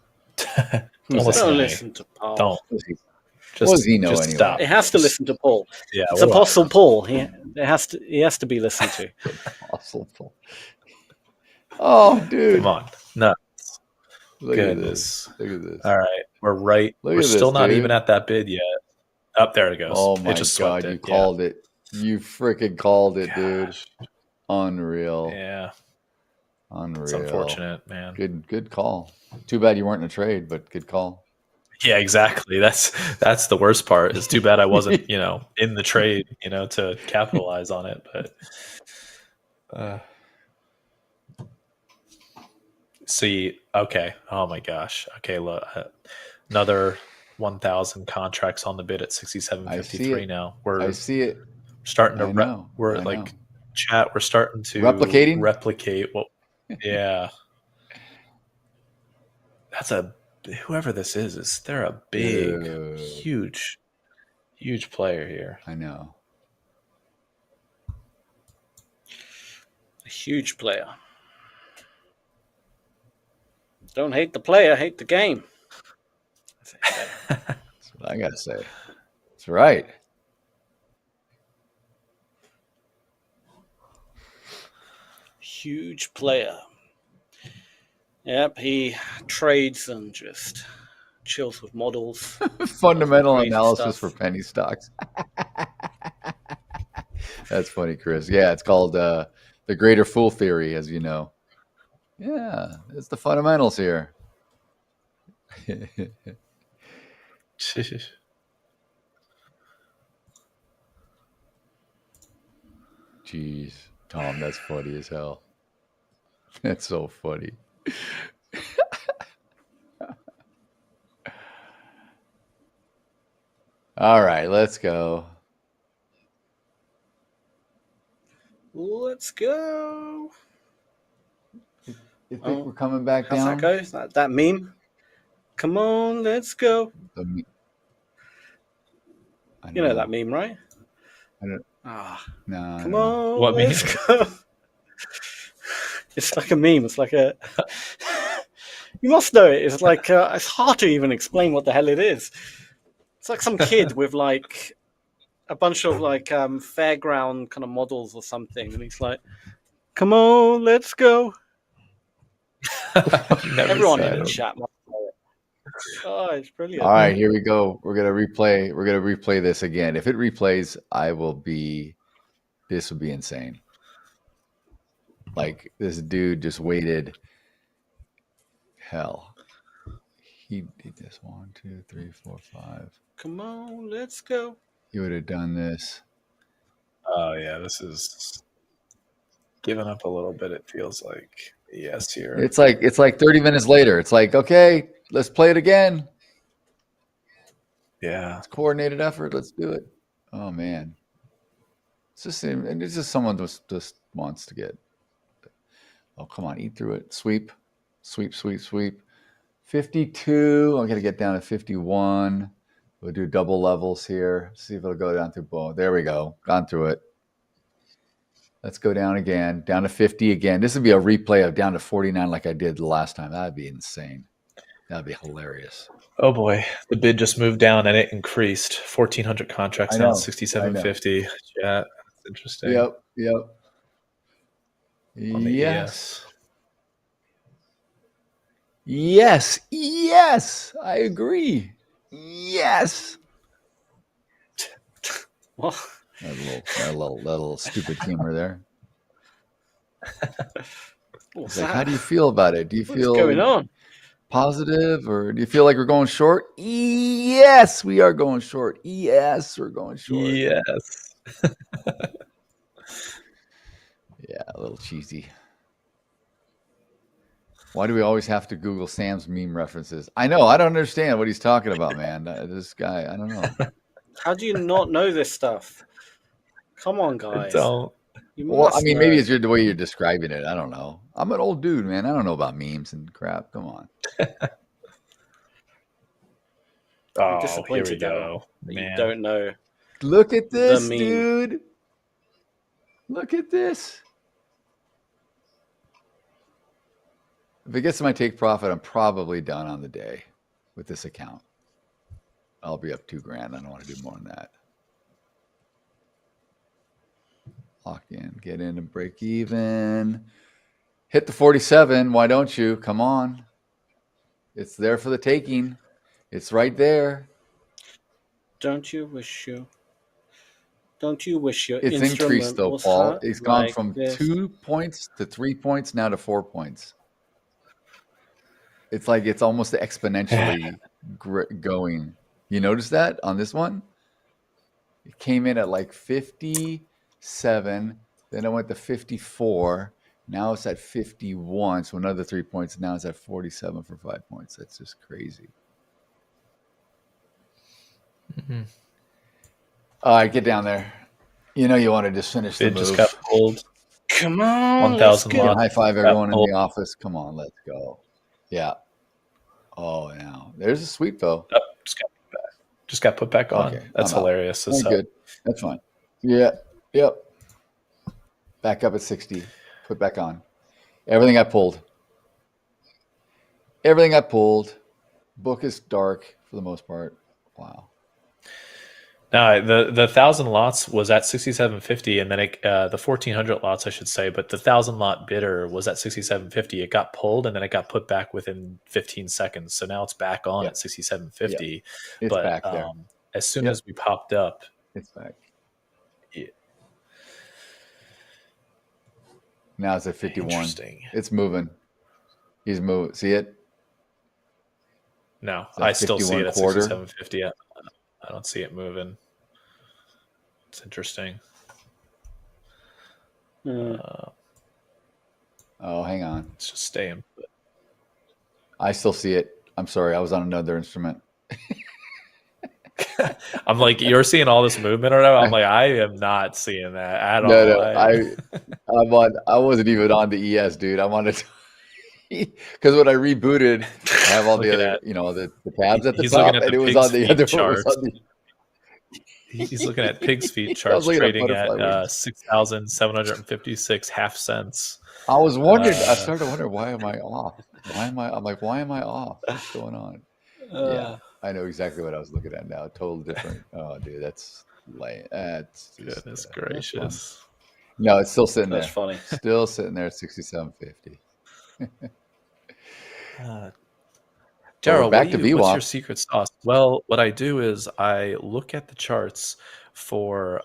Don't listen to Paul. Don't. What does he know anyway? Stop. It has to listen to Paul. Yeah, it's Apostle Paul. He has to be listened to. Apostle Paul. Oh, dude! Come on, nuts! Goodness. Look at this. All right, we're right. We're still not even at that bid yet. Up there it goes. Oh my it just God! You called it. You freaking called it, dude. Unreal. Yeah. Unreal. It's unfortunate, man. Good call. Too bad you weren't in a trade, but good call. Yeah, exactly. That's the worst part. It's too bad I wasn't, in the trade, to capitalize on it. But see, okay. Oh my gosh. Okay, look, another 1,000 contracts on the bid at 67.53 now. I see it. Starting to I know. chat. We're starting to replicate what. Yeah, that's whoever this is. They're a big, huge player here. I know. A huge player. Don't hate the player, hate the game. That's what I gotta say. That's right. Huge player. Yep, he trades and just chills with models. Fundamental analysis for penny stocks. That's funny, Chris. Yeah, it's called the greater fool theory, as you know. Yeah, it's the fundamentals here. Jeez, Tom, that's funny as hell. That's so funny. All right, let's go. Let's go. You think we're coming back how's down? that go? Is that meme? Come on, let's go. You know that meme, right? I don't. No. Come on, what let's go. It's like a meme. It's like a. You must know it. It's like it's hard to even explain what the hell it is. It's like some kid with like a bunch of like fairground kind of models or something, and he's like, "Come on, let's go." Everyone in the chat must know it. Oh, it's brilliant. All right, here we go. We're gonna replay this again. If it replays, this will be insane. Like, this dude just waited. Hell. He did this 1, 2, 3, 4, 5. Come on, let's go. He would have done this. Oh yeah, this is giving up a little bit. It feels like yes here. It's like 30 minutes later. It's like, okay, let's play it again. Yeah, it's coordinated effort. Let's do it. Oh man, it's just someone just wants to get. Oh come on, eat through it. Sweep. 52. I'm gonna get down to 51. We'll do double levels here. See if it'll go down through both. There we go. Gone through it. Let's go down again. Down to 50 again. This would be a replay of down to 49 like I did the last time. That'd be insane. That'd be hilarious. Oh boy, the bid just moved down and it increased. 1,400 contracts now, 67.50. Yeah, that's interesting. Yep. On the Yes. Yes, I agree. Yes. What? That little stupid humor there. What's Like, that? how do you feel about it? Do you What's feel going on? positive, or do you feel like we're going short? Yes, we are going short. Yes, we're going short. Yes. Yeah, a little cheesy. Why do we always have to Google Sam's meme references? I know. I don't understand what he's talking about, man. This guy, I don't know. How do you not know this stuff? Come on, guys. Don't. Well, I mean, maybe it's the way you're describing it. I don't know. I'm an old dude, man. I don't know about memes and crap. Come on. Oh, disappointed here we go. that Man. you don't know. Look at this, meme. dude. Look at this. If it gets to my take profit, I'm probably done on the day with this account. I'll be up $2,000. I don't want to do more than that. Lock in, get in and break even. Hit the 47. Why don't you? Come on. It's there for the taking. It's right there. Don't you wish you Don't you wish your It's instrument increased though, was Paul. hot It's gone like from this? 2 points to 3 points now to 4 points. It's like it's almost exponentially going. You notice that on this one? It came in at like 57, then it went to 54. Now it's at 51, so another 3 points. Now it's at 47 for 5 points. That's just crazy. All right, get down there. You know you want to just finish the It move. just got pulled. Come on, 1,000 You can lots. high five everyone in the office. Come on, let's go. Yeah. Oh, now there's a sweep though. Oh, just got put back on. Okay, That's I'm out. hilarious. Oh, good. That's fine. Yeah. Yep. Back up at 60. Put back on. Everything got pulled. Everything got pulled. Book is dark for the most part. Wow. No, the 1,000 lots was at 67.50, and then the 1,400 lots, I should say, but the 1,000 lot bidder was at 67.50. It got pulled, and then it got put back within 15 seconds. So now it's back on at 67.50. It's but back there. As soon as we popped up, it's back. Yeah. Now it's at 51. Interesting. It's moving. He's moving. See it? No, I still see it at 67.50. I don't see it moving. It's interesting. Oh, hang on. It's just staying. I still see it. I'm sorry. I was on another instrument. I'm like, you're seeing all this movement or whatever? I'm like, I am not seeing that at all. No, I wasn't even on the ES, dude. I'm on it because when I rebooted, I have all the other, the tabs at the top, and it was on the other one. He's looking at pig's feet charts trading at 6,756 half cents. I was wondering. I started to wonder, why am I off? I'm like, why am I off? What's going on? Yeah, I know exactly what I was looking at now. Totally different. Oh, dude, that's lame. That's just, goodness gracious. No, it's still sitting there. That's funny. Still sitting there at 67.50. Daryl, back to VWAP. What's your secret sauce? Well, what I do is I look at the charts for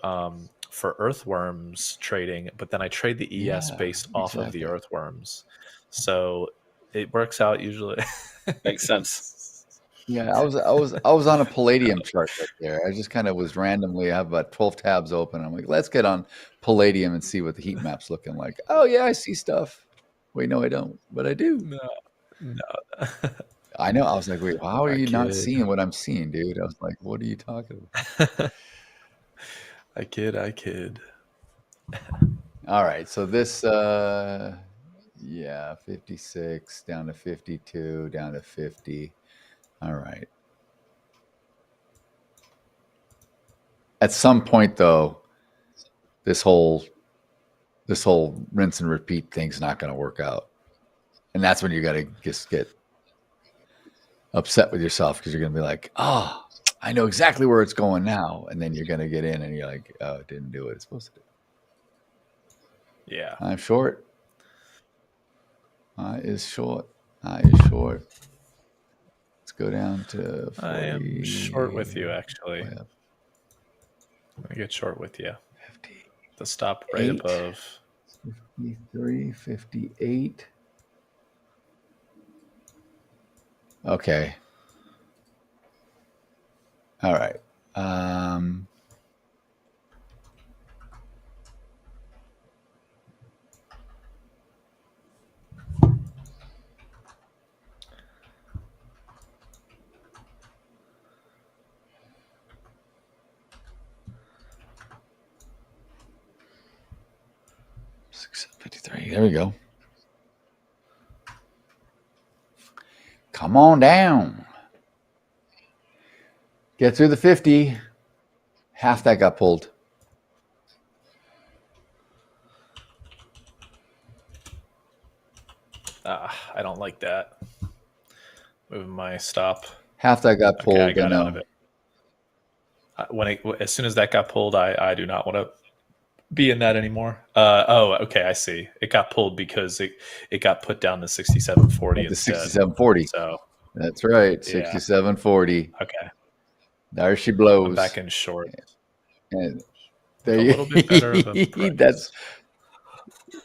earthworms trading, but then I trade the ES based off of the earthworms. So it works out usually. Makes sense. Yeah, I was on a palladium chart right there. I just kind of was randomly. I have about 12 tabs open. I'm like, let's get on palladium and see what the heat map's looking like. Oh yeah, I see stuff. Wait, no, I don't, but I do. No. I know. I was like, wait, how are you not seeing what I'm seeing, dude? I was like, what are you talking about? I kid. All right, so this 56 down to 52 down to 50. All right. At some point though, this whole rinse and repeat thing's not going to work out. And that's when you got to just get upset with yourself, because you're going to be like, oh, I know exactly where it's going now. And then you're going to get in and you're like, oh, it didn't do what it's supposed to do. Yeah. I'm short. I is short. Let's go down to 40. I am short with you, actually. I'm going to get short with you. 50. The stop right above. 53, 58. Okay. All right. There we go. Come on down. Get through the 50. Half that got pulled. I don't like that. Moving my stop. Half that got pulled. I got out of it. As soon as that got pulled, I do not want to be in that anymore. Okay, I see. It got pulled because it got put down to 67.40 instead. 67.40. So that's right. 67.40. Okay. There she blows. I'm back in short. And A little bit better of a price. That's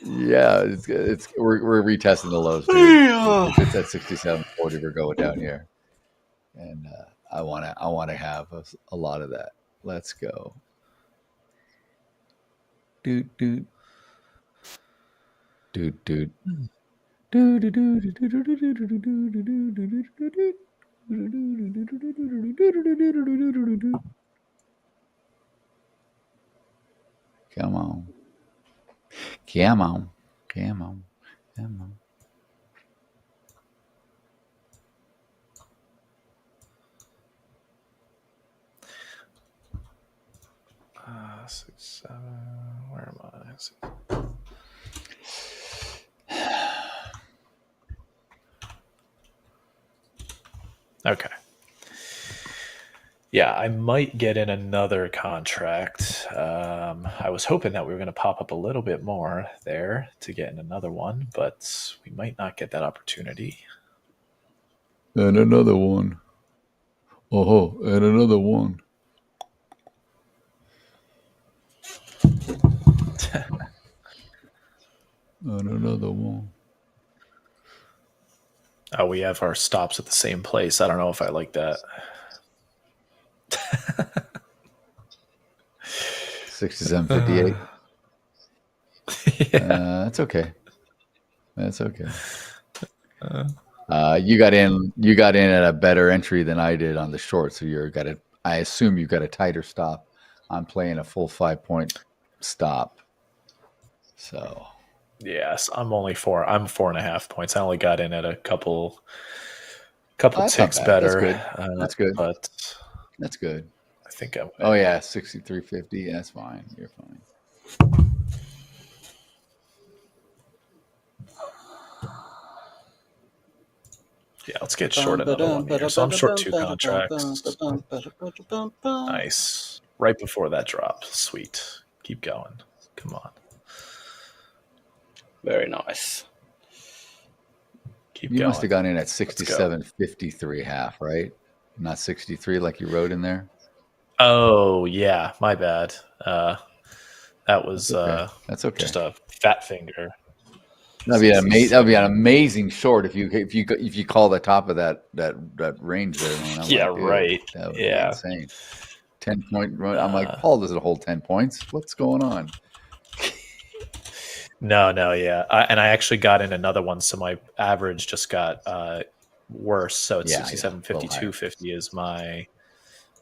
yeah. It's we're retesting the lows. Dude. If it's at 67.40, we're going down here, and I wanna have a lot of that. Let's go. Dude. Come on. 6, 7. Where am I? 6. Okay. Yeah, I might get in another contract. I was hoping that we were going to pop up a little bit more there to get in another one, but we might not get that opportunity. And another one. Oh, and another one. And another one. Oh, we have our stops at the same place. I don't know if I like that. 67.58. That's okay. That's okay. You got in at a better entry than I did on the short, so I assume you got a tighter stop. I'm playing a full 5-point stop. So yes, I'm 4.5 points. I only got in at a couple ticks better. That's good. But that's good. I think I'm. Oh yeah, 63.50. That's fine. You're fine. Yeah, let's get short another one here. So I'm short 2 contracts. Nice. Right before that drop. Sweet. Keep going. Come on. Very nice. Keep you going. Must have gone in at 67.53 half, right? Not 63 like you wrote in there. Oh yeah, my bad. That was that's okay. Just a fat finger. That'd be an amazing short if you call the top of that range there. Man. Yeah, right. That would be insane. 10-point run. I'm like, Paul doesn't hold 10 points. What's going on? No, yeah. And I actually got in another one, so my average just got worse. So it's 67.52.50 is my.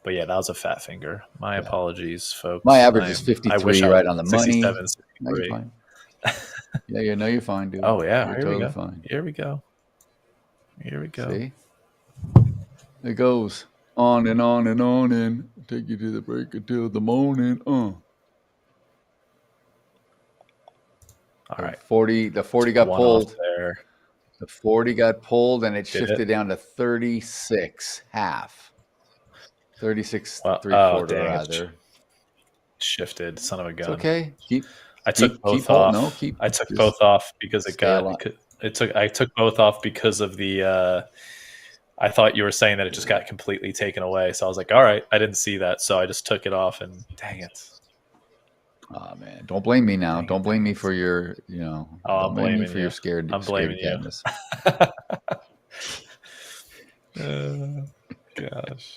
But yeah, that was a fat finger. My apologies, folks. My average is 53, right on the money. 67, no, you're fine. Yeah, you're fine, dude. Oh yeah, you're here totally we go. Fine. Here we go. Here we go. See? It goes on and on and on and take you to the break until the morning. All right. The 40 got pulled. There. The 40 got pulled and it shifted down to 36 half. 36 3/4 rather. Shifted, son of a gun. It's okay. I took both off. I took both off because I took both off because of the I thought you were saying that it just got completely taken away. So I was like, all right, I didn't see that. So I just took it off and dang it. Oh man, don't blame me now. Don't blame me for your, I'm blaming me for your scared. I'm blaming you. Gosh.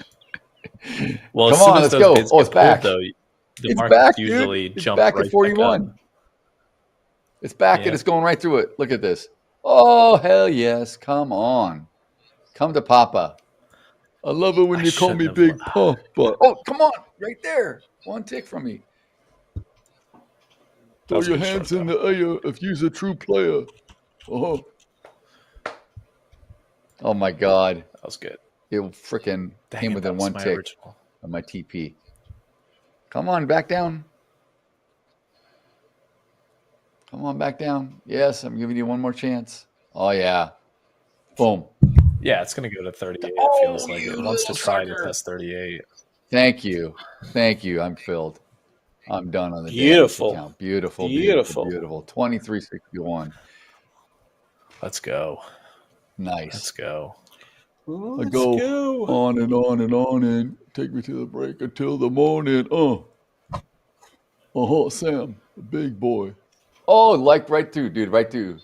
Well, come on, let's go. Oh, it's back. Though, it's back, usually dude. It's jump back right at 41. Back it's back and it's going right through it. Look at this. Oh, hell yes. Come on. Come to Papa. I love it when you call me Big Papa. Oh, come on. Right there. One tick from me. Throw your hands in the air if you're a true player. Oh my God. That was good. It freaking came within one tick of my TP. Come on, back down. Come on, back down. Yes, I'm giving you one more chance. Oh, yeah. Boom. Yeah, it's going to go to 38. It feels like it wants to try to test 38. Thank you. I'm filled. I'm done on the beautiful. Account. Beautiful. 2361. Let's go. Nice. Let's go. I go on and on and on and take me to the break until the morning. Oh, Sam, the big boy. Oh, like right through, dude, right through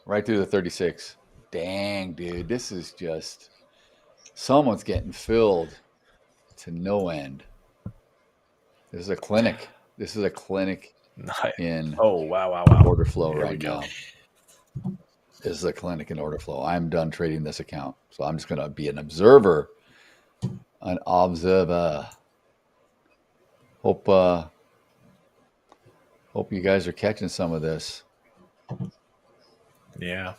the 36. Dang, dude, this is just someone's getting filled to no end. This is a clinic. This is a clinic in wow. order flow Here we right go. now. This is a clinic in order flow. I'm done trading this account, so I'm just going to be an observer, an observer. Hope you guys are catching some of this. Yeah.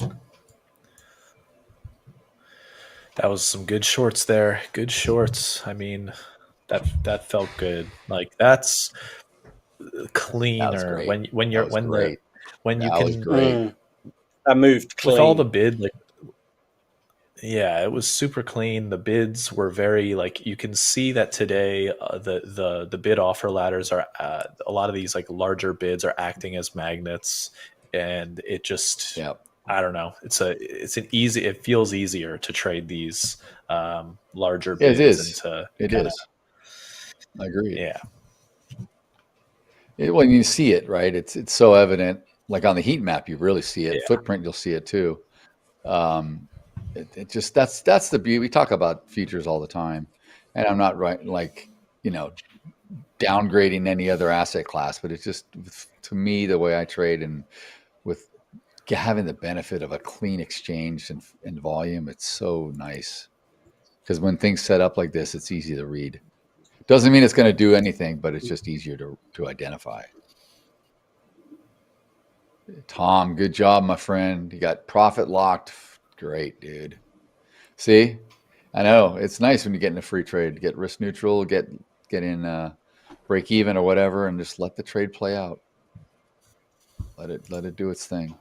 That was some good shorts there. Good shorts. I mean, that felt good. Like that's cleaner when you great. That moved clean with all the bid. Like, yeah, it was super clean. The bids were very like you can see that today. The bid offer ladders are a lot of these like larger bids are acting as magnets, and it just I don't know. It feels easier to trade these larger bids. It is. Into I agree. Yeah. When you see it, right? It's so evident. Like on the heat map, you really see it. Yeah. Footprint, you'll see it too. It just that's the beauty. We talk about futures all the time, and I'm not downgrading any other asset class, but it's just to me the way I trade and with having the benefit of a clean exchange and volume, it's so nice because when things set up like this, it's easy to read. Doesn't mean it's going to do anything, but it's just easier to identify. Tom, good job, my friend. You got profit locked. Great, dude. See, I know it's nice when you get in a free trade, get risk neutral, get in break even or whatever, and just let the trade play out. Let it do its thing.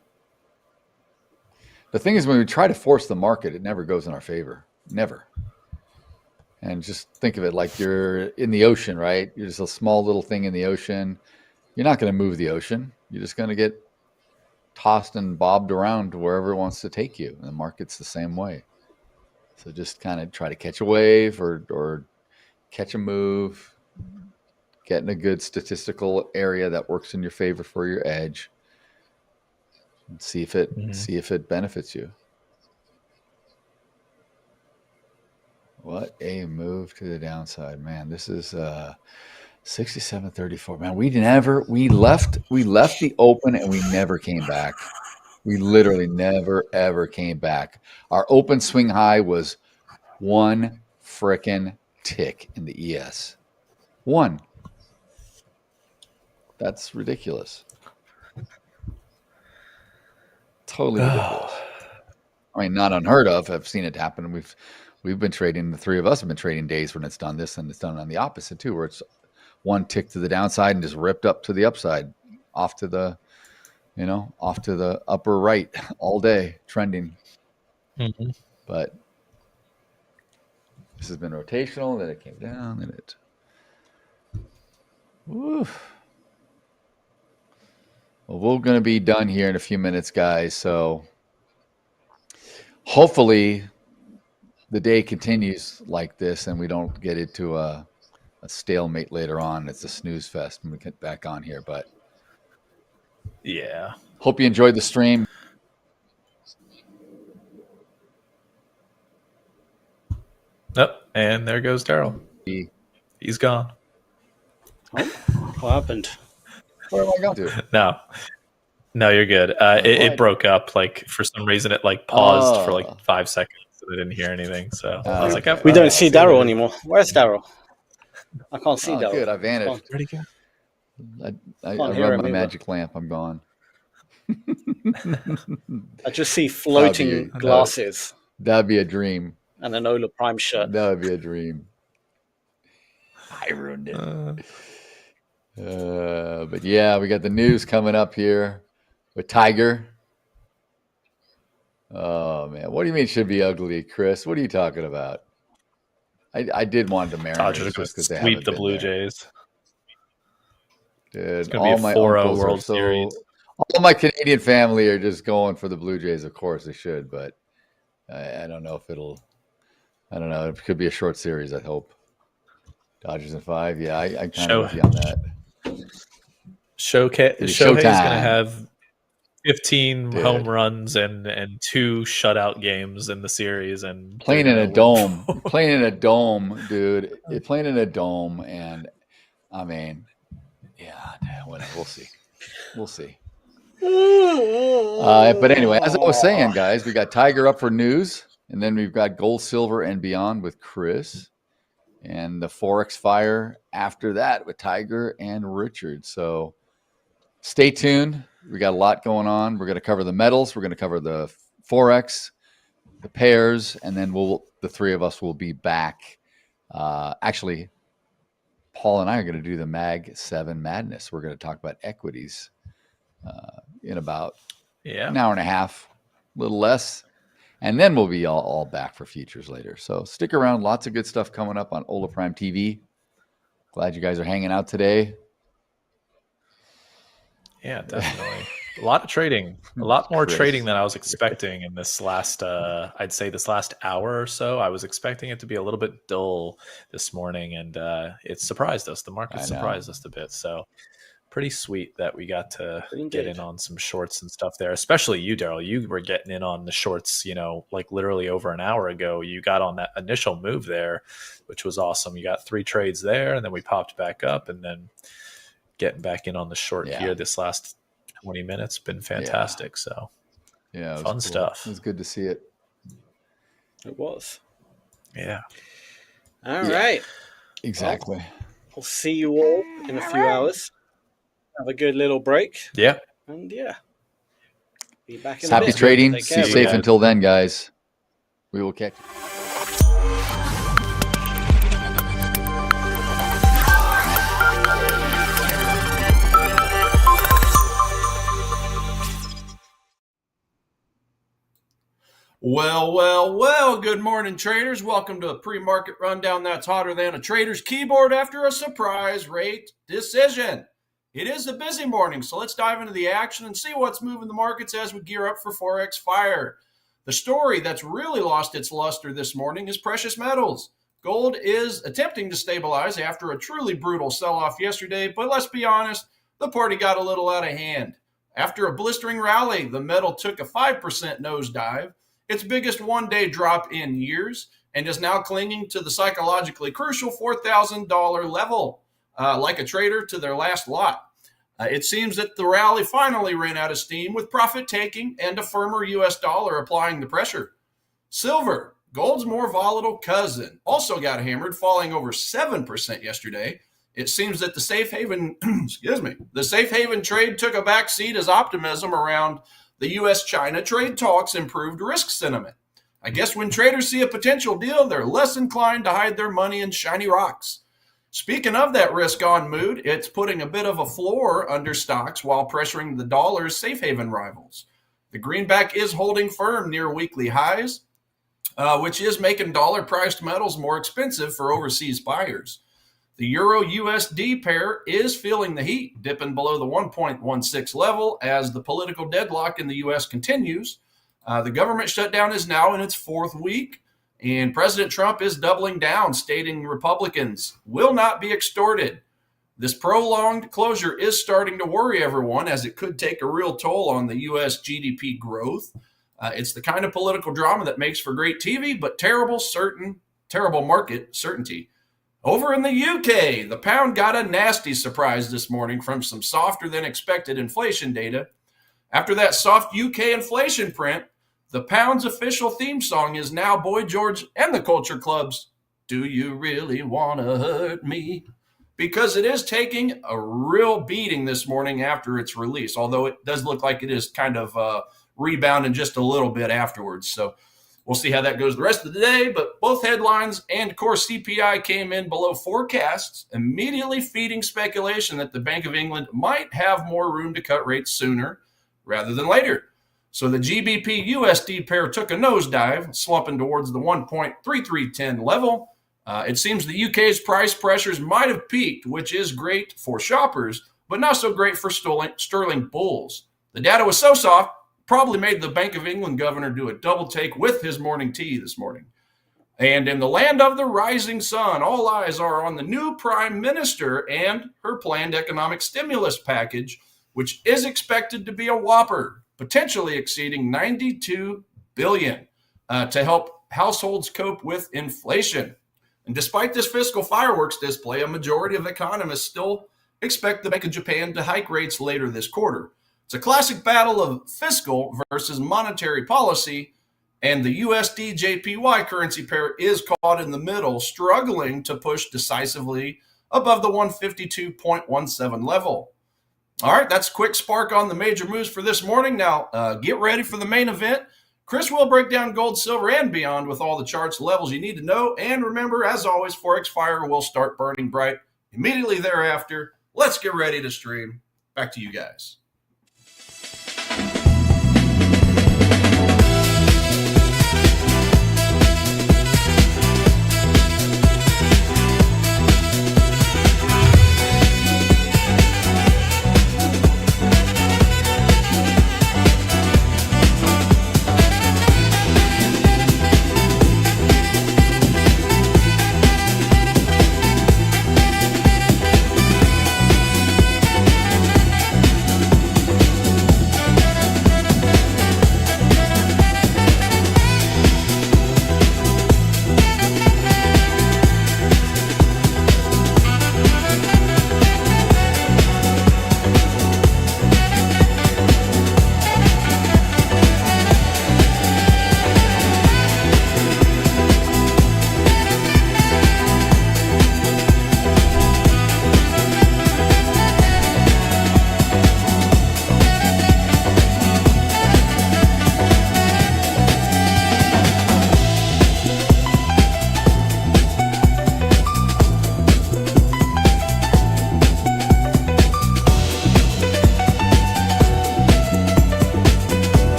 The thing is, when we try to force the market, it never goes in our favor. Never. And just think of it like you're in the ocean, right? You're just a small little thing in the ocean. You're not going to move the ocean. You're just going to get tossed and bobbed around to wherever it wants to take you. And the market's the same way. So just kind of try to catch a wave or catch a move, get in a good statistical area that works in your favor for your edge. And see if it benefits you. What a move to the downside, man. This is 67.34. Man, we left the open and we never came back. We literally never ever came back. Our open swing high was one frickin' tick in the ES. One. That's ridiculous. Totally ridiculous. I mean, not unheard of. I've seen it happen. We've been trading, the three of us have been trading days when it's done this, and it's done on the opposite too, where it's one tick to the downside and just ripped up to the upside, off to the upper right all day, trending. Mm-hmm. But this has been rotational, then it came down, then it. Woof. Well, we're going to be done here in a few minutes, guys. So hopefully the day continues like this and we don't get into a stalemate later on. It's a snooze fest when we get back on here. But yeah, hope you enjoyed the stream. Yep, and there goes Daryl. He's gone. Oh, what happened? Where am I going to? No, you're good. It broke up. Like for some reason, it like paused for like 5 seconds, and I didn't hear anything. So I was like, we don't see Daryl anymore. Where's Daryl? I can't see Daryl. Good, I vanished. Where'd he go? I run my magic lamp. I'm gone. I just see floating glasses. That'd be a dream. And an Hola Prime shirt. That would be a dream. I ruined it. But yeah, we got the news coming up here with Tiger. Oh man, what do you mean should be ugly, Chris? What are you talking about? I did want the Mariners just because they sweep haven't the been Blue there. Jays. Dude, It's gonna be a 4-0 World Series. All my Canadian family are just going for the Blue Jays. Of course they should, but I don't know if it'll. I don't know. It could be a short series. I hope. Dodgers in 5. Yeah, I kind of with you on that. Shohei's going to have 15 home runs and 2 shutout games in the series, and playing in a dome. Playing in a dome, dude. Playing in a dome, and I mean, yeah, whatever. We'll see. But anyway, as I was saying, guys, we got Tiger up for news, and then we've got gold, silver, and beyond with Chris, and the Forex fire after that with Tiger and Richard. So stay tuned. We got a lot going on. We're going to cover the metals. We're going to cover the Forex, the pairs, and then the three of us will be back. Actually, Paul and I are going to do the Mag 7 Madness. We're going to talk about equities in about an hour and a half, a little less. And then we'll be all back for futures later. So stick around. Lots of good stuff coming up on Hola Prime TV. Glad you guys are hanging out today. Yeah, definitely. A lot of trading. A lot more trading than I was expecting in this last, I'd say this last hour or so. I was expecting it to be a little bit dull this morning, and it surprised us. The market surprised us a bit. So pretty sweet that we got to get in on some shorts and stuff there, especially you, Daryl. You were getting in on the shorts, like literally over an hour ago. You got on that initial move there, which was awesome. You got 3 trades there, and then we popped back up, and then getting back in on the short here this last 20 minutes been fantastic. So fun stuff. It was good to see it. It was. Yeah. All right. Exactly. Well, we'll see you all in a few hours. Have a good little break. Yeah. And be back in Happy a bit. trading. Stay safe until then, guys. We will catch you. Well, good morning, traders. Welcome to a pre-market rundown that's hotter than a trader's keyboard after a surprise rate decision. It is a busy morning, so let's dive into the action and see what's moving the markets as we gear up for Forex fire. The story that's really lost its luster this morning is precious metals. Gold is attempting to stabilize after a truly brutal sell-off yesterday, but let's be honest, the party got a little out of hand. After a blistering rally, the metal took a 5% nosedive, its biggest one-day drop in years, and is now clinging to the psychologically crucial $4,000 level, like a trader to their last lot. It seems that the rally finally ran out of steam with profit-taking and a firmer U.S. dollar applying the pressure. Silver, gold's more volatile cousin, also got hammered, falling over 7% yesterday. It seems that the safe haven, the safe haven trade took a backseat as optimism around the U.S.-China trade talks improved risk sentiment. I guess when traders see a potential deal, they're less inclined to hide their money in shiny rocks. Speaking of that risk-on mood, it's putting a bit of a floor under stocks while pressuring the dollar's safe haven rivals. The greenback is holding firm near weekly highs, which is making dollar-priced metals more expensive for overseas buyers. The Euro-USD pair is feeling the heat, dipping below the 1.16 level as the political deadlock in the U.S. continues. The government shutdown is now in its 4th week, and President Trump is doubling down, stating Republicans will not be extorted. This prolonged closure is starting to worry everyone, as it could take a real toll on the U.S. GDP growth. It's the kind of political drama that makes for great TV, but terrible market certainty. Over in the UK, the pound got a nasty surprise this morning from some softer than expected inflation data. After that soft UK inflation print, the pound's official theme song is now Boy George and the Culture Club's "Do You Really Wanna Hurt Me?" because it is taking a real beating this morning after its release, although it does look like it is kind of rebounding just a little bit afterwards. So we'll see how that goes the rest of the day, but both headlines and core CPI came in below forecasts, immediately feeding speculation that the Bank of England might have more room to cut rates sooner rather than later. So the GBP-USD pair took a nosedive, slumping towards the 1.3310 level. It seems the UK's price pressures might have peaked, which is great for shoppers, but not so great for sterling bulls. The data was so soft, probably made the Bank of England governor do a double take with his morning tea this morning. And in the land of the rising sun, all eyes are on the new prime minister and her planned economic stimulus package, which is expected to be a whopper, potentially exceeding $92 billion to help households cope with inflation. And despite this fiscal fireworks display, a majority of economists still expect the Bank of Japan to hike rates later this quarter. It's a classic battle of fiscal versus monetary policy, and the USD JPY currency pair is caught in the middle, struggling to push decisively above the 152.17 level. All right, that's a quick spark on the major moves for this morning. Now, get ready for the main event. Chris will break down gold, silver, and beyond with all the charts levels you need to know. And remember, as always, Forex Fire will start burning bright immediately thereafter. Let's get ready to stream. Back to you guys.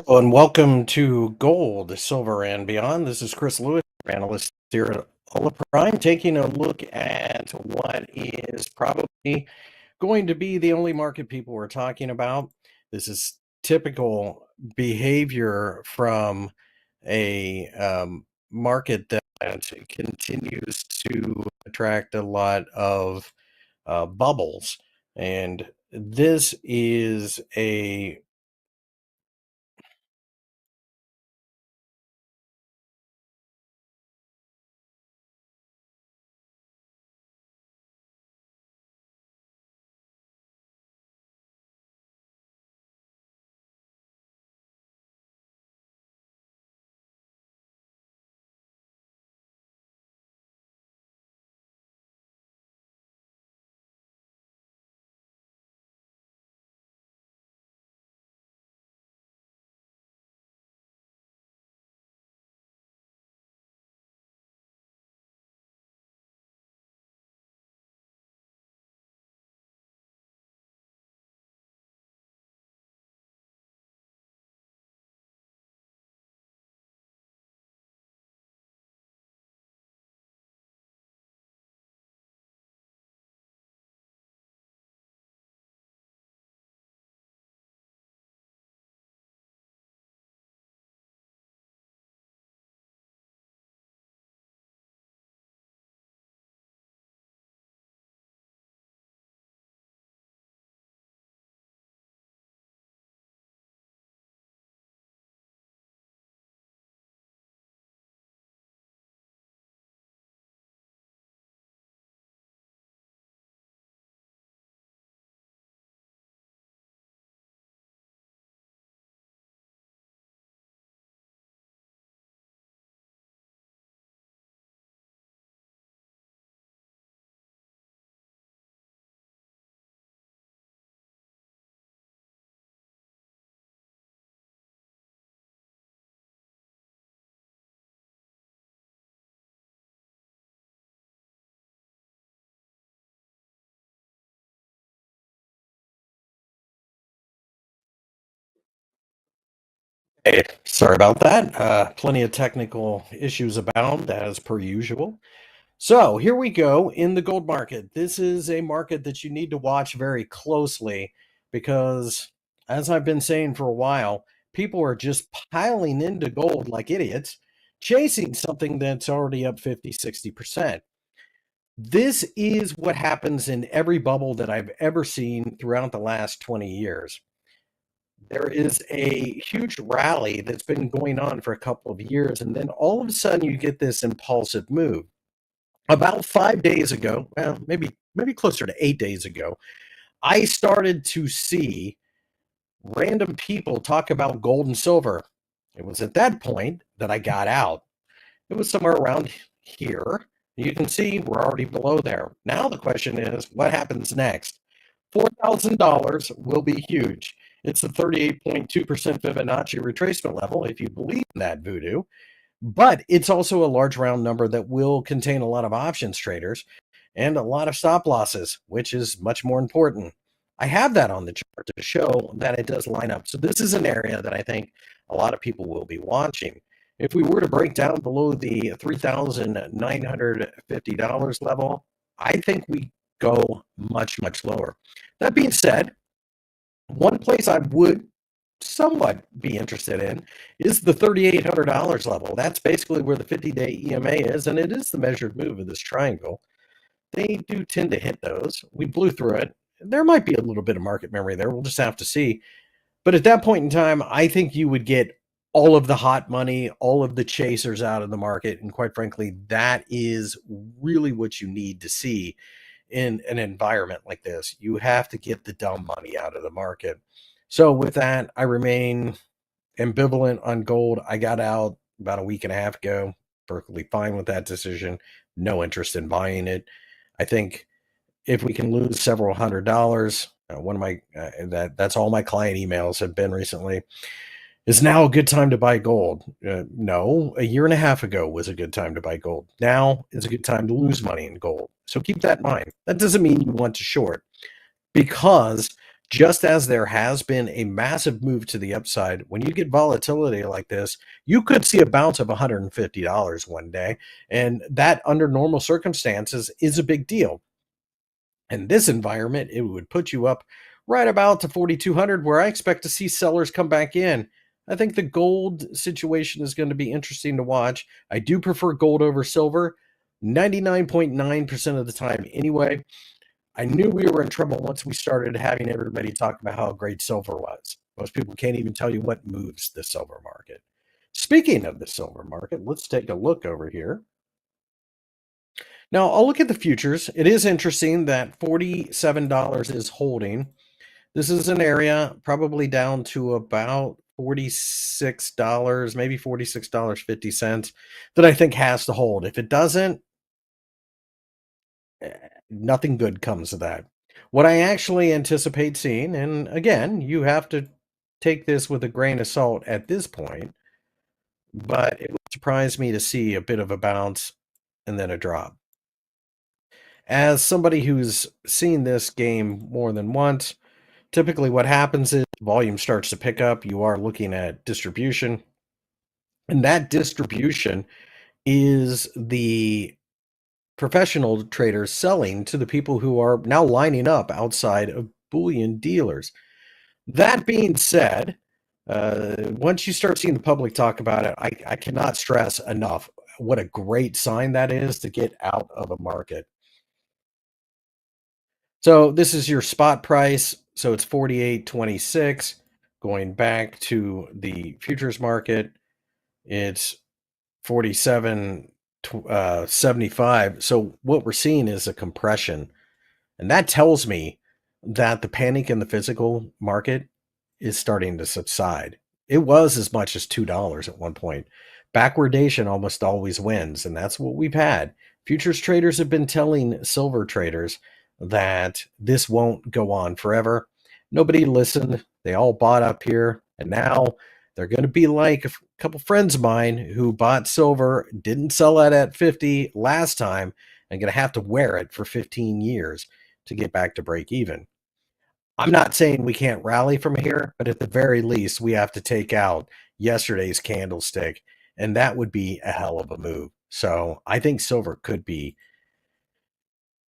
Hello and welcome to Gold, Silver, and Beyond. This is Chris Lewis, analyst here at Hola Prime, taking a look at what is probably going to be the only market people are talking about. This is typical behavior from a market that continues to attract a lot of bubbles. And this is a Hey, sorry about that. Plenty of technical issues abound, as per usual. So here we go in the gold market. This is a market that you need to watch very closely because, as I've been saying for a while, people are just piling into gold like idiots, chasing something that's already up 50, 60%. This is what happens in every bubble that I've ever seen throughout the last 20 years. There is a huge rally that's been going on for a couple of years, and then all of a sudden you get this impulsive move. About 5 days ago, well, maybe closer to 8 days ago, I started to see random people talk about gold and silver. It was at that point that I got out. It was somewhere around here. You can see we're already below there. Now the question is, what happens next? $4,000 will be huge. It's the 38.2% Fibonacci retracement level, if you believe in that voodoo. But it's also a large round number that will contain a lot of options traders and a lot of stop losses, which is much more important. I have that on the chart to show that it does line up. So this is an area that I think a lot of people will be watching. If we were to break down below the $3,950 level, I think we go much, much lower. That being said, one place I would somewhat be interested in is the $3,800 level. That's basically where the 50-day EMA is, and it is the measured move of this triangle. They do tend to hit those. We blew through it. There might be a little bit of market memory there. We'll just have to see. But at that point in time, I think you would get all of the hot money, all of the chasers out of the market. And quite frankly, that is really what you need to see in an environment like this. You have to get the dumb money out of the market. So with that, I remain ambivalent on gold. I got out about a week and a half ago. Perfectly fine with that decision. No interest in buying it. I think if we can lose several $100s, one of my that's all my client emails have been recently. Is now a good time to buy gold? No, a year and a half ago was a good time to buy gold. Now is a good time to lose money in gold. So keep that in mind. That doesn't mean you want to short, because just as there has been a massive move to the upside, when you get volatility like this, you could see a bounce of $150 one day. And that, under normal circumstances, is a big deal. In this environment, it would put you up right about to 4,200, where I expect to see sellers come back in. I think the gold situation is going to be interesting to watch. I do prefer gold over silver 99.9% of the time anyway. I knew we were in trouble once we started having everybody talk about how great silver was. Most people can't even tell you what moves the silver market. Speaking of the silver market, let's take a look over here. Now, I'll look at the futures. It is interesting that $47 is holding. This is an area probably down to about $46, maybe $46.50 that I think has to hold. If it doesn't, nothing good comes of that. What I actually anticipate seeing, and again, you have to take this with a grain of salt at this point, but it would surprise me to see a bit of a bounce and then a drop. As somebody who's seen this game more than once, typically what happens is volume starts to pick up. You are looking at distribution, and that distribution is the professional traders selling to the people who are now lining up outside of bullion dealers. That being said, once you start seeing the public talk about it, I cannot stress enough what a great sign that is to get out of a market. So this is your spot price. So it's 48.26. Going back to the futures market, it's 47.75. So what we're seeing is a compression, and that tells me that the panic in the physical market is starting to subside. It was as much as $2 at one point. Backwardation almost always wins, and that's what we've had. Futures traders have been telling silver traders that this won't go on forever. Nobody listened. They all bought up here, and now they're going to be like a couple friends of mine who bought silver, didn't sell it at 50 last time, and going to have to wear it for 15 years to get back to break even. I'm not saying we can't rally from here, but at the very least, we have to take out yesterday's candlestick, and that would be a hell of a move. So I think silver could be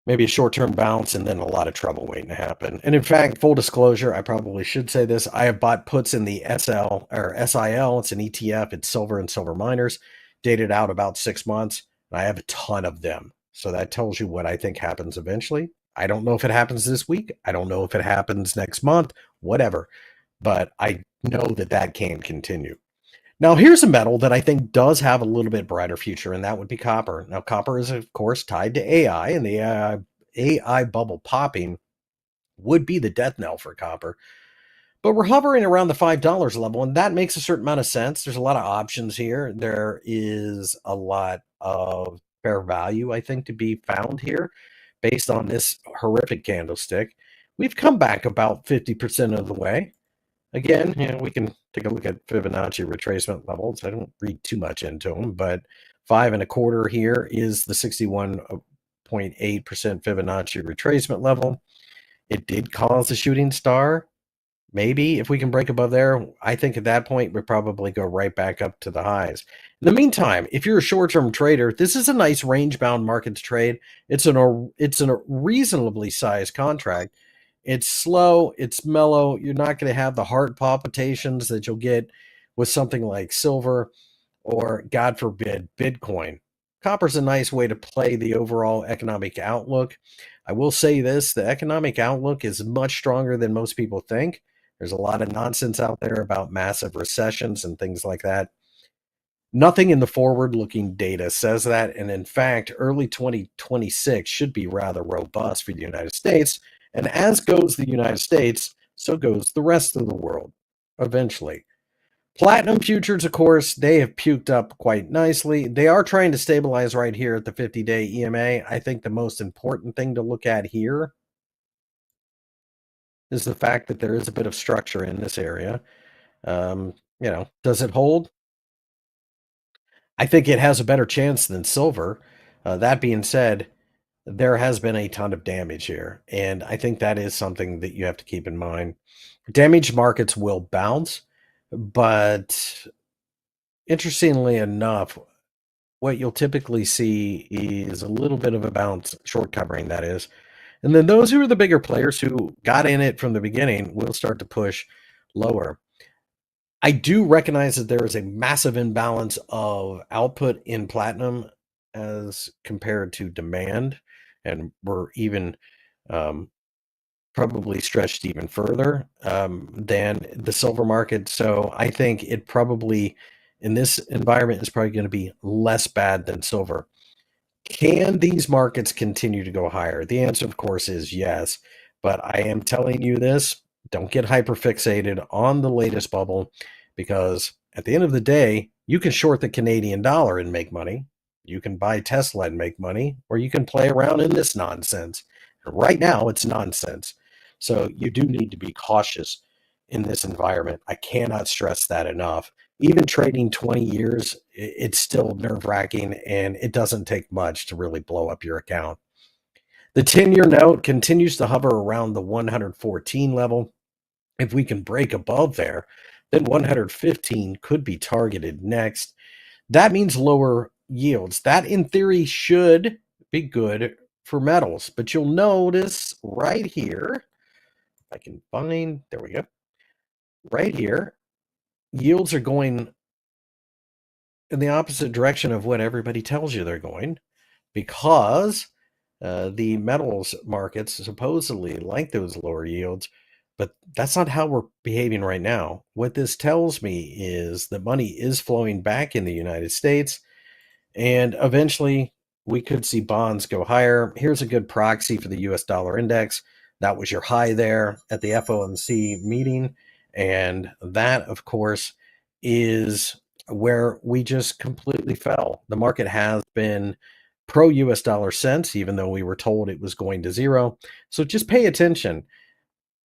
maybe a short-term bounce and then a lot of trouble waiting to happen. And in fact, full disclosure, I probably should say this. I have bought puts in the SL or SIL. It's an ETF. It's silver and silver miners, dated out about 6 months. And I have a ton of them. So that tells you what I think happens eventually. I don't know if it happens this week. I don't know if it happens next month, whatever. But I know that that can continue. Now, here's a metal that I think does have a little bit brighter future, and that would be copper. Now, copper is, of course, tied to AI, and the AI bubble popping would be the death knell for copper. But we're hovering around the $5 level, and that makes a certain amount of sense. There's a lot of options here. There is a lot of fair value, I think, to be found here based on this horrific candlestick. We've come back about 50% of the way. Again, we can take a look at Fibonacci retracement levels. I don't read too much into them, but 5.25 here is the 61.8% Fibonacci retracement level. It did cause a shooting star. Maybe if we can break above there, I think at that point, we'll probably go right back up to the highs. In the meantime, if you're a short-term trader, this is a nice range-bound market to trade. It's a reasonably sized contract. It's slow, it's mellow. You're not going to have the heart palpitations that you'll get with something like silver or, God forbid, Bitcoin. Copper's a nice way to play the overall economic outlook. I will say this, the economic outlook is much stronger than most people think. There's a lot of nonsense out there about massive recessions and things like that. Nothing in the forward-looking data says that, and in fact, early 2026 should be rather robust for the United States. And as goes the United States, so goes the rest of the world, eventually. Platinum futures, of course, they have puked up quite nicely. They are trying to stabilize right here at the 50-day EMA. I think the most important thing to look at here is the fact that there is a bit of structure in this area. Does it hold? I think it has a better chance than silver. That being said, there has been a ton of damage here, and I think that is something that you have to keep in mind. Damaged markets will bounce, but interestingly enough, what you'll typically see is a little bit of a bounce, short covering that is, and then those who are the bigger players who got in it from the beginning will start to push lower. I do recognize that there is a massive imbalance of output in platinum as compared to demand, and we're even probably stretched even further than the silver market. So I think it probably, in this environment, is probably going to be less bad than silver. Can these markets continue to go higher? The answer, of course, is yes. But I am telling you this, don't get hyperfixated on the latest bubble, because at the end of the day, you can short the Canadian dollar and make money. You can buy Tesla and make money, or you can play around in this nonsense. Right now, it's nonsense. So you do need to be cautious in this environment. I cannot stress that enough. Even trading 20 years, it's still nerve-wracking, and it doesn't take much to really blow up your account. The 10-year note continues to hover around the 114 level. If we can break above there, then 115 could be targeted next. That means lower yields. That, in theory, should be good for metals. But you'll notice right here, if I can find, there we go. Right here, yields are going in the opposite direction of what everybody tells you they're going, because the metals markets supposedly like those lower yields, but that's not how we're behaving right now. What this tells me is that money is flowing back in the United States, and eventually we could see bonds go higher. Here's a good proxy for the US dollar index. That was your high there at the FOMC meeting, and that, of course, is where we just completely fell. The market has been pro-US dollar since, even though we were told it was going to zero. So just pay attention.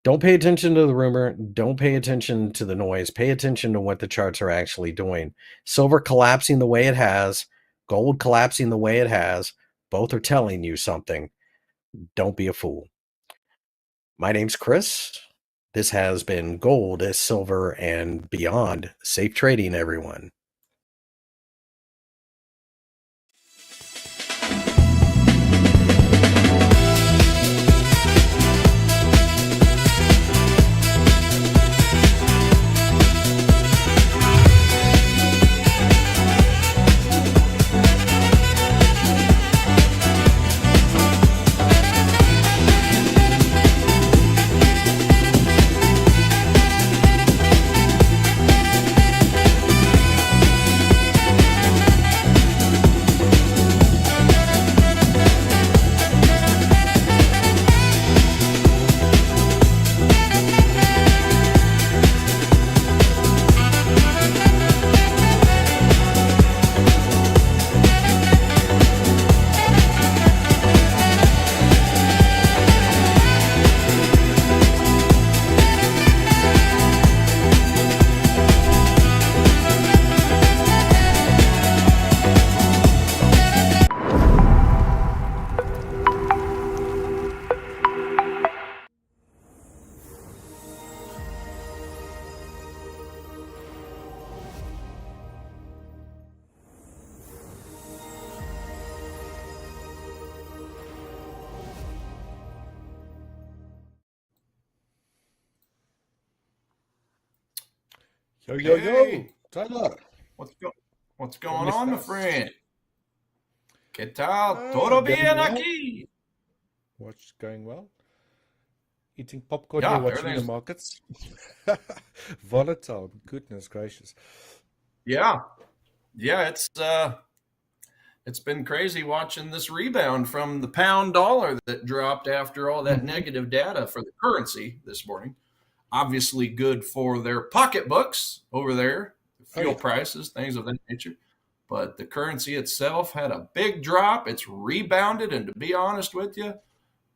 Don't pay attention to the rumor. Don't pay attention to the noise. Pay attention to what the charts are actually doing. Silver collapsing the way it has, gold collapsing the way it has, both are telling you something. Don't be a fool. My name's Chris. This has been Gold, Silver, and Beyond. Safe trading, everyone. Yo, Tyler. What's going on, my friend? ¿Qué tal? Todo bien aquí? What's going well? Eating popcorn Yeah, here, watching the everything's- markets. Volatile, goodness gracious. Yeah, it's been crazy watching this rebound from the pound dollar that dropped after all that negative data for the currency this morning. Obviously good for their pocketbooks over there, fuel prices, things of that nature. But the currency itself had a big drop. It's rebounded, and to be honest with you,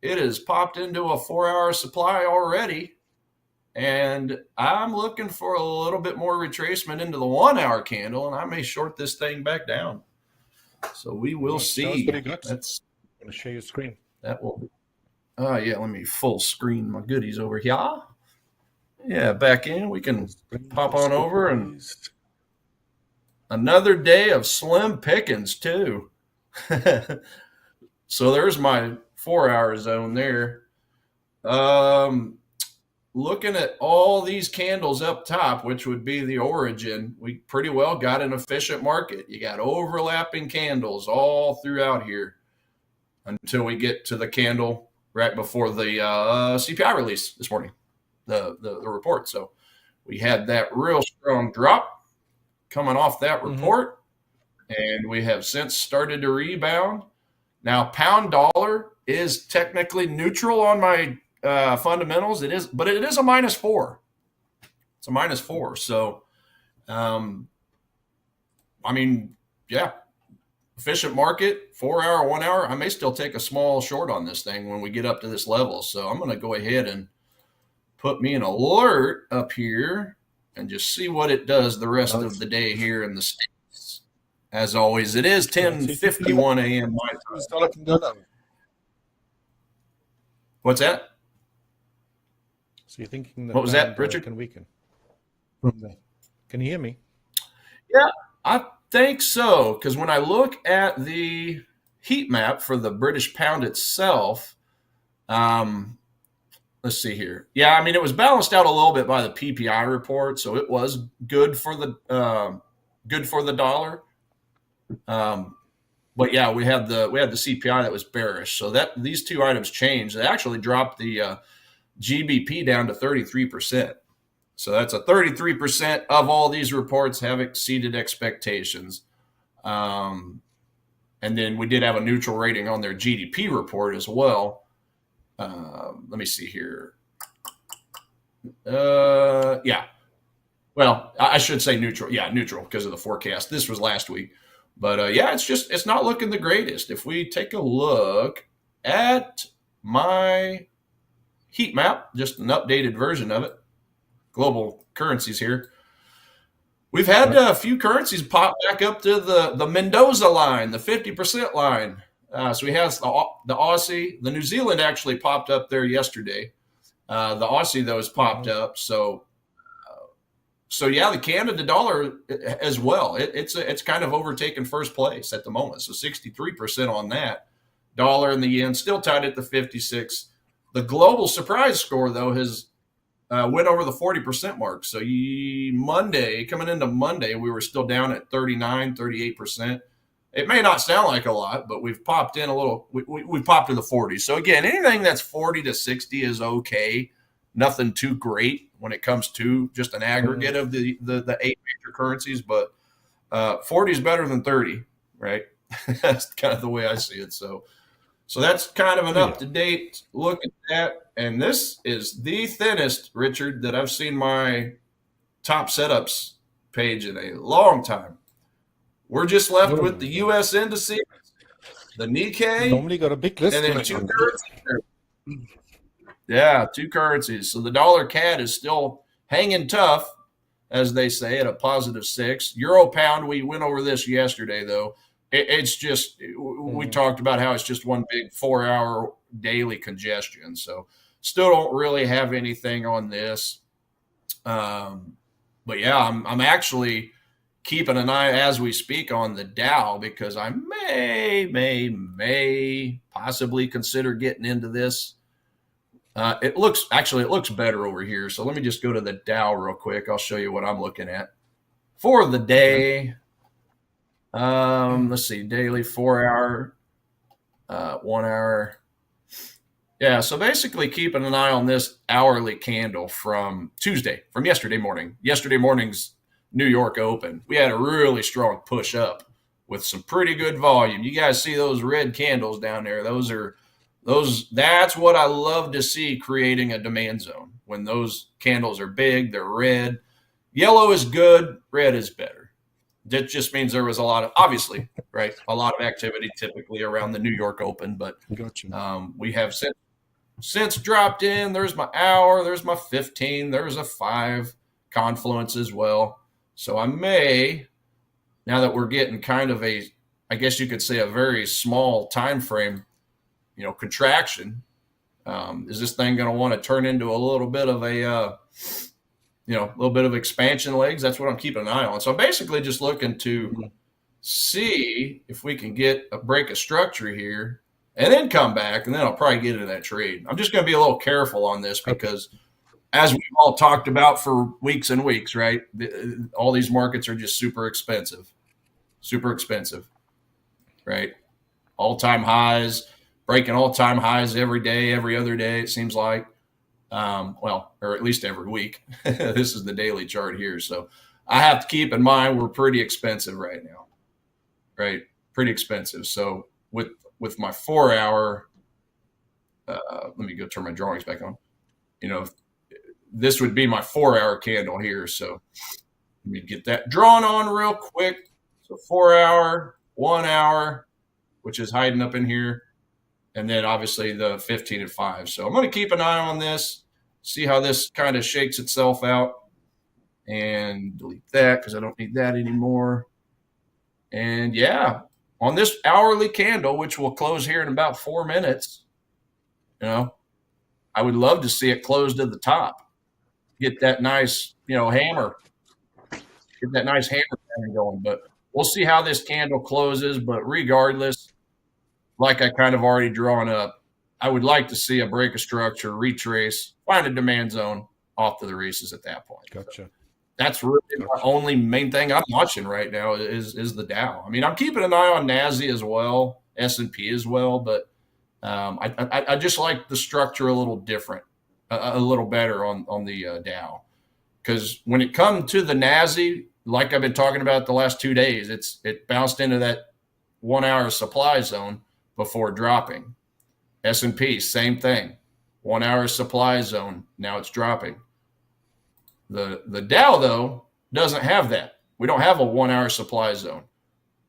it has popped into a 4-hour supply already. And I'm looking for a little bit more retracement into the 1-hour candle, and I may short this thing back down. So we will see. That's I'm gonna share your screen. That will be. Yeah, let me full screen my goodies over here. Yeah, back in. We can pop on over, and another day of slim pickings too. So there's my 4-hour zone there. Looking at all these candles up top, which would be the origin, we pretty well got an efficient market. You got overlapping candles all throughout here until we get to the candle right before the CPI release this morning, the report. So we had that real strong drop coming off that report, and we have since started to rebound. Now, pound dollar is technically neutral on my fundamentals. It is, but it is a -4. It's a -4. So, I mean, yeah, efficient market, 4-hour, 1-hour. I may still take a small short on this thing when we get up to this level. So I'm going to go ahead and put me an alert up here and just see what it does the rest of the day here in the States. As always, it is 10:51 a.m. my time. What's that? So you're thinking that what was that, Richard? Can weaken from there? Can you hear me? Yeah, I think so. Because when I look at the heat map for the British pound itself, let's see here. Yeah, I mean, it was balanced out a little bit by the PPI report, so it was good for the dollar. But yeah, we had the CPI that was bearish. So that these two items changed. They actually dropped the GBP down to 33%. So that's a 33% of all these reports have exceeded expectations. And then we did have a neutral rating on their GDP report as well. Let me see here. Yeah. Well, I should say neutral. Yeah, neutral because of the forecast. This was last week. But yeah, it's not looking the greatest. If we take a look at my heat map, just an updated version of it, global currencies here. We've had a few currencies pop back up to the Mendoza line, the 50% line. So we have the Aussie. The New Zealand actually popped up there yesterday. The Aussie, though, has popped up. So yeah, the Canada dollar as well. It's kind of overtaken first place at the moment. So 63% on that. Dollar and the yen still tied at the 56. The global surprise score, though, has went over the 40% mark. So coming into Monday, we were still down at 39, 38%. It may not sound like a lot, but we've popped in a little. We popped to the 40s. So again, anything that's 40 to 60 is okay. Nothing too great when it comes to just an aggregate of the 8 major currencies. But 40 is better than 30, right? That's kind of the way I see it. So that's kind of an up-to-date look at that. And this is the thinnest, Richard, that I've seen my top setups page in a long time. We're just left with the U.S. indices, the Nikkei, Normally got a big list. and then 2 currencies. Yeah, 2 currencies. So the dollar CAD is still hanging tough, as they say, at a positive 6. Euro pound, we went over this yesterday, though. It's just, we talked about how it's just one big 4-hour daily congestion. So still don't really have anything on this. But yeah, I'm actually keeping an eye as we speak on the Dow, because I may possibly consider getting into this. It looks better over here. So let me just go to the Dow real quick. I'll show you what I'm looking at for the day. Let's see, daily, 4-hour, 1 hour. Yeah, so basically keeping an eye on this hourly candle from yesterday morning. Yesterday morning's New York Open. We had a really strong push up with some pretty good volume. You guys see those red candles down there? That's what I love to see, creating a demand zone. When those candles are big, they're red. Yellow is good, red is better. That just means there was a lot of activity typically around the New York Open, but we have since dropped in. There's my hour, there's my 15, there's a 5 confluence as well. So I may, now that we're getting kind of I guess you could say a very small time frame, contraction, is this thing going to want to turn into a little bit of a little bit of expansion legs? That's what I'm keeping an eye on. So I'm basically just looking to see if we can get a break of structure here and then come back, and then I'll probably get into that trade. I'm just going to be a little careful on this because, as we've all talked about for weeks and weeks, right, all these markets are just super expensive, right? All-time highs, breaking all-time highs every day, every other day, it seems like. Or at least every week. This is the daily chart here. So I have to keep in mind we're pretty expensive right now, right? Pretty expensive. So with my 4-hour, let me go turn my drawings back on. This would be my 4-hour candle here. So let me get that drawn on real quick. So 4-hour, 1 hour, which is hiding up in here. And then obviously the 15 and 5. So I'm going to keep an eye on this, see how this kind of shakes itself out, and delete that because I don't need that anymore. And yeah, on this hourly candle, which will close here in about 4 minutes, I would love to see it close to the top. Get that nice, hammer. Get that nice hammer going. But we'll see how this candle closes. But regardless, like I kind of already drawn up, I would like to see a break of structure, retrace, find a demand zone, off to the races at that point. Gotcha. So that's really the only main thing I'm watching right now is the Dow. I mean, I'm keeping an eye on NASDAQ as well, S&P as well, but I just like the structure a little different, a little better on the Dow. Because when it comes to the NASDAQ, like I've been talking about the last 2 days, it bounced into that 1 hour supply zone before dropping. S&P, same thing. 1 hour supply zone. Now it's dropping. The Dow, though, doesn't have that. We don't have a 1 hour supply zone.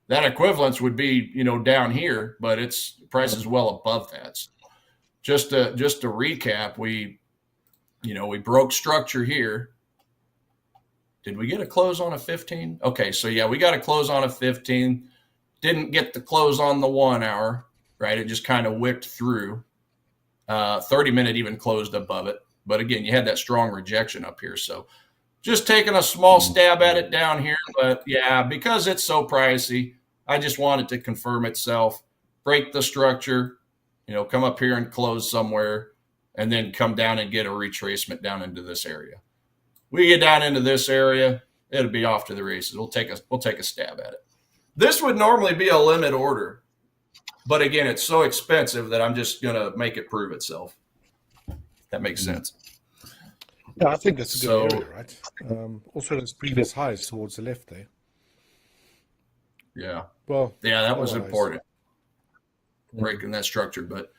That equivalence would be, down here, but its price is well above that. So just to recap, we broke structure here. Did we get a close on a 15? Okay, so yeah, we got a close on a 15. Didn't get the close on the 1 hour, right? It just kind of wicked through. 30-minute even closed above it. But again, you had that strong rejection up here. So just taking a small stab at it down here. But yeah, because it's so pricey, I just want it to confirm itself, break the structure, come up here and close somewhere, and then come down and get a retracement down into this area. We get down into this area, it'll be off to the races. We'll take a stab at it. This would normally be a limit order, but again, it's so expensive that I'm just going to make it prove itself. That makes sense. Yeah, I think that's a good area, right? Also, those previous highs towards the left there. Yeah. Well, yeah, that was important. Breaking that structure, but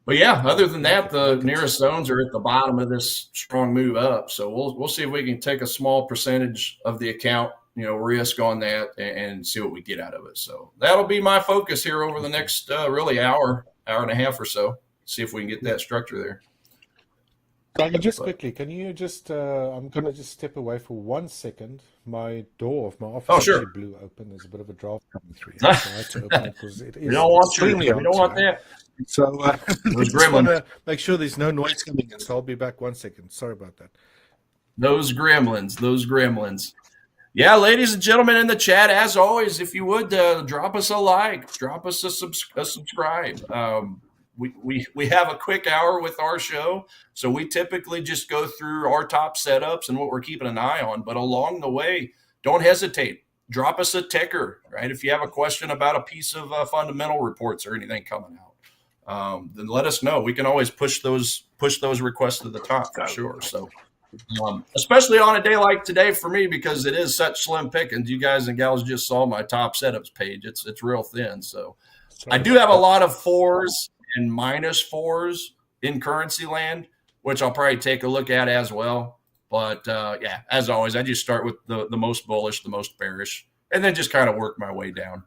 yeah, other than that, the nearest zones are at the bottom of this strong move up. So we'll see if we can take a small percentage of the account, risk on that and see what we get out of it. So that'll be my focus here over the next really hour and a half or so. See if we can get that structure there. Quickly, can you just, I'm going to just step away for 1 second. My door of my office sure. blew open. There's a bit of a draft coming through. So I had to open it because it is we don't want that. So those gremlins. Make sure there's no noise coming in. So I'll be back 1 second. Sorry about that. Those gremlins. Yeah, ladies and gentlemen in the chat, as always, if you would drop us a like, drop us a subscribe. We have a quick hour with our show, so we typically just go through our top setups and what we're keeping an eye on. But along the way, don't hesitate. Drop us a ticker, right? If you have a question about a piece of fundamental reports or anything coming out, then let us know. We can always push those requests to the top for sure. So, especially on a day like today for me, because it is such slim pickings. You guys and gals just saw my top setups page. It's real thin. So I do have a lot of 4s and -4s in currency land, which I'll probably take a look at as well. But yeah, as always, I just start with the most bullish, the most bearish, and then just kind of work my way down.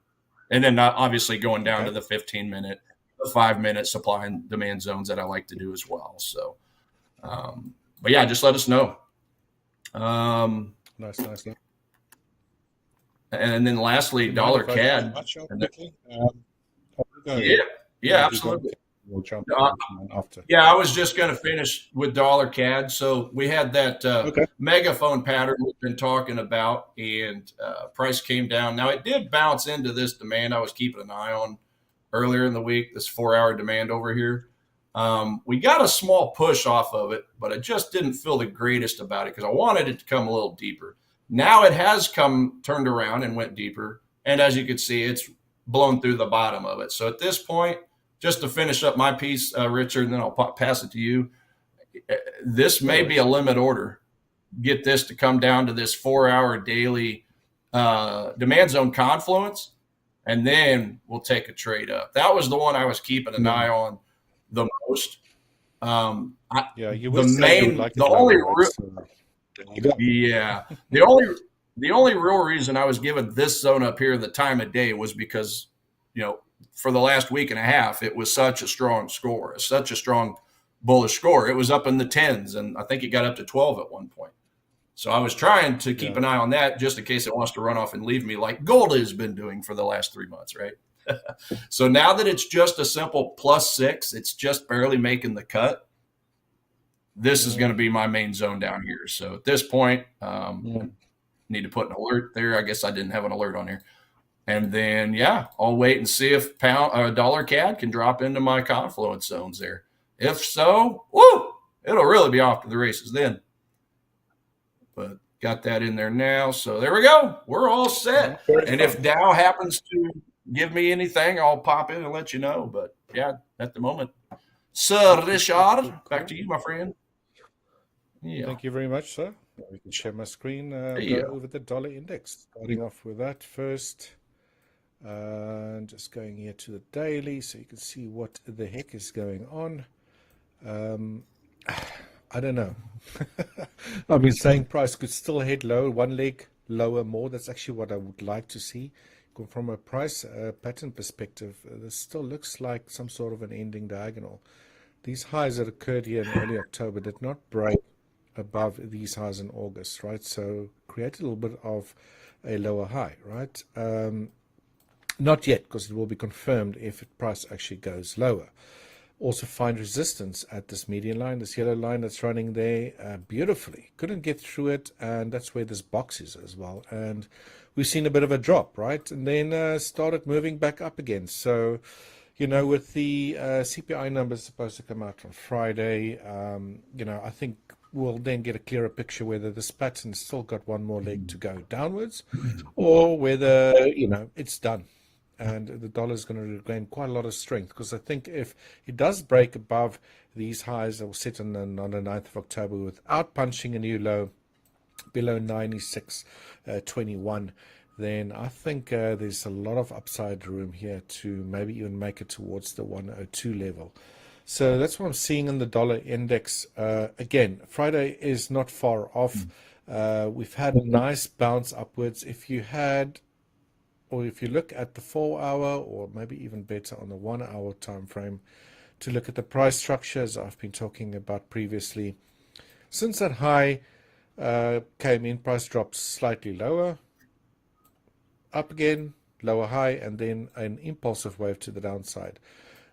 And then obviously going down to the 15-minute, the 5-minute supply and demand zones that I like to do as well. So, but yeah, just let us know. Nice. And then lastly, dollar CAD. Yeah, absolutely. We'll jump after. Yeah, I was just going to finish with dollar CAD. So we had that megaphone pattern we've been talking about, and price came down. Now, it did bounce into this demand I was keeping an eye on earlier in the week, this 4-hour demand over here. We got a small push off of it, but I just didn't feel the greatest about it because I wanted it to come a little deeper. Now it has turned around and went deeper. And as you can see, it's blown through the bottom of it. So at this point, just to finish up my piece, Richard, and then I'll pass it to you. This may be a limit order. Get this to come down to this 4-hour daily demand zone confluence, and then we'll take a trade up. That was the one I was keeping an eye on the most. The only real reason I was given this zone up here the time of day was because, for the last week and a half, it was such a strong score, such a strong bullish score. It was up in the 10s, and I think it got up to 12 at one point. So I was trying to keep an eye on that just in case it wants to run off and leave me like gold has been doing for the last 3 months, right? So now that it's just a simple +6, it's just barely making the cut. This is going to be my main zone down here. So at this point, need to put an alert there. I guess I didn't have an alert on here. And then, I'll wait and see if dollar CAD can drop into my confluence zones there. If so, it'll really be off to the races then. But got that in there now. So there we go. We're all set. And if Dow happens to give me anything, I'll pop in and let you know. But yeah, at the moment, Sir Richard, back to you, my friend. Yeah. Thank you very much, sir. We can share my screen. Go over the dollar index. Starting off with that first. And just going here to the daily so you can see what the heck is going on. I don't know. I've been saying price could still head lower, one leg lower more. That's actually what I would like to see. From a price pattern perspective, this still looks like some sort of an ending diagonal. These highs that occurred here in early October did not break above these highs in August, right? So create a little bit of a lower high, right? Not yet, because it will be confirmed if price actually goes lower. also find resistance at this median line, this yellow line that's running there beautifully. Couldn't get through it, and that's where this box is as well. And we've seen a bit of a drop, right? And then started moving back up again. So, you know, with the CPI numbers supposed to come out on Friday, you know, I think we'll then get a clearer picture whether this pattern's still got one more leg to go downwards, or whether, you know, it's done and the dollar is going to regain quite a lot of strength. Because I think if it does break above these highs that were set on the 9th of October without punching a new low below 96.21, then I think there's a lot of upside room here to maybe even make it towards the 102 level. So that's what I'm seeing in the dollar index. Again, Friday is not far off. We've had a nice bounce upwards. If you look at the 4-hour, or maybe even better on the 1-hour time frame, to look at the price structure, as I've been talking about previously, since that high came in, price drops slightly lower, up again, lower high, and then an impulsive wave to the downside.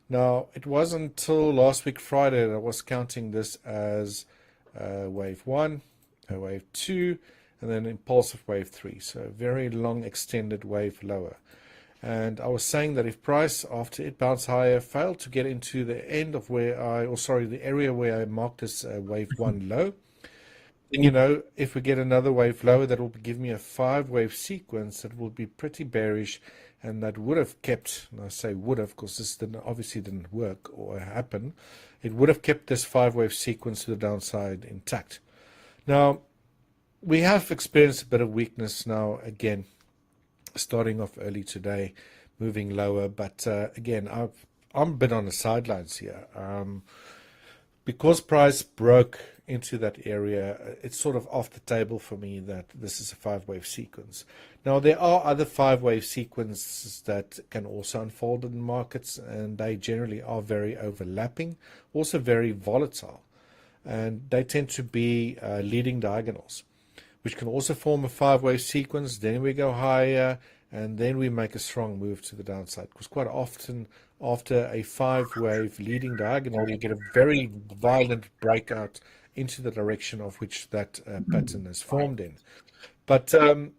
Now, it wasn't until last week Friday that I was counting this as wave 1, wave 2, and then impulsive wave 3. So a very long extended wave lower. And I was saying that if price, after it bounced higher, failed to get into the end of the area where I marked as wave 1 low, then, you know, if we get another wave lower, that will give me a 5-wave sequence that will be pretty bearish, and that would have kept, and I say would have because this obviously didn't work or happen, it would have kept this 5-wave sequence to the downside intact. Now, we have experienced a bit of weakness now, again, starting off early today, moving lower, but again, I'm a bit on the sidelines here. Because price broke into that area, it's sort of off the table for me that this is a 5-wave sequence. Now, there are other 5-wave sequences that can also unfold in markets, and they generally are very overlapping, also very volatile, and they tend to be leading diagonals, which can also form a 5-wave sequence. Then we go higher, and then we make a strong move to the downside, because quite often after a 5-wave leading diagonal, you get a very violent breakout into the direction of which that pattern is formed in. But I'm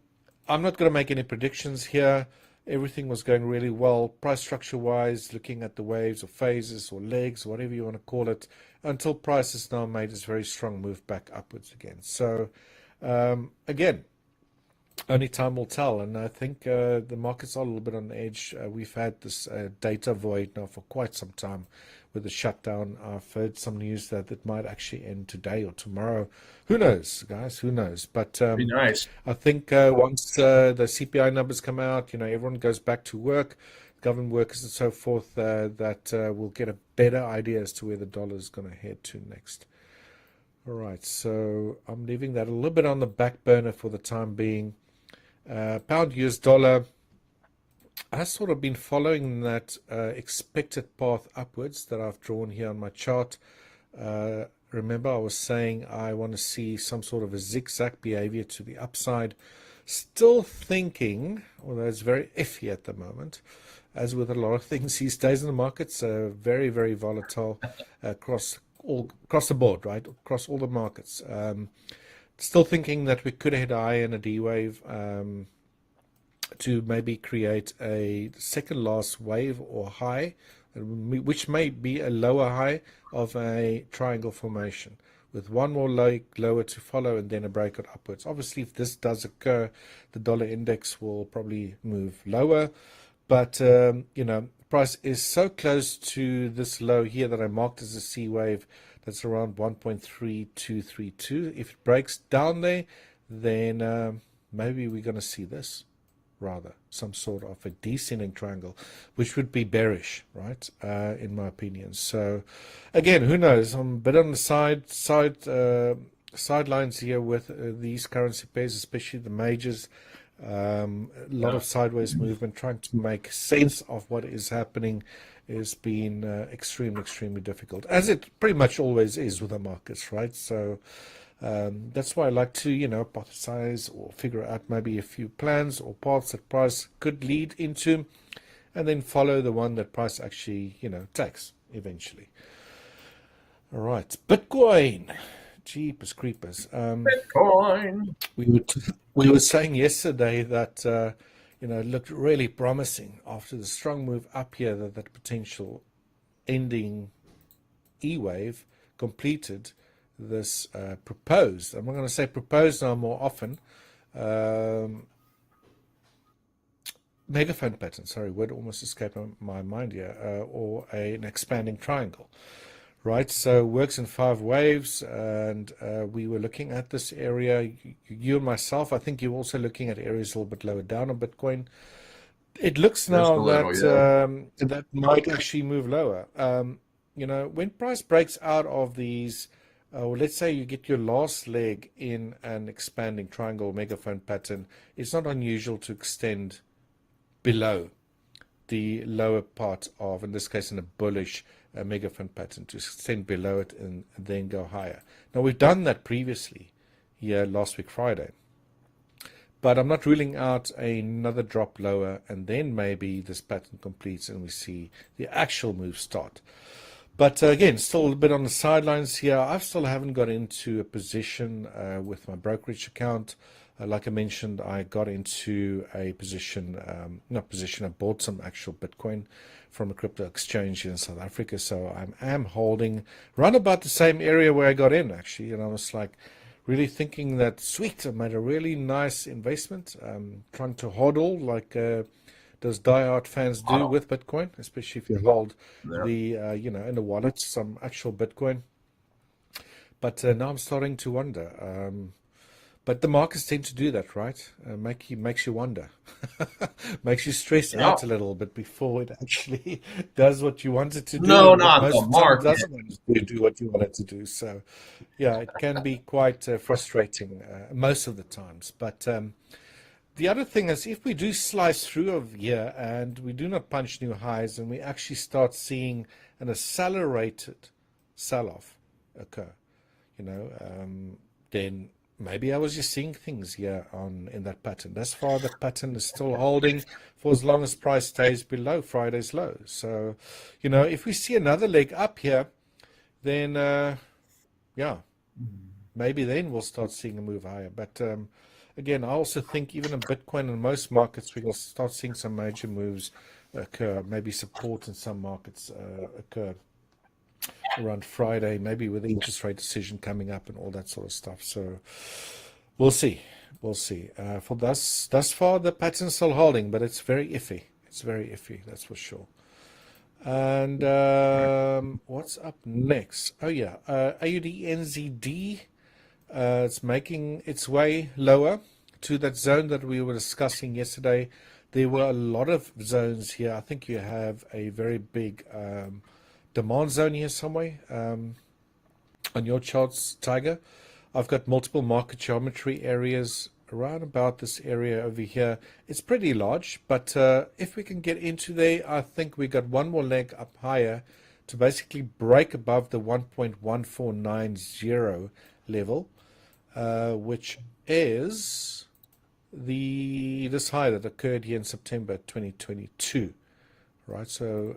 not going to make any predictions here. Everything was going really well, price structure wise, looking at the waves or phases or legs, whatever you want to call it, until price has now made this very strong move back upwards again. So again, only time will tell, and I think the markets are a little bit on edge. We've had this data void now for quite some time with the shutdown. I've heard some news that it might actually end today or tomorrow. Who knows, guys? Who knows? But be nice. I think once the CPI numbers come out, you know, everyone goes back to work, government workers and so forth, that we'll get a better idea as to where the dollar is going to head to next. All right, so I'm leaving that a little bit on the back burner for the time being. Pound US dollar has sort of been following that expected path upwards that I've drawn here on my chart. Remember, I was saying I want to see some sort of a zigzag behavior to the upside. Still thinking, although it's very iffy at the moment, as with a lot of things these days in the markets, very, very volatile across the board, right? Across all the markets. Still thinking that we could hit high in a D wave to maybe create a second last wave or high, which may be a lower high of a triangle formation with one more leg lower to follow and then a breakout upwards. Obviously, if this does occur, the dollar index will probably move lower, but you know, price is so close to this low here that I marked as a C wave. That's around 1.3232. If it breaks down there, then maybe we're going to see this, rather, some sort of a descending triangle, which would be bearish, right, in my opinion. So, again, who knows? I'm a bit on the sidelines here with these currency pairs, especially the majors. A lot of sideways movement, trying to make sense of what is happening has been extremely difficult, as it pretty much always is with the markets, right? So that's why I like to, you know, hypothesize or figure out maybe a few plans or paths that price could lead into, and then follow the one that price actually, you know, takes. eventually. All right, Bitcoin. Jeepers creepers. Bitcoin. We were saying yesterday that it looked really promising after the strong move up here, that potential ending E wave completed this proposed. I'm not going to say proposed now more often. Megaphone pattern. Sorry, word almost escaped my mind here. Or an expanding triangle. Right, so works in 5 waves, and we were looking at this area. You and myself, I think you're also looking at areas a little bit lower down on Bitcoin. It looks now that might actually move lower. When price breaks out of these, let's say you get your last leg in an expanding triangle megaphone pattern, it's not unusual to extend below the lower part of, in this case, in a bullish megaphone pattern, to extend below it and then go higher. Now, we've done that previously here last week Friday, but I'm not ruling out another drop lower, and then maybe this pattern completes and we see the actual move start. But again, still a bit on the sidelines here. I still haven't got into a position with my brokerage account. Like I mentioned, I got into a position, I bought some actual Bitcoin from a crypto exchange in South Africa. So I am holding around about the same area where I got in, actually. And I was like really thinking that, sweet, I made a really nice investment. Trying to hodl like those diehard fans do with Bitcoin, especially if you hold the, in the wallet, some actual Bitcoin. But now I'm starting to wonder. But the markets tend to do that, right? Makes you wonder, makes you stress out a little bit before it actually does what you want it to do. No, not the market. Doesn't want to do what you want it to do. So, yeah, it can be quite frustrating most of the times. But the other thing is, if we do slice through of here and we do not punch new highs, and we actually start seeing an accelerated sell-off occur, then maybe I was just seeing things here in that pattern. Thus far, the pattern is still holding for as long as price stays below Friday's low. So, if we see another leg up here, then, maybe then we'll start seeing a move higher. But again, I also think even in Bitcoin and most markets, we will start seeing some major moves occur, maybe support in some markets occur around Friday, maybe with the interest rate decision coming up and all that sort of stuff. So we'll see. For thus far, the pattern's still holding, but it's very iffy. That's for sure. And what's up next? Oh yeah, AUD/NZD. It's making its way lower to that zone that we were discussing yesterday. There were a lot of zones here. I think you have a very big demand zone here somewhere on your charts, Tiger. I've got multiple market geometry areas around about this area over here. It's pretty large, but if we can get into there, I think we got one more leg up higher to basically break above the 1.1490 level, which is this high that occurred here in September 2022. Right, so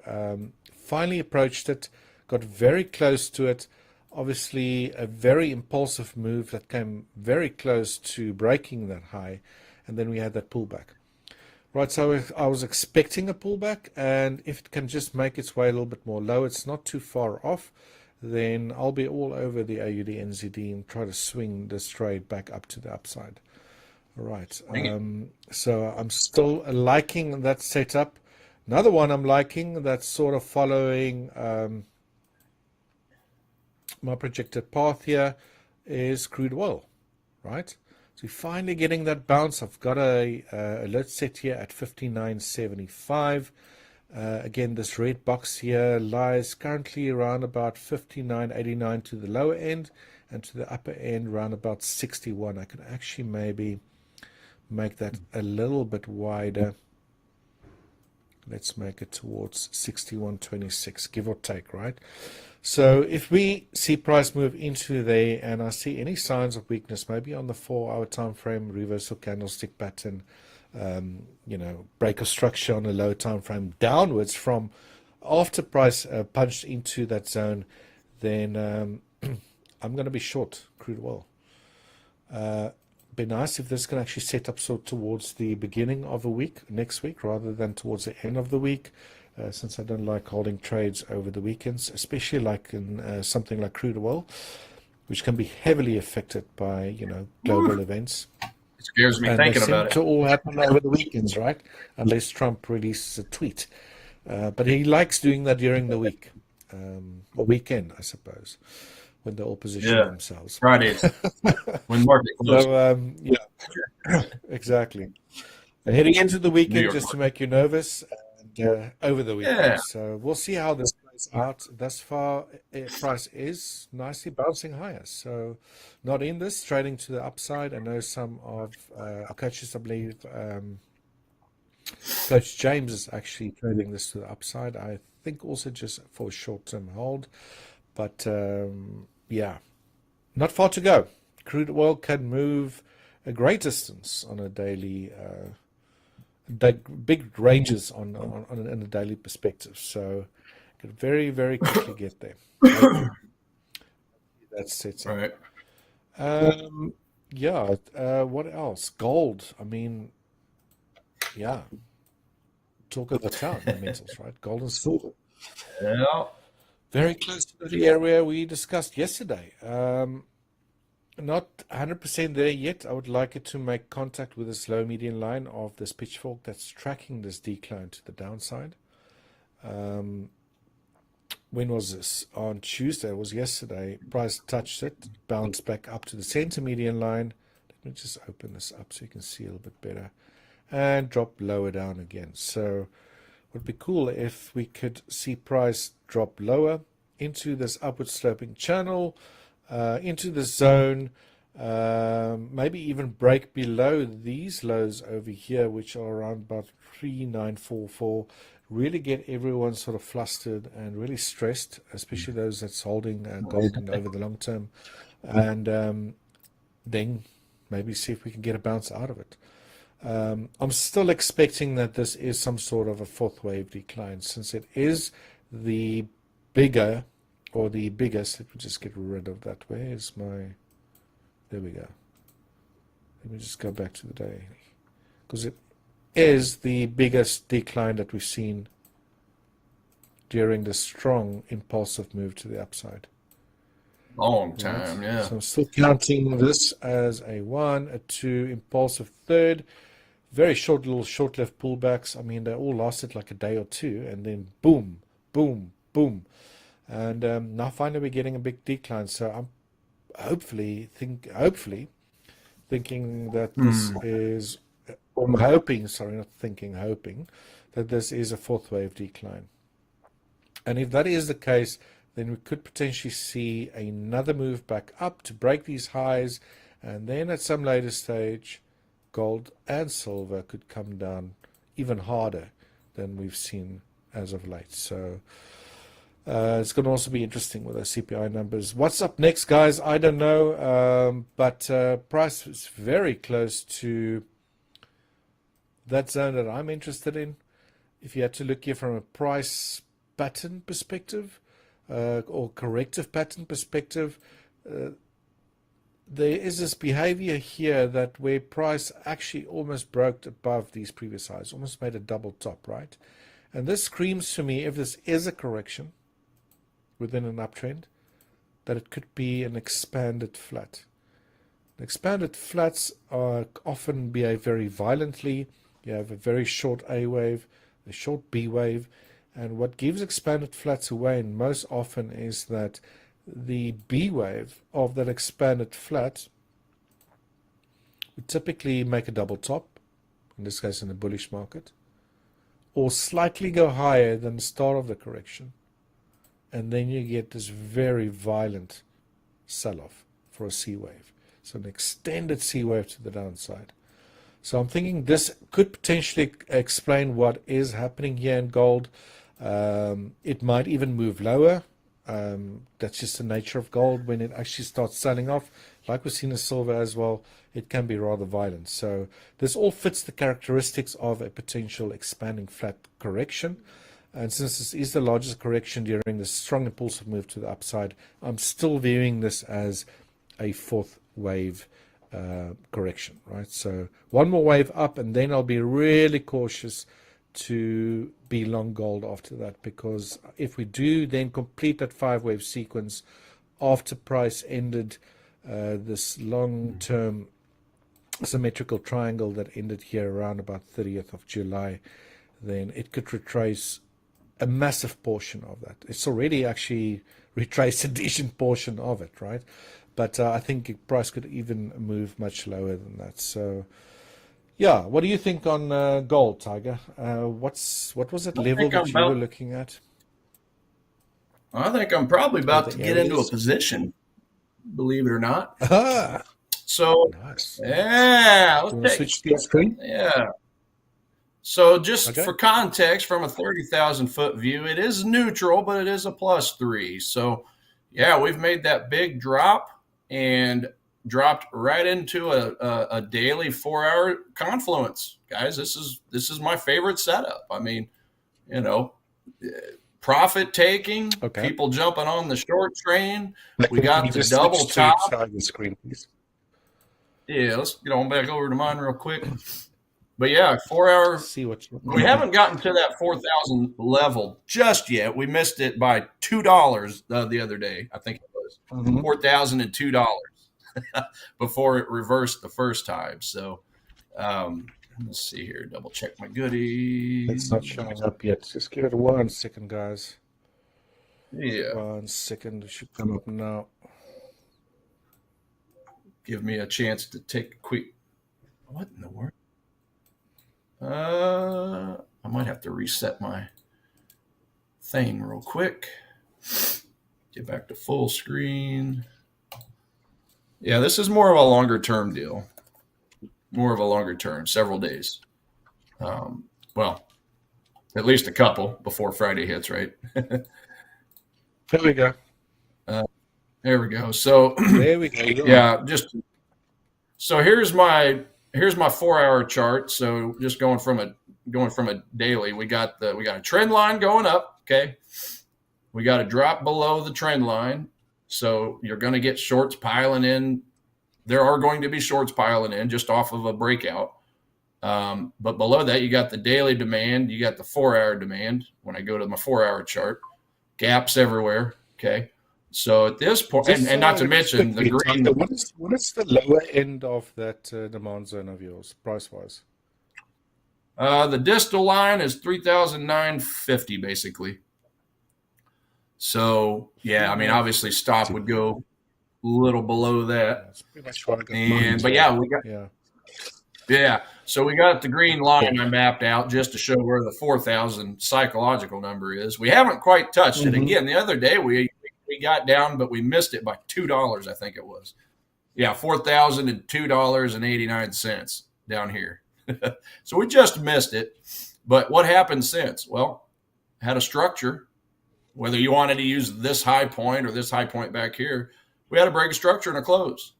finally approached it, got very close to it. Obviously, a very impulsive move that came very close to breaking that high, and then we had that pullback. Right, so I was expecting a pullback, and if it can just make its way a little bit more low, it's not too far off, then I'll be all over the AUD/NZD and try to swing this trade back up to the upside. All right, so I'm still liking that setup. Another one I'm liking that's sort of following my projected path here is crude oil, right? So we're finally getting that bounce. I've got a alert set here at 59.75. Again, this red box here lies currently around about 59.89 to the lower end, and to the upper end around about 61. I can actually maybe make that a little bit wider. Let's make it towards 61.26, give or take, right? So if we see price move into there and I see any signs of weakness, maybe on the 4-hour time frame, reversal candlestick pattern, break of structure on a low time frame downwards from after price punched into that zone, then I'm going to be short crude oil. Be nice if this can actually set up so towards the beginning of a week, next week, rather than towards the end of the week, since I don't like holding trades over the weekends, especially like in something like crude oil, which can be heavily affected by, you know, global events. It scares me and thinking they about seem it. to all happen over the weekends, right? Unless Trump releases a tweet. But he likes doing that during the week, or weekend, I suppose, when they all position themselves. Fridays, when market closes. So, yeah, exactly. Heading into the weekend just to make you nervous, and over the weekend. Yeah. So we'll see how this plays out. Thus far, price is nicely bouncing higher. So not in this, trading to the upside. I know some of our coaches, I believe, Coach James is actually trading this to the upside. I think also just for a short-term hold. But yeah, not far to go. Crude oil can move a great distance on a daily, big ranges on in a daily perspective. So can very, very quickly get there. That's it. Right. Yeah. What else? Gold. I mean, yeah. Talk of the town, the metals, right? Gold and silver. Yeah. Very close to the area we discussed yesterday. Not 100% there yet. I would like it to make contact with this low median line of this pitchfork that's tracking this decline to the downside. When was this? On Tuesday, it was yesterday. Price touched it, bounced back up to the center median line. Let me just open this up so you can see a little bit better. And drop lower down again. So it would be cool if we could see price drop lower into this upward sloping channel, into the zone, maybe even break below these lows over here, which are around about 3944. Really get everyone sort of flustered and really stressed, especially those that's holding gold and over the long term, and then maybe see if we can get a bounce out of it. I'm still expecting that this is some sort of a fourth wave decline, since it is the bigger or the biggest. Let me just get rid of that. Where is my... There we go. Let me just go back to the day. Because it is the biggest decline that we've seen during the strong impulsive move to the upside. Long time, yeah. So I'm still counting this as a 1, a 2, impulsive third. Very short, little short-lived pullbacks. I mean, they all lasted like a day or two, and then boom, boom, boom. And now finally we're getting a big decline. So I'm hopefully thinking that this is, or I'm hoping, sorry, not thinking, hoping that this is a fourth wave decline. And if that is the case, then we could potentially see another move back up to break these highs, and then at some later stage, gold and silver could come down even harder than we've seen as of late. So it's going to also be interesting with those CPI numbers. What's up next, guys? I don't know, but price is very close to that zone that I'm interested in. If you had to look here from a price pattern perspective, or corrective pattern perspective, there is this behavior here that where price actually almost broke above these previous highs, almost made a double top, right? And this screams to me, if this is a correction within an uptrend, that it could be an expanded flat. Expanded flats are often behave very violently. You have a very short A wave, a short B wave, and what gives expanded flats away most often is that the B wave of that expanded flat would typically make a double top, in this case in a bullish market, or slightly go higher than the start of the correction, and then you get this very violent sell-off for a C wave. So an extended C wave to the downside. So I'm thinking this could potentially explain what is happening here in gold. It might even move lower. That's just the nature of gold. When it actually starts selling off, like we've seen in silver as well, it can be rather violent. So this all fits the characteristics of a potential expanding flat correction. And since this is the largest correction during the strong impulsive move to the upside, I'm still viewing this as a fourth wave correction, right? So one more wave up, and then I'll be really cautious to be long gold after that, because if we do then complete that 5-wave sequence after price ended this long-term symmetrical triangle that ended here around about 30th of July, then it could retrace a massive portion of that. It's already actually retraced a decent portion of it, right? But I think the price could even move much lower than that. So, yeah, what do you think on gold, Tiger? What was that level that you were looking at? I think I'm probably about to get into a position, believe it or not. So, nice. Yeah, let's switch to your screen. Yeah. So just for context, from a 30,000 foot view, it is neutral, but it is a +3. So yeah, we've made that big drop and dropped right into a daily 4-hour confluence. Guys, this is my favorite setup. I mean, you know, profit taking, people jumping on the short train. We got the double top. The screen, please. Yeah, let's get on back over to mine real quick. But yeah, 4-hour. See what we haven't gotten to that 4,000 level just yet. We missed it by $2 the other day. I think it was $4,002 before it reversed the first time. So let's see here. Double check my goodies. It's not showing up yet. Just give it 1 second, guys. Yeah. 1 second. It should come up now. Give me a chance to take a quick. What in the world? I might have to reset my thing real quick. Get back to full screen. Yeah, this is more of a longer term deal. More of a longer term, several days. Well, at least a couple before Friday hits, right? There we go. There we go. So there we go. Yeah, just so here's my 4-hour chart. So just going from a daily, we got a trend line going up. Okay, we got a drop below the trend line, so you're going to get shorts piling in. There are going to be shorts piling in just off of a breakout. But below that, you got the daily demand, you got the 4-hour demand. When I go to my 4-hour chart, gaps everywhere. Okay. So at this point, and not to mention the green. What is the lower end of that demand zone of yours, price-wise? The distal line is 3,950, basically. So yeah, I mean, obviously, stop would go a little below that. That's pretty much what I got. But yeah, we got So we got the green line I mapped out just to show where the 4,000 psychological number is. We haven't quite touched it. Again, the other day we got down, but we missed it by $2, I think it was. Yeah, $4,002.89 down here. So we just missed it. But what happened since? Well, had a structure. Whether you wanted to use this high point or this high point back here, we had to break a structure and a close.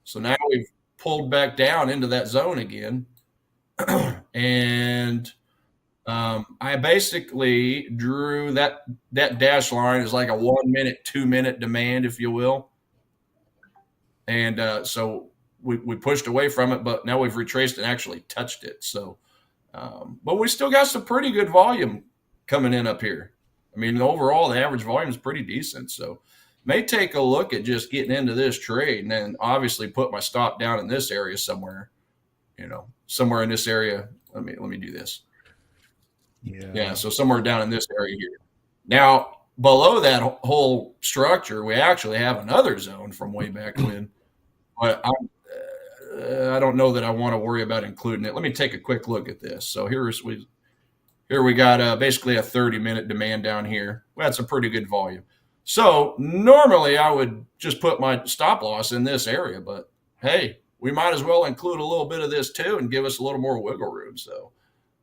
So now we've pulled back down into that zone again. And I basically drew that dash line as like a 1 minute, 2 minute demand, if you will. And so we pushed away from it, but now we've retraced and actually touched it. So, but we still got some pretty good volume coming in up here. I mean, overall, the average volume is pretty decent. So may take a look at just getting into this trade and then obviously put my stop down in this area somewhere, somewhere in this area. Let me do this. Yeah. So somewhere down in this area here. Now, below that whole structure, we actually have another zone from way back when. But I don't know that I want to worry about including it. Let me take a quick look at this. So here we got basically a 30-minute demand down here. We had some pretty good volume. So normally I would just put my stop loss in this area, but hey, we might as well include a little bit of this too and give us a little more wiggle room. So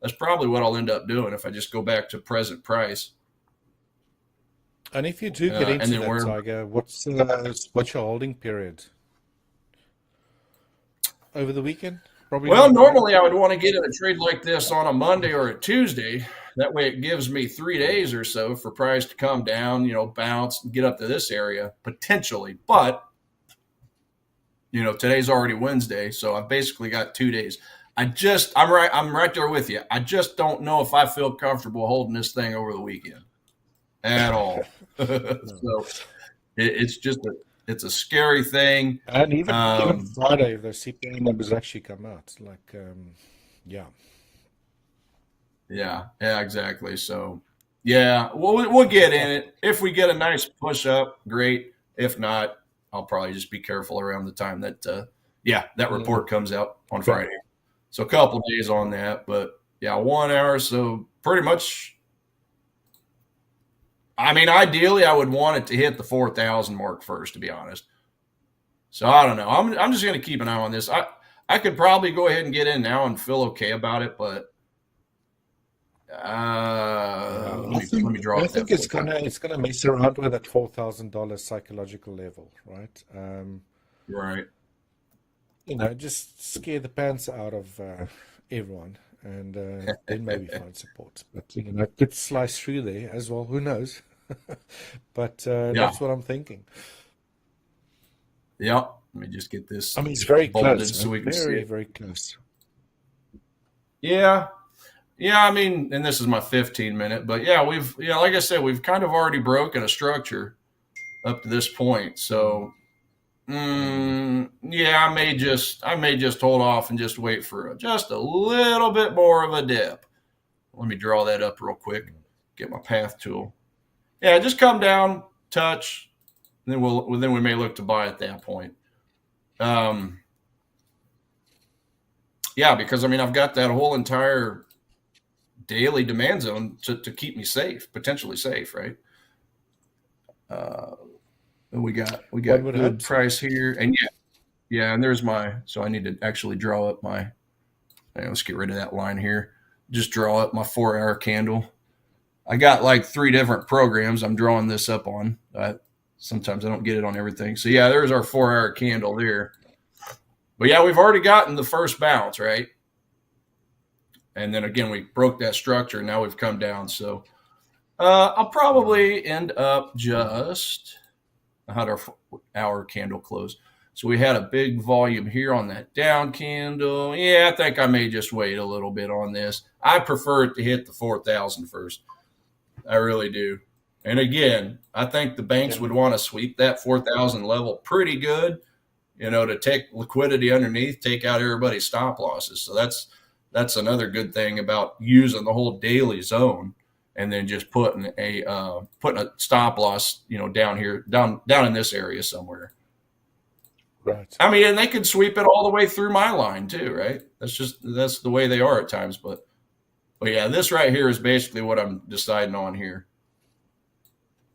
that's probably what I'll end up doing if I just go back to present price. And if you do get into that, Tiger, what's your holding period? Over the weekend? Probably. Well, normally I would want to get in a trade like this on a Monday or a Tuesday. That way it gives me 3 days or so for price to come down, bounce and get up to this area potentially. But, today's already Wednesday, so I've basically got 2 days. I'm right there with you. I just don't know if I feel comfortable holding this thing over the weekend at all. So it's a scary thing. And even Friday, the CPI numbers actually come out. Yeah. Yeah, exactly. So, yeah, we'll get in it. If we get a nice push up, great. If not, I'll probably just be careful around the time that that report comes out on Friday. So a couple of days on that, but 1 hour. So pretty much, I mean, ideally I would want it to hit the 4,000 mark first, to be honest. So I don't know. I'm just going to keep an eye on this. I could probably go ahead and get in now and feel okay about it, but let me draw. I think it's gonna mess around with that $4,000 psychological level, right? Right. Just scare the pants out of everyone, and then maybe find support. But it could slice through there as well. Who knows? But that's what I'm thinking. Yeah. Let me just get this. I mean, it's very close. So we can see it. Very close. Yeah. Yeah, I mean, and this is my 15-minute, but like I said, we've kind of already broken a structure up to this point. So, I may just hold off and just wait for just a little bit more of a dip. Let me draw that up real quick. Get my path tool. Yeah, just come down, touch, and then we may look to buy at that point. Because I mean, I've got that whole entire daily demand zone to keep me safe, potentially safe, right? We got good price here, and and there's so I need to actually draw up let's get rid of that line here. Just draw up my 4-hour candle. I got like 3 different programs I'm drawing this up on. Sometimes I don't get it on everything. So there's our 4-hour candle there. But we've already gotten the first bounce, right? And then again, we broke that structure. Now we've come down. So I'll probably end up how'd our hour candle close? So we had a big volume here on that down candle. I think I may just wait a little bit on this. I prefer it to hit the 4,000 first. I really do. And again, I think the banks would want to sweep that 4,000 level pretty good, to take liquidity underneath, take out everybody's stop losses. So that's another good thing about using the whole daily zone, and then just putting a stop loss, down here, down in this area somewhere. Right. I mean, and they could sweep it all the way through my line too, right? That's the way they are at times. But this right here is basically what I'm deciding on here.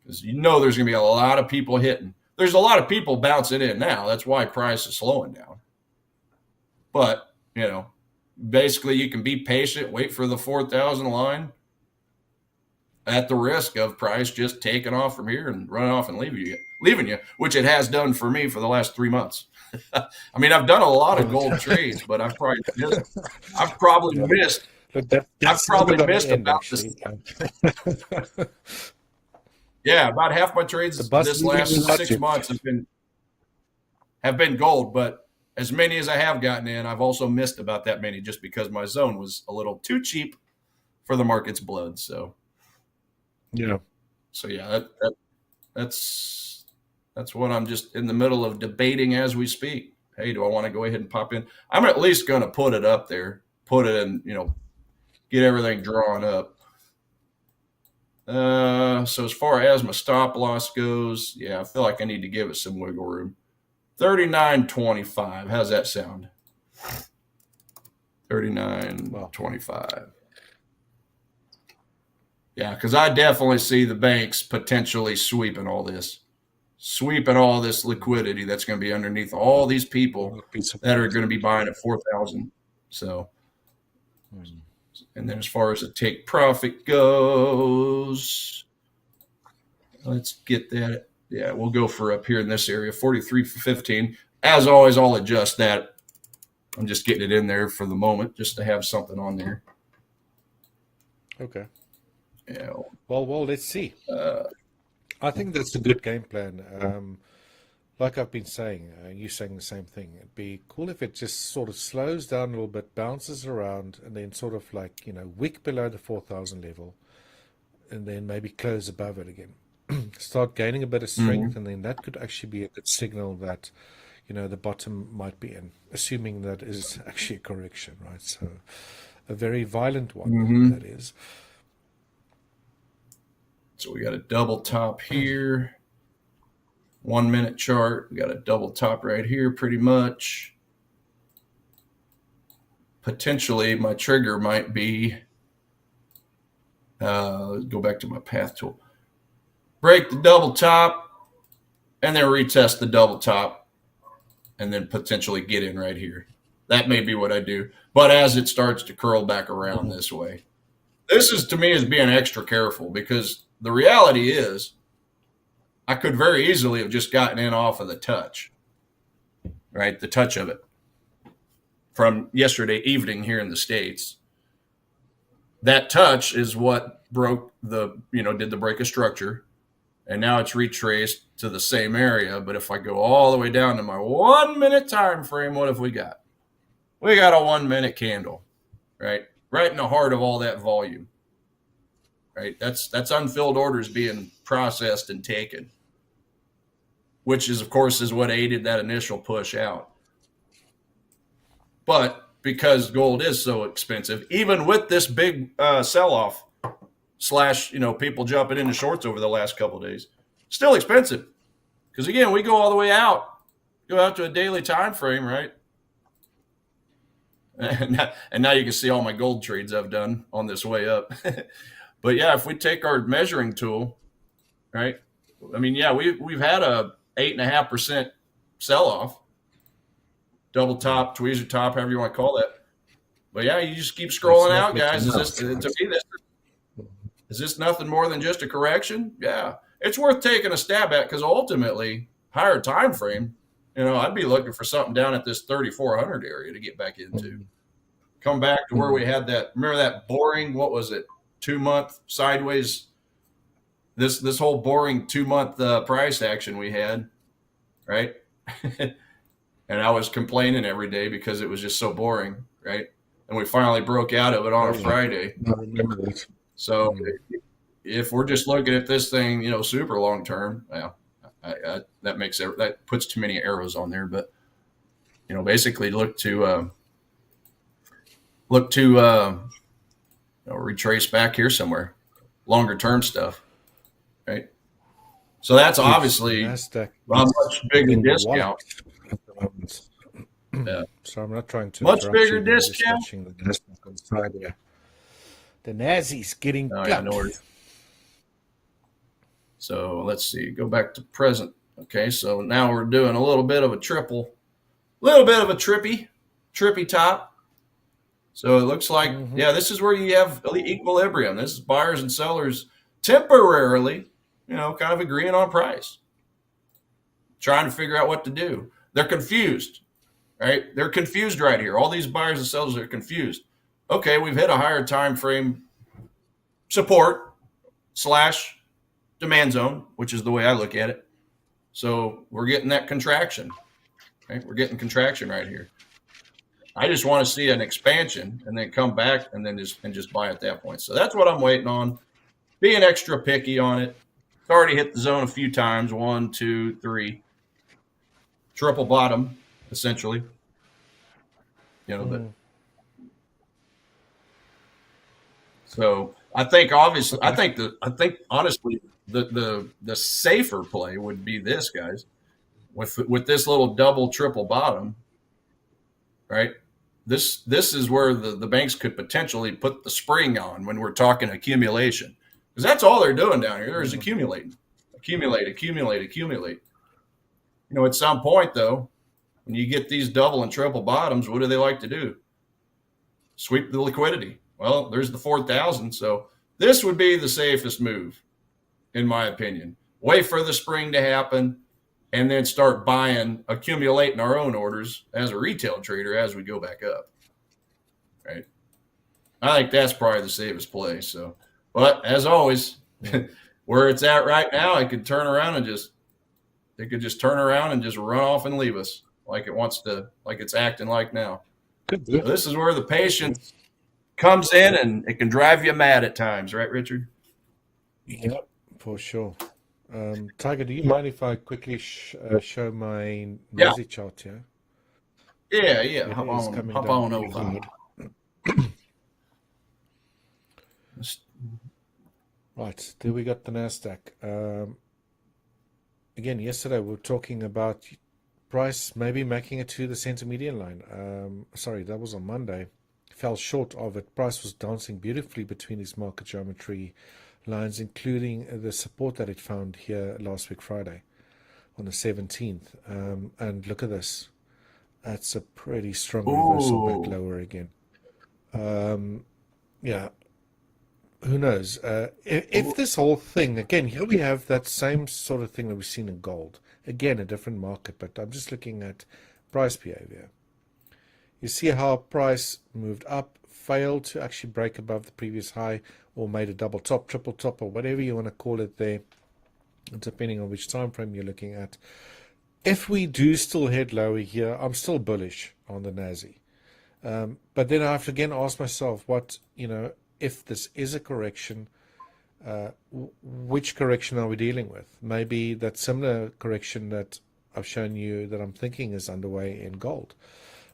Because there's going to be a lot of people hitting. There's a lot of people bouncing in now. That's why price is slowing down. But, basically you can be patient, wait for the 4,000 line at the risk of price just taking off from here and running off and leaving you, which it has done for me for the last 3 months. I mean, I've done a lot of gold trades, but I've probably missed about this. About half my trades this last 6 months have been gold, but as many as I have gotten in, I've also missed about that many just because my zone was a little too cheap for the market's blood. So, that's what I'm just in the middle of debating as we speak. Hey, do I want to go ahead and pop in? I'm at least going to put it up there, put it in, get everything drawn up. So as far as my stop loss goes, I feel like I need to give it some wiggle room. 39.25. How's that sound? 39.25. Yeah, because I definitely see the banks potentially sweeping all this liquidity that's going to be underneath all these people that are going to be buying at 4,000. So, and then as far as the take profit goes, let's get that. Yeah, we'll go for up here in this area, 43.15. As always, I'll adjust that. I'm just getting it in there for the moment just to have something on there. Okay. Yeah. Well, let's see. I think that's a good game plan. Like I've been saying, you're saying the same thing. It'd be cool if it just sort of slows down a little bit, bounces around, and then sort of like, wick below the 4,000 level, and then maybe close above it again. Start gaining a bit of strength, and then that could actually be a good signal that, the bottom might be in, assuming that is actually a correction, right? So a very violent one, that is. So we got a double top here. 1 minute chart. We got a double top right here pretty much. Potentially my trigger might be, let's go back to my path tool. Break the double top and then retest the double top and then potentially get in right here. That may be what I do. But as it starts to curl back around this way, this is, to me, is being extra careful, because the reality is I could very easily have just gotten in off of the touch, right? The touch of it from yesterday evening here in the States. That touch is what broke did the break of structure. And now it's retraced to the same area. But if I go all the way down to my 1 minute time frame, what have we got? We got a 1 minute candle, right? Right in the heart of all that volume, right? That's unfilled orders being processed and taken, which is, of course, is what aided that initial push out. But because gold is so expensive, even with this big sell-off / people jumping into shorts over the last couple of days, still expensive. Because, again, we go all the way out, to a daily time frame, right? And now you can see all my gold trades I've done on this way up. But, yeah, if we take our measuring tool, right, I mean, yeah, we've had a 8.5% sell-off, double top, tweezer top, however you want to call that. But yeah, you just keep scrolling out, guys. Is this nothing more than just a correction? Yeah, it's worth taking a stab at, because ultimately, higher time frame, I'd be looking for something down at this 3,400 area to get back into. Come back to where we had that. Remember that boring? What was it? 2 month sideways. This whole boring 2 month price action we had, right? And I was complaining every day because it was just so boring, right? And we finally broke out of it on a Friday. I remember that. So if we're just looking at this thing, super long term, that puts too many arrows on there. But basically look to retrace back here somewhere, longer term stuff, right? So that's obviously Nasdaq a much bigger discount. At the moment. Yeah. So I'm not trying to much interrupt bigger you, but I'm just discount. watching the Nasdaq on Friday. The Nazi's getting Oh, cut. yeah, no worries. So let's see. Go back to present. Okay, so now we're doing a little bit of a trippy top. So it looks like, yeah, this is where you have the equilibrium. This is buyers and sellers temporarily, kind of agreeing on price, trying to figure out what to do. They're confused, right? They're confused right here. All these buyers and sellers are confused. Okay, we've hit a higher time frame support / demand zone, which is the way I look at it. So we're getting that contraction, right? We're getting contraction right here. I just want to see an expansion and then come back and then just buy at that point. So that's what I'm waiting on. Being extra picky on it. It's already hit the zone a few times. 1, 2, 3. Triple bottom, essentially. But so I think honestly the safer play would be this, guys, with this little double triple bottom, right? This is where the banks could potentially put the spring on when we're talking accumulation, because that's all they're doing down here. They're just accumulate. At some point though, when you get these double and triple bottoms, what do they like to do? Sweep the liquidity. Well, there's the 4,000. So this would be the safest move, in my opinion. Wait for the spring to happen and then start accumulating our own orders as a retail trader as we go back up, right? I think that's probably the safest play. So, But as always, where it's at right now, it could turn around and just turn around and just run off and leave us like it wants to, like it's acting like now. So this is where the patience comes in, and it can drive you mad at times, right, Richard? Yep, for sure. Tiger, do you mind if I quickly show my Nazi chart here? Yeah. Hop on over. Right, there we got the Nasdaq. Again, yesterday we were talking about price maybe making it to the center median line. Sorry, that was on Monday. Fell short of it. Price was dancing beautifully between these market geometry lines, including the support that it found here last week Friday on the 17th. And look at this. That's a pretty strong reversal back lower again. Yeah. Who knows? If this whole thing, again, here we have that same sort of thing that we've seen in gold. Again, a different market, but I'm just looking at price behavior. You see how price moved up, failed to actually break above the previous high, or made a double top, triple top, or whatever you want to call it there, depending on which time frame you're looking at. If we do still head lower here, I'm still bullish on the Nazi. But then I have to again ask myself, what, if this is a correction, which correction are we dealing with? Maybe that similar correction that I've shown you that I'm thinking is underway in gold,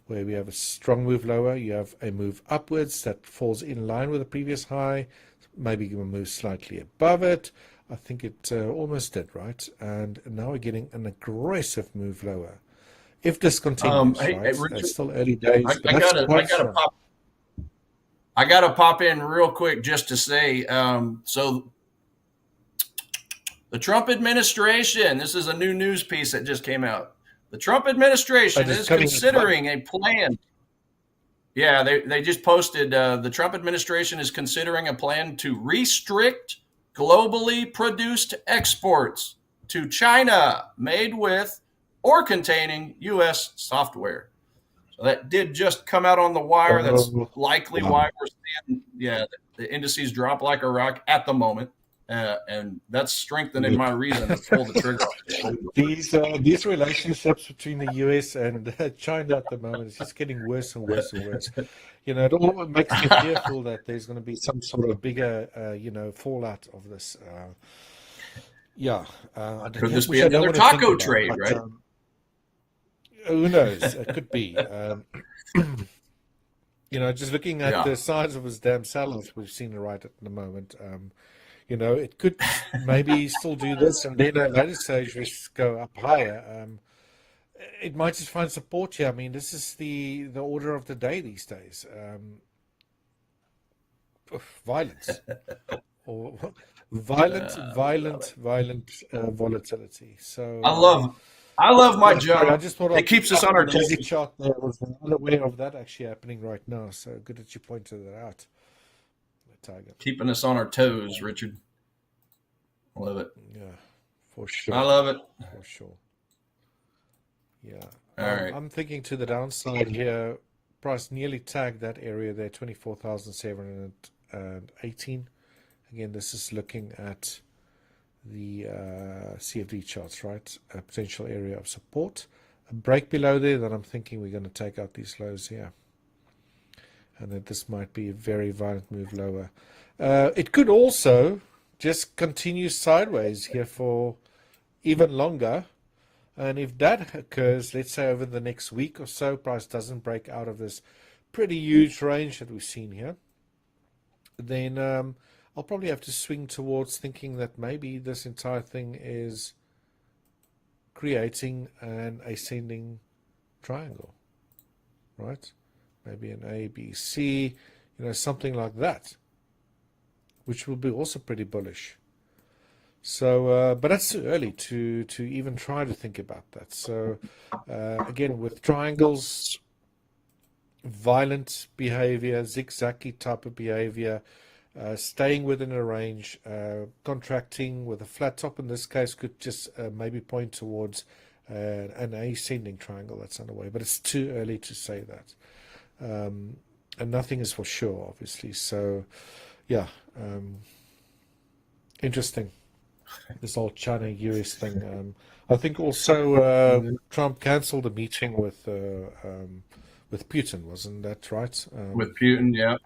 where we have a strong move lower, you have a move upwards that falls in line with the previous high, maybe you move slightly above it. I think it almost did, right? And now we're getting an aggressive move lower. If this continues, right? Richard, it's still early days. I gotta pop in real quick just to say, so the Trump administration, this is a new news piece that just came out. The Trump administration is considering a plan. Yeah, they just posted, the Trump administration is considering a plan to restrict globally produced exports to China made with or containing U.S. software. So that did just come out on the wire. That's likely why we're seeing, the indices drop like a rock at the moment. And that's strengthening my reason to pull the trigger. These relationships between the U.S. and China at the moment is just getting worse and worse and worse. It all makes me fearful that there's going to be some sort of bigger, fallout of this. Could this be another taco trade, right? Who knows? It could be. Just looking at the size of his damn sell-off we've seen right at the moment. It could maybe still do this, and then at a later stage we go up higher. It might just find support here. I mean, this is the order of the day these days. Violence, or violent volatility. So I love my job. I just thought it keeps us on our toes. Chart there. I was unaware of that actually happening right now. So good that you pointed that out. Tiger. Keeping us on our toes, Richard. Love it. Yeah, for sure. I love it. For sure. Yeah. All right. I'm thinking to the downside here. Price nearly tagged that area there, 24,718. Again, this is looking at the CFD charts, right? A potential area of support. A break below there, then I'm thinking we're going to take out these lows here. And that this might be a very violent move lower. It could also just continue sideways here for even longer. And if that occurs, let's say over the next week or so, price doesn't break out of this pretty huge range that we've seen here, then I'll probably have to swing towards thinking that maybe this entire thing is creating an ascending triangle, right? Maybe an A, B, C, something like that, which will be also pretty bullish. So, but that's too early to even try to think about that. So, again, with triangles, violent behavior, zigzaggy type of behavior, staying within a range, contracting with a flat top in this case could just maybe point towards an ascending triangle that's underway. But it's too early to say that. And nothing is for sure, obviously. So, yeah, Interesting. This whole China US thing. I think also Trump cancelled a meeting with Putin, wasn't that right? With Putin, yeah.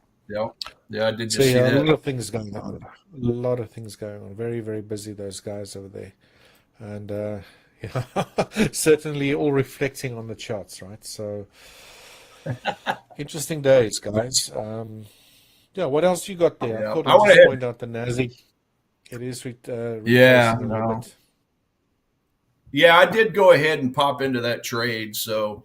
I did So just see yeah, a that. lot of things going on. A lot of things going on. Very, very busy, those guys over there. And yeah, certainly all reflecting on the charts, right? So interesting days, guys. Yeah, what else you got there? Yeah. I thought I I'd went just ahead. point out the Nasdaq. It is Yeah, retracing a little bit. Yeah, I did go ahead and pop into that trade. So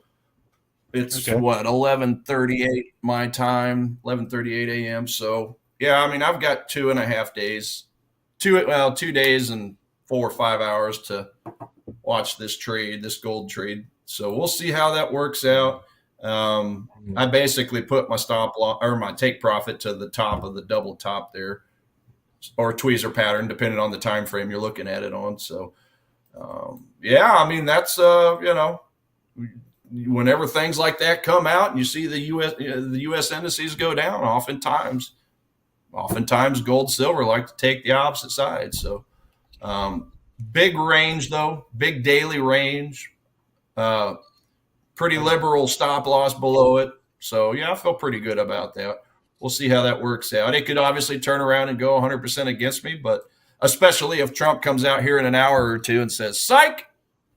it's Okay. what, 11:38 my time, 11:38 a.m. So yeah, I mean, I've got 2.5 days, 2 days and 4 or 5 hours to watch this trade, this gold trade. So we'll see how that works out. I basically put my stop loss or my take profit to the top of the double top there, or tweezer pattern, depending on the time frame you're looking at it on. So yeah, I mean, that's whenever things like that come out and you see the US indices go down, oftentimes gold, silver like to take the opposite side. So big range though, big daily range, pretty liberal stop loss below it. So yeah, I feel pretty good about that. We'll see how that works out. It could obviously turn around and go 100% against me, but especially if Trump comes out here in an hour or two and says, psych,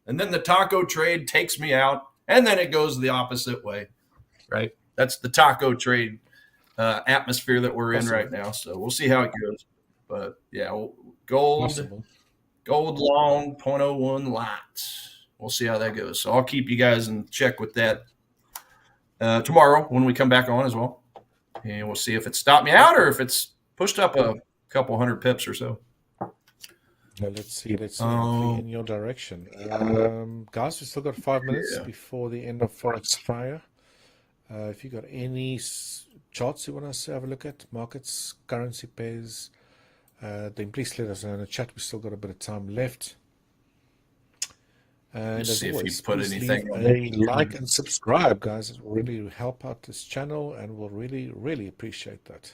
and then the taco trade takes me out, and then it goes the opposite way, right? That's the taco trade atmosphere that we're in right now. So we'll see how it goes. But yeah, gold long 0.01 lots. We'll see how that goes. So I'll keep you guys in check with that tomorrow when we come back on as well. And we'll see if it stopped me out or if it's pushed up a couple hundred pips or so. Let's see in your direction. Guys, we still got 5 minutes before the end of Forex Fire. If you got any charts you want us to have a look at, markets, currency pairs, then please let us know in the chat. We still got a bit of time left. And Let's as see always, if you put please anything leave a like and subscribe, guys. It will really help out this channel, and we'll really, really appreciate that.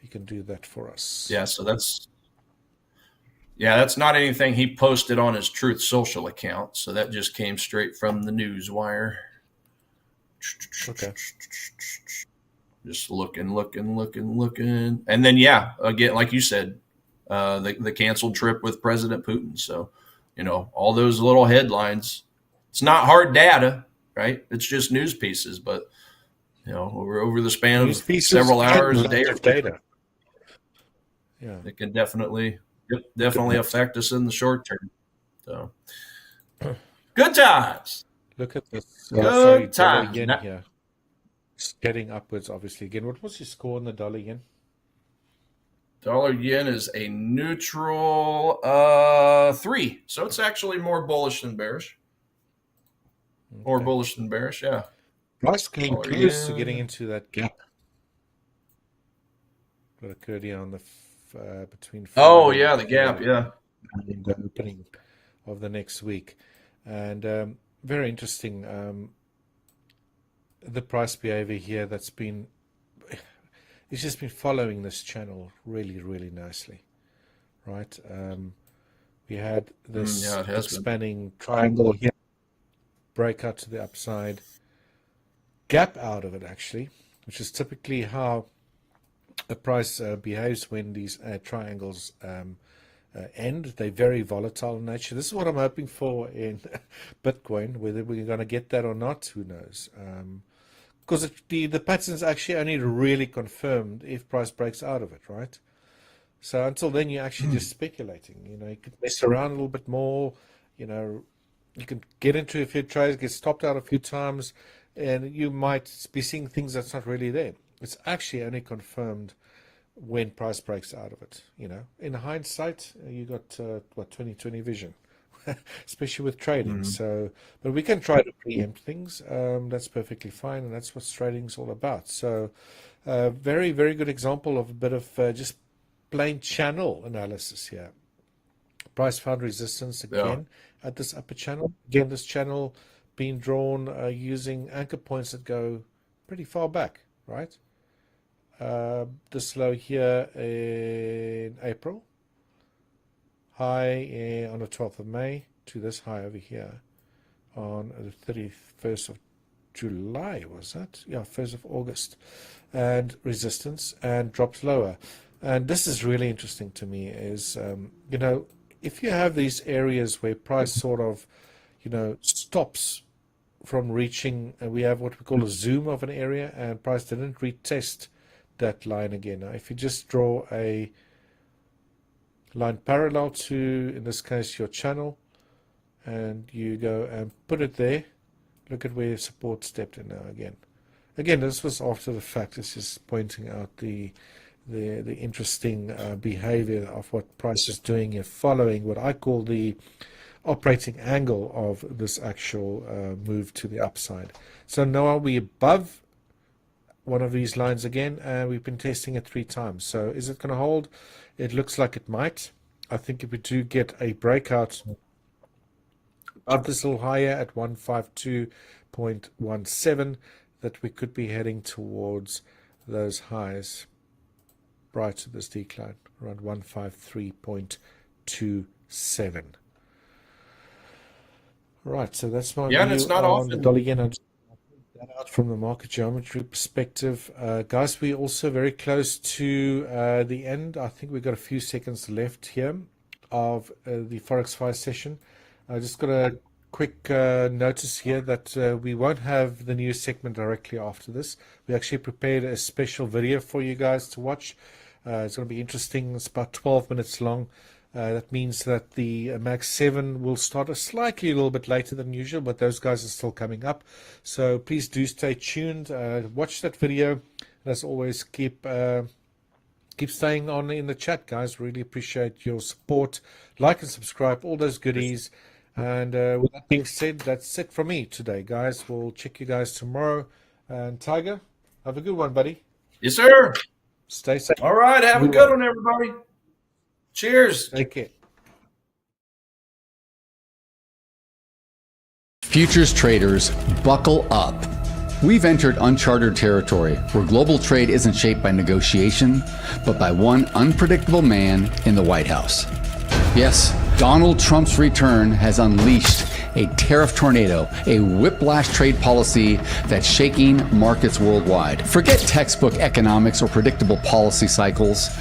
You can do that for us. Yeah, so that's not anything he posted on his Truth Social account. So that just came straight from the news wire. Okay. Just looking. And then, yeah, again, like you said, the canceled trip with President Putin. So, all those little headlines, it's not hard data, right? It's just news pieces, but, over the span of several hours, a day or data. Yeah. It can definitely affect us in the short term. So, good times. Look at this. Good dollar times. yen here. It's getting upwards, obviously. Again, what was your score on the dollar yen? Dollar yen is a neutral 3. So it's actually more bullish than bearish. More bullish than bearish, yeah. Price came close to getting into that gap that occurred here on the between. Oh yeah, the gap, yeah. And the opening of the next week, and very interesting. The price behavior here that's been, it's just been following this channel really, really nicely, right? We had this expanding triangle here, breakout to the upside, gap out of it actually, which is typically how the price behaves when these triangles end. They're very volatile in nature. This is what I'm hoping for in Bitcoin. Whether we're going to get that or not, who knows? Because the pattern's actually only really confirmed if price breaks out of it, right? So until then, you're actually just speculating. You could mess around a little bit more. You can get into a few trades, get stopped out a few times, and you might be seeing things that's not really there. It's actually only confirmed when price breaks out of it. In hindsight, you got 20/20 vision, especially with trading. So, but we can try to preempt things. That's perfectly fine, and that's what trading's all about. So, very, very good example of a bit of just plain channel analysis here. Price found resistance again at this upper channel. Again, this channel being drawn using anchor points that go pretty far back, right? This low here in April, high on the 12th of May to this high over here on the 31st of July, was that? Yeah, 1st of August. And resistance, and drops lower. And this is really interesting to me is, you know, if you have these areas where price sort of, you know, stops from reaching, we have what we call a zoom of an area, and price didn't retest that line again. Now, if you just draw a line parallel to, in this case, your channel, and you go and put it there, look at where support stepped in now again. Again, this was after the fact. This is pointing out the interesting behavior of what price is doing here, following what I call the operating angle of this actual move to the upside. So now are we above one of these lines again, and we've been testing it 3 times. So is it going to hold? It looks like it might. I think if we do get a breakout of this little higher at 152.17, that we could be heading towards those highs prior to this decline, around 153.27. Right, so that's my view and it's not on often. the dollar yen. I'll just that out from the market geometry perspective. Guys, we're also very close to the end. I think we've got a few seconds left here of the Forex Fire session. I just got a quick notice here that we won't have the news segment directly after this. We actually prepared a special video for you guys to watch. It's going to be interesting. It's about 12 minutes long. That means that the Max 7 will start a little bit later than usual, but those guys are still coming up. So please do stay tuned. Watch that video. And as always, keep staying on in the chat, guys. Really appreciate your support. Like and subscribe, all those goodies. And with that being said, that's it from me today, guys. We'll check you guys tomorrow. And Tiger, have a good one, buddy. Yes, sir. Stay safe. All right. Have a good one, everybody. Cheers. Take care. Futures traders, buckle up. We've entered uncharted territory where global trade isn't shaped by negotiation, but by one unpredictable man in the White House. Yes, Donald Trump's return has unleashed a tariff tornado, a whiplash trade policy that's shaking markets worldwide. Forget textbook economics or predictable policy cycles.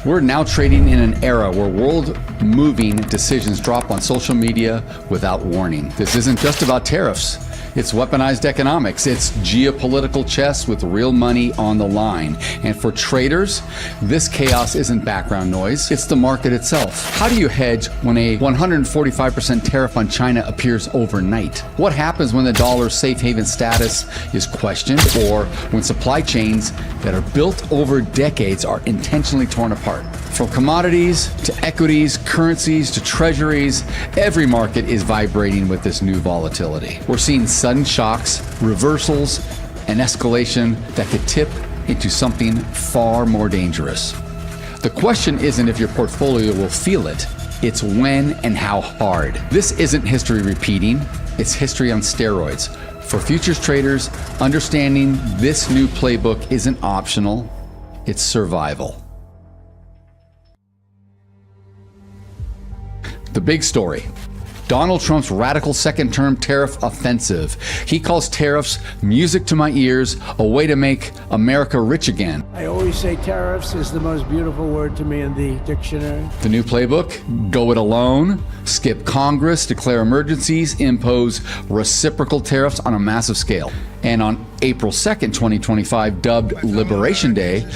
We're now trading in an era where world-moving decisions drop on social media without warning. This isn't just about tariffs. It's weaponized economics. It's geopolitical chess with real money on the line. And for traders, this chaos isn't background noise. It's the market itself. How do you hedge when a 145% tariff on China appears overnight? What happens when the dollar's safe haven status is questioned, or when supply chains that are built over decades are intentionally torn apart? From commodities to equities, currencies to treasuries, every market is vibrating with this new volatility. We're seeing sudden shocks, reversals, and escalation that could tip into something far more dangerous. The question isn't if your portfolio will feel it, it's when and how hard. This isn't history repeating, it's history on steroids. For futures traders, understanding this new playbook isn't optional, it's survival. The big story. Donald Trump's radical second-term tariff offensive. He calls tariffs music to my ears, a way to make America rich again. I always say tariffs is the most beautiful word to me in the dictionary. The new playbook, go it alone, skip Congress, declare emergencies, impose reciprocal tariffs on a massive scale. And on April 2nd, 2025, dubbed Liberation Day,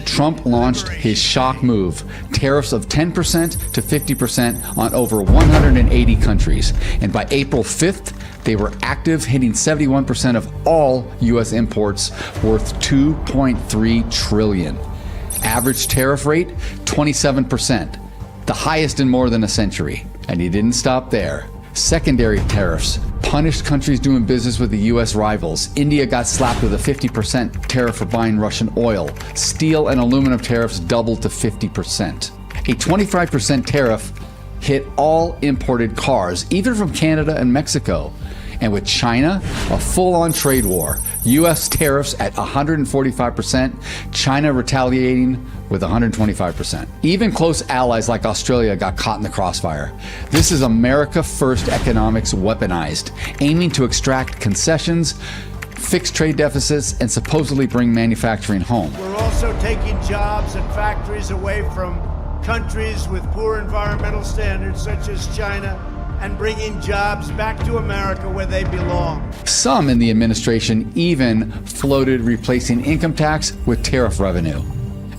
Trump launched his shock move, tariffs of 10% to 50% on over 180 countries. And by April 5th, they were active, hitting 71% of all U.S. imports worth $2.3 trillion. Average tariff rate, 27%, the highest in more than a century. And he didn't stop there. Secondary tariffs punished countries doing business with the U.S. rivals. India got slapped with a 50% tariff for buying Russian oil. Steel and aluminum tariffs doubled to 50%. A 25% tariff hit all imported cars, even from Canada and Mexico. And with China, a full-on trade war. U.S. tariffs at 145%, China retaliating with 125%. Even close allies like Australia got caught in the crossfire. This is America First economics weaponized, aiming to extract concessions, fix trade deficits, and supposedly bring manufacturing home. We're also taking jobs and factories away from countries with poor environmental standards such as China and bringing jobs back to America where they belong. Some in the administration even floated replacing income tax with tariff revenue,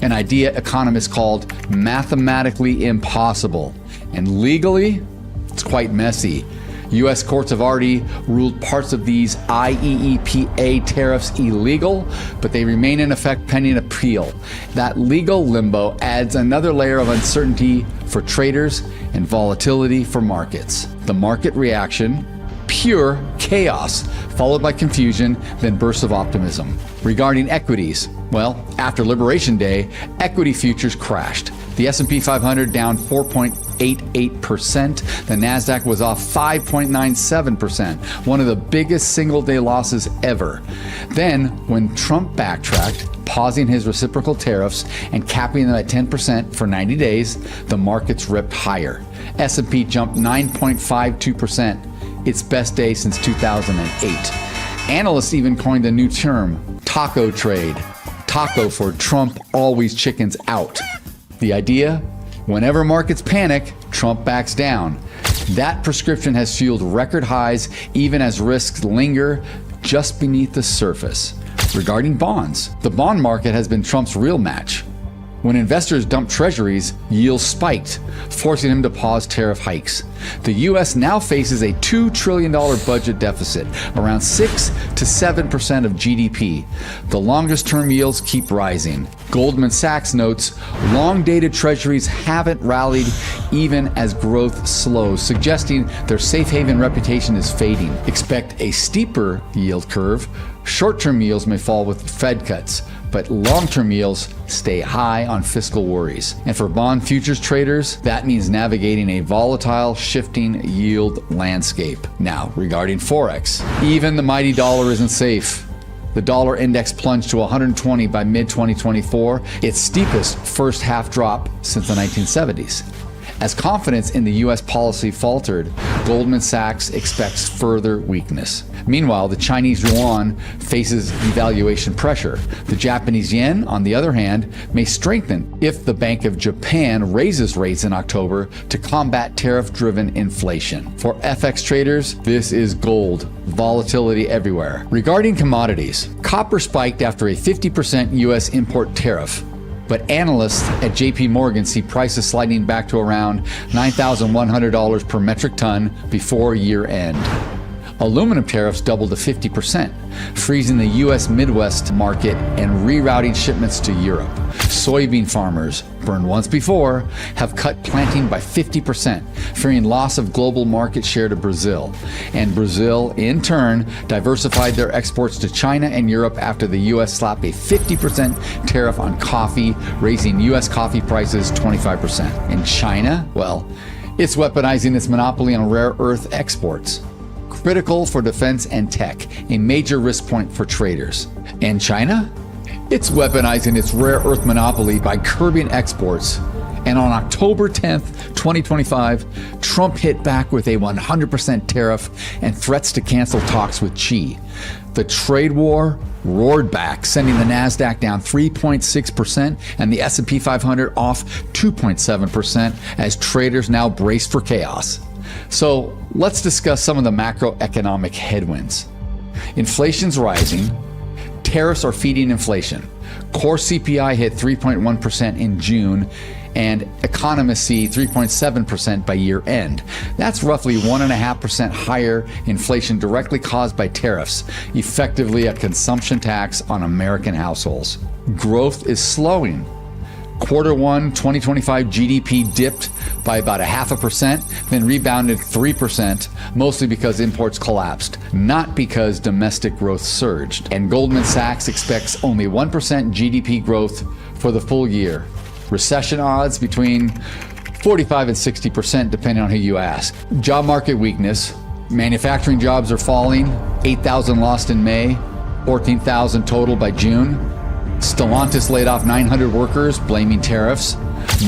an idea economists called mathematically impossible. And legally, it's quite messy. U.S. courts have already ruled parts of these IEEPA tariffs illegal, but they remain in effect pending appeal. That legal limbo adds another layer of uncertainty for traders and volatility for markets. The market reaction, pure chaos, followed by confusion, then bursts of optimism. Regarding equities, well, after Liberation Day, equity futures crashed. The S&P 500 down 4.88%. The Nasdaq was off 5.97%, one of the biggest single-day losses ever. Then, when Trump backtracked, pausing his reciprocal tariffs and capping them at 10% for 90 days, the markets ripped higher. S&P jumped 9.52%, its best day since 2008. Analysts even coined a new term, taco trade. Taco for Trump always chickens out. The idea? Whenever markets panic, Trump backs down. That prescription has fueled record highs even as risks linger just beneath the surface. Regarding bonds, the bond market has been Trump's real match. When investors dumped treasuries, yields spiked, forcing him to pause tariff hikes. The U.S. now faces a $2 trillion budget deficit, around 6 to 7% of GDP. The longest-term yields keep rising. Goldman Sachs notes long-dated treasuries haven't rallied even as growth slows, suggesting their safe haven reputation is fading. Expect a steeper yield curve. Short-term yields may fall with Fed cuts, but long-term yields stay high on fiscal worries. And for bond futures traders, that means navigating a volatile, shifting yield landscape. Now, regarding Forex, even the mighty dollar isn't safe. The dollar index plunged to 120 by mid-2024, its steepest first half drop since the 1970s. As confidence in the U.S. policy faltered, Goldman Sachs expects further weakness. Meanwhile, the Chinese yuan faces devaluation pressure. The Japanese yen, on the other hand, may strengthen if the Bank of Japan raises rates in October to combat tariff-driven inflation. For FX traders, this is gold. Volatility everywhere. Regarding commodities, copper spiked after a 50% U.S. import tariff. But analysts at JP Morgan see prices sliding back to around $9,100 per metric ton before year end. Aluminum tariffs doubled to 50%, freezing the U.S. Midwest market and rerouting shipments to Europe. Soybean farmers, burned once before, have cut planting by 50%, fearing loss of global market share to Brazil. And Brazil, in turn, diversified their exports to China and Europe after the U.S. slapped a 50% tariff on coffee, raising U.S. coffee prices 25%. And China, well, it's weaponizing its monopoly on rare earth exports. Critical for defense and tech, a major risk point for traders. And China? It's weaponizing its rare earth monopoly by curbing exports. And on October 10th, 2025, Trump hit back with a 100% tariff and threats to cancel talks with Xi. The trade war roared back, sending the Nasdaq down 3.6% and the S&P 500 off 2.7% as traders now brace for chaos. So let's discuss some of the macroeconomic headwinds. Inflation's rising. Tariffs are feeding inflation. Core CPI hit 3.1% in June, and economists see 3.7% by year end. That's roughly 1.5% higher inflation directly caused by tariffs, effectively a consumption tax on American households. Growth is slowing. Q1 2025 GDP dipped by about 0.5%, then rebounded 3%, mostly because imports collapsed, not because domestic growth surged. And Goldman Sachs expects only 1% GDP growth for the full year. Recession odds between 45 and 60%, depending on who you ask. Job market weakness. Manufacturing jobs are falling, 8,000 lost in May, 14,000 total by June. Stellantis laid off 900 workers, blaming tariffs.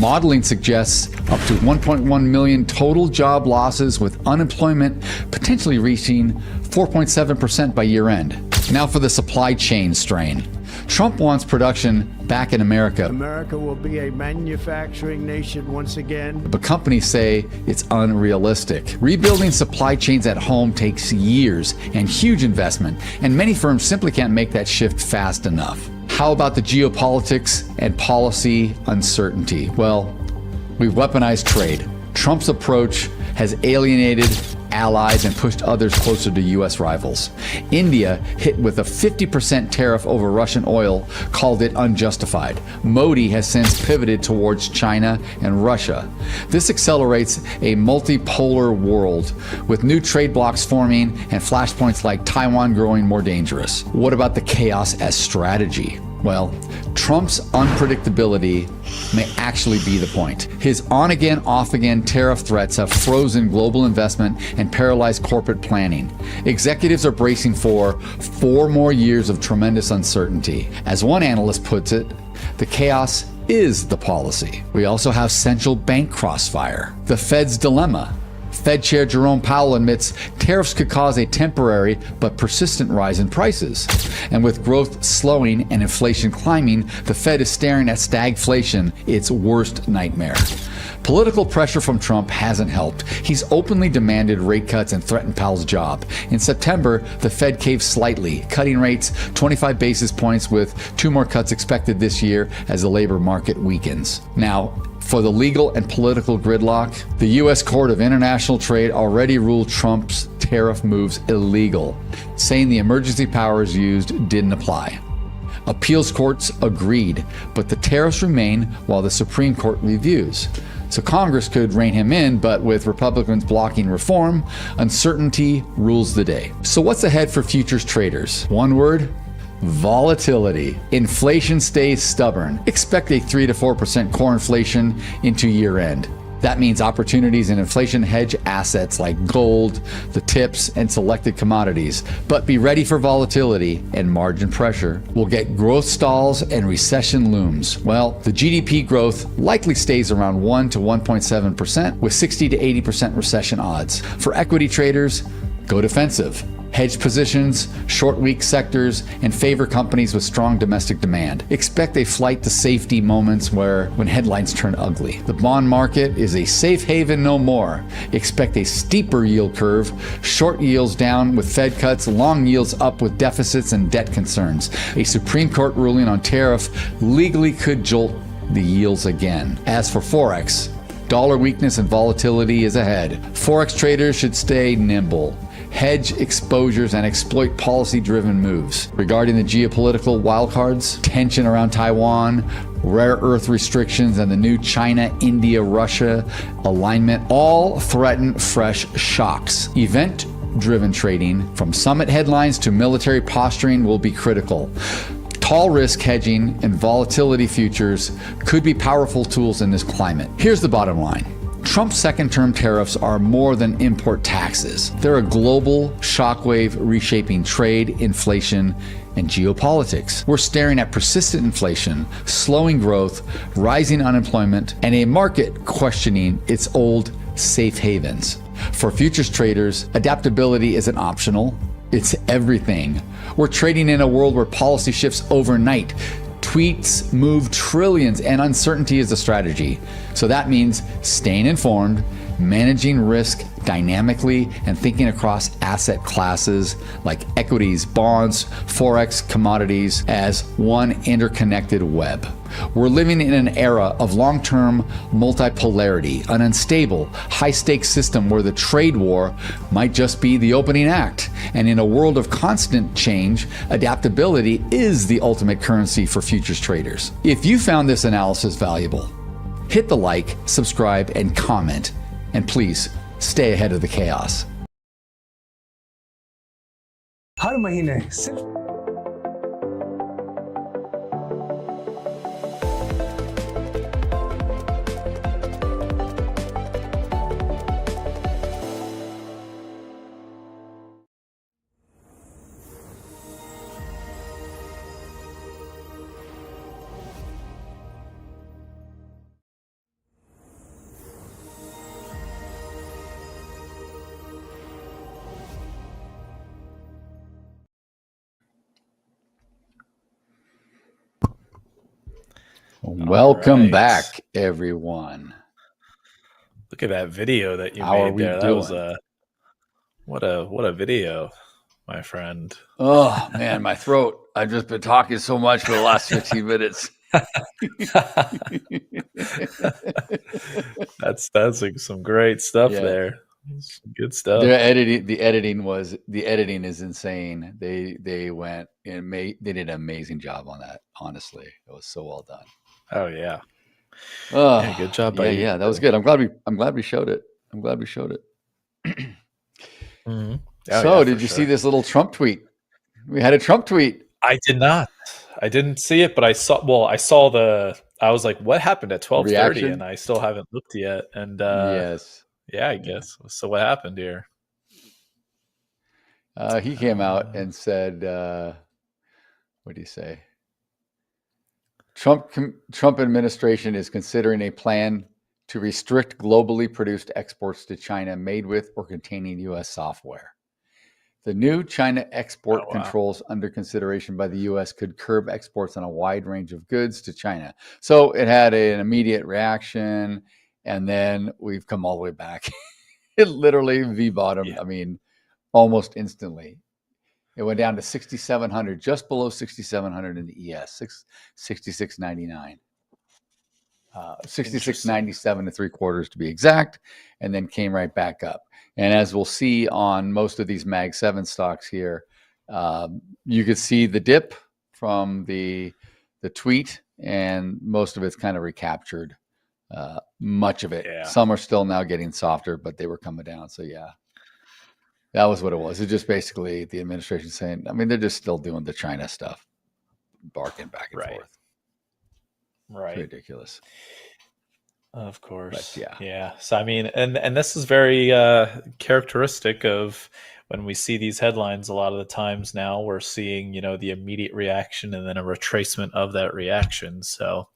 Modeling suggests up to 1.1 million total job losses, with unemployment potentially reaching 4.7% by year end. Now for the supply chain strain. Trump wants production back in America. America will be a manufacturing nation once again. But companies say it's unrealistic. Rebuilding supply chains at home takes years and huge investment, and many firms simply can't make that shift fast enough. How about the geopolitics and policy uncertainty? Well, we've weaponized trade. Trump's approach has alienated allies and pushed others closer to U.S. rivals. India, hit with a 50% tariff over Russian oil, called it unjustified. Modi has since pivoted towards China and Russia. This accelerates a multipolar world, with new trade blocs forming and flashpoints like Taiwan growing more dangerous. What about the chaos as strategy? Well, Trump's unpredictability may actually be the point. His on-again, off-again tariff threats have frozen global investment and paralyzed corporate planning. Executives are bracing for 4 more years of tremendous uncertainty. As one analyst puts it, the chaos is the policy. We also have central bank crossfire, the Fed's dilemma. Fed Chair Jerome Powell admits tariffs could cause a temporary but persistent rise in prices. And with growth slowing and inflation climbing, the Fed is staring at stagflation, its worst nightmare. Political pressure from Trump hasn't helped. He's openly demanded rate cuts and threatened Powell's job. In September, the Fed caved slightly, cutting rates 25 basis points, with 2 more cuts expected this year as the labor market weakens. Now, for the legal and political gridlock, the U.S. Court of International Trade already ruled Trump's tariff moves illegal, saying the emergency powers used didn't apply. Appeals courts agreed, but the tariffs remain while the Supreme Court reviews. So Congress could rein him in, but with Republicans blocking reform, uncertainty rules the day. So what's ahead for futures traders? One word: volatility. Inflation stays stubborn. Expect a 3 to 4% core inflation into year end. That means opportunities in inflation hedge assets like gold, the tips, and selected commodities. But be ready for volatility and margin pressure. We'll get growth stalls and recession looms. Well, the GDP growth likely stays around 1 to 1.7%, with 60 to 80% recession odds. For equity traders, go defensive. Hedge positions, short weak sectors, and favor companies with strong domestic demand. Expect a flight to safety moments when headlines turn ugly. The bond market is a safe haven no more. Expect a steeper yield curve, short yields down with Fed cuts, long yields up with deficits and debt concerns. A Supreme Court ruling on tariff legally could jolt the yields again. As for Forex, dollar weakness and volatility is ahead. Forex traders should stay nimble, hedge exposures, and exploit policy-driven moves. Regarding the geopolitical wildcards, tension around Taiwan, rare earth restrictions, and the new China-India-Russia alignment all threaten fresh shocks. Event-driven trading, from summit headlines to military posturing, will be critical. Tall risk hedging and volatility futures could be powerful tools in this climate. Here's the bottom line. Trump's second-term tariffs are more than import taxes. They're a global shockwave reshaping trade, inflation, and geopolitics. We're staring at persistent inflation, slowing growth, rising unemployment, and a market questioning its old safe havens. For futures traders, adaptability isn't optional. It's everything. We're trading in a world where policy shifts overnight. Tweets move trillions, and uncertainty is the strategy. So that means staying informed, managing risk dynamically, and thinking across asset classes like equities, bonds, Forex, commodities as one interconnected web. We're living in an era of long-term multipolarity, an unstable, high-stakes system where the trade war might just be the opening act. And in a world of constant change, adaptability is the ultimate currency for futures traders. If you found this analysis valuable, hit the like, subscribe, and comment. And please, stay ahead of the chaos. हर महीने सिर्फ Welcome back, everyone. Look at that video that you How are made we there. That doing? was what a video, my friend. Oh man, my throat. I've just been talking so much for the last 15 minutes. That's like some great stuff there. Some good stuff. The editing is insane. They went and they did an amazing job on that. Honestly, it was so well done. Oh yeah. Yeah, good job by you. Yeah, that was good. I'm glad we showed it. Mm-hmm. So, did you see this little Trump tweet? We had a Trump tweet. I did not. I didn't see it, but I saw. Well, I saw the. I was like, "What happened at 12:30?" And I still haven't looked yet. And yes, yeah, I guess. So, what happened here? He came out and said, "What do you say?" Trump administration is considering a plan to restrict globally produced exports to China made with or containing U.S. software. The new China export controls under consideration by the U.S. could curb exports on a wide range of goods to China. So it had an immediate reaction, and then we've come all the way back. It literally V-bottomed, I mean, almost instantly. It went down to 6,700, just below 6,700 in the ES, 66.99. 66.97 and 3/4 to be exact, and then came right back up. And as we'll see on most of these Mag 7 stocks here, you could see the dip from the tweet, and most of it's kind of recaptured. Much of it. Yeah. Some are still now getting softer, but they were coming down. So yeah, that was what it was. It's just basically the administration saying, I mean, they're just still doing the China stuff, barking back and forth. Right. It's ridiculous. Of course. But yeah. So I mean, and this is very characteristic of when we see these headlines. A lot of the times now we're seeing, the immediate reaction and then a retracement of that reaction. So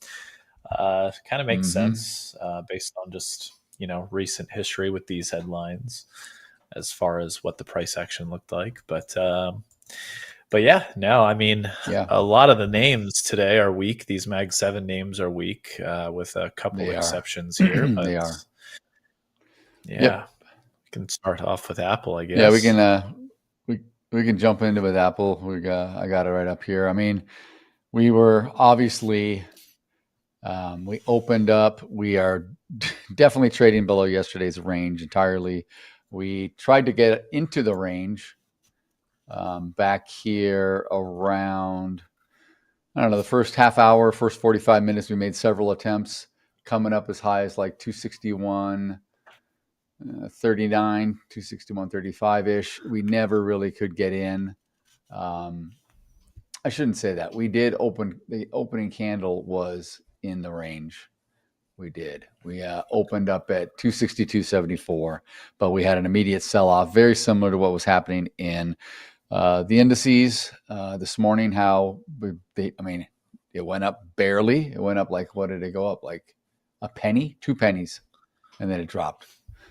kind of makes sense based on just recent history with these headlines as far as what the price action looked like. But yeah, no, I mean, a lot of the names today are weak. These Mag 7 names are weak, with a couple exceptions here. But they are. Yeah, we can start off with Apple, I guess. Yeah, we can. We can jump into with Apple. I got it right up here. I mean, we were obviously we opened up. We are definitely trading below yesterday's range entirely. We tried to get into the range. Back here around, I don't know, the first half hour, first 45 minutes, we made several attempts coming up as high as like 261, 39, 261, 35-ish. We never really could get in. I shouldn't say that. We did open, the opening candle was in the range. We did. We opened up at 262.74, but we had an immediate sell-off, very similar to what was happening in the indices this morning. It went up barely. It went up like, what did it go up? Like a penny, 2 pennies, and then it dropped.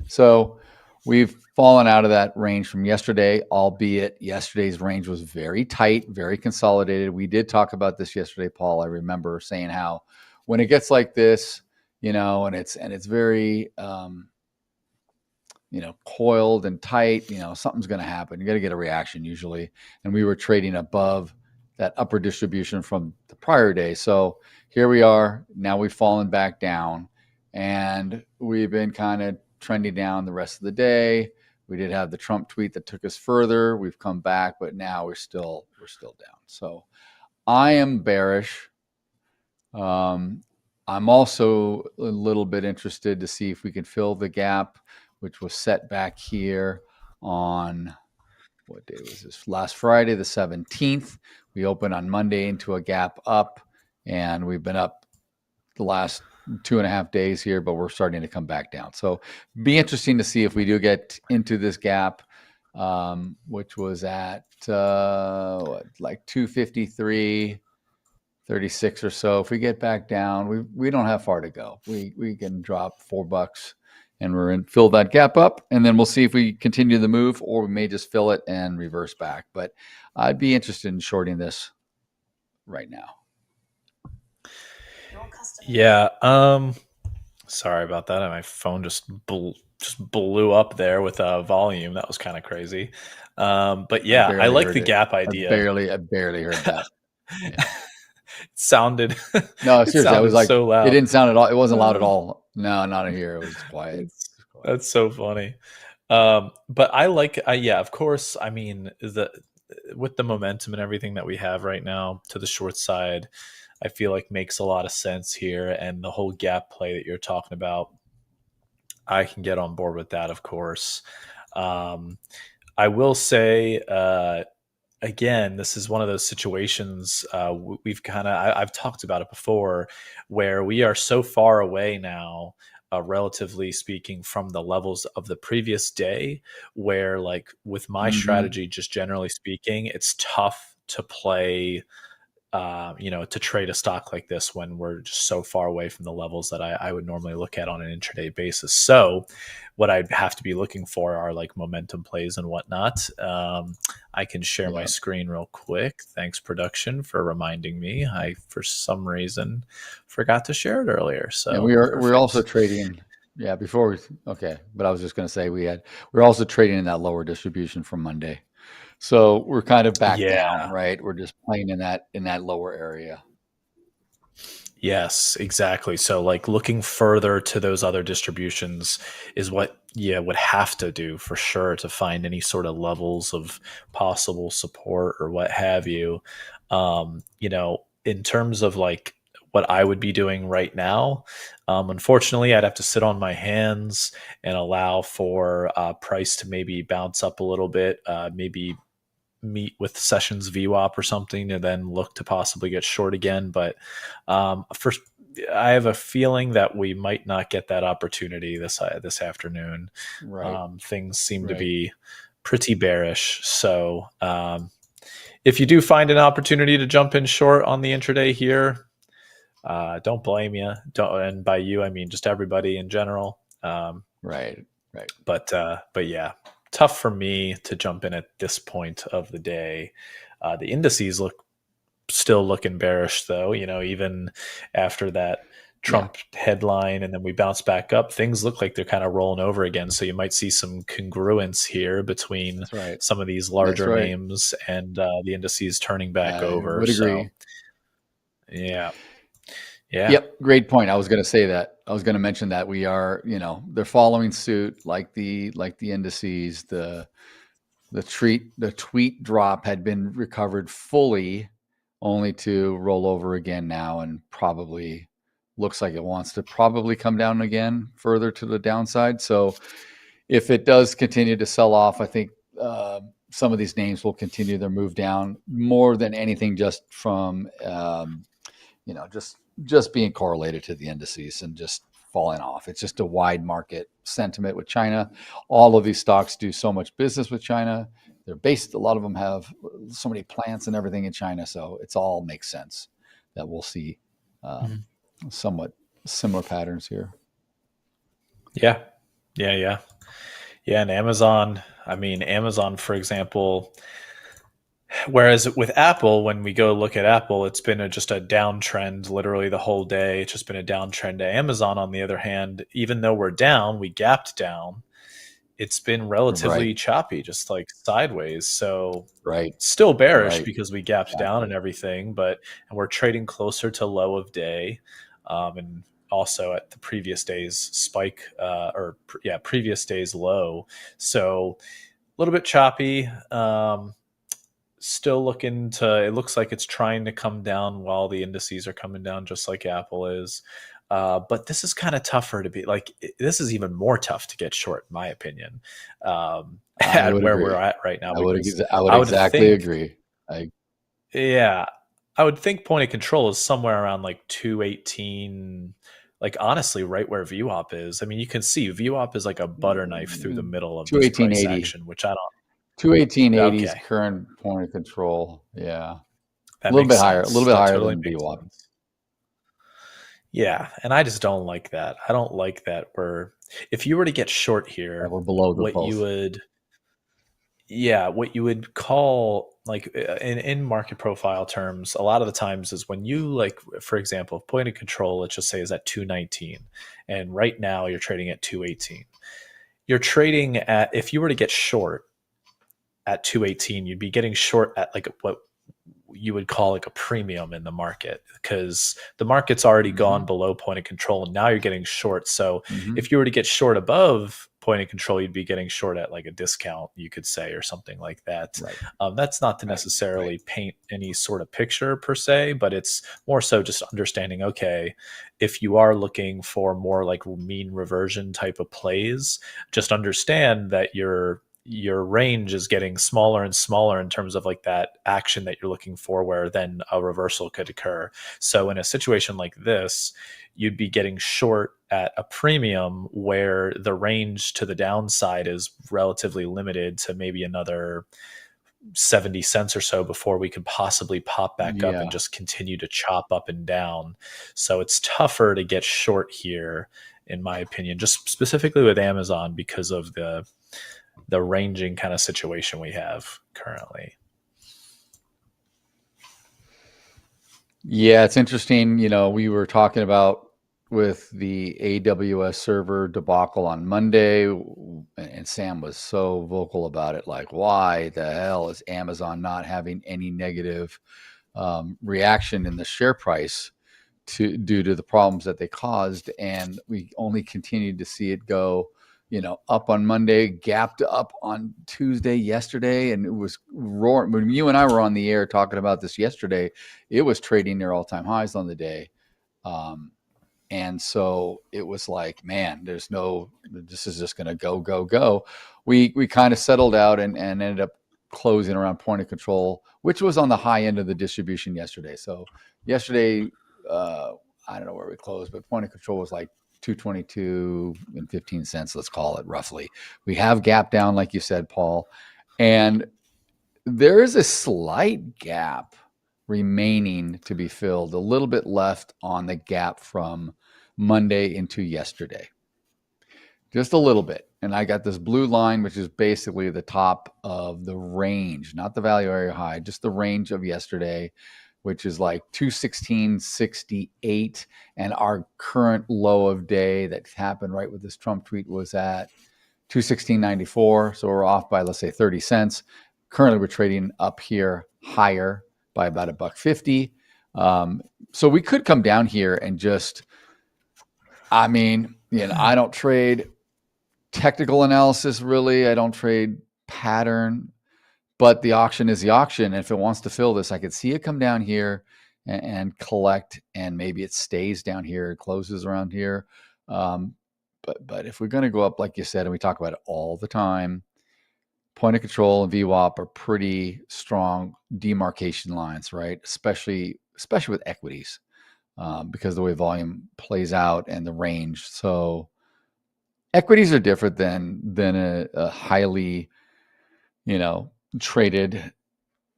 So we've fallen out of that range from yesterday, albeit yesterday's range was very tight, very consolidated. We did talk about this yesterday, Paul. I remember saying how when it gets like this, and it's very coiled and tight, something's going to happen. You got to get a reaction usually. And we were trading above that upper distribution from the prior day. So here we are. Now we've fallen back down, and we've been kind of trending down the rest of the day. We did have the Trump tweet that took us further. We've come back, but now we're still down. So I am bearish. I'm also a little bit interested to see if we can fill the gap, which was set back here on, what day was this? Last Friday, the 17th. We opened on Monday into a gap up, and we've been up the last 2.5 days here, but we're starting to come back down. So be interesting to see if we do get into this gap, which was at like 253. 36 or so. If we get back down, we don't have far to go. We can drop $4 and fill that gap up, and then we'll see if we continue the move, or we may just fill it and reverse back. But I'd be interested in shorting this right now. Yeah. Sorry about that. My phone just blew up there with volume. That was kind of crazy. But yeah, I like the gap idea. I barely heard that. Yeah. It sounded No, it seriously, I was sounded like, so loud. it didn't sound at all. It wasn't loud at all. No, not in here. It was quiet. That's so funny. But I like, yeah, of course. I mean, with the momentum and everything that we have right now to the short side, I feel like makes a lot of sense here. And the whole gap play that you're talking about, I can get on board with that, of course. I will say, again, this is one of those situations I've talked about it before, where we are so far away now, relatively speaking, from the levels of the previous day, where like with my strategy, just generally speaking, it's tough to play, to trade a stock like this when we're just so far away from the levels that I would normally look at on an intraday basis. So what I'd have to be looking for are like momentum plays and whatnot. I can share my screen real quick. Thanks, production, for reminding me. I, for some reason, forgot to share it earlier. So and we're also trading. Yeah, but I was just going to say we're also trading in that lower distribution from Monday. So we're kind of back down, right? We're just playing in that lower area. Yes, exactly. So like looking further to those other distributions is what would have to do for sure to find any sort of levels of possible support or what have you. In terms of like what I would be doing right now, unfortunately, I'd have to sit on my hands and allow for price to maybe bounce up a little bit, maybe meet with sessions VWAP or something, and then look to possibly get short again. But first, I have a feeling that we might not get that opportunity this afternoon. Right. Things seem to be pretty bearish. So if you do find an opportunity to jump in short on the intraday here, don't blame you. And by you, I mean just everybody in general. Right. But yeah, tough for me to jump in at this point of the day. The indices still looking bearish though, even after that Trump headline and then we bounce back up, things look like they're kind of rolling over again. So you might see some congruence here between some of these larger names and the indices turning back over. Would agree. So, yeah. Yep. Great point. I was going to say that. I was going to mention that we are, they're following suit like the indices. The tweet drop had been recovered fully, only to roll over again now, and probably looks like it wants to probably come down again further to the downside. So if it does continue to sell off, I think some of these names will continue their move down more than anything, just from just being correlated to the indices and just falling off. It's just a wide market sentiment with China. All of these stocks do so much business with China. A lot of them have so many plants and everything in China. So it's all makes sense that we'll see somewhat similar patterns here. Yeah. And Amazon, for example, whereas with Apple, when we go look at Apple, it's been just a downtrend literally the whole day. It's just been a downtrend. Amazon, on the other hand, even though we're down, we gapped down. It's been relatively choppy, just like sideways. So still bearish because we gapped down and everything, and we're trading closer to low of day. And also at the previous day's spike, previous day's low. So a little bit choppy. Still it looks like it's trying to come down while the indices are coming down, just like Apple is. But this is kind of tougher to be like, this is even more tough to get short, in my opinion, at where we're at right now. I would exactly agree. I would think point of control is somewhere around like 218, like honestly, right where VWAP is. I mean, you can see VWAP is like a butter knife through the middle of this price action, which I don't. 218.80 is current point of control. Yeah. A little bit higher than VWAP. Yeah, and I just don't like that. I don't like that if you were to get short here, we're below the pulse. what you would call like in market profile terms, a lot of the times is when you like, for example, point of control, let's just say is at 219, and right now you're trading at 218. You're trading at, if you were to get short at 218, you'd be getting short at like what you would call like a premium in the market, because the market's already gone below point of control and now you're getting short. So if you were to get short above point of control, you'd be getting short at like a discount, you could say, or something like that. That's not to necessarily paint any sort of picture per se, but it's more so just understanding, okay, if you are looking for more like mean reversion type of plays, just understand that your range is getting smaller and smaller in terms of like that action that you're looking for, where then a reversal could occur. So in a situation like this, you'd be getting short at a premium where the range to the downside is relatively limited to maybe another 70 cents or so before we could possibly pop back up and just continue to chop up and down. So it's tougher to get short here, in my opinion, just specifically with Amazon because of the ranging kind of situation we have currently. Yeah, it's interesting. You know, we were talking about with the AWS server debacle on Monday, and Sam was so vocal about it. Like, why the hell is Amazon not having any negative reaction in the share price due to the problems that they caused? And we only continued to see it go, you know, up on Monday, gapped up on Tuesday, yesterday, and it was roaring. When you and I were on the air talking about this yesterday, it was trading near all-time highs on the day. And so it was like, man, this is just going to go, go, go. We kind of settled out and ended up closing around point of control, which was on the high end of the distribution yesterday. So yesterday, I don't know where we closed, but point of control was like 222 and 15 cents, let's call it roughly. We have gap down, like you said, Paul, and there is a slight gap remaining to be filled, a little bit left on the gap from Monday into yesterday, just a little bit. And I got this blue line, which is basically the top of the range, not the value area high, just the range of yesterday, which is like 216.68. And our current low of day that happened right with this Trump tweet was at 216.94. So we're off by, let's say, 30 cents. Currently, we're trading up here higher by about $1.50. So we could come down here and just, I mean, you know, I don't trade technical analysis really. I don't trade pattern. But the auction is the auction. And if it wants to fill this, I could see it come down here and collect, and maybe it stays down here, closes around here. But if we're going to go up, like you said, and we talk about it all the time, point of control and VWAP are pretty strong demarcation lines, right? Especially with equities, because the way volume plays out and the range. So equities are different than a highly, you know, traded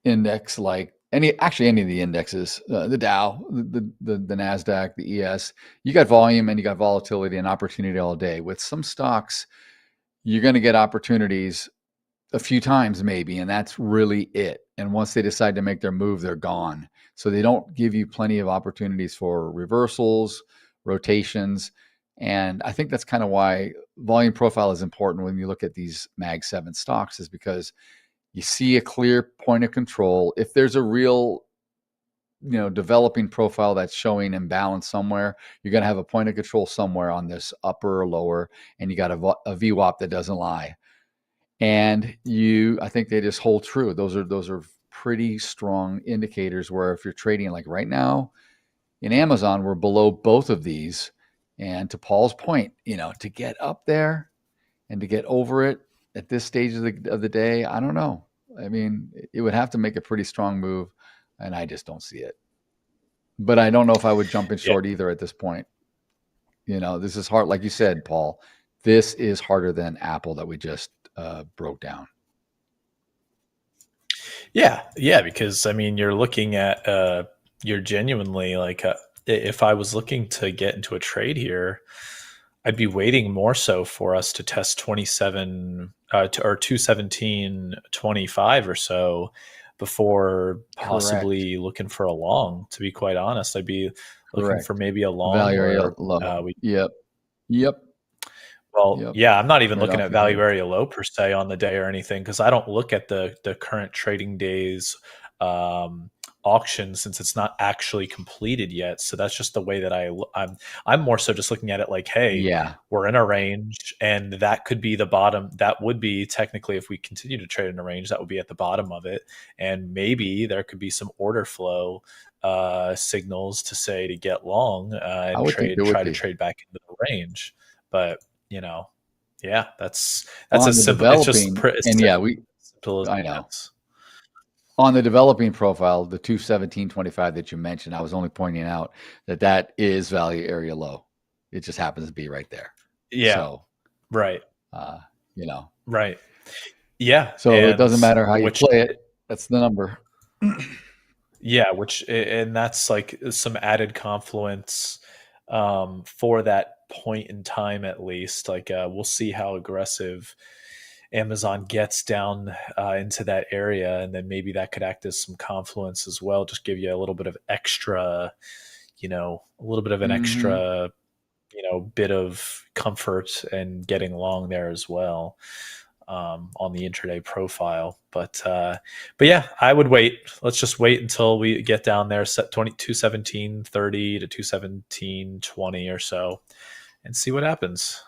index like any of the indexes, the Dow, the Nasdaq, the ES. You got volume and you got volatility and opportunity all day. With some stocks, you're going to get opportunities a few times maybe, and that's really it. And once they decide to make their move, they're gone. So they don't give you plenty of opportunities for reversals, rotations. And I think that's kind of why volume profile is important when you look at these Mag 7 stocks, is because you see a clear point of control. If there's a real, you know, developing profile that's showing imbalance somewhere, you're going to have a point of control somewhere on this upper or lower, and you got a VWAP that doesn't lie. And I think they just hold true. Those are pretty strong indicators where if you're trading like right now in Amazon, we're below both of these. And to Paul's point, you know, to get up there and to get over it at this stage of the day, I don't know. I mean, it would have to make a pretty strong move, and I just don't see it. But I don't know if I would jump in short either at this point. You know, this is hard. Like you said, Paul, this is harder than Apple that we just broke down. Yeah, because I mean, you're looking at you're genuinely like, if I was looking to get into a trade here, I'd be waiting more so for us to test 27 or 217.25 or so before possibly looking for a long. To be quite honest, I'd be looking for maybe a long value area where low. we. Yep. Well, yeah, I'm not even Right looking off at your value head. area low per se on the day or anything, because I don't look at the current trading days auction since it's not actually completed yet. So that's just the way that I'm more so just looking at it like, hey, Yeah. we're in a range, and that could be the bottom. That would be technically, if we continue to trade in a range, that would be at the bottom of it, and maybe there could be some order flow signals to say to get long I and would think there would try to be. trade back into the range. But yeah, that's On as the simple. It's just developing, as and yeah, simple as I it know. gets. On the developing profile, the 217.25 that you mentioned, I was only pointing out that is value area low. It just happens to be right there. Yeah. So, right. Right. Yeah. So it doesn't matter how you which, play it. That's the number. Yeah, and that's like some added confluence for that point in time, at least. Like we'll see how aggressive Amazon gets down into that area, and then maybe that could act as some confluence as well. Just give you a little bit of extra, a little bit of an extra, bit of comfort and getting along there as well. On the intraday profile, but yeah, I would wait. Let's just wait until we get down there, set 217.30 to 217.20 or so, and see what happens.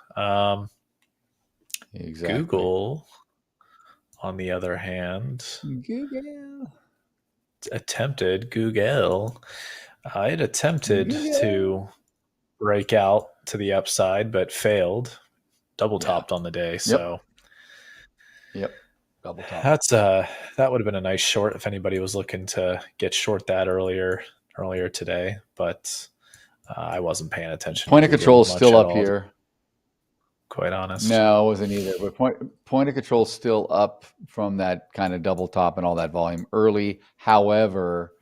Exactly. Google, on the other hand, attempted to break out to the upside, but failed. Double topped on the day, so. Yep. Double top. That's that would have been a nice short if anybody was looking to get short that earlier today, but I wasn't paying attention. Point of control is still up here. Quite honest. No, it wasn't either. But point of control is still up from that kind of double top and all that volume early. However,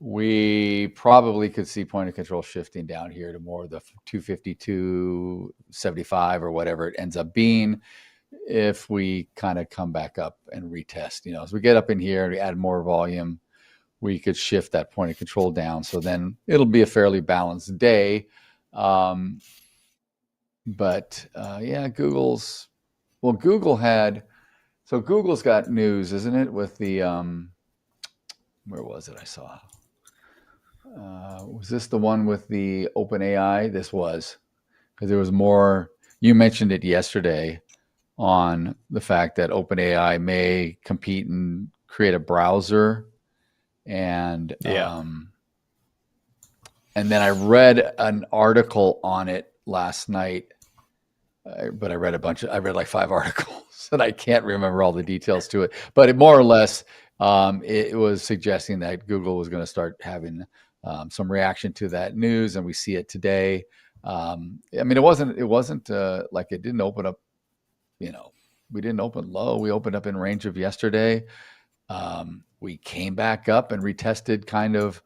we probably could see point of control shifting down here to more of the 252.75 or whatever it ends up being, if we kind of come back up and retest. As we get up in here and we add more volume, we could shift that point of control down. So then it'll be a fairly balanced day. But yeah, Google's got news, isn't it? With the where was it? I saw. Was this the one with the OpenAI? This was, because there was more. You mentioned it yesterday on the fact that OpenAI may compete and create a browser, and and then I read an article on it last night, but I read like 5 articles, and I can't remember all the details to it. But it more or less, it was suggesting that Google was going to start having some reaction to that news, and we see it today. I mean, it wasn't like it didn't open up. We didn't open low. We opened up in range of yesterday. We came back up and retested kind of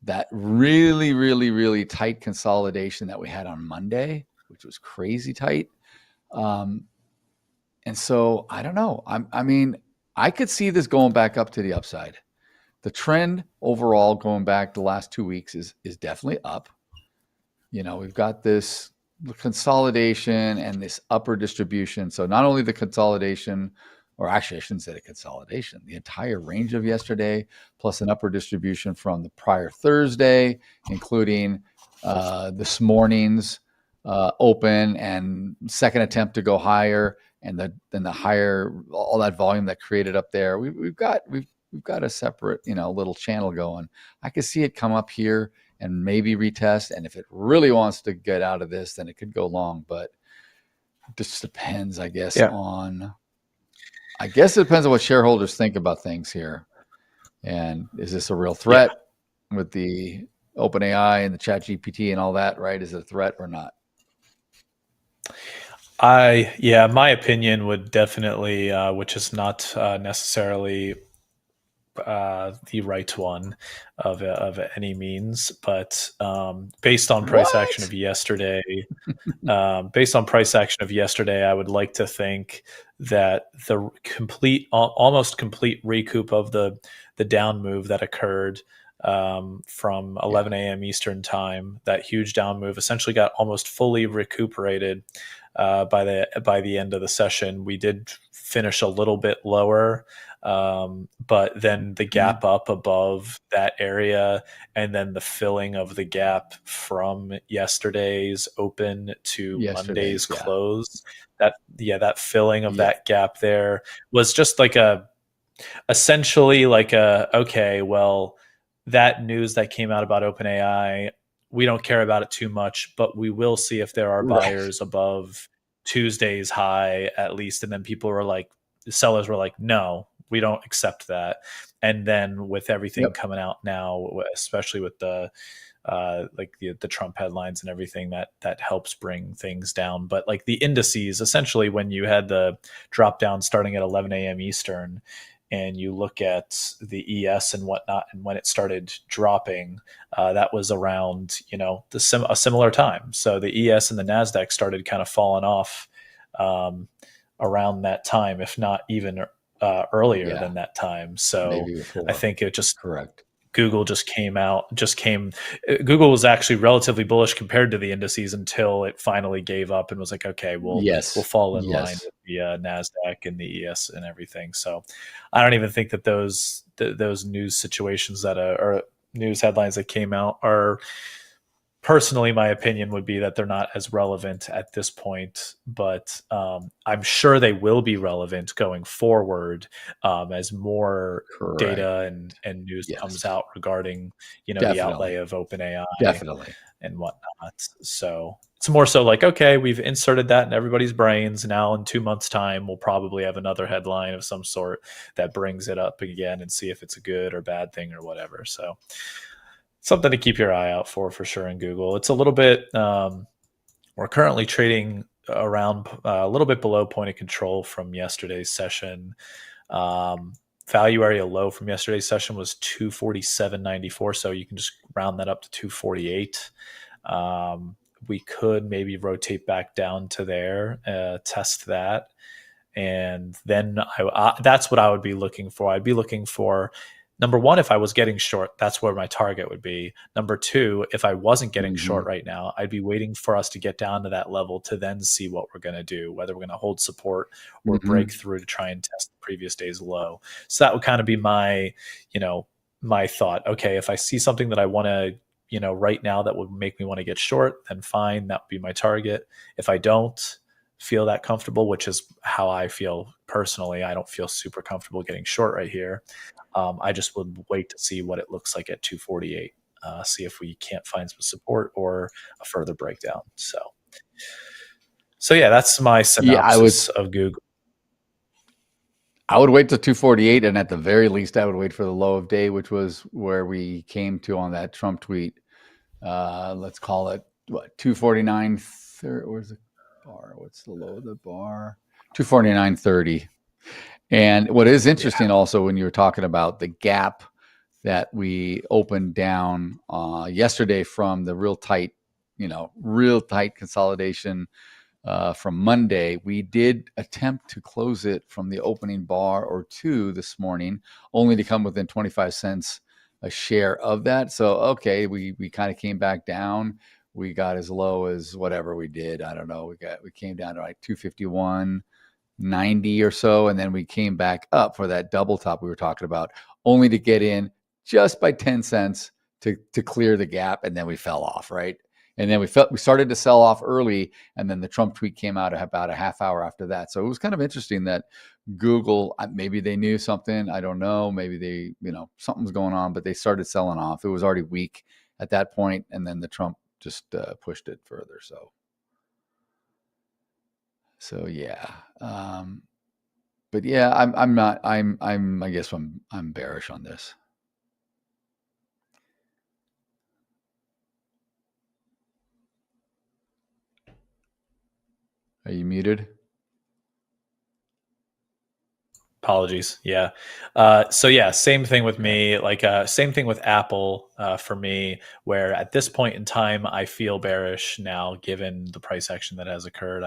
that really, really, really tight consolidation that we had on Monday, which was crazy tight. And so I don't know. I mean, I could see this going back up to the upside. The trend overall going back the last 2 weeks is definitely up. We've got this consolidation and this upper distribution. So not only the consolidation, or actually I shouldn't say the consolidation, the entire range of yesterday, plus an upper distribution from the prior Thursday, including this morning's open and second attempt to go higher, and then the higher, all that volume that created up there. We've got a separate little channel going. I could see it come up here and maybe retest. And if it really wants to get out of this, then it could go long. But it just depends, I guess, it depends on what shareholders think about things here. And is this a real threat with the OpenAI and the ChatGPT and all that, right? Is it a threat or not? My opinion would definitely, which is not necessarily the right one of any means, but based on price action of yesterday, I would like to think that the almost complete recoup of the down move that occurred from 11 a.m. Eastern time, that huge down move essentially got almost fully recuperated by the end of the session. We did finish a little bit lower, but then the gap up above that area, and then the filling of the gap from yesterday's open to Monday's close. That filling of that gap there was just like essentially like okay, well, that news that came out about OpenAI, we don't care about it too much, but we will see if there are buyers above Tuesday's high at least. And then the sellers were like, no, we don't accept that. And then with everything coming out now, especially with the Trump headlines and everything, that helps bring things down. But like the indices, essentially, when you had the drop down starting at 11 a.m. Eastern, and you look at the ES and whatnot, and when it started dropping, that was around a similar time. So the ES and the Nasdaq started kind of falling off around that time, if not even earlier than that time. So I think it just Google Google was actually relatively bullish compared to the indices until it finally gave up and was like, okay, we'll fall in line with the Nasdaq and the ES and everything. So I don't even think that those news situations or news headlines that came out are, personally, my opinion would be that they're not as relevant at this point, but I'm sure they will be relevant going forward as more data and news comes out regarding the outlay of OpenAI and whatnot. So it's more so like, okay, we've inserted that in everybody's brains. Now in 2 months' time, we'll probably have another headline of some sort that brings it up again and see if it's a good or bad thing or whatever. So something to keep your eye out for sure in Google. It's a little bit, we're currently trading around a little bit below point of control from yesterday's session. Value area low from yesterday's session was 247.94, so you can just round that up to 248. We could maybe rotate back down to there, test that, and then that's what I would be looking for. I'd be looking for, number one, if I was getting short, that's where my target would be. Number two, if I wasn't getting short right now, I'd be waiting for us to get down to that level to then see what we're going to do, whether we're going to hold support or break through to try and test the previous day's low. So that would kind of be my thought. Okay, if I see something that I want to, right now that would make me want to get short, then fine, that would be my target. If I don't feel that comfortable, which is how I feel personally, I don't feel super comfortable getting short right here. I just would wait to see what it looks like at 248, see if we can't find some support or a further breakdown. So yeah, that's my synopsis of Google. I would wait till 248, and at the very least, I would wait for the low of day, which was where we came to on that Trump tweet. Let's call it 249. Where's the bar? What's the low of the bar? 249.30. And what is interesting also, when you were talking about the gap that we opened down yesterday from the real tight consolidation from Monday, we did attempt to close it from the opening bar or two this morning, only to come within 25 cents a share of that. So, okay, we kind of came back down. We got as low as whatever we did. I don't know. We came down to like 251.90 or so, and then we came back up for that double top we were talking about, only to get in just by 10 cents to clear the gap, and then we fell off, right? And then we started to sell off early, and then the Trump tweet came out about a half hour after that. So it was kind of interesting that Google, maybe they knew something, I don't know, maybe they, something's going on, but they started selling off. It was already weak at that point, and then the Trump just pushed it further. So yeah, but yeah, I guess I'm bearish on this. Are you muted? Apologies. Yeah. So yeah, same thing with me. Like same thing with Apple for me, where at this point in time I feel bearish now, given the price action that has occurred.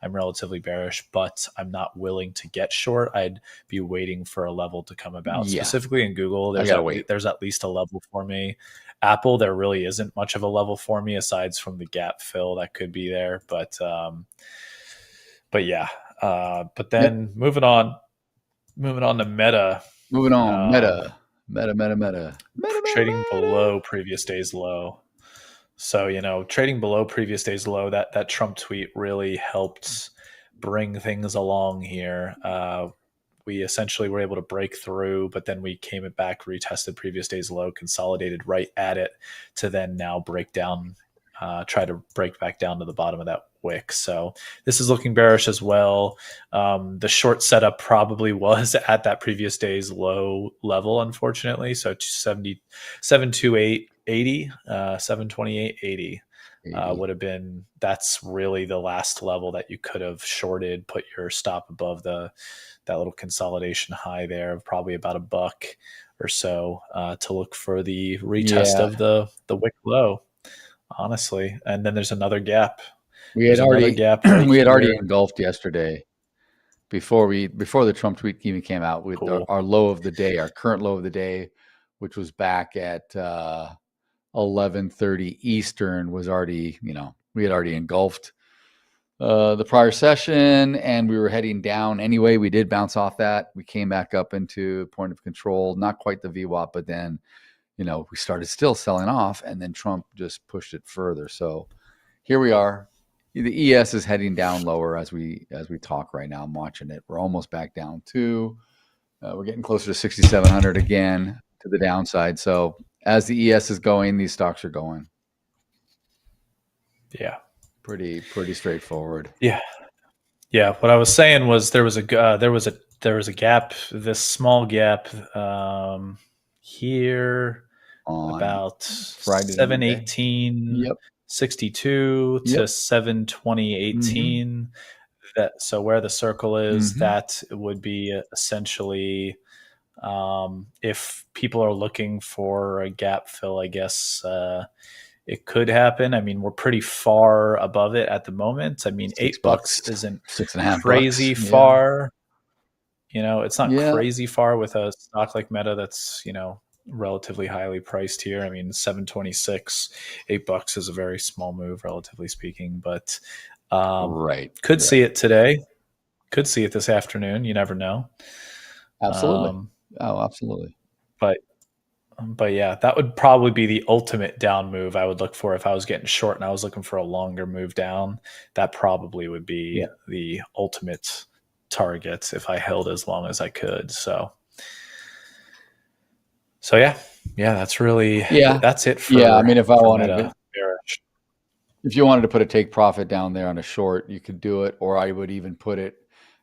I'm relatively bearish, but I'm not willing to get short. I'd be waiting for a level to come about. Yeah. Specifically in Google, I gotta wait. there's at least a level for me. Apple, there really isn't much of a level for me aside from the gap fill that could be there. But yeah. But then moving on to Meta. Moving on, Meta. Trading below previous day's low. So, trading below previous day's low, that Trump tweet really helped bring things along here. We essentially were able to break through, but then we came back, retested previous day's low, consolidated right at it to then now break down, try to break back down to the bottom of that wick. So this is looking bearish as well. The short setup probably was at that previous day's low level, unfortunately. So 728.80, 728.80 would have been, that's really the last level that you could have shorted, put your stop above that little consolidation high there of probably about $1 or so to look for the retest of the wick low, honestly. And then there's another gap. We had already right engulfed yesterday before the Trump tweet even came out with our low of the day, our current low of the day, which was back at 11:30 Eastern, was already, we had already engulfed the prior session, and we were heading down anyway. We did bounce off that. We came back up into point of control, not quite the VWAP, but then, we started still selling off, and then Trump just pushed it further. So here we are. The ES is heading down lower as we talk right now. I'm watching it. We're almost back down to. We're getting closer to 6,700 again to the downside. So as the ES is going, these stocks are going. Yeah, pretty straightforward. Yeah. What I was saying was there was a gap, this small gap here on about Friday 718. Yep. 62 to 720.18. So where the circle is, that would be essentially if people are looking for a gap fill, I guess it could happen. I mean, we're pretty far above it at the moment. I mean, $8 isn't crazy far. It's not crazy far with a stock like Meta that's, relatively highly priced here. I mean, 726, $8 is a very small move, relatively speaking, but could see it today, could see it this afternoon. You never know. Absolutely. Absolutely. But yeah, that would probably be the ultimate down move I would look for if I was getting short and I was looking for a longer move down. That probably would be the ultimate target if I held as long as I could. So yeah, that's really that's it for I mean, if I wanted to, if you wanted to put a take profit down there on a short, you could do it, or I would even put it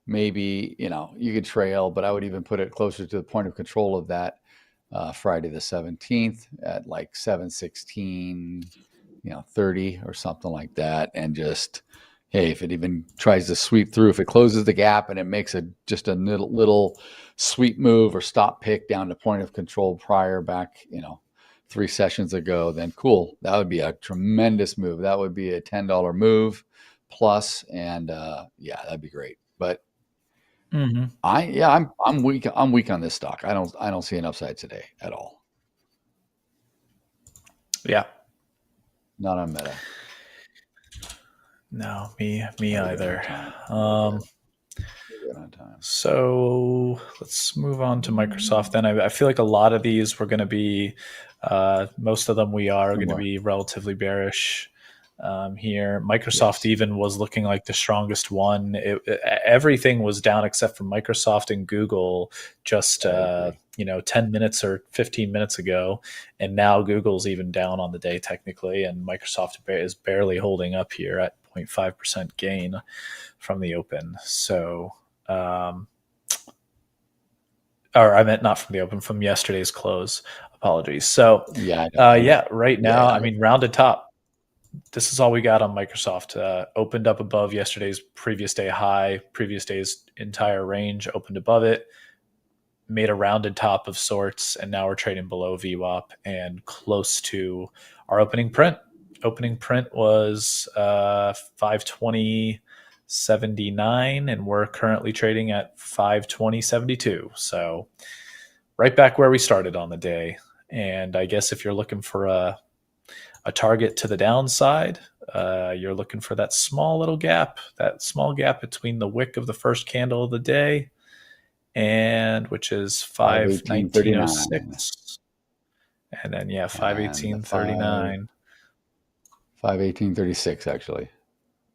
maybe, you could trail, but I would even put it closer to the point of control of that Friday the 17th at like 716, 30 or something like that, and just, hey, if it even tries to sweep through, if it closes the gap and it makes just a little sweep move or stop pick down to point of control prior back, 3 sessions ago, then cool. That would be a tremendous move. That would be a $10 move plus, and that'd be great. But I'm weak. I'm weak on this stock. I don't see an upside today at all. Yeah, not on Meta. No, me either. So let's move on to Microsoft then. I feel like a lot of these were going to be, most of them we are going to be relatively bearish here. Microsoft even was looking like the strongest one. Everything was down except for Microsoft and Google just 10 minutes or 15 minutes ago, and now Google's even down on the day technically, and Microsoft is barely holding up here at 0.5% gain from the open. So or I meant not from the open, from yesterday's close. Apologies. So right now, I mean, rounded top. This is all we got on Microsoft. Opened up above yesterday's previous day high, previous day's entire range, opened above it, made a rounded top of sorts, and now we're trading below VWAP and close to our opening print. Opening print was 520.79, and we're currently trading at 520.72. So right back where we started on the day. And I guess if you're looking for a target to the downside, you're looking for that small little gap, that small gap between the wick of the first candle of the day, and which is 519.06. And then, 518.39. 518.36 actually,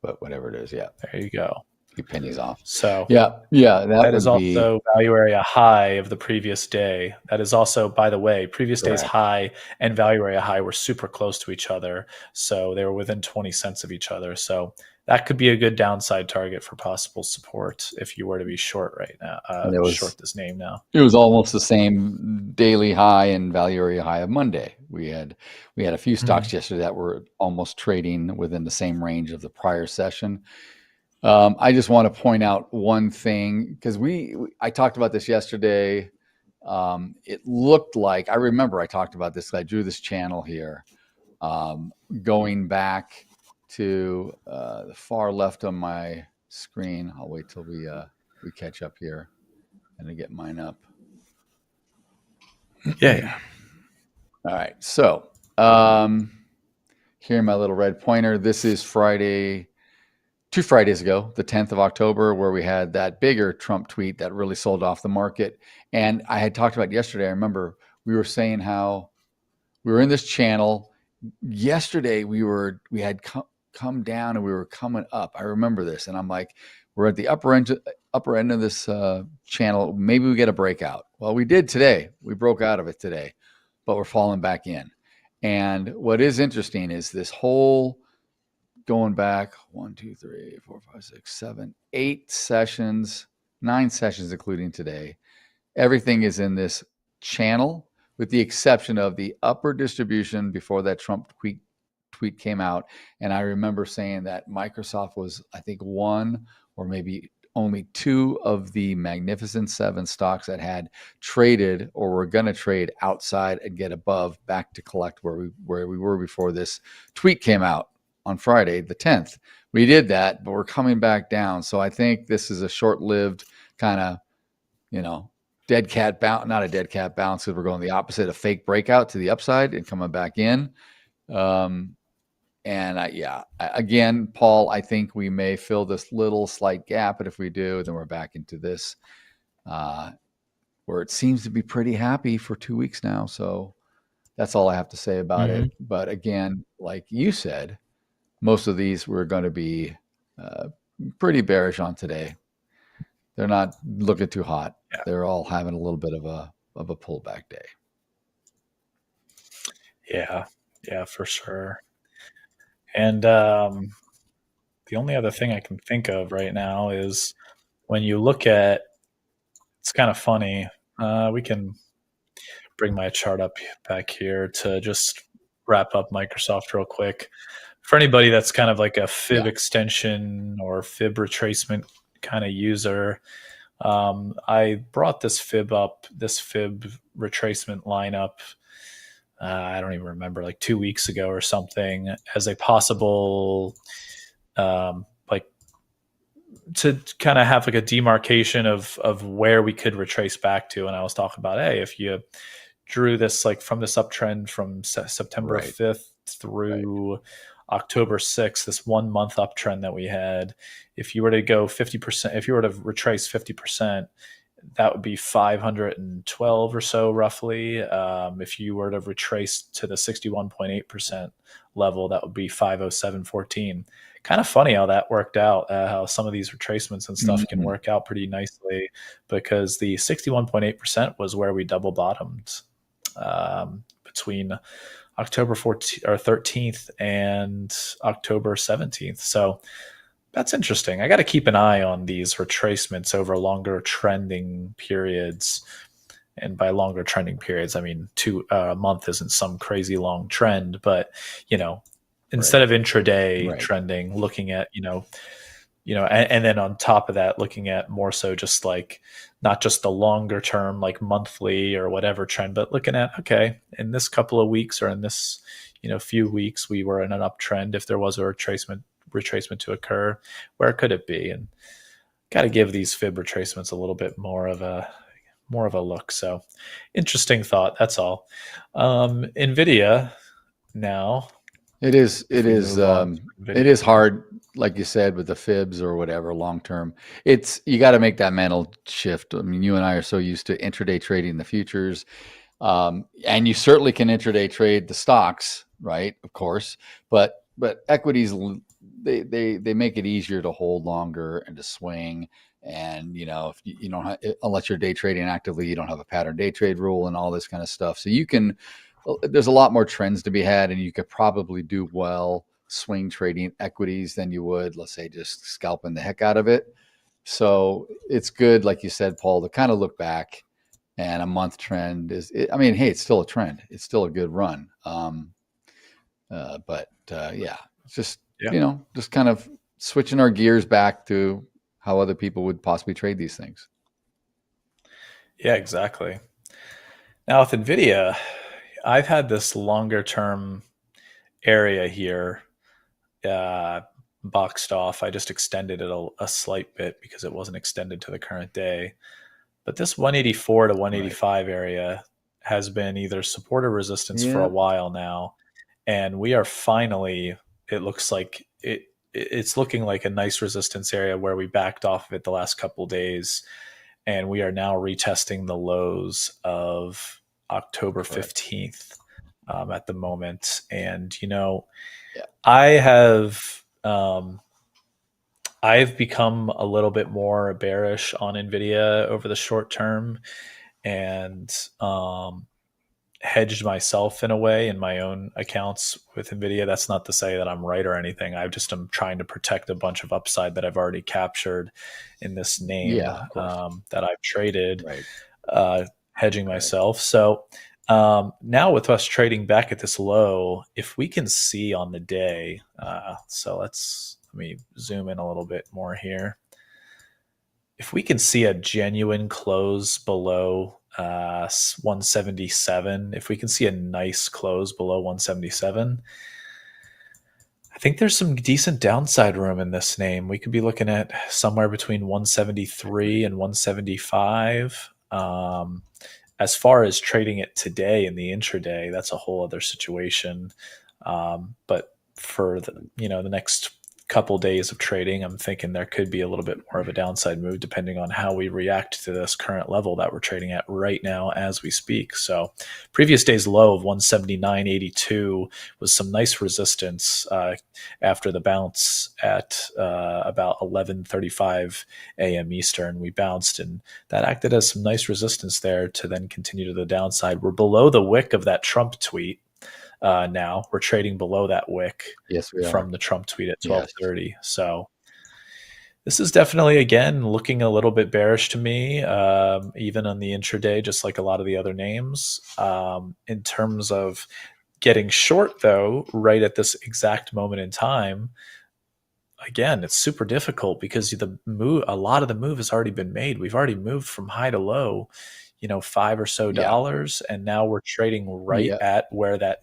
but whatever it is, yeah. There you go. Few pennies off. So yeah, that is also value area high of the previous day. That is also, by the way, previous day's high and value area high were super close to each other. So they were within 20 cents of each other. So that could be a good downside target for possible support if you were to be short right now. Short this name now. It was almost the same daily high and value area high of Monday. We had a few stocks yesterday that were almost trading within the same range of the prior session. I just want to point out one thing, because I talked about this yesterday. It looked like, I remember I talked about this. I drew this channel here, going back to the far left on my screen. I'll wait till we catch up here and I get mine up. Yeah. All right. So here my little red pointer. This is Friday. 2 Fridays ago, the 10th of October, where we had that bigger Trump tweet that really sold off the market. And I had talked about yesterday. I remember we were saying how we were in this channel. Yesterday, we had come down and we were coming up. I remember this. And I'm like, we're at the upper end of this channel. Maybe we get a breakout. Well, we did today. We broke out of it today, but we're falling back in. And what is interesting is this whole going back 1, 2, 3, 4, 5, 6, 7, 8 sessions, 9 sessions, including today. Everything is in this channel with the exception of the upper distribution before that Trump tweet came out. And I remember saying that Microsoft was, I think, one or maybe only 2 of the Magnificent 7 stocks that had traded or were going to trade outside and get above back to collect where we were before this tweet came out. On Friday, the 10th, we did that, but we're coming back down. So I think this is a short-lived kind of, dead cat bounce, not a dead cat bounce, because we're going the opposite, a fake breakout to the upside and coming back in. Again, Paul, I think we may fill this little slight gap, but if we do, then we're back into this, where it seems to be pretty happy for 2 weeks now. So that's all I have to say about it. But again, like you said, most of these we're going to be pretty bearish on today. They're not looking too hot. Yeah. They're all having a little bit of a pullback day. Yeah, for sure. And the only other thing I can think of right now is when you look at, it's kind of funny. We can bring my chart up back here to just wrap up Microsoft real quick. For anybody that's kind of like a fib extension or fib retracement kind of user, I brought this fib retracement lineup, I don't even remember, like 2 weeks ago or something, as a possible, to kind of have like a demarcation of where we could retrace back to. And I was talking about, hey, if you drew this like from this uptrend from September 5th through October 6th, this 1 month uptrend that we had, if you were to go 50%, if you were to retrace 50%, that would be 512 or so roughly. If you were to retrace to the 61.8% level, that would be 507.14. Kind of funny how that worked out, how some of these retracements and stuff can work out pretty nicely, because the 61.8% was where we double bottomed between October 14th or 13th and October 17th. So that's interesting. I got to keep an eye on these retracements over longer trending periods. And by longer trending periods, I mean a month isn't some crazy long trend, but instead of intraday trending, looking at and then on top of that, looking at more so just like not just the longer term, like monthly or whatever trend, but looking at, okay, in this couple of weeks or in this, few weeks, we were in an uptrend. If there was a retracement to occur, where could it be? And got to give these fib retracements a little bit more of a look. So interesting thought. That's all. NVIDIA now. It is hard, like you said, with the fibs or whatever long term. You got to make that mental shift. I mean, you and I are so used to intraday trading the futures, and you certainly can intraday trade the stocks, right? Of course, but equities, they make it easier to hold longer and to swing. And if you don't have, unless you're day trading actively, you don't have a pattern day trade rule and all this kind of stuff. So there's a lot more trends to be had, and you could probably do well swing trading equities than you would, let's say, just scalping the heck out of it. So it's good, like you said, Paul, to kind of look back, and a month trend hey, it's still a trend. It's still a good run. It's just, just kind of switching our gears back to how other people would possibly trade these things. Yeah, exactly. Now with NVIDIA, I've had this longer term area here boxed off. I just extended it a slight bit because it wasn't extended to the current day. But this 184 to 185 area has been either support or resistance for a while now. And we are finally, it looks like it's looking like a nice resistance area where we backed off of it the last couple of days. And we are now retesting the lows of October 15th at the moment. And, I've become a little bit more bearish on NVIDIA over the short term, and hedged myself in a way in my own accounts with NVIDIA. That's not to say that I'm right or anything. I just am trying to protect a bunch of upside that I've already captured in this name that I've traded, hedging myself. So now with us trading back at this low, if we can see on the day, let me zoom in a little bit more here. If we can see a genuine close below 177, if we can see a nice close below 177, I think there's some decent downside room in this name. We could be looking at somewhere between 173 and 175. As far as trading it today in the intraday, that's a whole other situation. But for the next couple days of trading, I'm thinking there could be a little bit more of a downside move depending on how we react to this current level that we're trading at right now as we speak. So previous day's low of 179.82 was some nice resistance after the bounce at about 11:35 a.m. Eastern. We bounced, and that acted as some nice resistance there to then continue to the downside. We're below the wick of that Trump tweet. Now we're trading below that wick from the Trump tweet at 12:30. So this is definitely, again, looking a little bit bearish to me, even on the intraday, just like a lot of the other names. In terms of getting short, though, right at this exact moment in time, again, it's super difficult because a lot of the move has already been made. We've already moved from high to low, $5 or so, and now we're trading at where that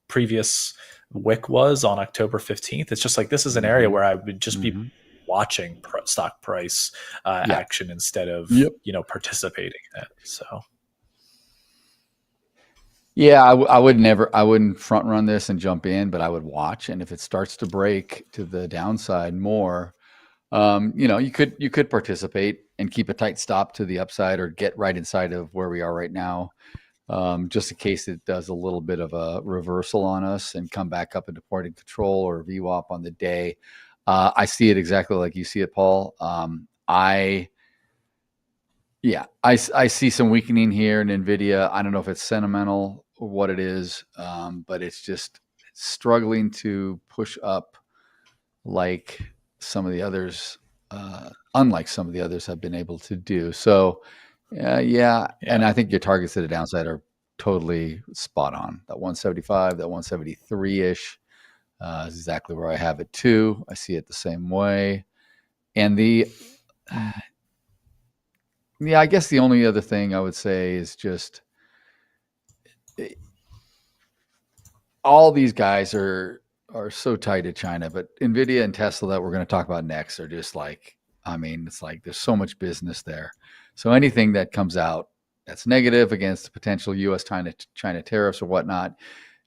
previous wick was on October 15th. It's just like, this is an area where I would just be watching stock price action instead of participating in it. So I wouldn't front run this and jump in, but I would watch, and if it starts to break to the downside more, you could participate and keep a tight stop to the upside, or get right inside of where we are right now, just in case it does a little bit of a reversal on us and come back up into point of control or VWAP on the day. I see it exactly like you see it, Paul. I see some weakening here in NVIDIA. I don't know if it's sentimental or what it is, but it's just struggling to push up like some of the others, unlike some of the others have been able to do. So, and I think your targets to the downside are totally spot on. That 175, that 173-ish is exactly where I have it too. I see it the same way. And I guess the only other thing I would say is just all these guys are so tied to China, but Nvidia and Tesla that we're going to talk about next are just like, I mean, it's like there's so much business there. So anything that comes out that's negative against the potential U.S. China tariffs or whatnot,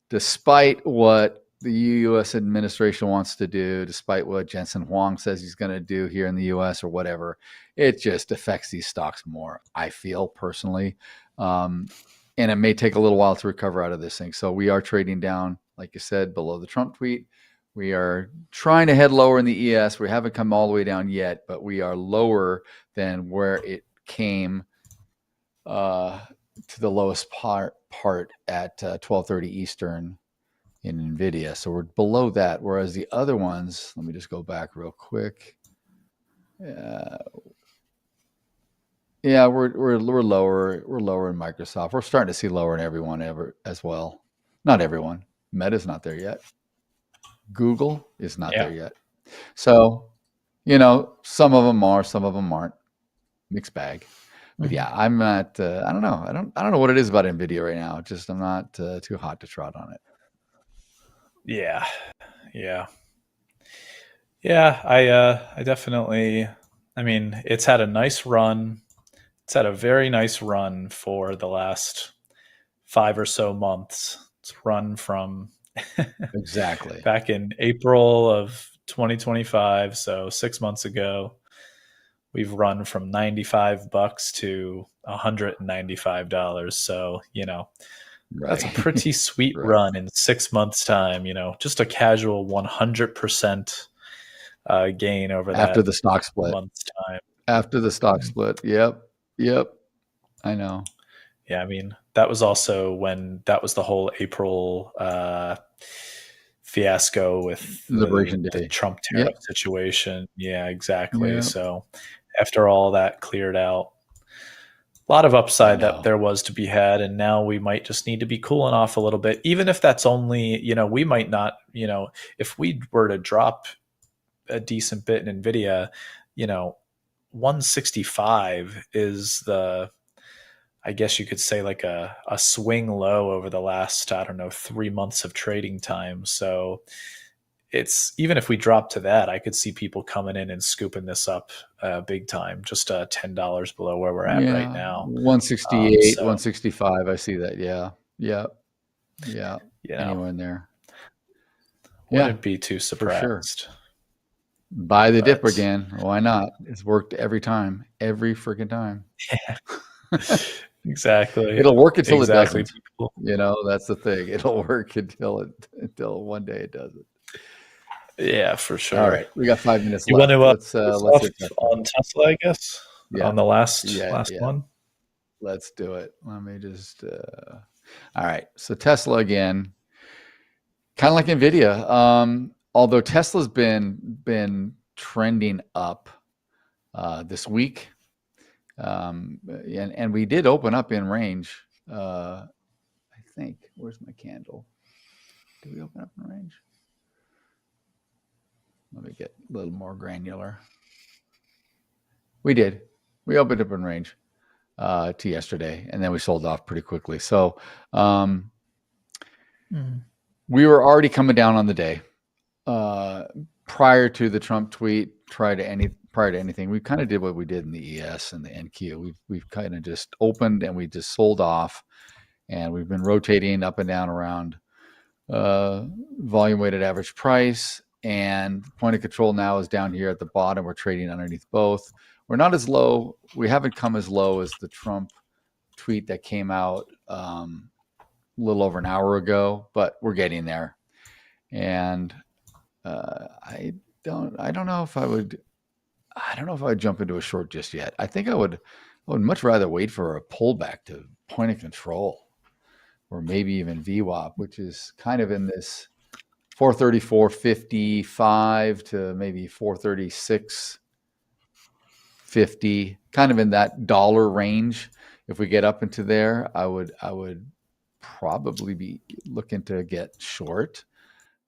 despite what the U.S. administration wants to do, despite what Jensen Huang says he's going to do here in the U.S. or whatever, it just affects these stocks more, I feel personally. And it may take a little while to recover out of this thing. So we are trading down, like you said, below the Trump tweet. We are trying to head lower in the ES. We haven't come all the way down yet, but we are lower than where it came to the lowest part at 12:30 Eastern in NVIDIA. So we're below that, whereas the other ones, let me just go back real quick. Yeah, we're lower. We're lower in Microsoft. We're starting to see lower in everyone as well. Not everyone. Meta's not there yet. Google is not there yet. So, some of them are, some of them aren't. Mixed bag. But yeah, I'm not. I don't know. I don't know what it is about Nvidia right now. Just I'm not too hot to trot on it. Yeah. I definitely. I mean, it's had a nice run. It's had a very nice run for the last 5 or so months. It's run from exactly back in April of 2025, so 6 months ago. We've run from $95 to $195. So, that's a pretty sweet run in 6 months' time. Just a casual 100% gain over that after the stock split. Month's time. After the stock split. Yep. I know. Yeah, I mean, that was also when that was the whole April fiasco with the Trump tariff situation. Yeah, exactly. Yep. So after all that cleared out, a lot of upside that there was to be had, and now we might just need to be cooling off a little bit, even if that's only, we might not, if we were to drop a decent bit in NVIDIA, 165 is I guess you could say like a swing low over the last, 3 months of trading time. So it's, even if we drop to that, I could see people coming in and scooping this up big time, just $10 below where we're at right now. 168, 165. I see that. Yeah. Anywhere in there. Wouldn't be too surprised. For sure. Buy the dip again. Why not? It's worked every time. Every freaking time. Yeah. Exactly. It'll work until it doesn't. That's the thing. It'll work until one day it doesn't. Yeah, for sure. All right, we got 5 minutes left. Want to let's on Tesla, I guess. Yeah. On the last one. Let's do it. Let me just. All right. So Tesla again, kind of like Nvidia. Although Tesla's been trending up this week, and we did open up in range. I think. Where's my candle? Did we open up in range? Let me get a little more granular. We did. We opened up in range to yesterday, and then we sold off pretty quickly. So we were already coming down on the day. Prior to the Trump tweet, prior to anything, we kind of did what we did in the ES and the NQ. We've kind of just opened and we just sold off, and we've been rotating up and down around volume weighted average price, and point of control now is down here at the bottom. We're trading underneath both. We're not as low. We haven't come as low as the Trump tweet that came out a little over an hour ago, but we're getting there. And I don't know if I would jump into a short just yet. I think I would much rather wait for a pullback to point of control, or maybe even VWAP, which is kind of in this 434.55 to maybe 436.50, kind of in that dollar range. If we get up into there, I would probably be looking to get short.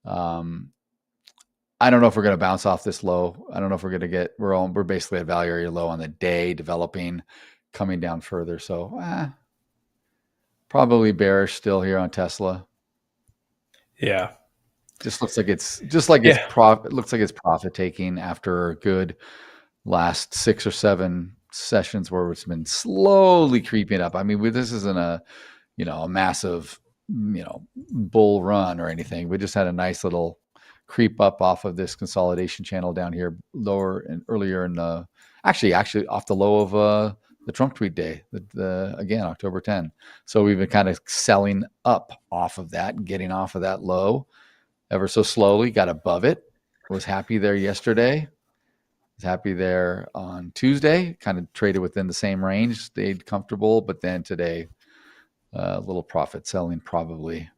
I I don't know if we're going to bounce off this low. I don't know if we're going to get, we're basically at value area low on the day, developing, coming down further. So probably bearish still here on Tesla. Yeah. Just looks like it's it looks like it's profit taking after a good last 6 or 7 sessions where it's been slowly creeping up. I mean, this isn't a massive, bull run or anything. We just had a nice little creep up off of this consolidation channel down here lower and earlier in actually off the low of the Trump tweet day, again, October 10. So we've been kind of selling up off of that, getting off of that low ever so slowly, got above it, was happy there yesterday, was happy there on Tuesday, kind of traded within the same range, stayed comfortable, but then today, a little profit selling probably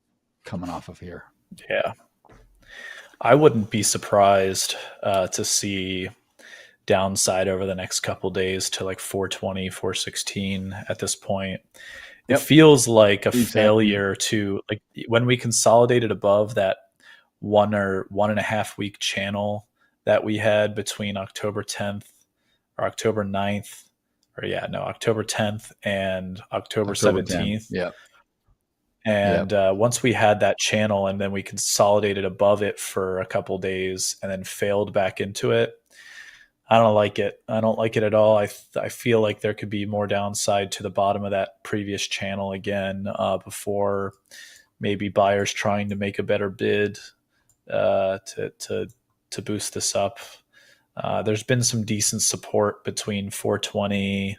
coming off of here. Yeah. I wouldn't be surprised to see downside over the next couple days to like 420, 416 at this point. It feels like a failure to, like, when we consolidated above that 1 or 1.5 week channel that we had between October 10th or October 9th, October 10th and October 17th. Yeah. And once we had that channel and then we consolidated above it for a couple days and then failed back into it, I don't like it. I don't like it at all. I feel like there could be more downside to the bottom of that previous channel again before maybe buyers trying to make a better bid to boost this up. There's been some decent support between 420,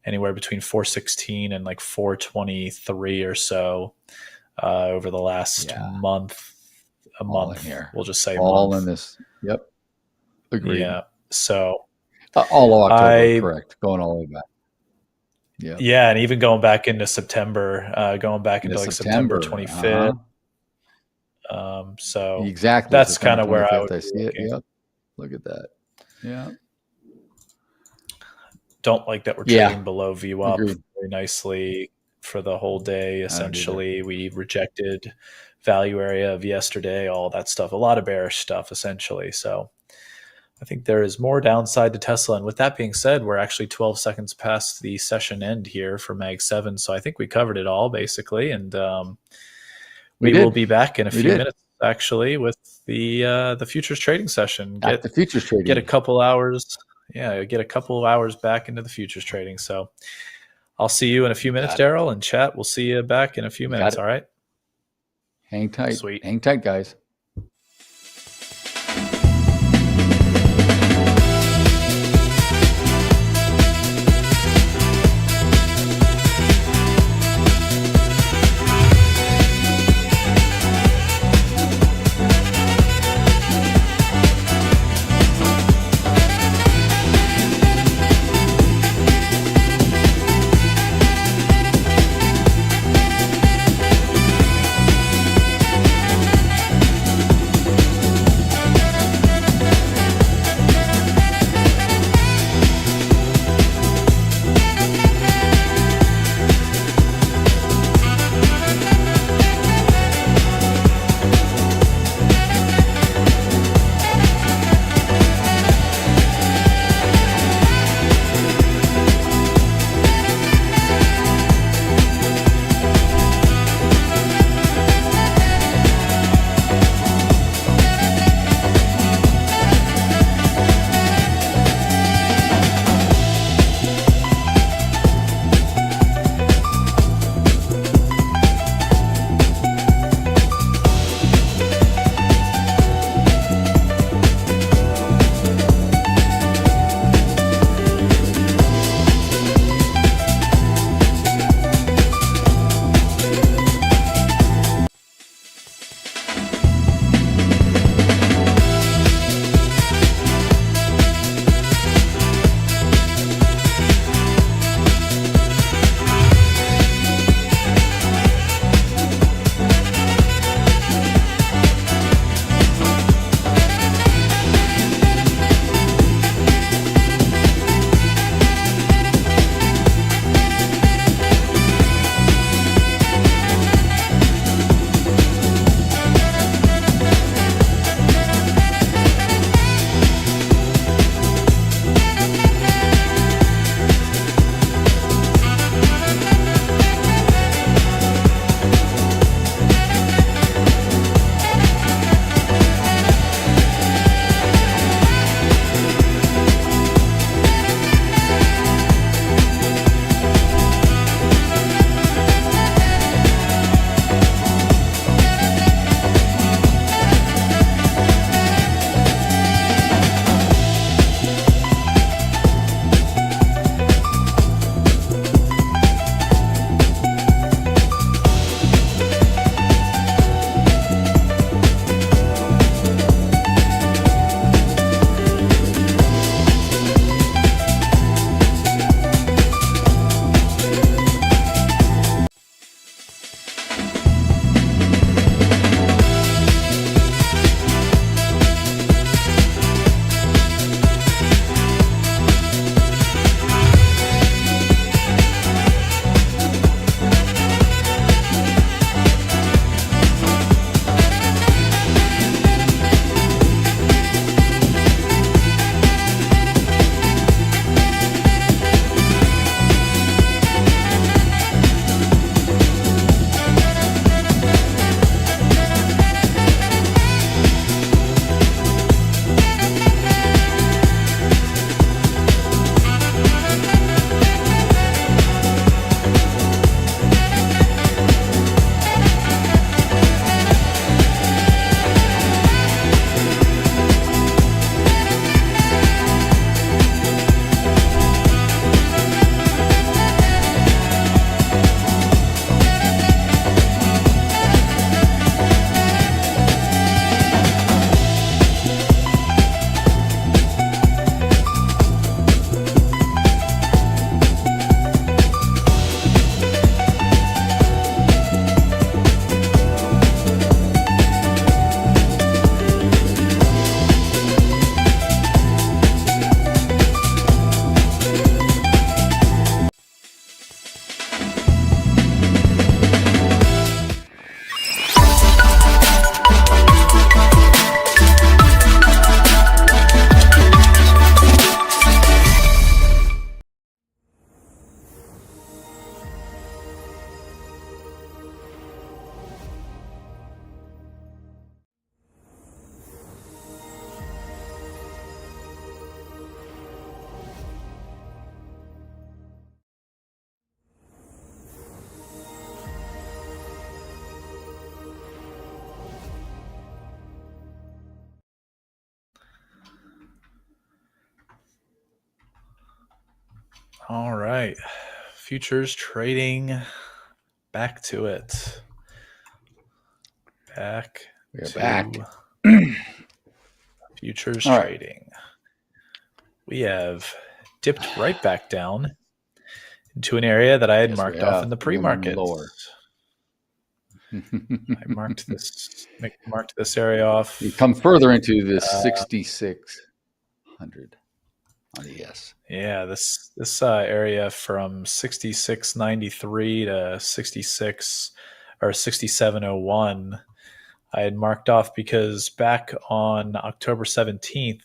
anywhere between 416 and like 423 or so over the last month. We'll just say all month. in this. Yep. Agreed. Yeah. So all of October, correct. Going all the way back. Yeah. Yeah. And even going back into September, going back into like September 25th. So exactly. That's kind of where I see it. Yep. Look at that. Yeah. Don't like that we're trading below view up very nicely for the whole day. Essentially, we rejected value area of yesterday, all that stuff, a lot of bearish stuff essentially. So I think there is more downside to Tesla. And with that being said, we're actually 12 seconds past the session end here for Mag 7. So I think we covered it all basically. And we will be back in a few minutes actually with the futures trading session. Get the futures trading. Get a couple hours. Yeah, get a couple of hours back into the futures trading. So I'll see you in a few minutes, Daryl, and chat. We'll see you back in a few minutes. All right. Hang tight. Sweet. Hang tight, guys. All right. Futures trading. Back to it. We're back. Futures All right. trading. We have dipped right back down into an area that I had marked off in the pre-market. Lower. I marked this area off. You come further into this 6,600 on the ES. Yeah, this area from 66.93 to 66 or 67.01, I had marked off because back on October 17th,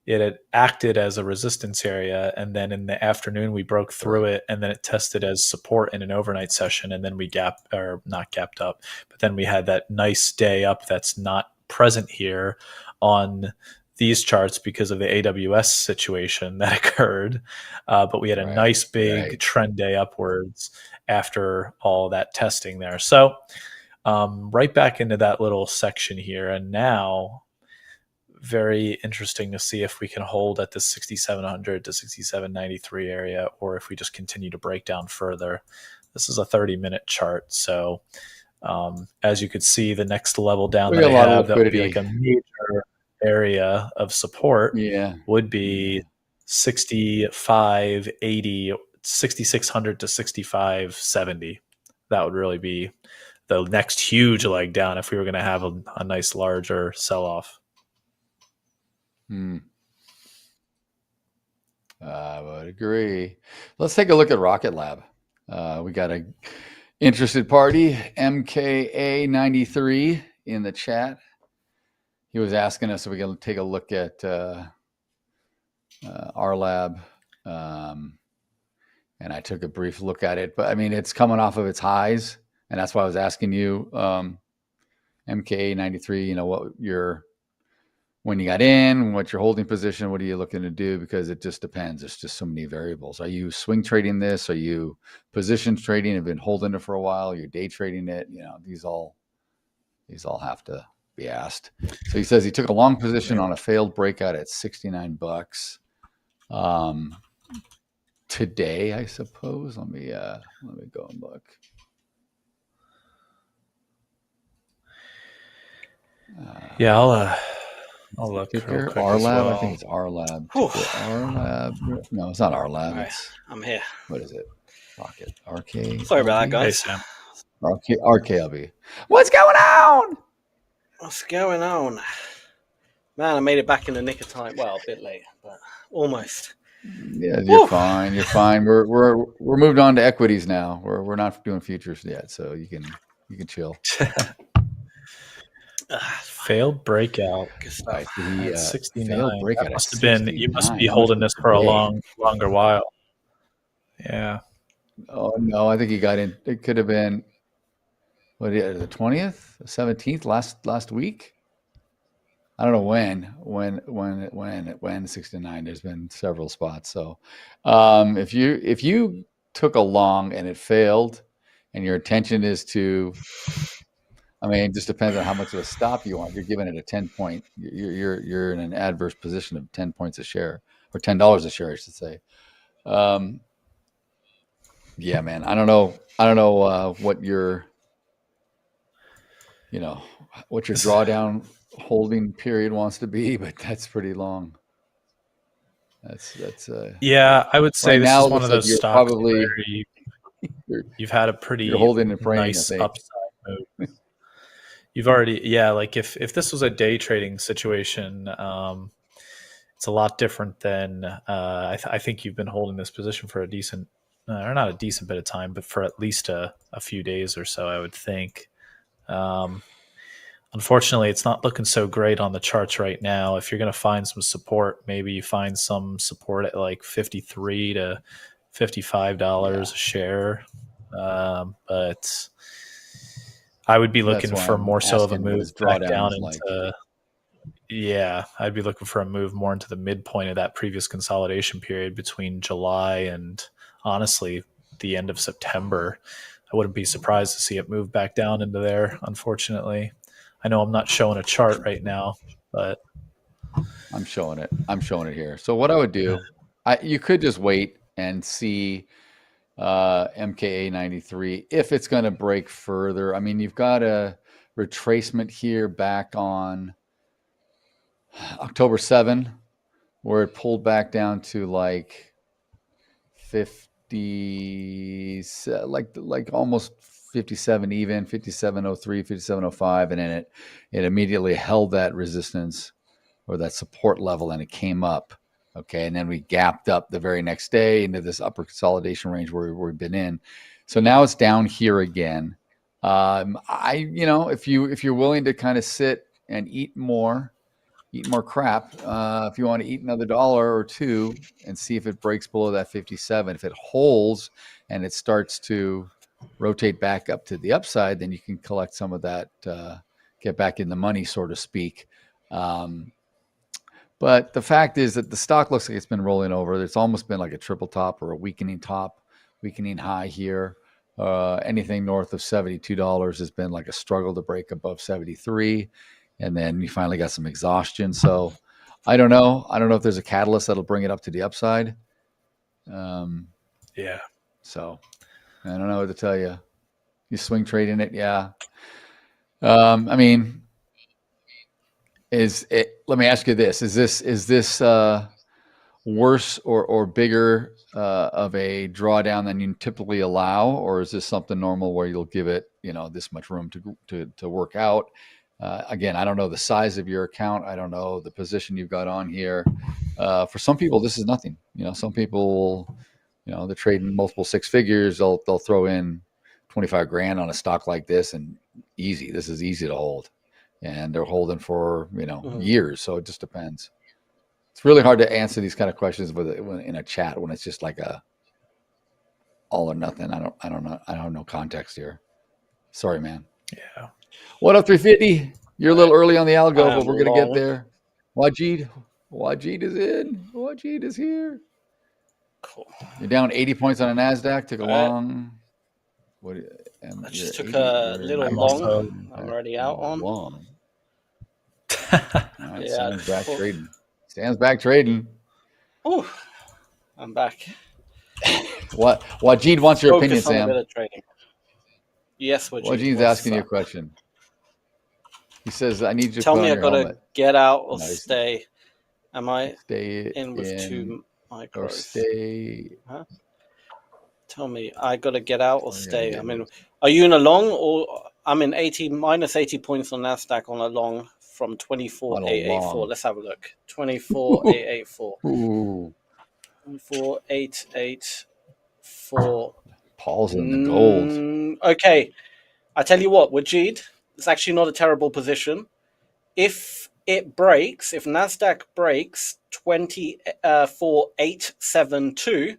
it had acted as a resistance area, and then in the afternoon we broke through it, and then it tested as support in an overnight session, and then we not gapped up, but then we had that nice day up that's not present here on these charts because of the AWS situation that occurred, but we had a nice big trend day upwards after all that testing there. So right back into that little section here, and now very interesting to see if we can hold at the 6,700 to 6,793 area, or if we just continue to break down further. This is a 30-minute chart, so as you could see, the next level down that I have, that would be like a major area of support, would be 6580, 6,600 to 6,570. That would really be the next huge leg down if we were going to have a nice larger sell-off. I would agree. Let's take a look at Rocket Lab. We got a interested party, MKA93, in the chat. He was asking us if we can take a look at our lab, and I took a brief look at it. But I mean, it's coming off of its highs, and that's why I was asking you, MKA93. You know what when you got in, what your holding position, what are you looking to do? Because it just depends. There's just so many variables. Are you swing trading this? Are you position trading? Have been holding it for a while? You're day trading it? You know, these all have to be asked. So he says he took a long position on a failed breakout at $69 today, I suppose. Let me go and look. I'll look. R Lab, I think it's R Lab. R Lab. No, it's not R Lab. Right, I'm here. What is it? Rocket. RK. Sorry about that, guys. Hey, Sam. RKLB. What's going on? What's going on? Man, I made it back in the nick of time. Well, a bit late, but almost. Yeah, you're fine. You're fine. We're moved on to equities now. We're not doing futures yet, so you can chill. Failed breakout. Right, 69. That must have been. You must be holding this for a longer while. Yeah. Oh no, I think he got in. It could have been the 20th, 17th last week. I don't know when 69. There's been several spots. So if you took a long and it failed, and your intention is to, I mean, it just depends on how much of a stop you want. You're giving it a 10-point. You're in an adverse position of 10 points a share, or $10 a share, I should say. Yeah, man. I don't know what your drawdown holding period wants to be, but that's pretty long. That's yeah. I would say right this now, is one of those stocks where you've had a pretty holding and praying, nice upside move. You've already, like if this was a day trading situation, it's a lot different than I think you've been holding this position for a decent, or not a decent bit of time, but for at least a few days or so, I would think. Unfortunately, it's not looking so great on the charts right now. If you're going to find some support, maybe you find some support at like $53 to $55 a share. But I would be looking for more so of a move back down into, I'd be looking for a move more into the midpoint of that previous consolidation period between July and honestly the end of September. I wouldn't be surprised to see it move back down into there, unfortunately. I know I'm not showing a chart right now, but I'm showing it here. So what I would do, you could just wait and see MKA 93 if it's going to break further. I mean, you've got a retracement here back on October 7, where it pulled back down to like 50, like almost 57 even, 57.03, 57.05, and then it immediately held that resistance or that support level, and it came up. Okay, and then we gapped up the very next day into this upper consolidation range where we've been in. So now it's down here again. If you're willing to kind of sit and eat more crap, if you want to eat another dollar or two and see if it breaks below that 57, if it holds and it starts to rotate back up to the upside, then you can collect some of that, get back in the money, so to speak. But the fact is that the stock looks like it's been rolling over. It's almost been like a triple top or a weakening top, weakening high here. Anything north of $72 has been like a struggle to break above 73. And then you finally got some exhaustion. So I don't know. I don't know if there's a catalyst that'll bring it up to the upside. Yeah. So I don't know what to tell you. You swing trading it. Yeah. I mean, let me ask you this. Is this worse or bigger of a drawdown than you typically allow, or is this something normal where you'll give it, this much room to work out? Again, I don't know the size of your account. I don't know the position you've got on here. For some people, this is nothing. Some people, they're trading multiple six figures. They'll throw in 25 grand on a stock like this, and easy. This is easy to hold, and they're holding for years. So it just depends. It's really hard to answer these kind of questions in a chat when it's just like a all or nothing. I don't know. I don't have no context here. Sorry, man. Yeah. What up, 350? You're a little early on the algo, but we're gonna get there. Wajid is in. Wajid is here. Cool. You're down 80 points on a Nasdaq. Took a long. I just took a little long. I'm already out on. Long. All right, Sam's back trading. Sam's back trading. Oh, I'm back. What? Wajid wants your opinion, Sam. A bit of trading. Yes, Wajid's asking you a question. He says, "I need you to tell put me on I your gotta helmet. get out or Nice. stay. Am I Stay in with two micros? Or stay. Huh? Tell me, I gotta get out or stay. I mean, are you in a long or I'm in minus 80 points on Nasdaq on a long from 24,884. Let's have a look. 24,884. 24,884. Paul's in the gold. Okay, I tell you what, Wajid, it's actually not a terrible position. If it breaks, if Nasdaq breaks 24,872,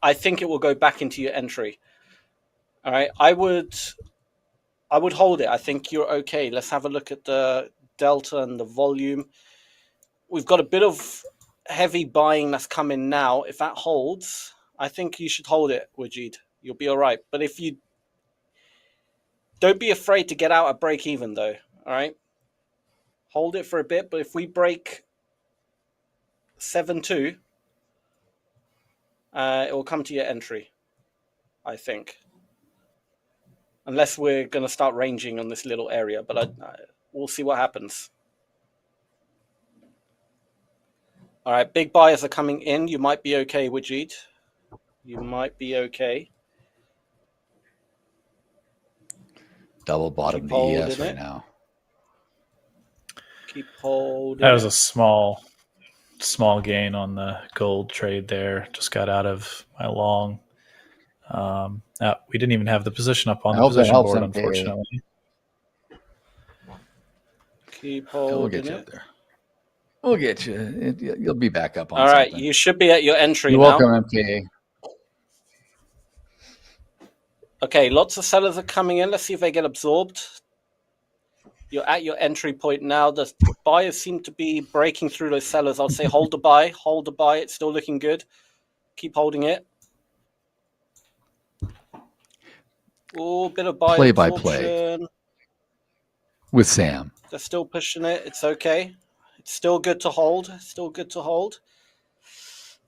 I think it will go back into your entry. All right, I would hold it. I think you're okay. Let's have a look at the delta and the volume. We've got a bit of heavy buying that's coming now. If that holds, I think you should hold it, Wajid. You'll be all right. But if you don't be afraid to get out at break even, though. All right, hold it for a bit. But if we break 7.2, it will come to your entry, I think. Unless we're going to start ranging on this little area, but we'll see what happens. All right, big buyers are coming in. You might be okay, Wajid. You might be okay. Double bottom ES right now. Keep holding. That was a small gain on the gold trade there. Just got out of my long. We didn't even have the position up on the position board, unfortunately. Keep holding. We'll get you up there. We'll get you. You'll be back up on all right, something. you should be at your entry You're now. welcome, MKA. Okay, lots of sellers are coming in. Let's see if they get absorbed. You're at your entry point now. The buyers seem to be breaking through those sellers. I'll say hold the buy. Hold the buy. It's still looking good. Keep holding it. Oh, bit of buy Play-by-play with Sam. They're still pushing it. It's okay. It's still good to hold. Still good to hold.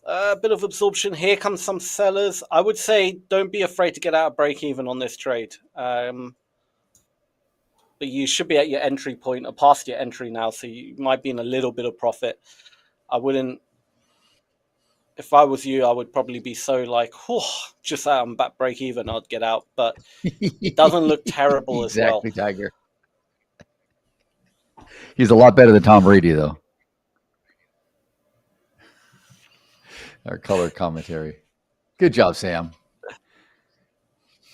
A bit of absorption. Here comes some sellers. I would say don't be afraid to get out of break even on this trade. But you should be at your entry point or past your entry now, so you might be in a little bit of profit. I wouldn't. If I was you, I would probably be so like, just out and back break even. I'd get out, but it doesn't look terrible as well. Exactly, Tiger. He's a lot better than Tom Brady, though. Our color commentary. Good job, Sam.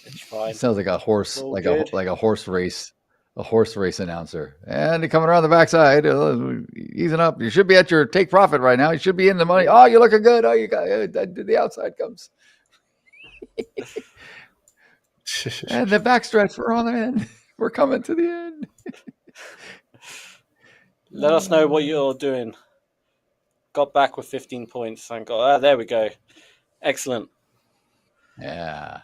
It's fine. Sounds like a horse, like good. a horse race announcer. And you're coming around the backside, easing up. You should be at your take profit right now. You should be in the money. Oh, you're looking good. Oh, you got the outside comes. And the backstretch, we're on the end. We're coming to the end. Let us know what you're doing. Got back with 15 points. Thank God. There we go. Excellent. Yeah.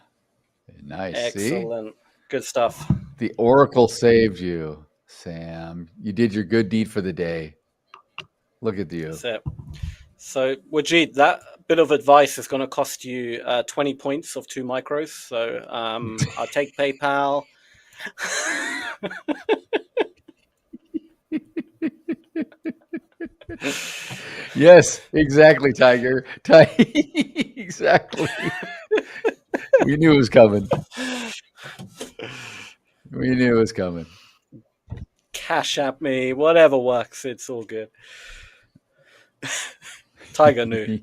Nice. Excellent. See? Good stuff. The Oracle saved you, Sam. You did your good deed for the day. Look at you. That's it. So, Wajid, that bit of advice is going to cost you 20 points of 2 micros. So, I'll take PayPal. Yes, exactly, Tiger. Exactly. We knew it was coming. We knew it was coming. Cash at me, whatever works. It's all good. Tiger knew.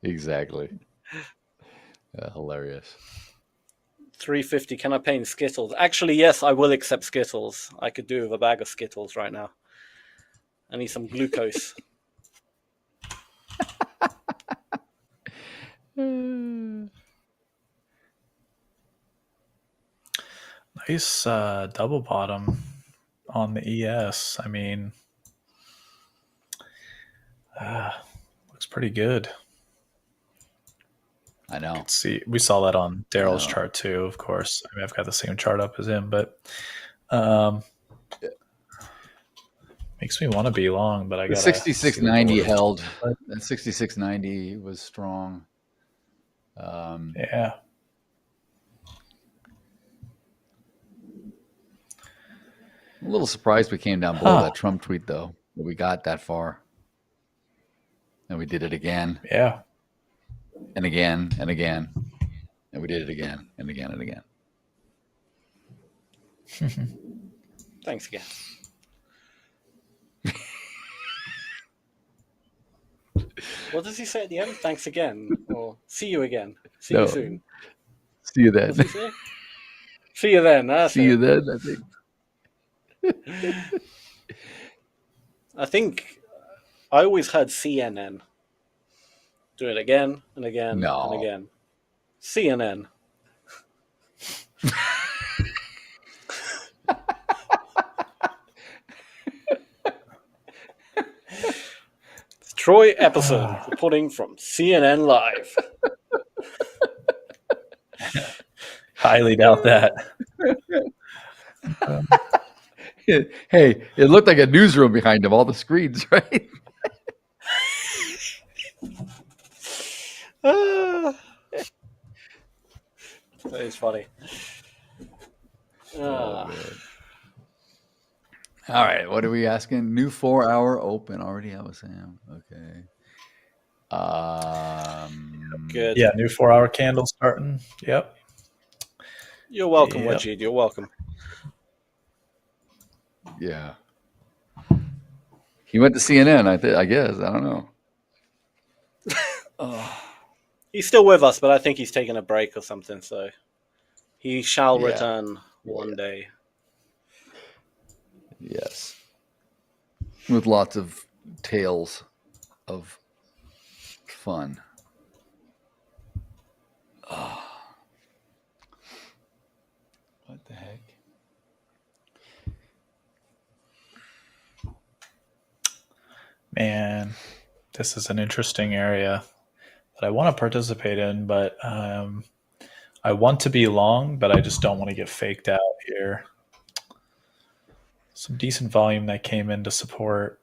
Exactly. Hilarious. 350. Can I pay in Skittles? Actually, yes, I will accept Skittles. I could do with a bag of Skittles right now. I need some glucose. Nice double bottom on the ES. I mean, looks pretty good. I know. See, we saw that on Daryl's chart too, of course. I mean, I've got the same chart up as him, but makes me want to be long, but I got 66.90 held. That 66.90 was strong. Yeah. I'm a little surprised we came down below that Trump tweet, though. That we got that far. And we did it again. Yeah. And again and again. And we did it again and again and again. Thanks again. What does he say at the end? Thanks again. Or see you again. See you soon. See you then. What does he say? See you then. That's See you then, I think. I think I always heard CNN. Do it again and again and again. CNN. It's Troy Epperson reporting from CNN Live. Highly doubt that. Hey, it looked like a newsroom behind him, all the screens, right? That is funny. All right, what are we asking? New 4-hour open already, I was saying. Okay. Good. Yeah, new 4-hour candle starting. Yep. You're welcome, Wajid. You're welcome. Yeah. He went to CNN, I guess. I don't know. He's still with us, but I think he's taking a break or something, so he shall return one day. Yes. With lots of tales of fun. What the heck? Man, this is an interesting area that I want to participate in, but I want to be long, but I just don't want to get faked out here. Some decent volume that came in to support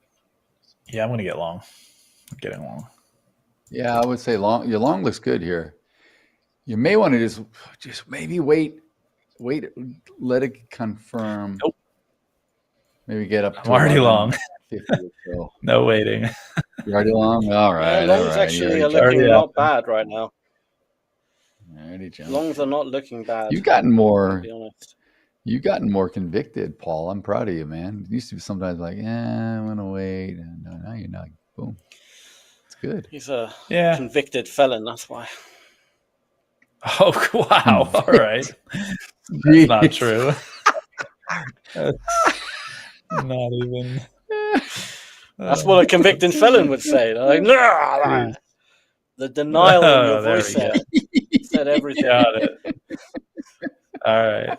Yeah, I'm going to get long. I'm getting long. Yeah, I would say long. Your long looks good here. You may want to just maybe wait, let it confirm. Nope. Maybe get up to I'm already long. 50 or so. No waiting. You're already long? All right. Longs all right. actually are looking not bad right now. Already jumped. Longs are not looking bad. You've gotten more. To be honest. You've gotten more convicted, Paul. I'm proud of you, man. It used to be sometimes like, I'm gonna wait. And now you're not. Boom. It's good. He's a convicted felon. That's why. Oh wow! All right, that's not true. That's not even. That's what a convicted felon would say. They're like, nah, the denial in your voice said everything. Got it. All right.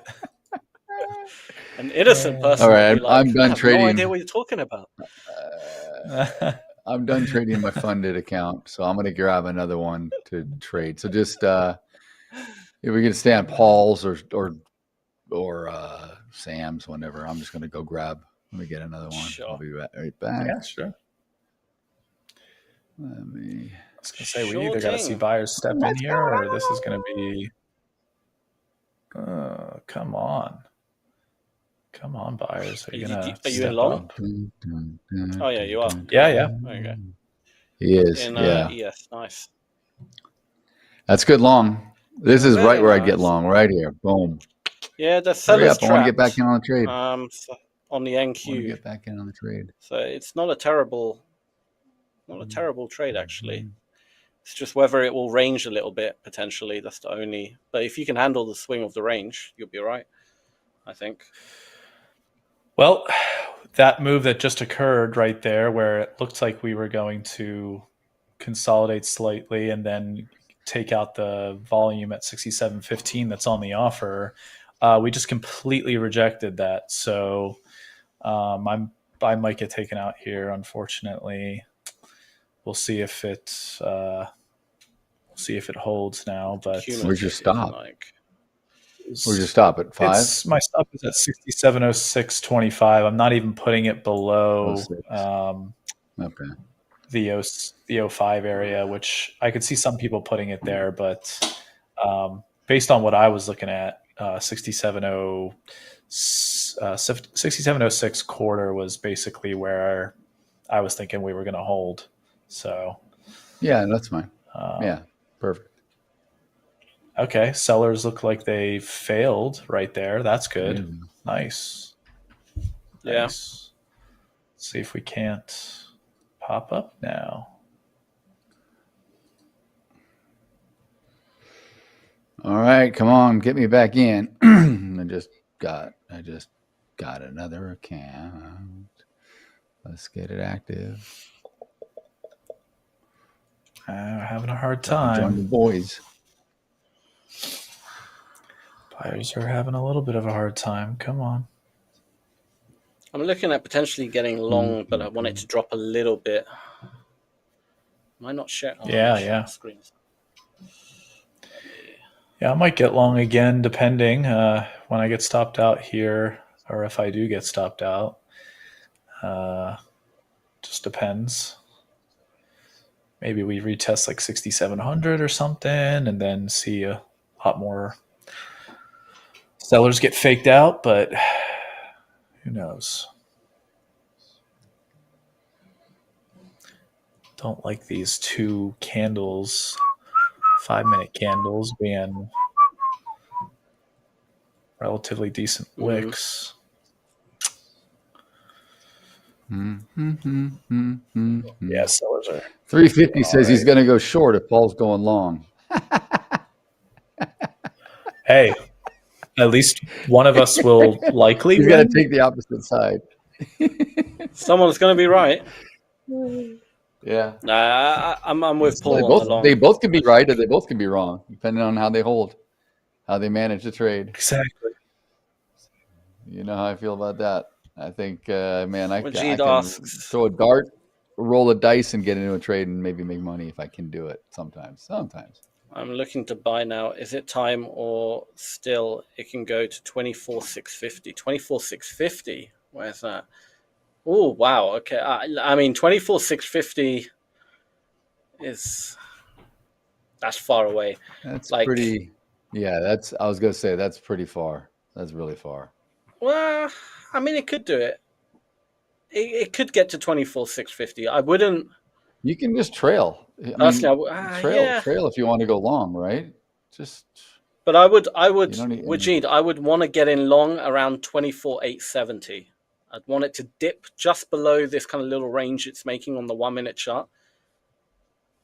An innocent person. All right, would be like, I'm done I have trading. No idea what you're talking about. I'm done trading my funded account, so I'm gonna grab another one to trade. So just if we can stay on Paul's or Sam's, whenever, I'm just gonna go grab. Let me get another one. Sure. I'll be right back. Yeah, sure. Let me. I was gonna say we either got to see buyers step in here, or this is gonna be. Come on, buyers. Are you gonna? Are you in long? Oh yeah, you are. Yeah. There you go. He is. Yeah. Yes, nice. That's good long. This is Very right where I nice. get long, right here. Boom. Yeah, the Hurry seller's up! I want to get back in on the trade. So on the I want to NQ. get back in on the trade. So it's not a terrible trade actually. It's just whether it will range a little bit potentially. That's the only. But if you can handle the swing of the range, you'll be all right, I think. Well, that move that just occurred right there, where it looked like we were going to consolidate slightly and then take out the volume at 67.15 that's on the offer, we just completely rejected that. So I might get taken out here, unfortunately. We'll see if it holds now. But where's your stop? Where's your stop at 5? My stop is at 67.06.25. I'm not even putting it below the 05 area, which I could see some people putting it there, but based on what I was looking at, 67.06 quarter was basically where I was thinking we were going to hold. So yeah, that's fine. Yeah, perfect. Okay, sellers look like they failed right there. That's good. Nice. Yeah. Nice. Let's see if we can't pop up now. All right, come on, get me back in. I just got another account. Let's get it active. Having a hard Join time. the boys. Buyers are having a little bit of a hard time. Come on. I'm looking at potentially getting long, but I want it to drop a little bit. Am I not sharing? Yeah. Screens. Yeah, I might get long again, depending when I get stopped out here, or if I do get stopped out. Just depends. Maybe we retest like 6,700 or something, and then see a lot more sellers get faked out, but who knows? Don't like these 2 candles, 5-minute candles, being relatively decent wicks. Yeah, sellers are. 350 says he's going to go short if Paul's going long. Hey, at least one of us will likely. He's got to take the opposite side. Someone's going to be right. Yeah. Nah, I'm with Paul. They both can be right or they both can be wrong, depending on how they hold, how they manage the trade. Exactly. You know how I feel about that. I think, man, I can asks, throw a dart, roll a dice, and get into a trade and maybe make money if I can do it. Sometimes. I'm looking to buy now. Is it time or still? It can go to 24,650. 24,650. Where's that? Oh, wow. Okay. I mean, 24,650 that's far away. That's Like, pretty. Yeah, I was gonna say that's pretty far. That's really far. well, I mean, it could do it. It could get to 24,650. I wouldn't. You can just trail. I Personally, mean, yeah. trail if you want to go long, right? Just. But I would, You don't need. Wajid, I would want to get in long around 24,870. I'd want it to dip just below this kind of little range it's making on the 1 minute chart,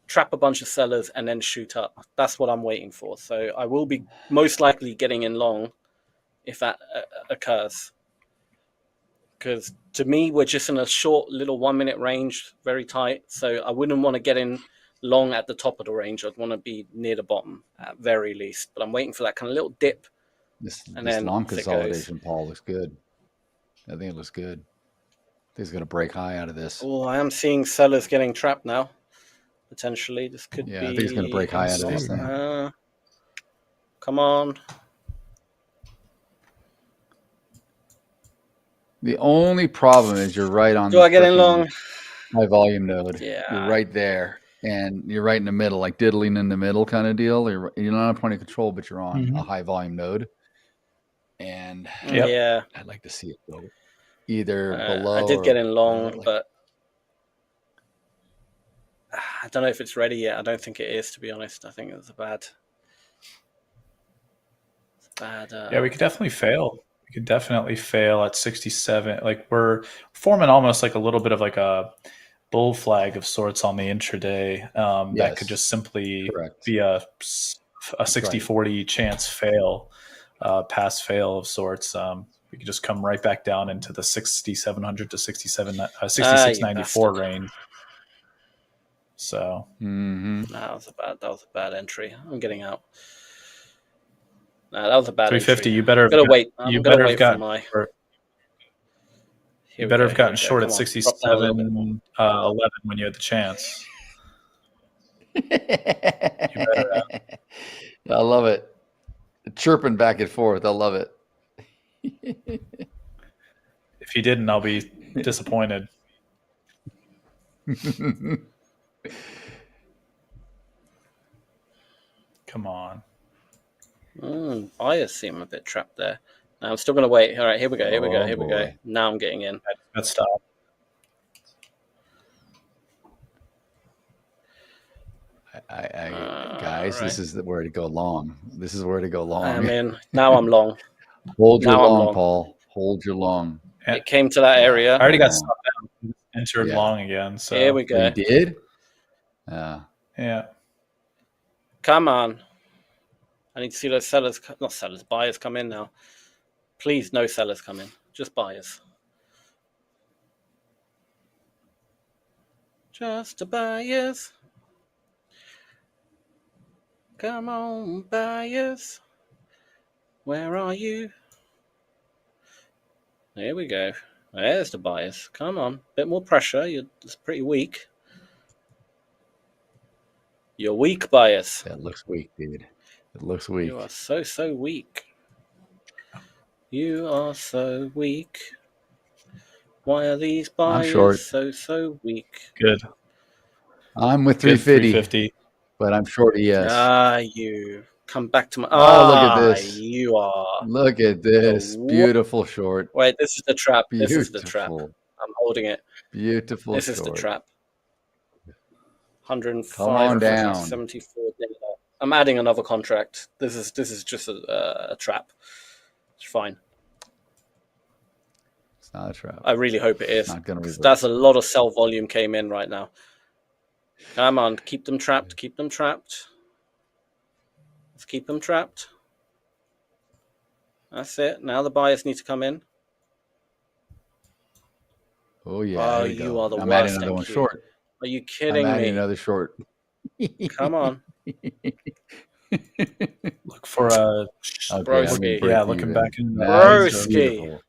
trap a bunch of sellers, and then shoot up. That's what I'm waiting for. So I will be most likely getting in long if that occurs. Because to me, we're just in a short little 1 minute range, very tight. So I wouldn't want to get in long at the top of the range. I'd want to be near the bottom at very least. But I'm waiting for that kind of little dip. This then long off it goes. consolidation, Paul, looks good. I think it looks good. I think it's going to break high out of this. Oh, I am seeing sellers getting trapped now. Potentially, this could be. Yeah, I think it's going to break high out of this thing. Come on. The only problem is you're right on. Do I get in long? High volume node. Yeah. You're right there, and you're right in the middle, like diddling in the middle kind of deal. You're not on point of control, but you're on a high volume node. And yeah, I'd like to see it go either below. I did get in long, but I don't know if it's ready yet. I don't think it is, to be honest. I think it's a bad. Yeah, we could definitely fail. We could definitely fail at 67. Like we're forming almost like a little bit of like a bull flag of sorts on the intraday. That could just simply be a 60-40 chance fail, pass fail of sorts. We could just come right back down into the 6,700 to 6694 range. So that was a bad entry. I'm getting out. That was a bad 350. entry. You better have wait. You better have gotten. You better have gotten short at 67 11 when you had the chance. I love it. Chirping back and forth. I love it. If you didn't, I'll be disappointed. Come on. Buyers seem a bit trapped there. Now I'm still going to wait. All right, here we go. Here we go. Now I'm getting in. Let's stop. Guys, right. This is where to go long. This is where to go long. I'm in. Now I'm long. Hold your long, Paul. Hold your long. It came to that area. I already got stopped down. Entered long again. So here we go. You did? Yeah. Come on. I need to see those buyers come in now. Please, no sellers come in. Just buyers. Just the buyers. Come on, buyers. Where are you? There we go. There's the buyers. Come on. Bit more pressure. It's pretty weak. You're weak, buyers. That looks weak, dude. It looks weak. You are so weak. You are so weak. Why are these buyers so weak? Good. I'm with 350. But I'm short ES. You come back to my. Oh, look at this. You are. Look at this. Beautiful short. Wait, this is the trap. Beautiful. This is the trap. I'm holding it. Beautiful. This is the trap. 105. Come on down. 74. I'm adding another contract. This is just a trap. It's fine. It's not a trap. I really hope it is. Not gonna be. That's a lot of sell volume came in right now. Come on, keep them trapped. Keep them trapped. Let's keep them trapped. That's it. Now the buyers need to come in. Oh yeah. Oh, you are the I'm worst. adding another one short. Are you kidding me? I'm adding another short. Come on. Look for a Broski. Yeah, looking back in Broski.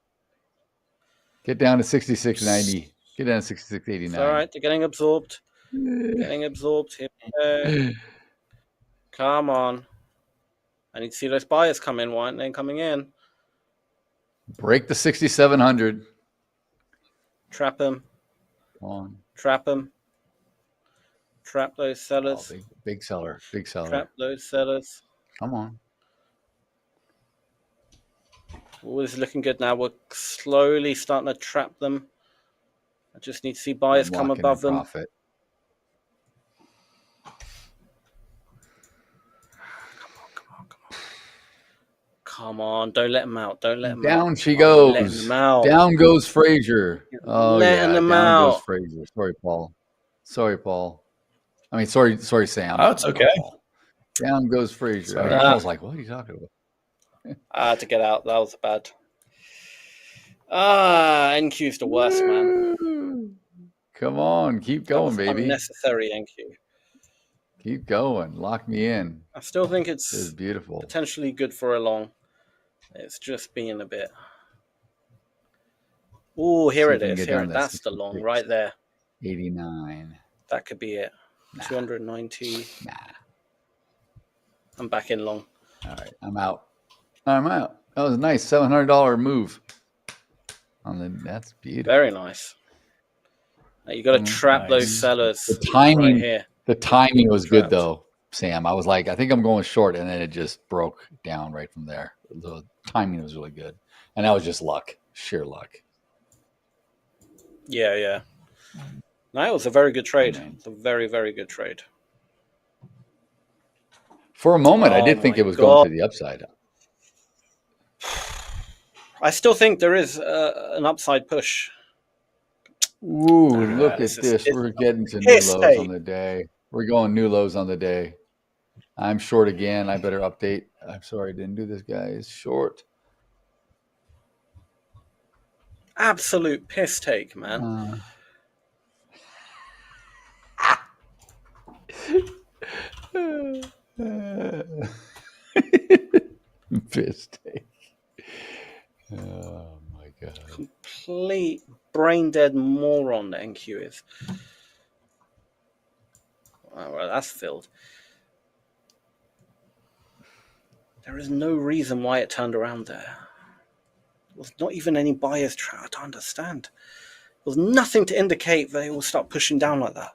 Get down to 66.90. Get down to 66.89. All right, they're getting absorbed. Getting absorbed. Here we go. Come on. I need to see those buyers come in. Why aren't they coming in? Break the 6,700. Trap them. Come on. Trap them. Trap those Oh, sellers. big seller. Big seller. Trap those sellers. Come on. All is looking good now. We're slowly starting to trap them. I just need to see buyers come above them. Profit. Come on, don't let them out. Don't let them out. Down she goes. Down goes Frazier. Oh letting yeah, them down out. goes Frazier. Sorry, Paul. Sorry, Paul. I mean, sorry, Sam. Oh, it's okay. Down goes Frazier. Sorry. I was like, what are you talking about? I had to get out. That was bad. NQ's the worst, man. Come on, keep going, baby. Unnecessary NQ. Keep going. Lock me in. I still think This is beautiful. potentially good for a long. It's just being a bit. Oh, here it is. Here, that's the long right there. 89. That could be it. 290. Nah. I'm back in long. All right, I'm out. I'm out. That was a nice $700 move. That's beautiful. Very nice. Now you got to trap those sellers. The timing, right here. the timing was good though, Sam. I was like, I think I'm going short, and then it just broke down right from there. The timing was really good, and that was just luck, sheer luck. Yeah, yeah. No, it was a very good trade. It's a very, very good trade. For a moment, I did think it was going to the upside. I still think there is an upside push. Ooh, look at this. We're getting to new lows on the day. We're going new lows on the day. I'm short again. I better update. I'm sorry I didn't do this, guys. Short. Absolute piss take, man. Piss take. Oh my god. Complete brain dead moron the NQ is. Oh, well, that's filled. There is no reason why it turned around there. There was not even any buyers trying to understand. There was nothing to indicate they will start pushing down like that.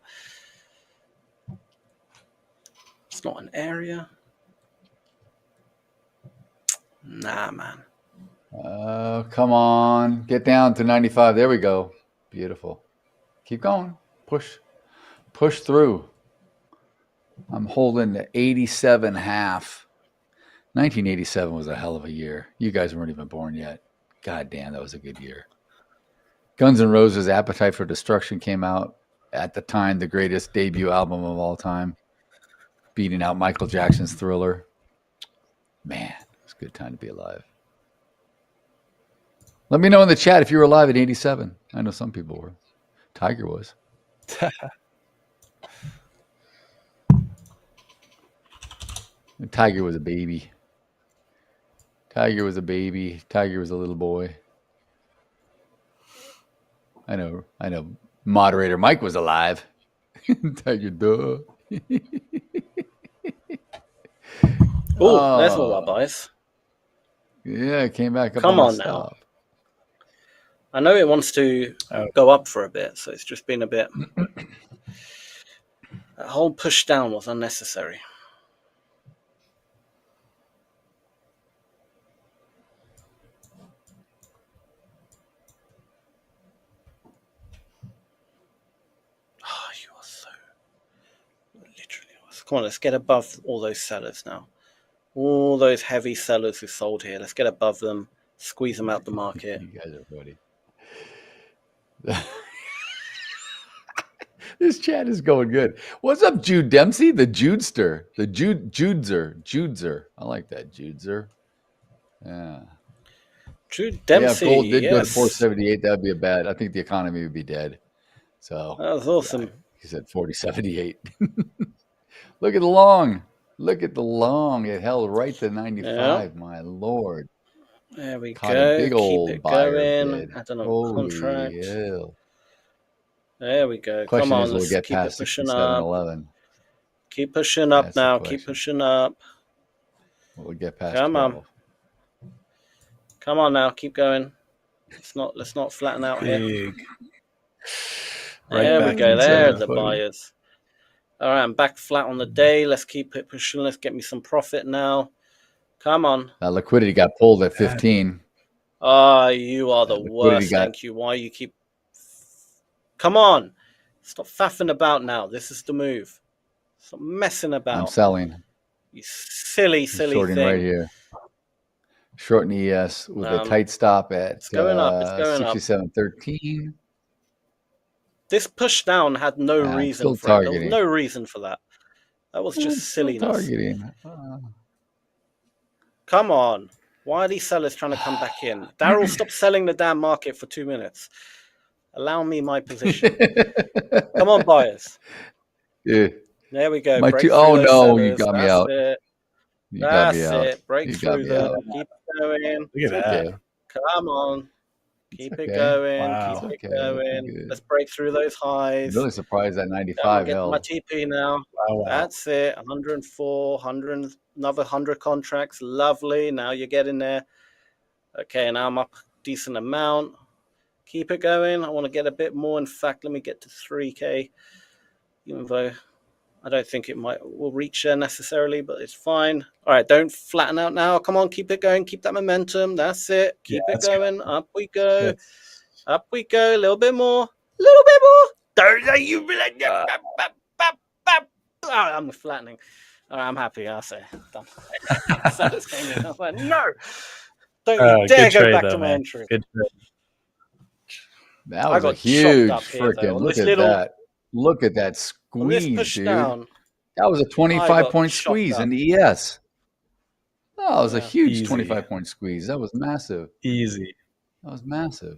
It's not an area. Nah, man. Come on. Get down to 95. There we go. Beautiful. Keep going. Push through. I'm holding the 87 half. 1987 was a hell of a year. You guys weren't even born yet. God damn, that was a good year. Guns N' Roses' Appetite for Destruction came out. At the time, the greatest debut album of all time. Beating out Michael Jackson's Thriller. Man, it's a good time to be alive. Let me know in the chat if you were alive in 87. I know some people were. Tiger was. Tiger was a baby. Tiger was a baby. Tiger was a little boy. I know. Moderator Mike was alive. Tiger, duh. Oh, there's all our buys. Yeah, it came back up. Come on now. I know it wants to go up for a bit, so it's just been a bit. That whole push down was unnecessary. Oh, you are so literally. Come on, let's get above all those sellers now. All those heavy sellers who sold here. Let's get above them. Squeeze them out the market. You guys are funny. This chat is going good. What's up, Jude Dempsey? The Judester. The Judeser. I like that, Judeser. Yeah. Jude Dempsey. Yeah, if gold did go to 478, that would be a bad. I think the economy would be dead. So that was awesome. Yeah, he said 4078. Look at the long. Look at the long. It held right to 95. Yeah. My lord. There we Caught go. A big old Keep it buyer going. bid. I don't know. Holy Contract. hell. There we go. Question Come on, is, will let's we get keep past it pushing up. 67.11? Keep pushing up That's now. Keep pushing up. Will we get past Come 12? on. Come on now. Keep going. Let's not flatten out here. Right There we back go. into There are the the footy. buyers. All right, I'm back flat on the day. Let's keep it pushing. Let's get me some profit now. Come on. That liquidity got pulled at 15. Ah, you are the liquidity worst. got- Thank you. Why you keep... Come on. Stop faffing about now. This is the move. Stop messing about. I'm selling. You silly, silly Shorting thing. right here. Shorting ES with a tight stop at It's going up. It's going up. 67.13. This push down had no I'm reason still for it. There was targeting. no reason for that. That was just silliness. Targeting. Come on. Why are these sellers trying to come back in? Daryl, stop selling the damn market for 2 minutes. Allow me my position. Come on, buyers. Yeah. There we go. My Break two, through oh those no, sellers. you got me That's out. it. You got That's me out. it. Break You got through me them. out. Keep going. Look at that. Come on. Keep it okay. going. Wow. Keep Okay, it going. good. Let's break through those highs. I'm really surprised that I'm 95 getting my held. TP now. Wow. That's it. 104, 100, another 100 contracts. Lovely. Now you're getting there. Okay, now I'm up a decent amount. Keep it going. I want to get a bit more. In fact, let me get to 3K. Even though I don't think it will reach there necessarily, but it's fine. All right, don't flatten out now. Come on, keep it going. Keep that momentum. That's it. Keep it going. Good. Up we go. Good. Up we go. A little bit more. A little bit more. Don't you be like I'm flattening. All right, I'm happy. I'll say done. So this came in. I was like, no. Don't you dare go back to my entry. Good trade. That was a huge freaking look at that. Look at that squeeze, dude. Down, that was a 25-point squeeze in the ES. Oh, it was a huge 25-point squeeze. That was massive. Easy. That was massive.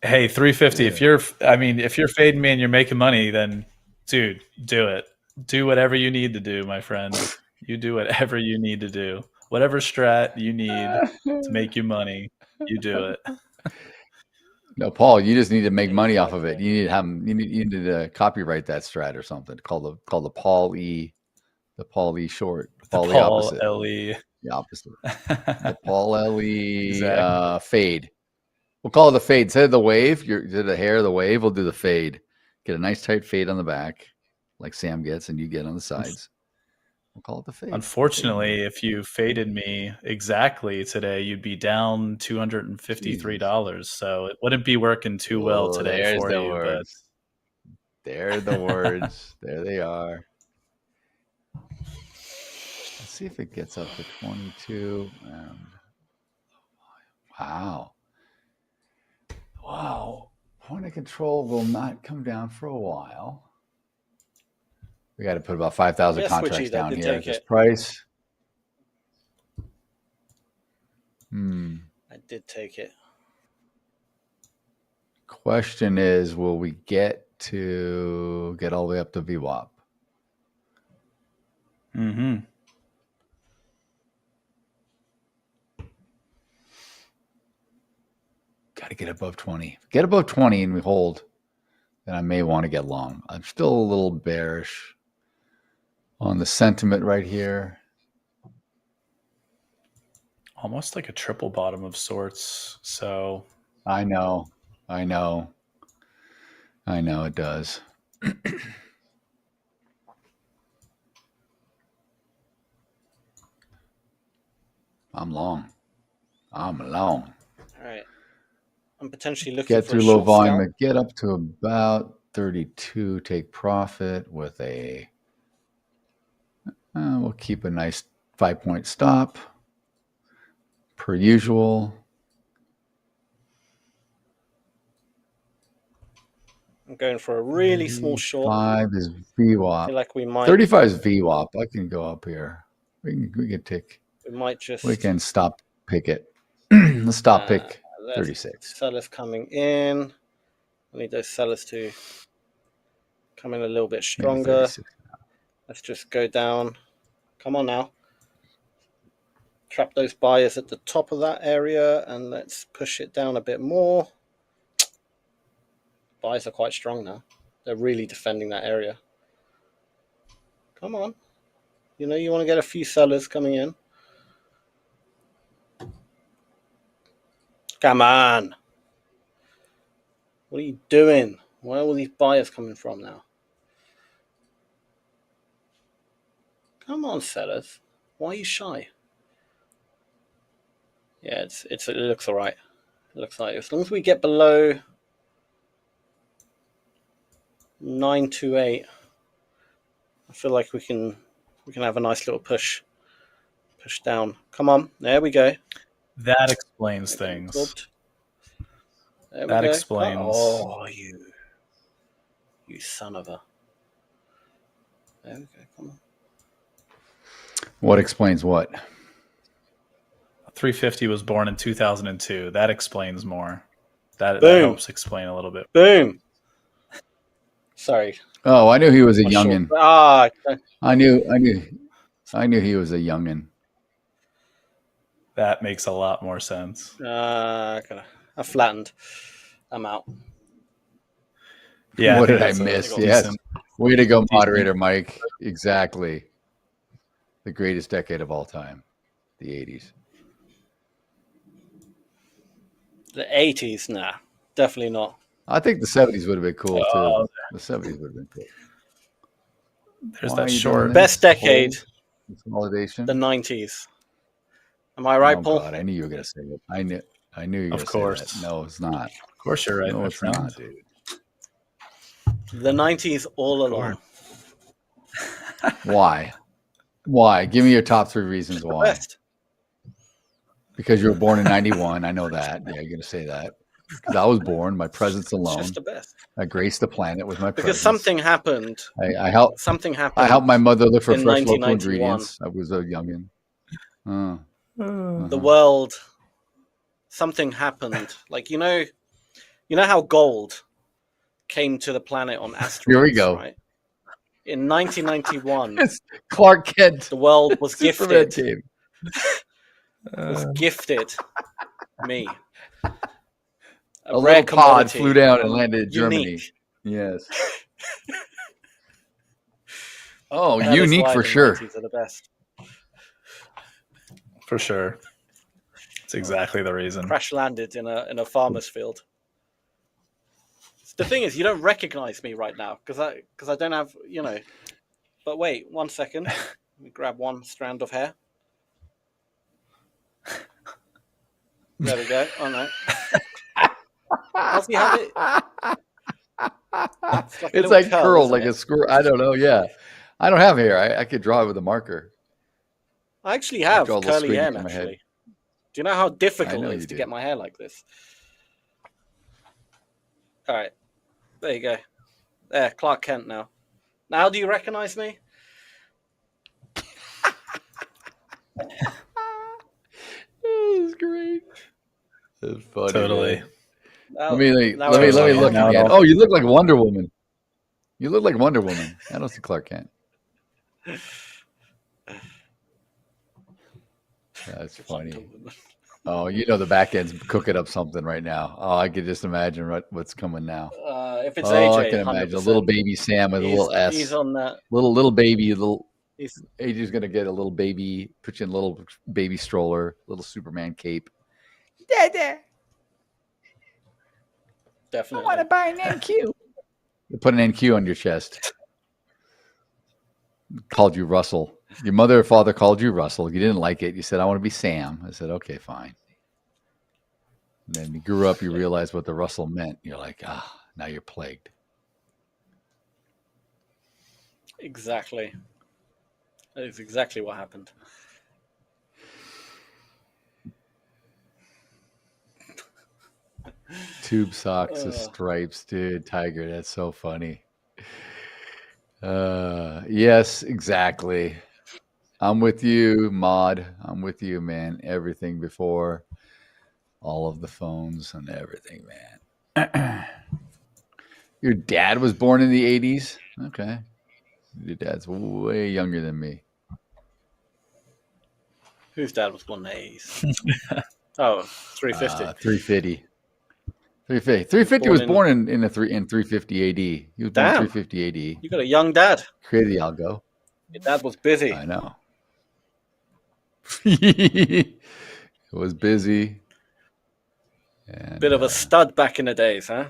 Hey, 350. Yeah. If you're fading me and you're making money, then dude, do it. Do whatever you need to do, my friend. You do whatever you need to do. Whatever strat you need to make you money, you do it. No, Paul, you just need to make money off of it. You need to copyright that strat or something called the Paul E short. Paul E opposite. LE. The opposite. The Paul LE exactly. Fade. We'll call it the fade. Instead of the wave, the hair of the wave, we'll do the fade. Get a nice tight fade on the back, like Sam gets, and you get on the sides. We'll call it the fade. Unfortunately, if you faded me exactly today, you'd be down $253. So it wouldn't be working too well today for you. Words. There are the words. There they are. Let's see if it gets up to 22. Wow. Wow. Point of control will not come down for a while. We got to put about 5,000 contracts down here at this price. I did take it. Question is, will we get all the way up to VWAP? Mm-hmm. Got to get above 20. Get above 20 and we hold, then I may want to get long. I'm still a little bearish on the sentiment right here. Almost like a triple bottom of sorts. So I know it does. I'm long. All right. I'm potentially looking get for through a low volume scalp. Get up to about 32. Take profit with a. We'll keep a nice 5-point stop, per usual. I'm going for a really small short. 5 is VWAP. I feel like we might. 35 is VWAP. I can go up here. We can take. We can stop pick it. Let's stop pick 36. Sellers coming in. I need those sellers to come in a little bit stronger. Let's just go down. Come on now. Trap those buyers at the top of that area and let's push it down a bit more. Buyers are quite strong now. They're really defending that area. Come on. You want to get a few sellers coming in. Come on. What are you doing? Where are all these buyers coming from now? Come on, sellers. Why are you shy? Yeah, it looks all right. It looks like as long as we get below 928, I feel like we can have a nice little push down. Come on, there we go. That explains things. There we That go. explains. Oh, you son of a. There we go. Come on. What explains what? 350 was born in 2002. That explains more. That helps explain a little bit. Boom. Sorry. Oh, I knew he was a youngin. Okay. I knew he was a youngin. That makes a lot more sense. I flattened. I'm out. Yeah. What did I miss? Yes. Way to go, moderator Mike. Exactly. The greatest decade of all time, the 80s. The 80s, nah, definitely not. I think the 70s would have been cool too. The 70s would have been cool. There's that short best decade. Consolidation. The 90s. Am I right, Paul? God, I knew you were going to say it. I knew you were going to say that. No, it's not. Of course you're right. No, it's not, dude. The 90s all along. Why? Why? Give me your top 3 reasons why. Best. Because you were born in 91. I know that. Yeah, you're going to say that. Because I was born, my presence alone. Just the best. I graced the planet with my presence. Because something happened. I helped. Something happened. I helped my mother look for in fresh local 1991. ingredients. I was a youngin. The world. Something happened. Like you know how gold came to the planet on asteroids. Here we go. Right? In 1991, it's Clark Kent. The world was gifted. Team. Was gifted me. A little pod flew down and landed in Germany. Yes. Oh, that unique for sure. Are the best. For sure. That's exactly the reason. Crash landed in a farmer's field. The thing is, you don't recognize me right now because I don't have, But wait, 1 second. Let me grab one strand of hair. There we go. Oh no. How's he have it? It's like curled like a squirrel. I don't know. Yeah. I don't have hair. I could draw it with a marker. I actually have curly hair, actually. Do you know how difficult it is to get my hair like this? All right. There you go. There, Clark Kent now. Now do you recognize me? This is great. That's funny. Totally. Let me look again. Oh, you look like Wonder Woman. You look like Wonder Woman. I don't see Clark Kent. That's funny. Oh, the back end's cooking up something right now. Oh, I could just imagine what's coming now. If it's AJ, I can imagine 100%. A little baby Sam with a little S. He's on that. Little baby. AJ's gonna get a little baby. Put you in a little baby stroller. Little Superman cape. Dada. Definitely. I want to buy an NQ. Put an NQ on your chest. Called you Russell. Your mother or father called you Russell. You didn't like it. You said, I want to be Sam. I said, okay, fine. And then you grew up, you realized what the Russell meant. You're like, now you're plagued. Exactly. That is exactly what happened. Tube socks with stripes, dude. Tiger, that's so funny. Yes, exactly. I'm with you, Mod. I'm with you, man. Everything before all of the phones and everything, man. Your dad was born in the 80s? Okay. Your dad's way younger than me. Whose dad was born in the 80s? Oh, 350. 350. 350 was born in 350 AD. He was born in 350 AD. You got a young dad. Created the algo. Your dad was busy. I know. It was busy. And, bit of a stud back in the days, huh?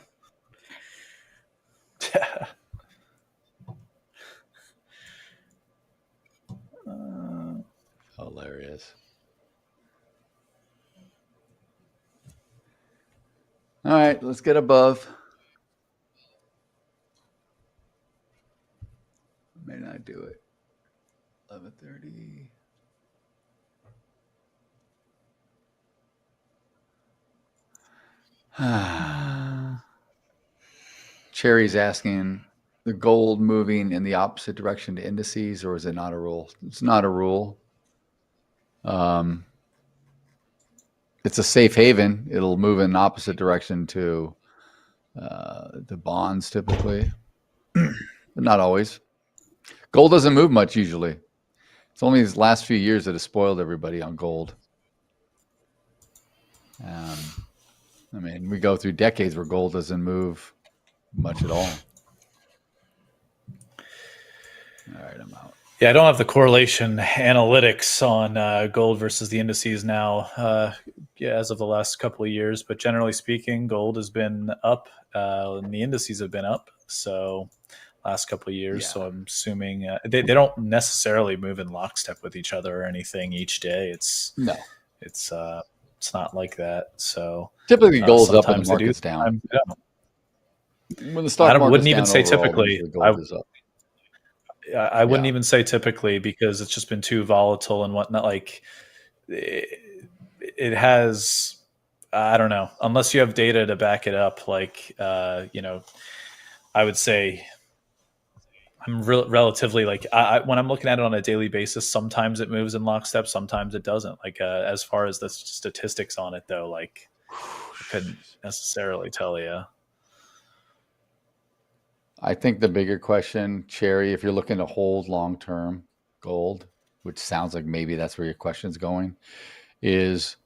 Hilarious. All right, let's get above. May not do it. 11:30. Cherry's asking, the gold moving in the opposite direction to indices, or is it not a rule? It's not a rule. It's a safe haven. It'll move in the opposite direction to the bonds typically, but not always. Gold doesn't move much usually. It's only these last few years that has spoiled everybody on gold. I mean, we go through decades where gold doesn't move much at all. All right, I'm out. Yeah, I don't have the correlation analytics on gold versus the indices now, as of the last couple of years. But generally speaking, gold has been up and the indices have been up. So last couple of years. Yeah. So I'm assuming they don't necessarily move in lockstep with each other or anything each day. It's not like that. So typically gold's up and the market's down. When the stock market's wouldn't even down say overall, typically. gold is up. I wouldn't even say typically because it's just been too volatile and whatnot. Like it has, I don't know, unless you have data to back it up. Like, I would say I'm relatively like, when I'm looking at it on a daily basis, sometimes it moves in lockstep, sometimes it doesn't. Like, as far as the statistics on it though, like I couldn't necessarily tell you. I think the bigger question, Cherry, if you're looking to hold long-term gold, which sounds like maybe that's where your question's going, is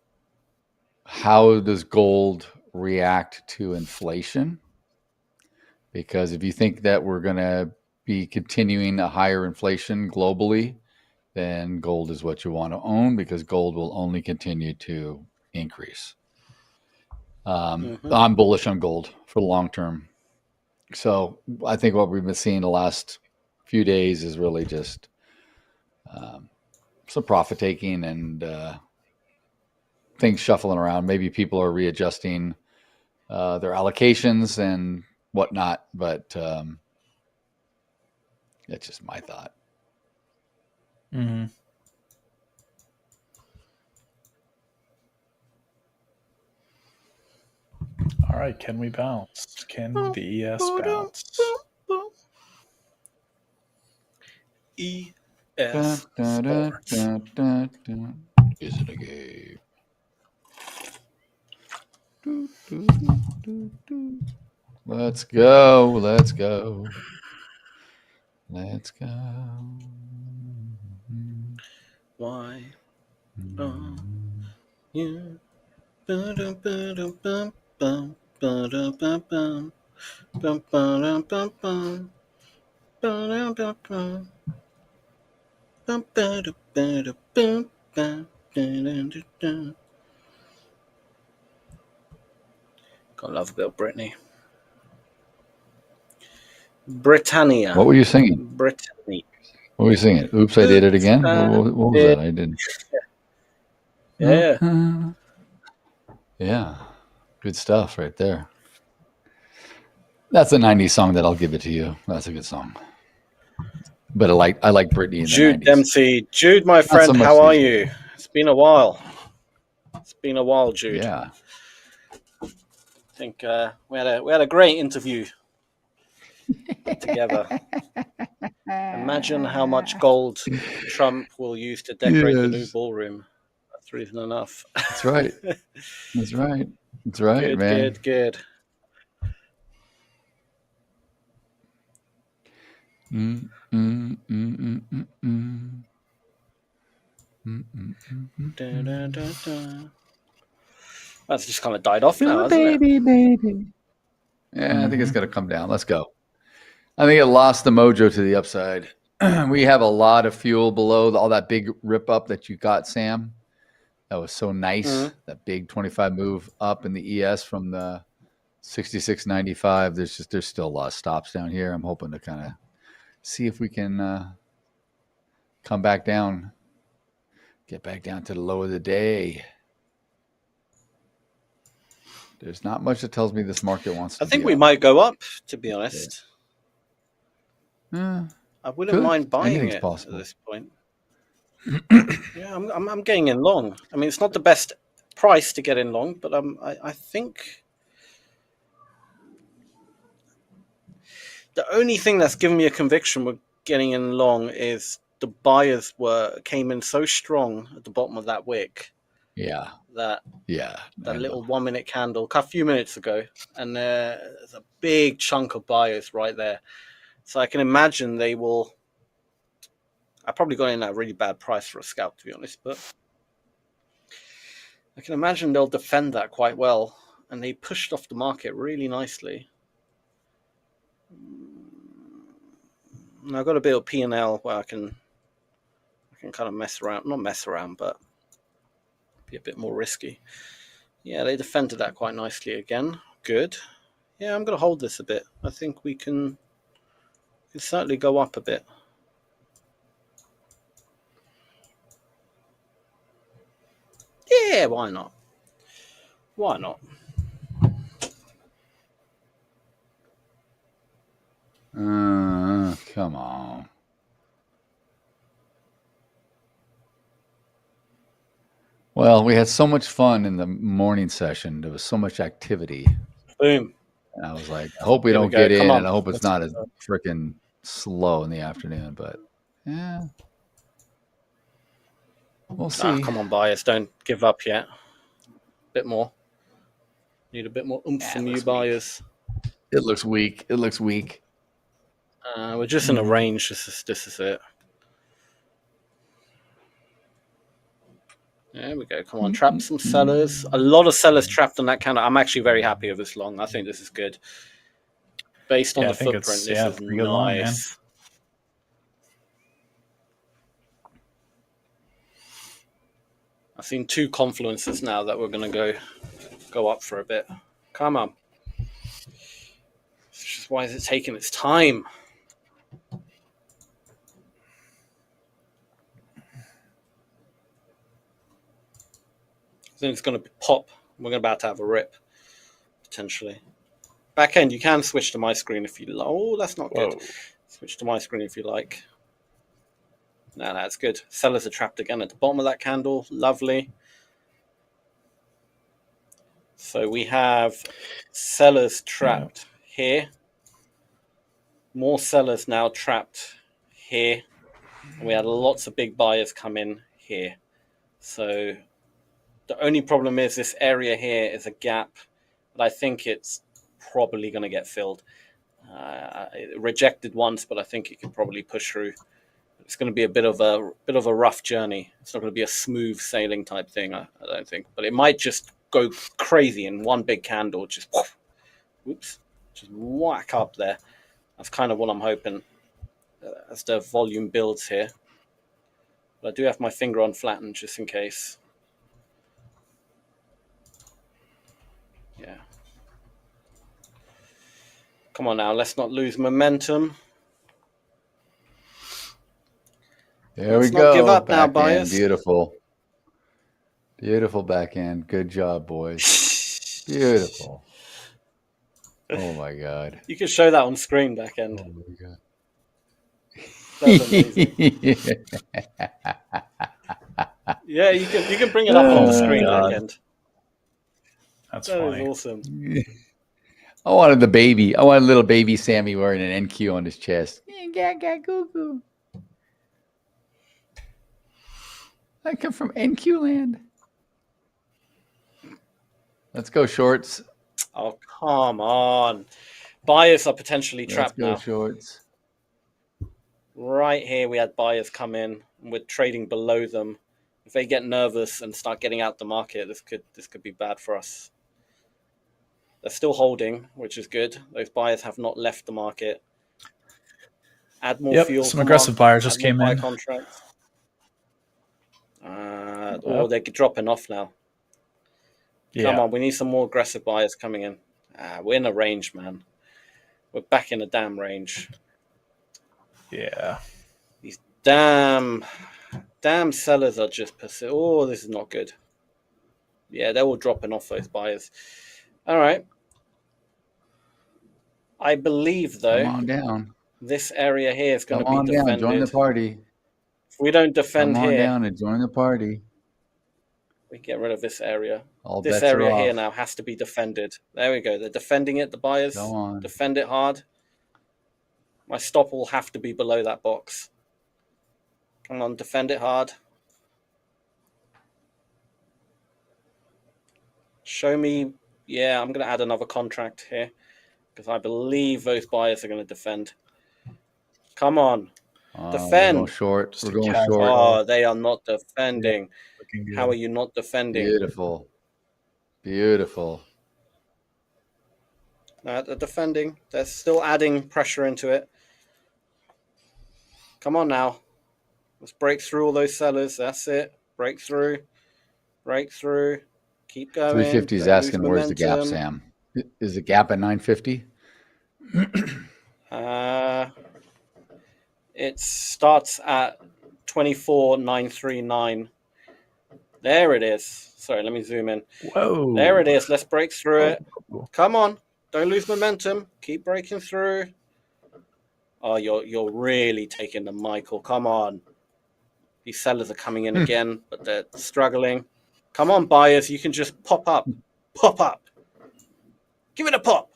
how does gold react to inflation? Because if you think that we're going to be continuing a higher inflation globally, then gold is what you want to own because gold will only continue to increase. I'm bullish on gold for the long term. So I think what we've been seeing the last few days is really just some profit taking and things shuffling around. Maybe people are readjusting their allocations and whatnot, but that's just my thought. Mm-hmm. All right, can we bounce? Can the ES bounce? ES Sports. Is it a game? Let's go. Let's go. Let's go. Why are you? Ba-dum-ba-dum-bum, bum, ba-dum-bum-bum, bum, ba-dum-bum-bum, ba-dum-bum-bum, bum, ba-dum-ba-dum-bum, bum, ba-dum-dum-dum. Gotta love a bit of Britney. Britannia. What were you singing? Britannia. What were you singing? Oops, I did it again. What was that? I didn't. Yeah. Yeah. Good stuff right there. That's a 90s song that I'll give it to you. That's a good song. But I like Britney in the Jude 90s. Dempsey. Jude, my friend, how are you? It's been a while. It's been a while, Jude. Yeah. I think we had a great interview together. Imagine how much gold Trump will use to decorate the new ballroom. That's reason enough. That's right. That's right. That's right, Good, man. good. That's just kind of died off now, hasn't it? Baby. Yeah, I think it's going to come down. Let's go. I think it lost the mojo to the upside. We have a lot of fuel below all that big rip up that you got, Sam. That was so nice. That big 25 move up in the ES from the 66.95. There's still a lot of stops down here. I'm hoping to kind of see if we can come back down, get back down to the low of the day. There's not much that tells me this market wants to. I think we might go up, to be honest. Yeah. I wouldn't mind buying Anything's it possible at this point. Yeah, I'm getting in long. I mean, it's not the best price to get in long, but I think the only thing that's given me a conviction with getting in long is the buyers came in so strong at the bottom of that wick. Yeah. That little 1 minute candle a few minutes ago, and there's a big chunk of buyers right there. So I can imagine they will. I probably got in at a really bad price for a scalp, to be honest, but I can imagine they'll defend that quite well, and they pushed off the market really nicely. And I've got a bit of P&L where I can kind of not mess around, but be a bit more risky. Yeah, they defended that quite nicely again. Good. Yeah, I'm going to hold this a bit. I think we can certainly go up a bit. Yeah, why not? Why not? Come on. Well, we had so much fun in the morning session. There was so much activity. Boom. And I was like, I hope we don't get in, and I hope it's not as freaking slow in the afternoon. But yeah, we'll see. Come on, buyers, don't give up yet. Bit more. Need a bit more oomph from you buyers. It looks weak. It looks weak. We're just in a range. This is it. There we go. Come on, trap some sellers. A lot of sellers trapped on that candle. I'm actually very happy with this long. I think this is good. Based on the footprint, this is nice. Long, man. I've seen two confluences now that we're going to go up for a bit. Come on. It's just, why is it taking its time? I think it's going to pop. We're about to have a rip, potentially. Back end, you can switch to my screen if you like. Oh, that's not good. Switch to my screen if you like. No, that's good. Sellers are trapped again at the bottom of that candle. Lovely. So we have sellers trapped here. More sellers now trapped here. And we had lots of big buyers come in here. So the only problem is this area here is a gap, but I think it's probably going to get filled. It rejected once, but I think it can probably push through. It's going to be a bit of a rough journey. It's not going to be a smooth sailing type thing, I don't think. But it might just go crazy in one big candle, just whack up there. That's kind of what I'm hoping as the volume builds here. But I do have my finger on flatten just in case. Yeah. Come on now, let's not lose momentum. There we go. Let's not give up now, Back buyers. end. Beautiful. Beautiful back end. Good job, boys. Beautiful. Oh my God. You can show that on screen, back end. Oh my God. That's amazing. Yeah, you can bring it up on the screen, back end. That's that funny. Is awesome. I wanted the baby. I wanted little baby Sammy wearing an NQ on his chest. I come from NQ land. Let's go shorts. Oh, come on. Buyers are potentially trapped now. Let's go shorts. Right here, we had buyers come in, and we're trading below them. If they get nervous and start getting out the market, this could be bad for us. They're still holding, which is good. Those buyers have not left the market. Add more fuel. Some aggressive buyers just came in. Contracts. Or they're dropping off now. Yeah. Come on, we need some more aggressive buyers coming in. We're in a range, man. We're back in a damn range. Yeah. These damn sellers are just persistent. Oh, this is not good. Yeah, they're all dropping off those buyers. All right. I believe, though, Come on down. this area here is going Come to on be down. defended. Join the party. If we don't defend Come on here, down and join the party. we get rid of this area. All This bets are area here off. now has to be defended. There we go. They're defending it, the buyers. Go on. Defend it hard. My stop will have to be below that box. Come on, defend it hard. Show me. Yeah, I'm going to add another contract here because I believe those buyers are going to defend. Come on. Defend. We're going short. We're going short. Oh, they are not defending. Yeah, how are you not defending? Beautiful. Beautiful. No, they're defending. They're still adding pressure into it. Come on now. Let's break through all those sellers. That's it. Break through. Break through. Keep going. 350 is asking where's the gap, Sam? Is the gap at 950? It starts at 24,939. There it is. Sorry, let me zoom in. Whoa. There it is. Let's break through it. Come on. Don't lose momentum. Keep breaking through. Oh, you're really taking the Michael. Come on. These sellers are coming in again, but they're struggling. Come on, buyers. You can just pop up. Pop up. Give it a pop.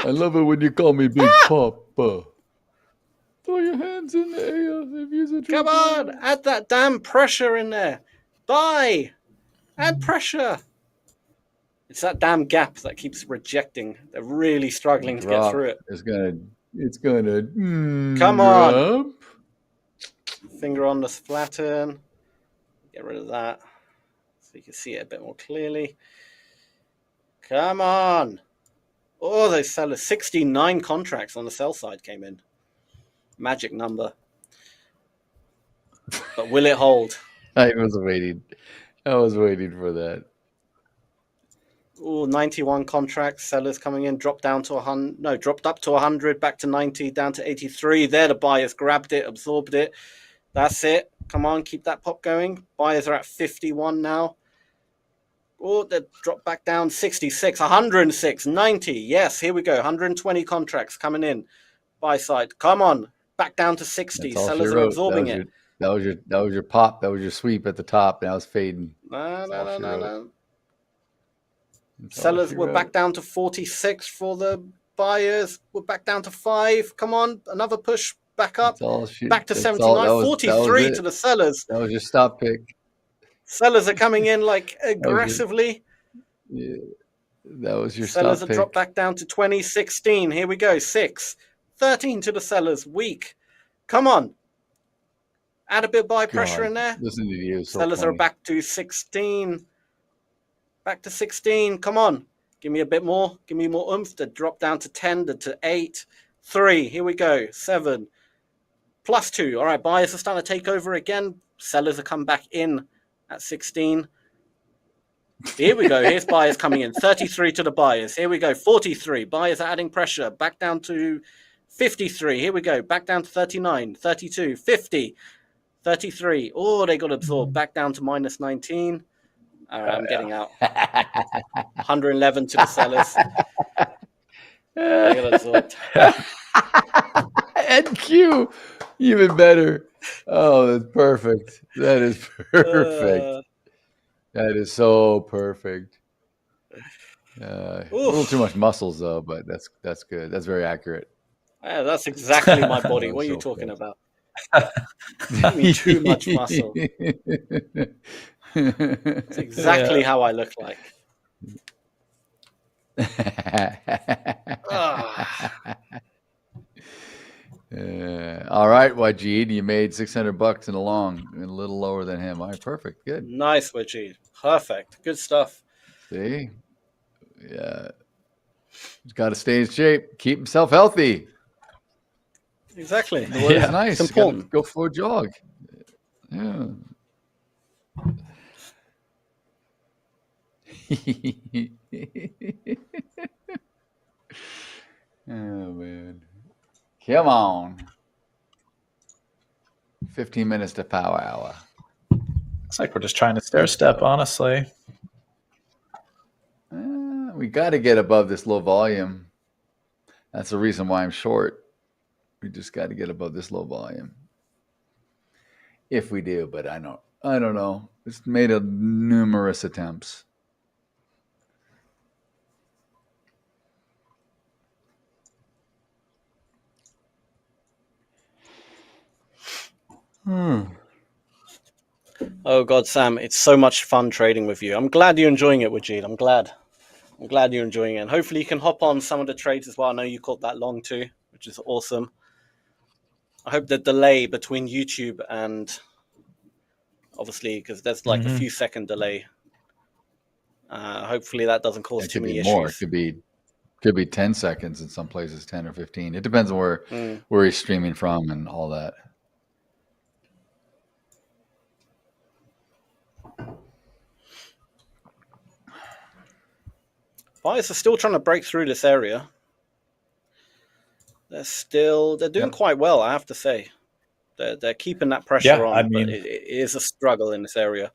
I love it when you call me Big Papa. Throw your hands in the air if you're Come on. Add that damn pressure in there. Buy. Add pressure. It's that damn gap that keeps rejecting. They're really struggling to get through it. It's gonna Come drop. on. Finger on the flatten. Get rid of that so you can see it a bit more clearly. Come on. Oh, those sellers. 69 contracts on the sell side came in. Magic number. But will it hold? I was waiting for that. Oh, 91 contracts. Sellers coming in. Dropped down to 100. No, dropped up to 100. Back to 90. Down to 83. There, the buyers grabbed it, absorbed it. That's it. Come on, keep that pop going. Buyers are at 51 now. Oh, they dropped back down 66, 106, 90. Yes, here we go. 120 contracts coming in. Buy side. Come on. Back down to 60. Sellers are absorbing it. That was your pop. That was your sweep at the top. Now it's fading. No. Sellers were back down to 46 for the buyers. We're back down to 5. Come on. Another push back up. Back to 79. 43 to the sellers. That was your stop pick. Sellers are coming in like aggressively. That was your sellers stop are dropped back down to 20, 16. Here we go. 6. 13 to the sellers. Weak. Come on. Add a bit of buy pressure in there. Listen to you. Sellers are back to 16. Back to 16. Come on. Give me a bit more. Give me more oomph. To drop down to 10, to 8. 3. Here we go. 7. Plus 2. All right. Buyers are starting to take over again. Sellers are come back in at 16. Here we go. Here's buyers coming in. 33 to the buyers. Here we go. 43. Buyers are adding pressure. Back down to 53. Here we go. Back down to 39. 32. 50. 33. Oh, they got absorbed. Back down to minus 19. All right, I'm getting out. 111 to the sellers. They got absorbed. NQ. Even better. Oh, that's perfect. That is perfect. That is so perfect. A little too much muscles though, but that's good. That's very accurate. Yeah, that's exactly my body. What are you talking about? I mean, too much muscle. It's exactly how I look like. All right, Wajid, you made $600 in a long, a little lower than him. All right, perfect, good. Nice, Wajid. Perfect, good stuff. See, yeah, he's got to stay in shape, keep himself healthy. Exactly. The weather's nice. It's important. Go for a jog. Yeah. Oh man. Come on. 15 minutes to power hour. Looks like we're just trying to stair step, honestly. We got to get above this low volume. That's the reason why I'm short. We just got to get above this low volume. If we do, but I don't know. It's made numerous attempts. Oh God, Sam, it's so much fun trading with you. I'm glad you're enjoying it, Wajid. I'm glad you're enjoying it. And hopefully you can hop on some of the trades as well. I know you caught that long too, which is awesome. I hope the delay between YouTube and obviously, because there's like a few second delay. Hopefully that doesn't cause too many more. issues. It could be 10 seconds in some places, 10 or 15. It depends on where he's streaming from and all that. Buyers are still trying to break through this area. They're doing quite well, I have to say. They're keeping that pressure on, but it is a struggle in this area.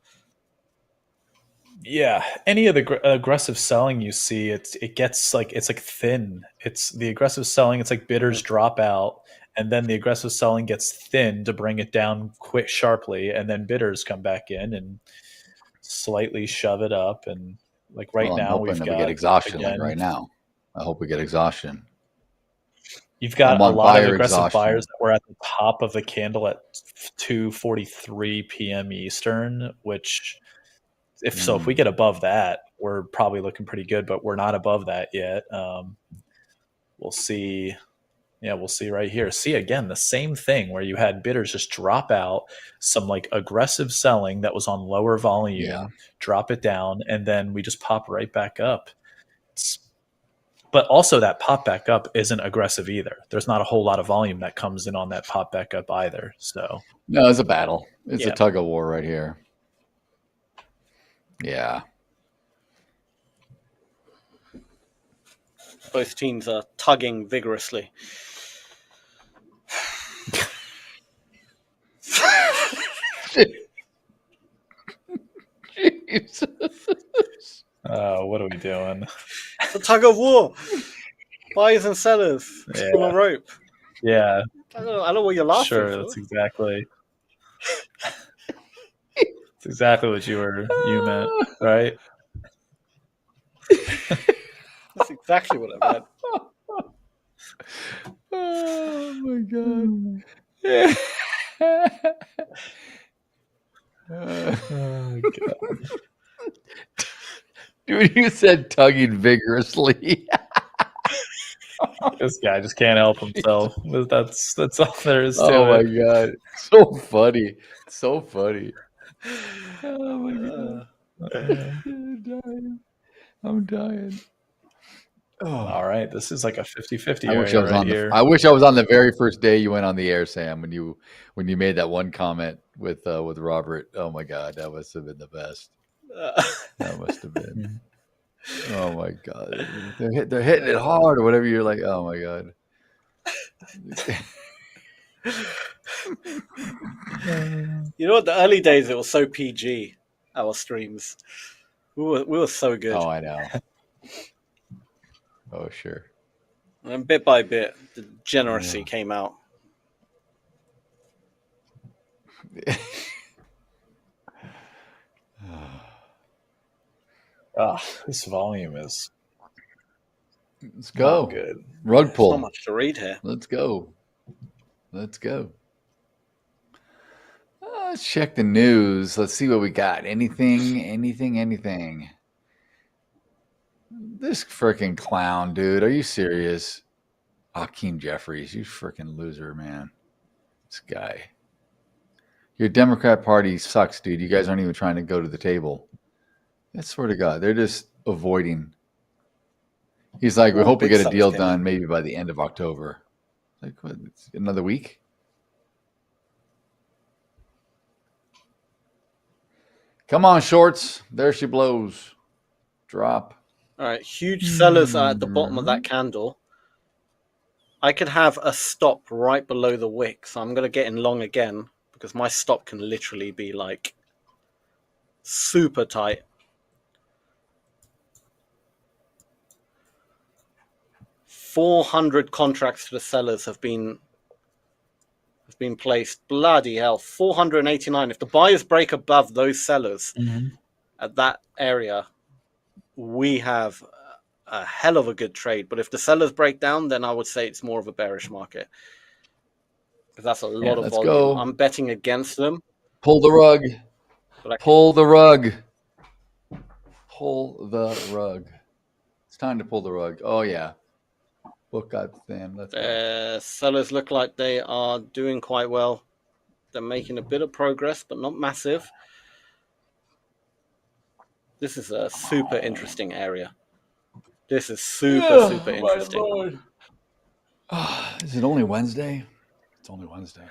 Yeah, any of the aggressive selling you see, it gets like it's like thin. It's the aggressive selling. It's like bidders drop out, and then the aggressive selling gets thin to bring it down quick sharply, and then bidders come back in and slightly shove it up. And like now, we get exhaustion. Like right now, I hope we get exhaustion. You've got a lot of aggressive buyers that were at the top of the candle at 2:43 p.m. Eastern, which if we get above that, we're probably looking pretty good, but we're not above that yet. We'll see. Yeah, we'll see right here. See, again, the same thing where you had bidders just drop out, some like aggressive selling that was on lower volume, drop it down, and then we just pop right back up. But also that pop back up isn't aggressive either. There's not a whole lot of volume that comes in on that pop back up either. So no, it's a battle. It's a tug of war right here. Yeah. Both teams are tugging vigorously. Jesus. What are we doing? The tug of war. Buyers and sellers on a rope. Yeah. I don't know what you're laughing for. That's exactly what you meant, right? That's exactly what I meant. Oh my god. Oh god. Dude, you said tugging vigorously. This guy just can't help himself. That's all there is to it. Oh my god. So funny. So funny. Oh my god. I'm dying. Oh. All right. This is like a 50-50 I wish I was right on here. I wish I was on the very first day you went on the air, Sam, when you made that one comment with Robert. Oh my god, that must have been the best. That must have been. Oh my god. They're hitting it hard or whatever. You're like, oh my god. You know what? The early days, it was so PG. Our streams, we were so good. Oh, I know. Oh, sure. And bit by bit, the degeneracy came out. This volume is. Let's go. Good. Rug pull. There's not much to read here. Let's go. Let's go. Let's check the news. Let's see what we got. Anything. This freaking clown, dude. Are you serious? Hakeem Jeffries, you freaking loser, man. This guy. Your Democrat Party sucks, dude. You guys aren't even trying to go to the table. I swear to God, they're just avoiding. He's like, we hope we get a deal done maybe by the end of October. Like, what? It's another week? Come on, shorts. There she blows. drop. All right, huge sellers are at the bottom of that candle. I could have a stop right below the wick, so I'm going to get in long again because my stop can literally be like super tight. $400 contracts to the sellers have been placed. Bloody hell, 489. If the buyers break above those sellers at that area, we have a hell of a good trade. But if the sellers break down, then I would say it's more of a bearish market because that's a lot of let's volume. go. I'm betting against them. Pull the rug. But Pull the rug. Pull the rug. It's time to pull the rug. Oh, yeah. Book got thin. Let's go. Sellers look like they are doing quite well. They're making a bit of progress, but not massive. This is a super interesting area. This is super interesting. Is it only Wednesday? It's only Wednesday.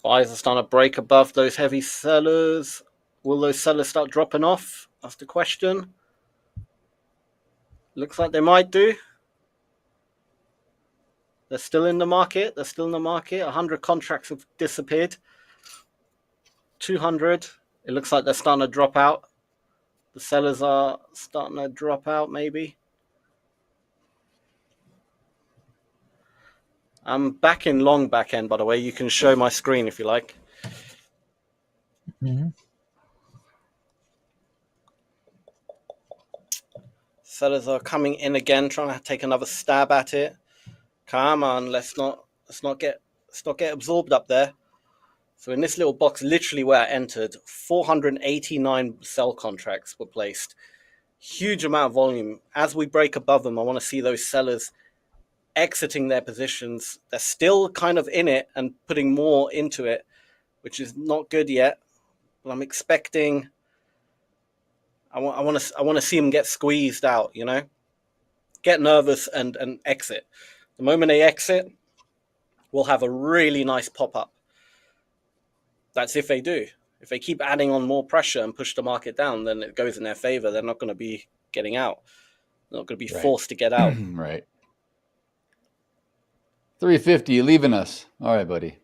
Buyers are starting to break above those heavy sellers. Will those sellers start dropping off? That's the question. Looks like they might do. They're still in the market. 100 contracts have disappeared. 200. It looks like they're starting to drop out. The sellers are starting to drop out, maybe. I'm back in long back end, by the way. You can show my screen if you like. Sellers are coming in again, trying to take another stab at it. Come on, let's not get absorbed up there. So in this little box, literally where I entered, 489 sell contracts were placed. Huge amount of volume. As we break above them, I want to see those sellers exiting their positions. They're still kind of in it and putting more into it, which is not good yet. But I'm expecting. I want to see them get squeezed out. You know, get nervous and exit. The moment they exit, we'll have a really nice pop up. That's if they do. If they keep adding on more pressure and push the market down, then it goes in their favor. They're not going to be getting out. They're not going to be forced to get out. Right. 350, you leaving us. All right, buddy.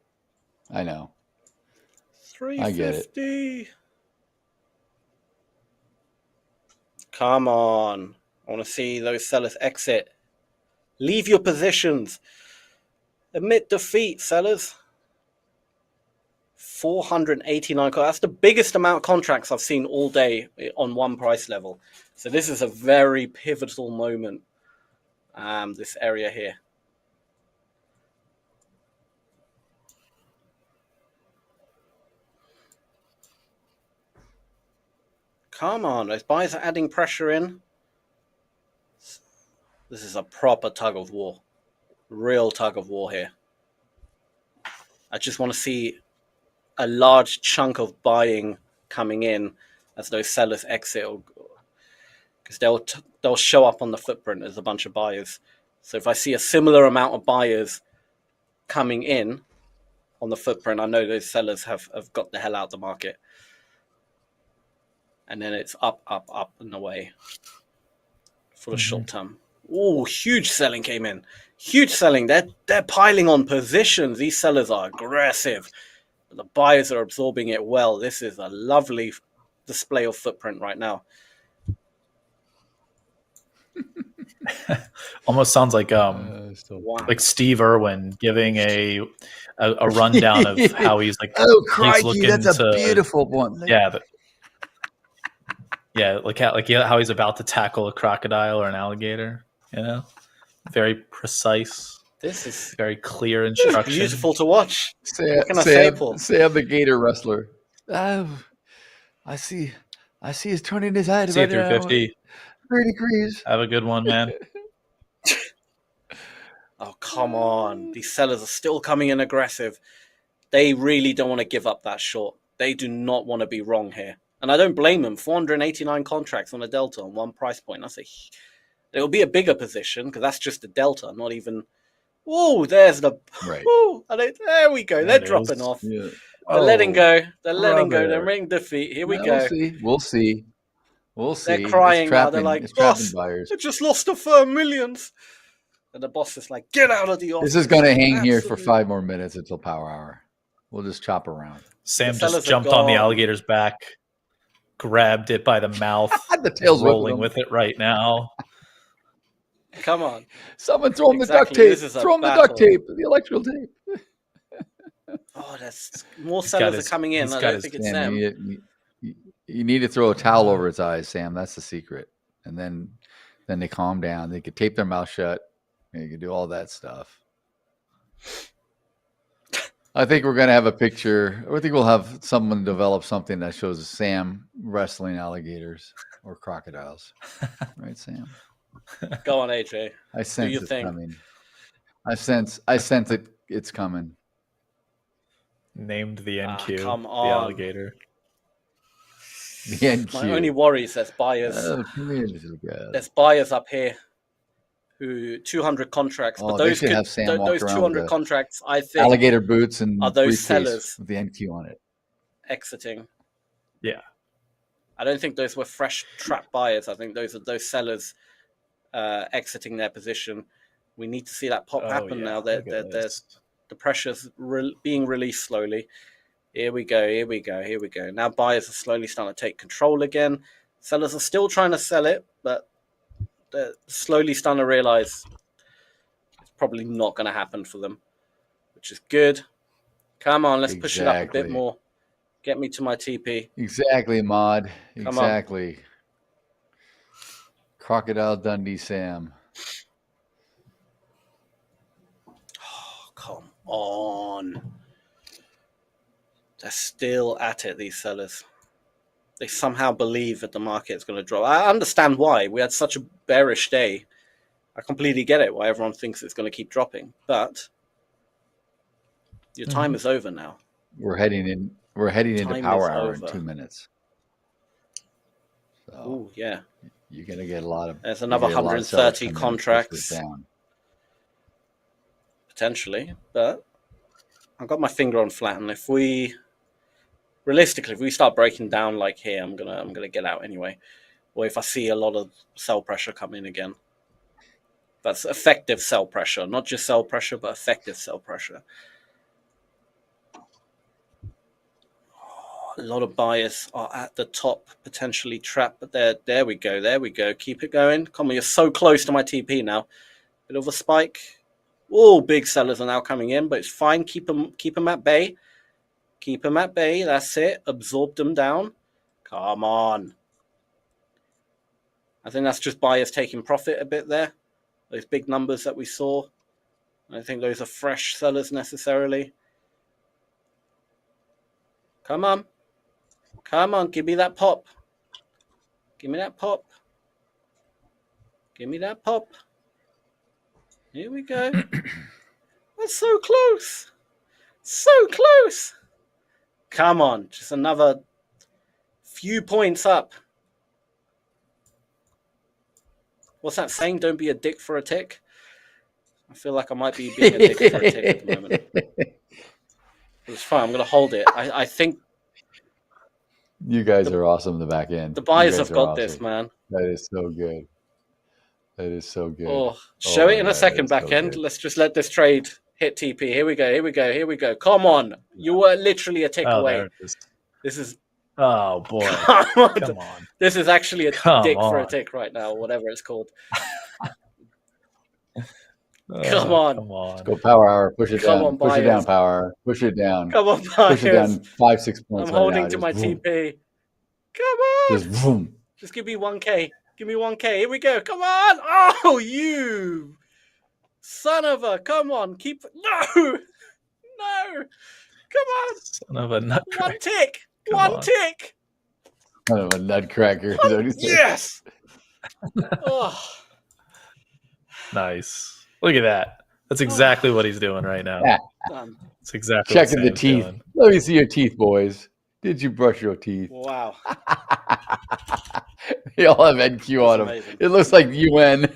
I know. 350. I get it. Come on. I want to see those sellers exit. Leave your positions. Admit defeat, sellers. 489. That's the biggest amount of contracts I've seen all day on one price level. So this is a very pivotal moment. This area here. Come on, those buyers are adding pressure in. This is a proper tug of war. Real tug of war here. I just want to see a large chunk of buying coming in as those sellers exit, because they'll show up on the footprint as a bunch of buyers. So if I see a similar amount of buyers coming in on the footprint, I know those sellers have got the hell out of the market. And then it's up, up, up and away for the short term. Oh, huge selling came in. Huge selling. They're piling on positions. These sellers are aggressive. The buyers are absorbing it well. This is a lovely display of footprint right now. Almost sounds like Steve Irwin giving a rundown of how he's like. Oh, crikey, he's looking that's a beautiful one. How he's about to tackle a crocodile or an alligator. You know, very precise. This is very clear instructions. Beautiful to watch. What can I say, Paul? Say I'm the gator wrestler. Oh, I see he's turning his head. See 350. 3 degrees. Have a good one, man. Oh, come on. These sellers are still coming in aggressive. They really don't want to give up that short. They do not want to be wrong here. And I don't blame them. 489 contracts on a delta on one price point. It'll be a bigger position because that's just a delta, not even Oh, there's the. Right. Ooh, there we go. They're dropping off. Yeah. They're letting go. They're letting go. brother. They're making defeat. Here we Yeah, go. we'll see. We'll see. We'll They're see. crying It's now. trapping. They're like, It's trapping boss, buyers. I just lost a firm millions. And the boss is like, get out of the office. This is going to hang here for Absolutely. 5 more minutes until power hour. We'll just chop around. Sam The fellas just are jumped on the gone. alligator's back, grabbed it by the mouth, The tail's rolling whipping with it right now. Come on. Someone throw him the duct Exactly, tape. this is a Throw him the battle. duct tape. The electrical tape. Oh, that's more He's got sellers his- are coming in. he's I got don't his think it's Sam, them. you need to throw a towel over its eyes, Sam. That's the secret. And then they calm down. They could tape their mouth shut. You can do all that stuff. I think we're going to have a picture. I think we'll have someone develop something that shows Sam wrestling alligators or crocodiles. Right, Sam? Go on, AJ. I sense your it's thing. coming. I sense it's coming. Named the NQ, come the on. alligator. The NQ. My only worry is there's buyers. Oh, come here, little girl. There's buyers up here who 200 contracts, Oh, but they those should could, have Sam walk those around 200 with a contracts, I think, alligator boots and are those briefcase sellers with the NQ on it. exiting. Yeah. I don't think those were fresh trap buyers. I think those are those sellers exiting their position. We need to see that pop happen yeah. now. Look at There's the pressure's being released slowly. Here we go. Here we go. Here we go. Now buyers are slowly starting to take control again. Sellers are still trying to sell it, but they're slowly starting to realize it's probably not going to happen for them, which is good. Come on, let's push it up a bit Exactly. more. Get me to my TP. Exactly, Mod. Come on. Exactly. Crocodile Dundee Sam. Come on. They're still at it, these sellers. They somehow believe that the market is going to drop. I understand why. We had such a bearish day. I completely get it why everyone thinks it's going to keep dropping. But your time is over now. We're heading into Time power is hour in over. 2 minutes. So Oh, yeah. you're gonna get a lot of There's you're another gonna get a lot of sellers 130 coming in to push contracts. this down. Potentially. But I've got my finger on flatten. If we realistically, if we start breaking down like here, I'm gonna get out anyway. Or if I see a lot of sell pressure come in again. That's effective sell pressure, not just sell pressure, but effective sell pressure. A lot of buyers are at the top, potentially trapped, but there we go, there we go. Keep it going. Come on, you're so close to my TP now. Bit of a spike. Oh, big sellers are now coming in, but it's fine. Keep them at bay. Keep them at bay. That's it. Absorb them down. Come on. I think that's just buyers taking profit a bit there. Those big numbers that we saw. I don't think those are fresh sellers necessarily. Come on. Come on. Give me that pop. Give me that pop. Give me that pop. Here we go. That's so close. So close. Come on. Just another few points up. What's that saying? Don't be a dick for a tick. I feel like I might be being a dick for a tick at the moment. It's fine. I'm going to hold it. I think You guys are awesome in the back end. the buyers You guys have are got this, awesome. man. That is so good. That is so good. Oh, show my it in God, a second, that is back so end. good. Let's just let this trade hit TP. Here we go. Here we go. Here we go. Come on. You were literally a tick Oh, away. there it is. This is Oh boy. Come on. This is actually a Come dick for a on. tick right now, whatever it's called. Oh, Come on. Come on. Go power hour. Push it Come down. on, Push it down, buyers. power hour. Push it down. Come on, Push it buyers. down 5-6 points. I'm right holding now. to Just my boom. TP. Come on. Just boom. Just give me 1K. Give me 1K. Here we go. Come on. Oh, you son of a. Come on. Keep. No. No. Come on. Son of a nut. One tick. Come One on. tick. Kind of a nutcracker. Is that what he said? Yes. Oh. Nice. Look at that. That's exactly what he's doing right now. Done. That's exactly Checking what the Sam's teeth. doing. Let me see your teeth, boys. Did you brush your teeth? Wow. They all have NQ on them. amazing. It looks like UN.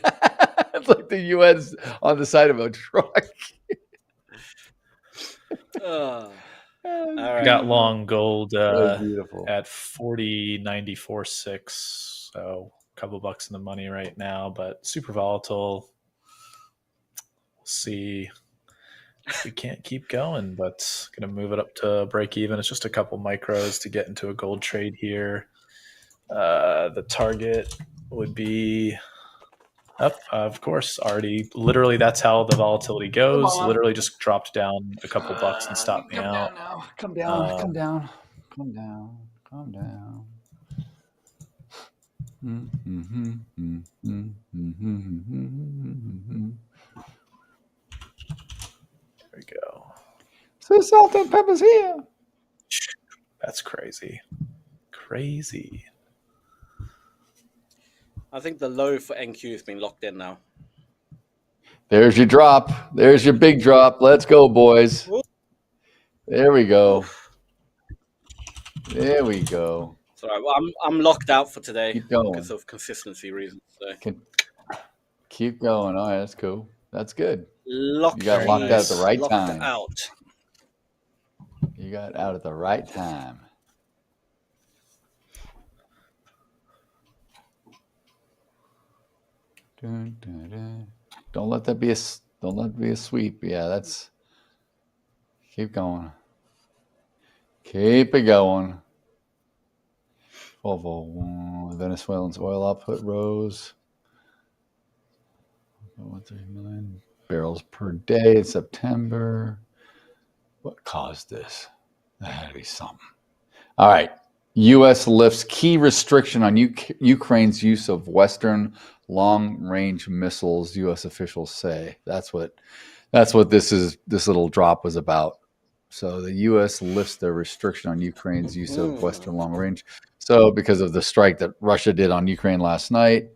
It's like the U.S. on the side of a truck. All I right. got long gold beautiful. at 40.94.6, so a couple bucks in the money right now, but super volatile. We'll see if we can't keep going, but gonna move it up to break even. It's just a couple micros to get into a gold trade here. The target would be up, of course, already. Literally, that's how the volatility goes. Literally, just dropped down a couple bucks and stopped me out. Down now. Come down. Come down. Come down. Come down. There we go. So salt and pepper's here. That's crazy. Crazy. I think the low for NQ has been locked in now. There's your drop. There's your big drop. Let's go, boys. There we go. There we go. Sorry, well, I'm locked out for today Keep going. because of consistency reasons. So. Keep going. All right, that's cool. That's good. Locked You got locked out at the right locked time. out. You got out at the right time. Dun, dun, dun. Don't let that be a sweep. Yeah, that's. Keep going. Keep it going. 1201. Venezuelan's oil output rose. 1.3 million barrels per day in September. What caused this? That had to be something. All right. U.S. lifts key restriction on Ukraine's use of Western long-range missiles, U.S. officials say. That's what this little drop was about. So the U.S. lifts their restriction on Ukraine's use of Western long-range. So because of the strike that Russia did on Ukraine last night,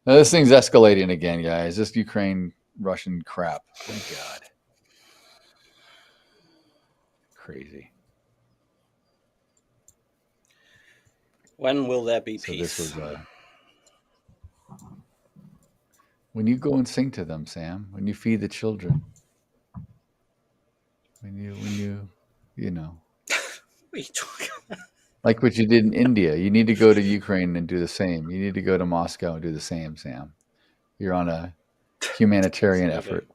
this thing's escalating again, guys. This Ukraine-Russian crap. Thank God. Crazy. When will there be So peace? this was when you go and sing to them, Sam. When you feed the children. When you know. What are you talking about? Like what you did in India. You need to go to Ukraine and do the same. You need to go to Moscow and do the same, Sam. You're on a humanitarian effort.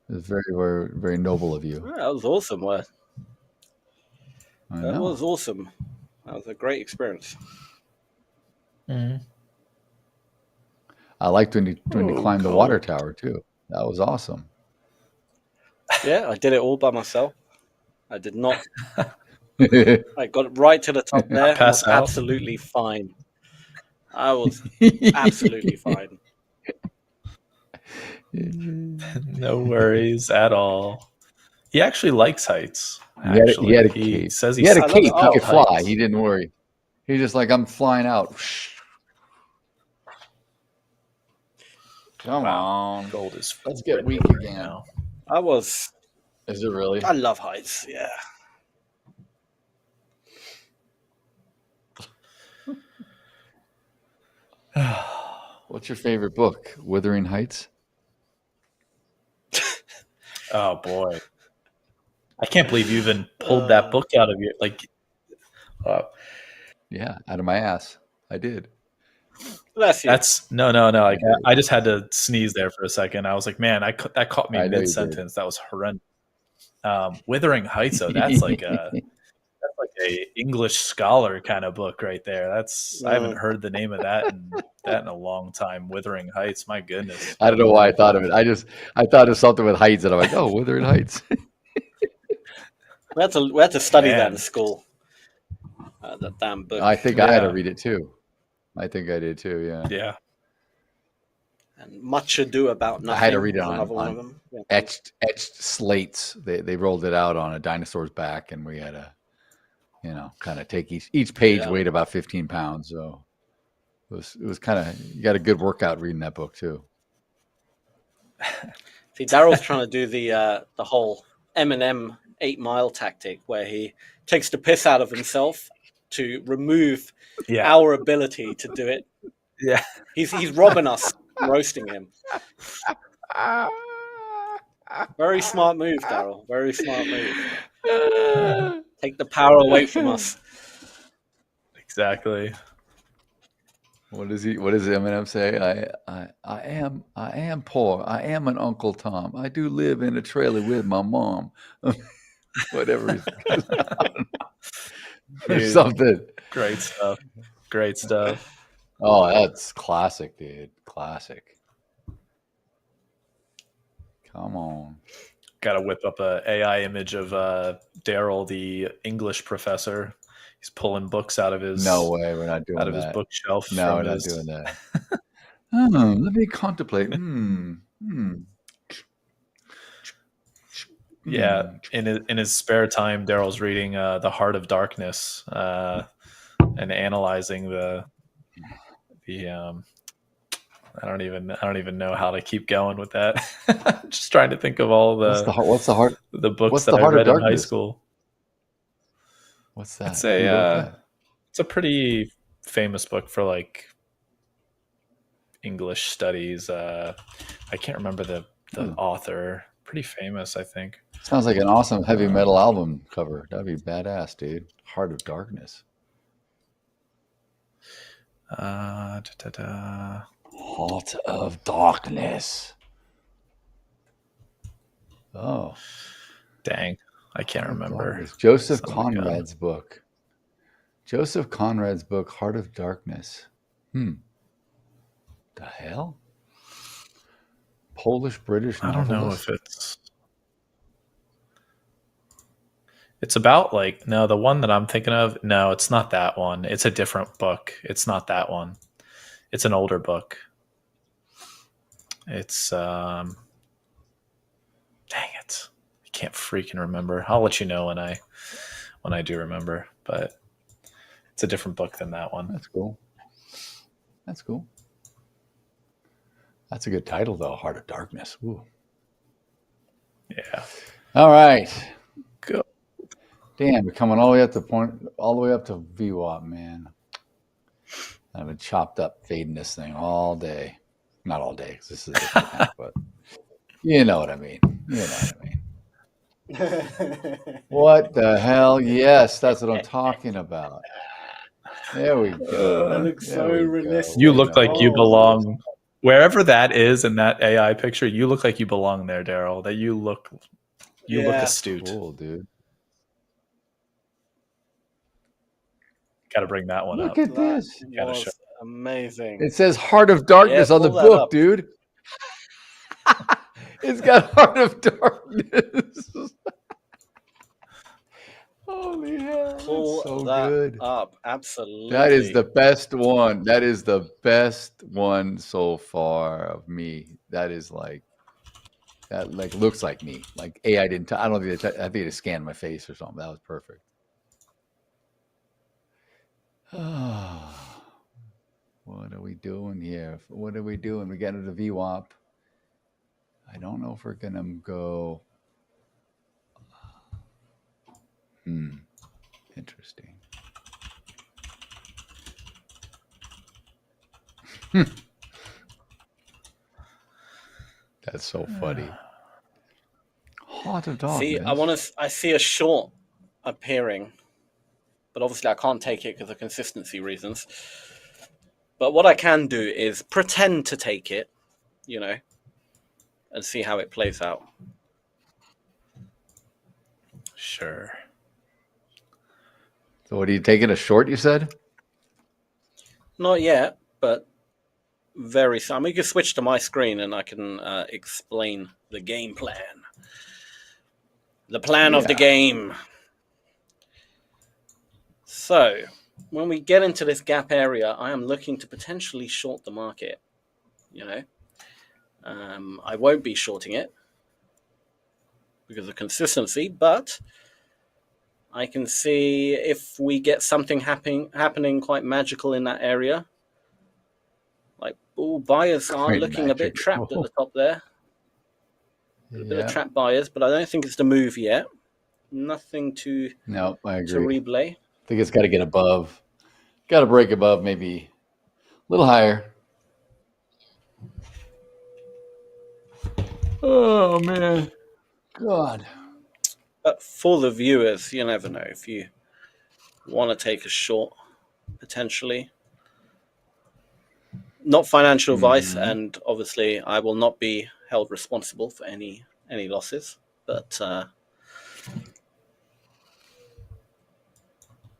It's very, very, very noble of you. That was awesome. I That know. was awesome. That was a great experience. Mm-hmm. I liked when you climbed the water tower too. That was awesome. Yeah, I did it all by myself. I did not. I got right to the top there. And Pass was out. absolutely fine. I was absolutely fine. No worries at all. He actually likes heights. He had a He cape. says He had a loves cape. He all could fly. heights. He didn't worry. He's just like, I'm flying out. Come on. Gold is. Let's get weak again. Now. I was. Is it really? I love heights. Yeah. What's your favorite book? Wuthering Heights? Oh boy, I can't believe you even pulled that book out of your Yeah, out of my ass. I did. Bless you. That's no. Like I just had to sneeze there for a second. I was like, man, that caught me I know you mid sentence. That was horrendous. Wuthering Heights, though, that's like a English scholar kind of book right there. I haven't heard the name of that in a long time. Wuthering Heights, my goodness. I don't know why I thought of it. I thought of something with heights, and I'm like, oh, Wuthering Heights. We had to study that in school. That damn book. I think I had to read it too. I think I did too. Yeah. Yeah. And Much Ado About Nothing. I had to read it another one of on them. Yeah. etched slates. They rolled it out on a dinosaur's back, and we had to, kind of take each page weighed about 15 pounds. So it was kind of, you got a good workout reading that book too. See, Daryl's trying to do the whole Eminem 8 Mile tactic, where he takes the piss out of himself to remove our ability to do it. Yeah, he's robbing us. roasting him. Very smart move, Daryl. Very smart move. Take the power away from us. Exactly. What does Eminem say? I am poor. I am an Uncle Tom. I do live in a trailer with my mom. Whatever. Or Dude, something. Great stuff. Great stuff. Oh, that's classic, dude. Classic. Come on. Got to whip up a AI image of Daryl, the English professor. He's pulling books out of his No way, we're not doing out of that. his bookshelf. No, we're not doing that. Let me contemplate. Yeah, in his spare time, Daryl's reading The Heart of Darkness and analyzing the I don't even know how to keep going with that. Just trying to think of all the what's the heart the books what's that the I Heart of read in high Darkness? school. What's that? It's Who wrote that? it's a pretty famous book for like English studies. I can't remember the author. Pretty famous, I think. Sounds like an awesome heavy metal album cover. That'd be badass, dude. Heart of Darkness. Heart of Darkness. Oh. Dang. I can't remember. Darkness. Joseph Conrad's book. Joseph Conrad's book, Heart of Darkness. The hell? Polish British I don't know novelist? if it's about like, no, the one that I'm thinking of, no, it's not that one. It's a different book. It's not that one. It's an older book. It's dang it. I can't freaking remember. I'll let you know when I do remember, but it's a different book than that one. That's cool. That's cool. That's a good title, though. Heart of Darkness. Ooh. Yeah. All right. Go. Damn, we're coming all the way up to VWAP, man. I've been chopped up fading this thing all day. Not all day, because this is a different app, but you know what I mean. You know what I mean. What the hell? Yes, that's what I'm talking about. There we go. That looks so realistic. You look like you belong wherever that is in that AI picture. You look like you belong there, Daryl. That you look astute. Cool, dude. Got to bring that one up. Look at this. That was amazing. It says Heart of Darkness on the pull that book, up. dude. It's got Heart of Darkness. Holy hell. Pull That's so that good. up. Absolutely. That is the best one. That is the best one so far of me. That is like, that like looks like me. Like AI didn't, I don't think I think they scanned my face or something. That was perfect. What are we doing here? What are we doing? We got into the VWAP. I don't know if we're going to go. Interesting. That's so funny. Heart of Darkness. See, I see a short appearing, but obviously I can't take it because of consistency reasons. But what I can do is pretend to take it, you know, and see how it plays out. Sure. So what are you taking a short, you said? Not yet, but very soon. We can switch to my screen and I can explain the game plan. The plan of the game. So, when we get into this gap area, I am looking to potentially short the market. You know, I won't be shorting it because of consistency, but I can see if we get something happening quite magical in that area. Like, buyers are Quite looking a bit trapped at the top there. A bit of trap buyers, but I don't think it's the move yet. Nothing to I agree. to replay. I think it's got to get above. Got to break above, maybe a little higher. Oh man, God. But for the viewers, you never know if you want to take a short, potentially. Not financial advice, and obviously I will not be held responsible for any losses. But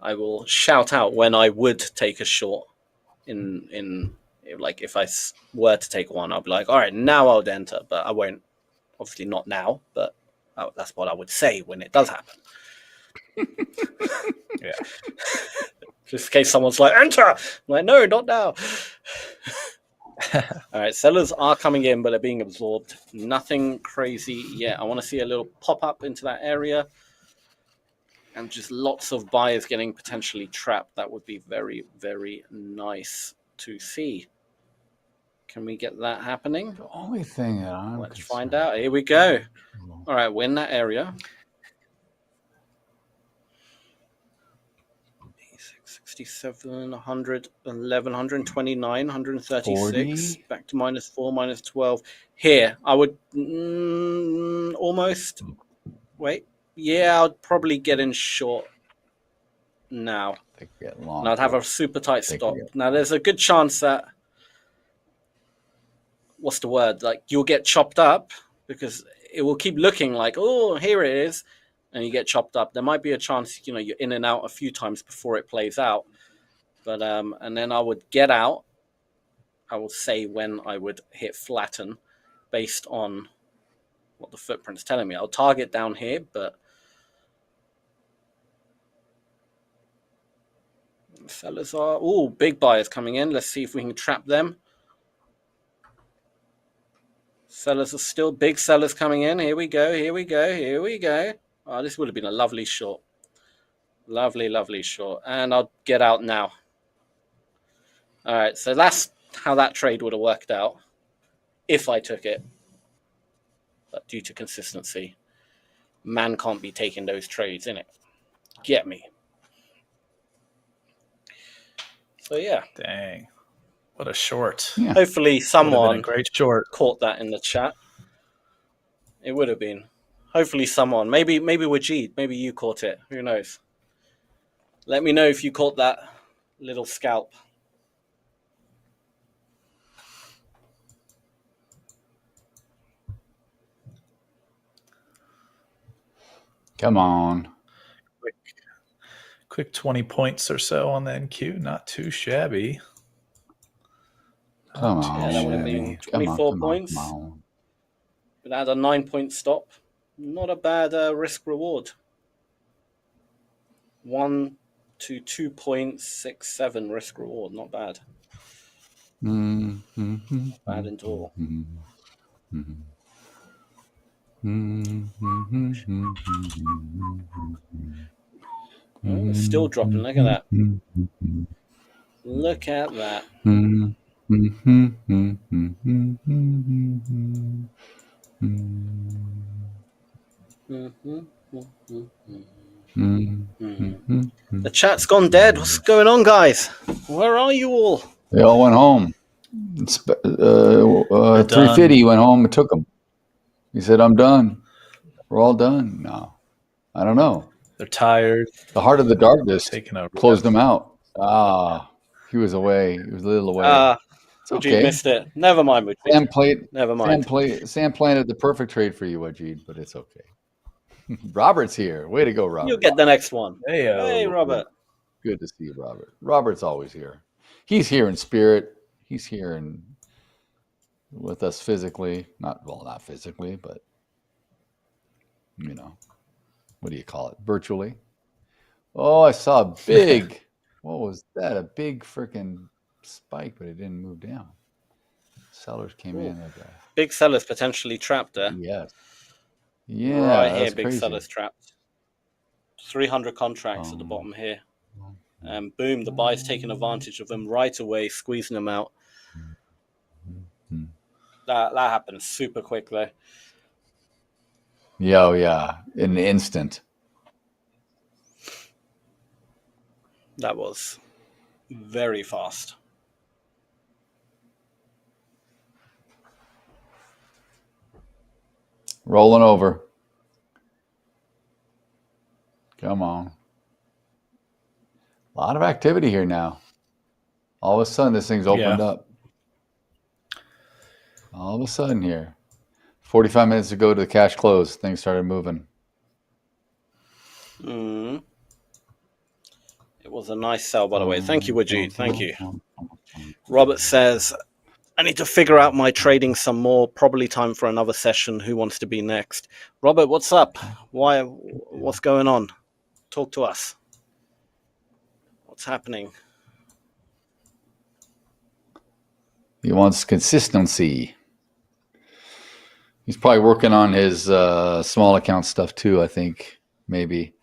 I will shout out when I would take a short. In like if I were to take one, I'll be like, all right, now I'll enter, but I won't. Obviously not now, but that's what I would say when it does happen. Yeah. Just in case someone's like, enter! I'm like, no, not now. All right, sellers are coming in, but they're being absorbed. Nothing crazy yet. I want to see a little pop up into that area. And just lots of buyers getting potentially trapped. That would be very, very nice to see. Can we get that happening? The only thing that Let's find out. Here we go. All right, we're in that area. 67, 100, 11, 129, 136. 40? Back to -4, -12. Here, I would almost... Wait. Yeah, I'd probably get in short now. And I'd have a super tight stop. Now, there's a good chance that... What's the word? Like, you'll get chopped up because it will keep looking like, oh, here it is. And you get chopped up. There might be a chance, you're in and out a few times before it plays out. But, and then I would get out. I will say when I would hit flatten based on what the footprint's telling me. I'll target down here, but sellers are, big buyers coming in. Let's see if we can trap them. Sellers are still big sellers coming in. Here we go. Here we go. Here we go. Oh, this would have been a lovely short. Lovely, lovely short. And I'll get out now. All right. So that's how that trade would have worked out if I took it. But due to consistency, man can't be taking those trades, innit? Get me. So, yeah. Dang. What a short. Yeah. Hopefully someone great short. Caught that in the chat. It would have been. Hopefully someone. Maybe Wajid. Maybe you caught it. Who knows? Let me know if you caught that little scalp. Come on. Quick 20 points or so on the NQ. Not too shabby. Come on. Yeah, that would have been 24 points. But that had a 9-point stop. Not a bad risk reward. 1 to 2.67 risk reward. Not bad. Bad at all. Oh, it's still dropping. Look at that. Look at that. The chat's gone dead. What's going on, guys? Where are you all? They all went home. 350 went home and took them. He said, I'm done. We're all done. No, I don't know. They're tired. The heart of the darkness Taking closed him out. He was away. He was a little away. It's okay. You missed it. Never mind. Never mind. Sam planted the perfect trade for you, Wajid, but it's okay. Robert's here. Way to go, Robert. You'll get the next one. Hey, Robert. Good to see you, Robert. Robert's always here. He's here in spirit. He's here with us physically. Not physically, but what do you call it? Virtually. Oh, I saw a big, what was that? A big freaking spike, but it didn't move down. Sellers came in. Big sellers potentially trapped there. Yes. Yeah. Right here, big crazy. sellers trapped. 300 contracts at the bottom here. And boom, the buy's taking advantage of them right away, squeezing them out. That happened super quick though. Yeah, yeah. In an instant. That was very fast. Rolling over. Come on. A lot of activity here now. All of a sudden, this thing's opened up. All of a sudden here. 45 minutes ago to the cash close, things started moving. It was a nice sell, by the way. Thank you, Wajid. Thank you. Robert says, I need to figure out my trading some more. Probably time for another session. Who wants to be next? Robert, what's up? What's going on? Talk to us. What's happening? He wants consistency. He's probably working on his small account stuff too, I think. Maybe.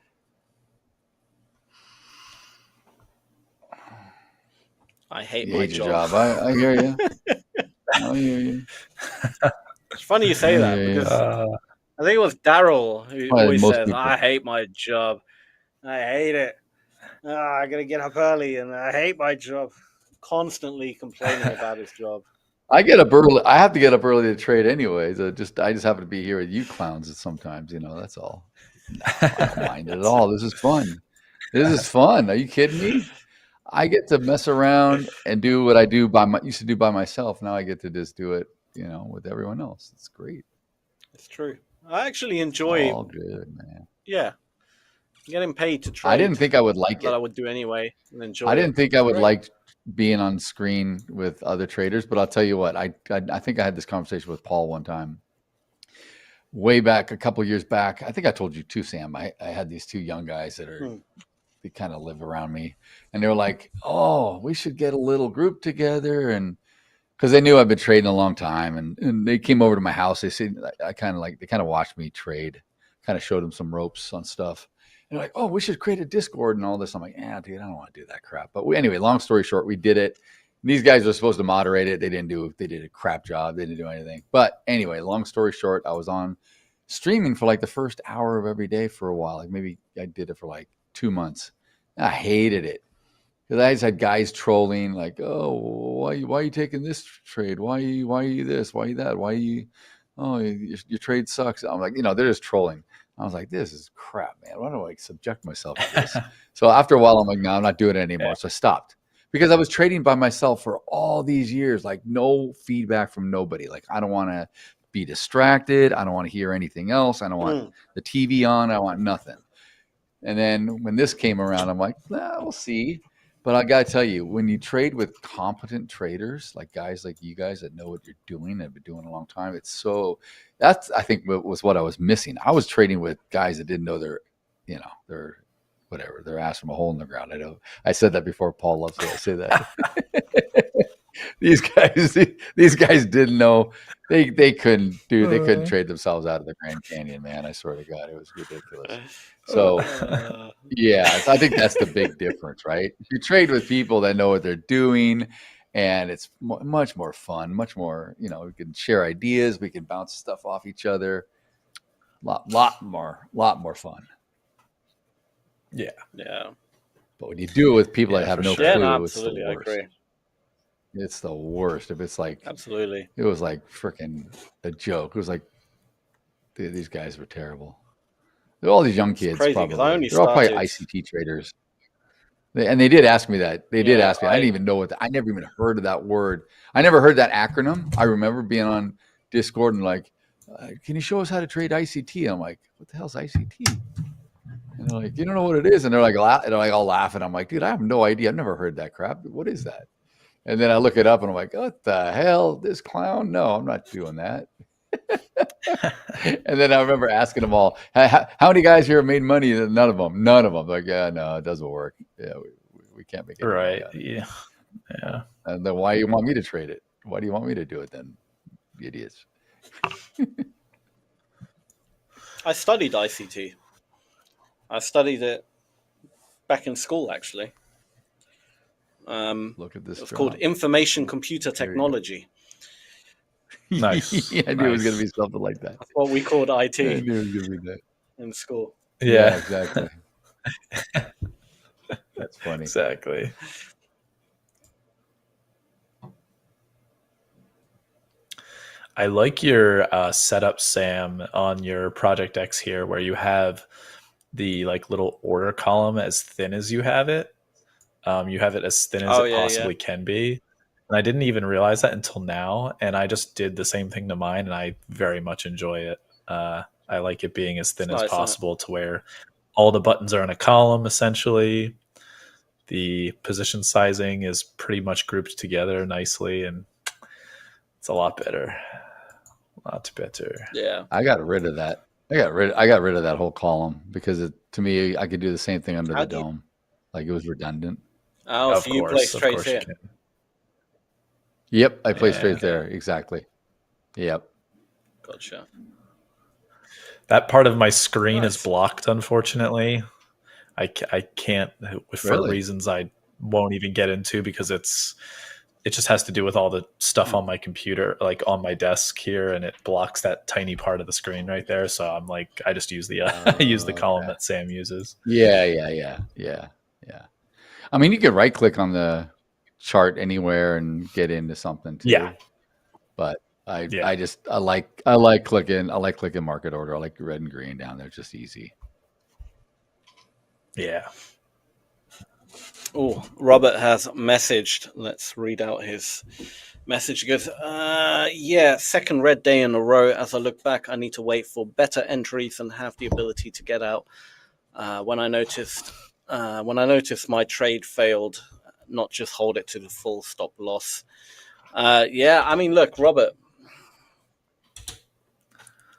I hate You my hate your job. job. I hear you. I hear you. It's funny you say that because I think it was Daryl who always says, I hate my job. I hate it. I got to get up early and I hate my job. Constantly complaining about his job. I get up early. I have to get up early to trade anyways. I just happen to be here with you clowns sometimes, that's all. No, I don't mind it at all. This is fun. This is fun. Are you kidding me? I get to mess around and do what I used to do by myself. Now I get to just do it, with everyone else. It's great. It's true. I actually enjoy. All good, man. Yeah, getting paid to trade. I didn't think I would like it. That I would do anyway and enjoy. I didn't think I would like being on screen with other traders, but I'll tell you what. I think I had this conversation with Paul one time, way back a couple of years back. I think I told you too, Sam. I had these two young guys that are. They kind of live around me, and they were like, "Oh, we should get a little group together," and because they knew I've been trading a long time, and they came over to my house. They said they kind of watched me trade, kind of showed them some ropes on stuff, and they're like, "Oh, we should create a Discord and all this." I'm like, "Yeah, dude, I don't want to do that crap." But anyway, long story short, we did it. These guys were supposed to moderate it. They did a crap job. They didn't do anything. But anyway, long story short, I was on streaming for like the first hour of every day for a while. Like maybe I did it for like 2 months. I hated it because I just had guys trolling like, "Oh, why are you taking this trade? Why are you this? Why are you that? Why are you? Oh, your trade sucks." I'm like, they're just trolling. I was like, "This is crap, man. Why do I subject myself to this?" So after a while, I'm like, "No, I'm not doing it anymore." So I stopped because I was trading by myself for all these years, like no feedback from nobody. Like I don't want to be distracted. I don't want to hear anything else. I don't want the TV on. I want nothing. And then when this came around, I'm like, we'll see. But I got to tell you, when you trade with competent traders, like guys like you guys that know what you're doing and have been doing a long time, that's, I think, was what I was missing. I was trading with guys that didn't know their ass from a hole in the ground. I know I said that before. Paul loves it. I say that. These guys didn't know. They couldn't trade themselves out of the Grand Canyon, man. I swear to God, it was ridiculous. So, yeah, I think that's the big difference, right? If you trade with people that know what they're doing, and it's much more fun, much more, we can share ideas, we can bounce stuff off each other. Lot more fun. Yeah. But when you do it with people that have no clue, absolutely, it's the worst. I agree. It's the worst. If it's like absolutely, it was like freaking a joke. It was like these guys were terrible. They're all these young kids. Probably they're all probably ICT traders. They did ask me that. They did ask me. I didn't even know I never even heard of that word. I never heard that acronym. I remember being on Discord and like, can you show us how to trade ICT? And I'm like, what the hell's ICT? And they're like, you don't know what it is? And they're like all laughing. I'm like, dude, I have no idea. I've never heard that crap. What is that? And then I look it up and I'm like, what the hell? This clown? No, I'm not doing that. And then I remember asking them all, how many guys here have made money? None of them. Like, yeah, no, it doesn't work. Yeah, we can't make it. Right. Yeah. And then why do you want me to trade it? Why do you want me to do it then? You idiots. I studied ICT. I studied it back in school, actually. Look at this. It's called Information Computer Technology. Nice. Yeah, I knew it was going to be something like that. That's what we called IT. I knew it was going to be that in school. Yeah, exactly. That's funny. Exactly. I like your setup, Sam, on your Project X here, where you have the like little order column as thin as you have it. You have it as thin as Oh it yeah, yeah. possibly can be. And I didn't even realize that until now. And I just did the same thing to mine, and I very much enjoy it. I like it being as thin It's as nice, isn't it? possible to where all the buttons are in a column, essentially. The position sizing is pretty much grouped together nicely, and it's a lot better. A lot better. Yeah. I got rid of that. I got rid of that whole column because to me, I could do the same thing under the dome. Like it was redundant. Oh, Of so you course, place of trades course you here. can. Yep, I placed Yeah. trades there. Exactly. Yep. Gotcha. That part of my screen is Nice. blocked, unfortunately. I can't, for Really? reasons I won't even get into, because it just has to do with all the stuff on my computer, like on my desk here, and it blocks that tiny part of the screen right there. So I'm like, I just use the I use the column that Sam uses. Yeah. I mean, you could right click on the chart anywhere and get into something too. Yeah. But I like clicking market order. I like red and green down there. It's just easy. Yeah. Oh, Robert has messaged. Let's read out his message. He goes, yeah, second red day in a row. As I look back, I need to wait for better entries and have the ability to get out. When I noticed my trade failed, not just hold it to the full stop loss. Yeah, I mean, look, Robert,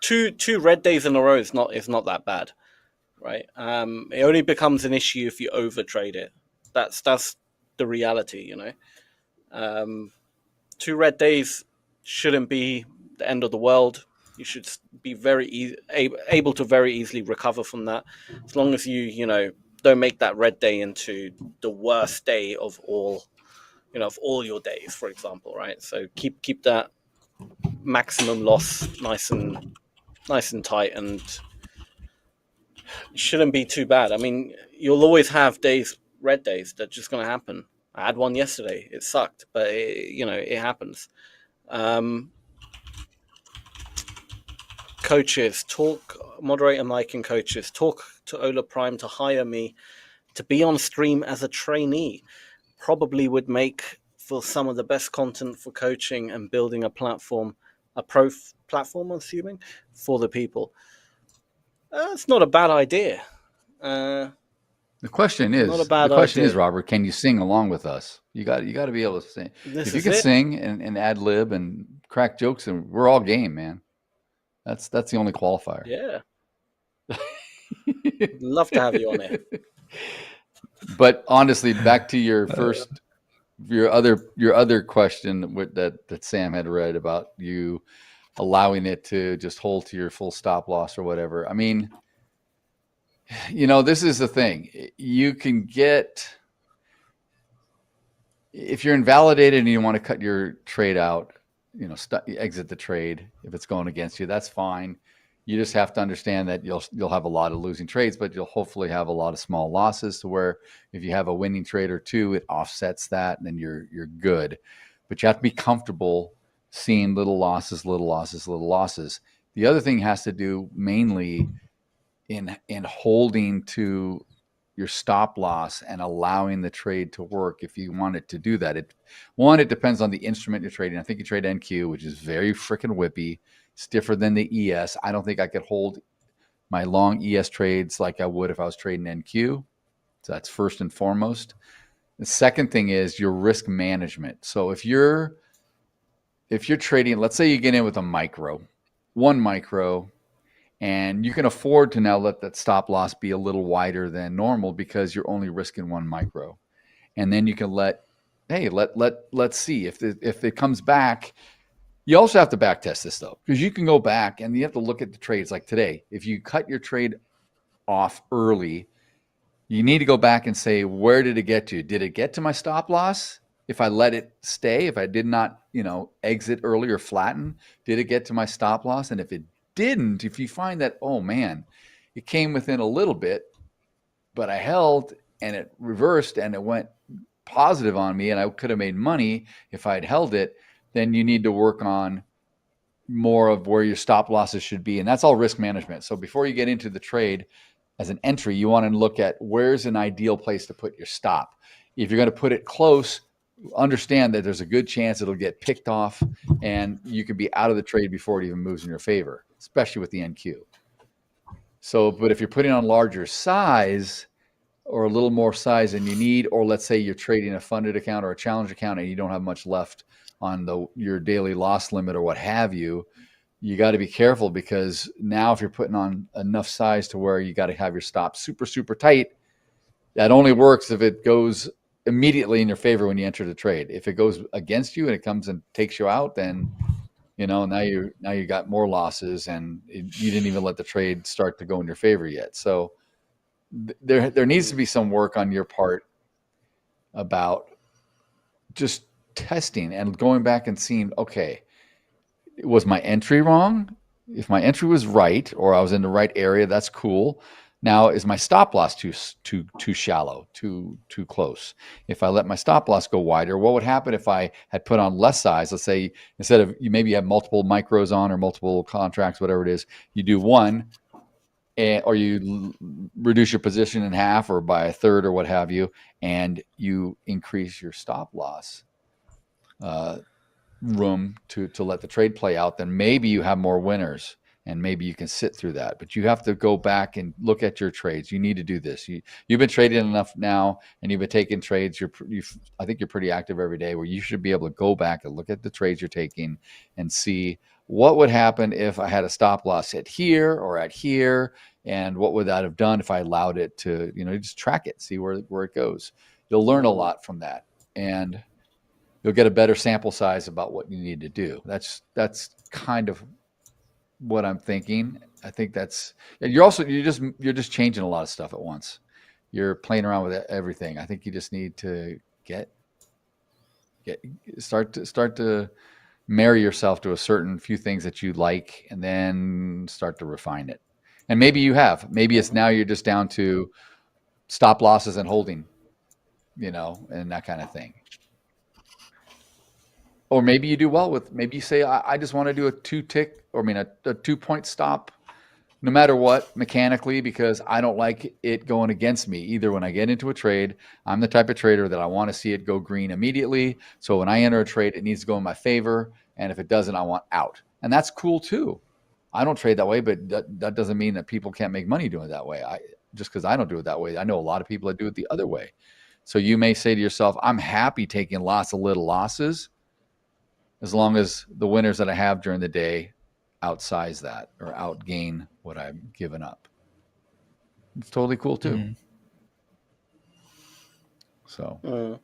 two red days in a row is not that bad, right? It only becomes an issue if you overtrade it. That's the reality, you know. 2 red days shouldn't be the end of the world. You should be very able to very easily recover from that, as long as you don't make that red day into the worst day of all your days, for example, right? So keep that maximum loss nice and tight, and it shouldn't be too bad. I mean, you'll always have red days. That's just going to happen. I had one yesterday. It sucked, but it happens. Coaches, moderator Mike and coaches, talk to Hola Prime to hire me to be on stream as a trainee. Probably would make for some of the best content for coaching and building a platform, a pro platform, I'm assuming, for the people. It's not a bad idea. The question is, not a bad idea. Robert, can you sing along with us? You got to be able to sing. If you can sing and ad lib and crack jokes, and we're all game, man. That's the only qualifier. Yeah. Love to have you on there. But honestly, back to your your other question that Sam had read about you allowing it to just hold to your full stop loss or whatever. I mean, this is the thing. You can get, if you're invalidated and you want to cut your trade out, exit the trade if it's going against you, that's fine. You just have to understand that you'll have a lot of losing trades, but you'll hopefully have a lot of small losses, to where if you have a winning trade or two, it offsets that, and then you're good. But you have to be comfortable seeing little losses. The other thing has to do mainly in holding to your stop loss and allowing the trade to work. If you want it to do that, it depends on the instrument you're trading. I think you trade NQ, which is very freaking whippy. It's different than the ES. I don't think I could hold my long ES trades like I would if I was trading NQ. So that's first and foremost. The second thing is your risk management. So if you're trading, let's say you get in with one micro, and you can afford to now let that stop loss be a little wider than normal because you're only risking one micro. And then you can let's see if it comes back. You also have to back test this though, because you can go back and you have to look at the trades. Like today, if you cut your trade off early, you need to go back and say, where did it get to? Did it get to my stop loss? If I let it stay, if I did not, exit early or flatten, did it get to my stop loss? And if it didn't, if you find that, oh man, it came within a little bit, but I held and it reversed and it went positive on me and I could have made money if I'd held it, then you need to work on more of where your stop losses should be. And that's all risk management. So before you get into the trade as an entry, you want to look at where's an ideal place to put your stop. If you're going to put it close, understand that there's a good chance it'll get picked off and you could be out of the trade before it even moves in your favor, especially with the NQ. So, but if you're putting on larger size or a little more size than you need, or let's say you're trading a funded account or a challenge account and you don't have much left on your daily loss limit or what have you, you got to be careful, because now if you're putting on enough size to where you got to have your stop super, super tight, that only works if it goes immediately in your favor when you enter the trade. If it goes against you and it comes and takes you out, then now you got more losses, and you didn't even let the trade start to go in your favor yet. So there needs to be some work on your part about just testing and going back and seeing, okay, was my entry wrong? If my entry was right, or I was in the right area, that's cool. Now, is my stop loss too shallow, too close? If I let my stop loss go wider, what would happen if I had put on less size? Let's say instead of, you maybe have multiple micros on or multiple contracts, whatever it is, you do one, or you reduce your position in half or by a third or what have you, and you increase your stop loss room to let the trade play out, then maybe you have more winners and maybe you can sit through that. But you have to go back and look at your trades. You need to do this. You've been trading enough now, and you've been taking trades. I think you're pretty active every day, where you should be able to go back and look at the trades you're taking and see what would happen if I had a stop loss at here or at here, and what would that have done if I allowed it to, just track it, see where it goes. You'll learn a lot from that, and you'll get a better sample size about what you need to do. That's kind of what I'm thinking. I think you're just changing a lot of stuff at once. You're playing around with everything. I think you just need to start to marry yourself to a certain few things that you like, and then start to refine it. And maybe it's now you're just down to stop losses and holding, and that kind of thing. Or maybe you do well maybe you say, I just want to do a 2-point stop, no matter what, mechanically, because I don't like it going against me. Either when I get into a trade, I'm the type of trader that I want to see it go green immediately. So when I enter a trade, it needs to go in my favor. And if it doesn't, I want out. And that's cool too. I don't trade that way, but that doesn't mean that people can't make money doing it that way. Just because I don't do it that way, I know a lot of people that do it the other way. So you may say to yourself, I'm happy taking lots of little losses, as long as the winners that I have during the day outsize that or outgain what I've given up. It's totally cool too. Mm-hmm. So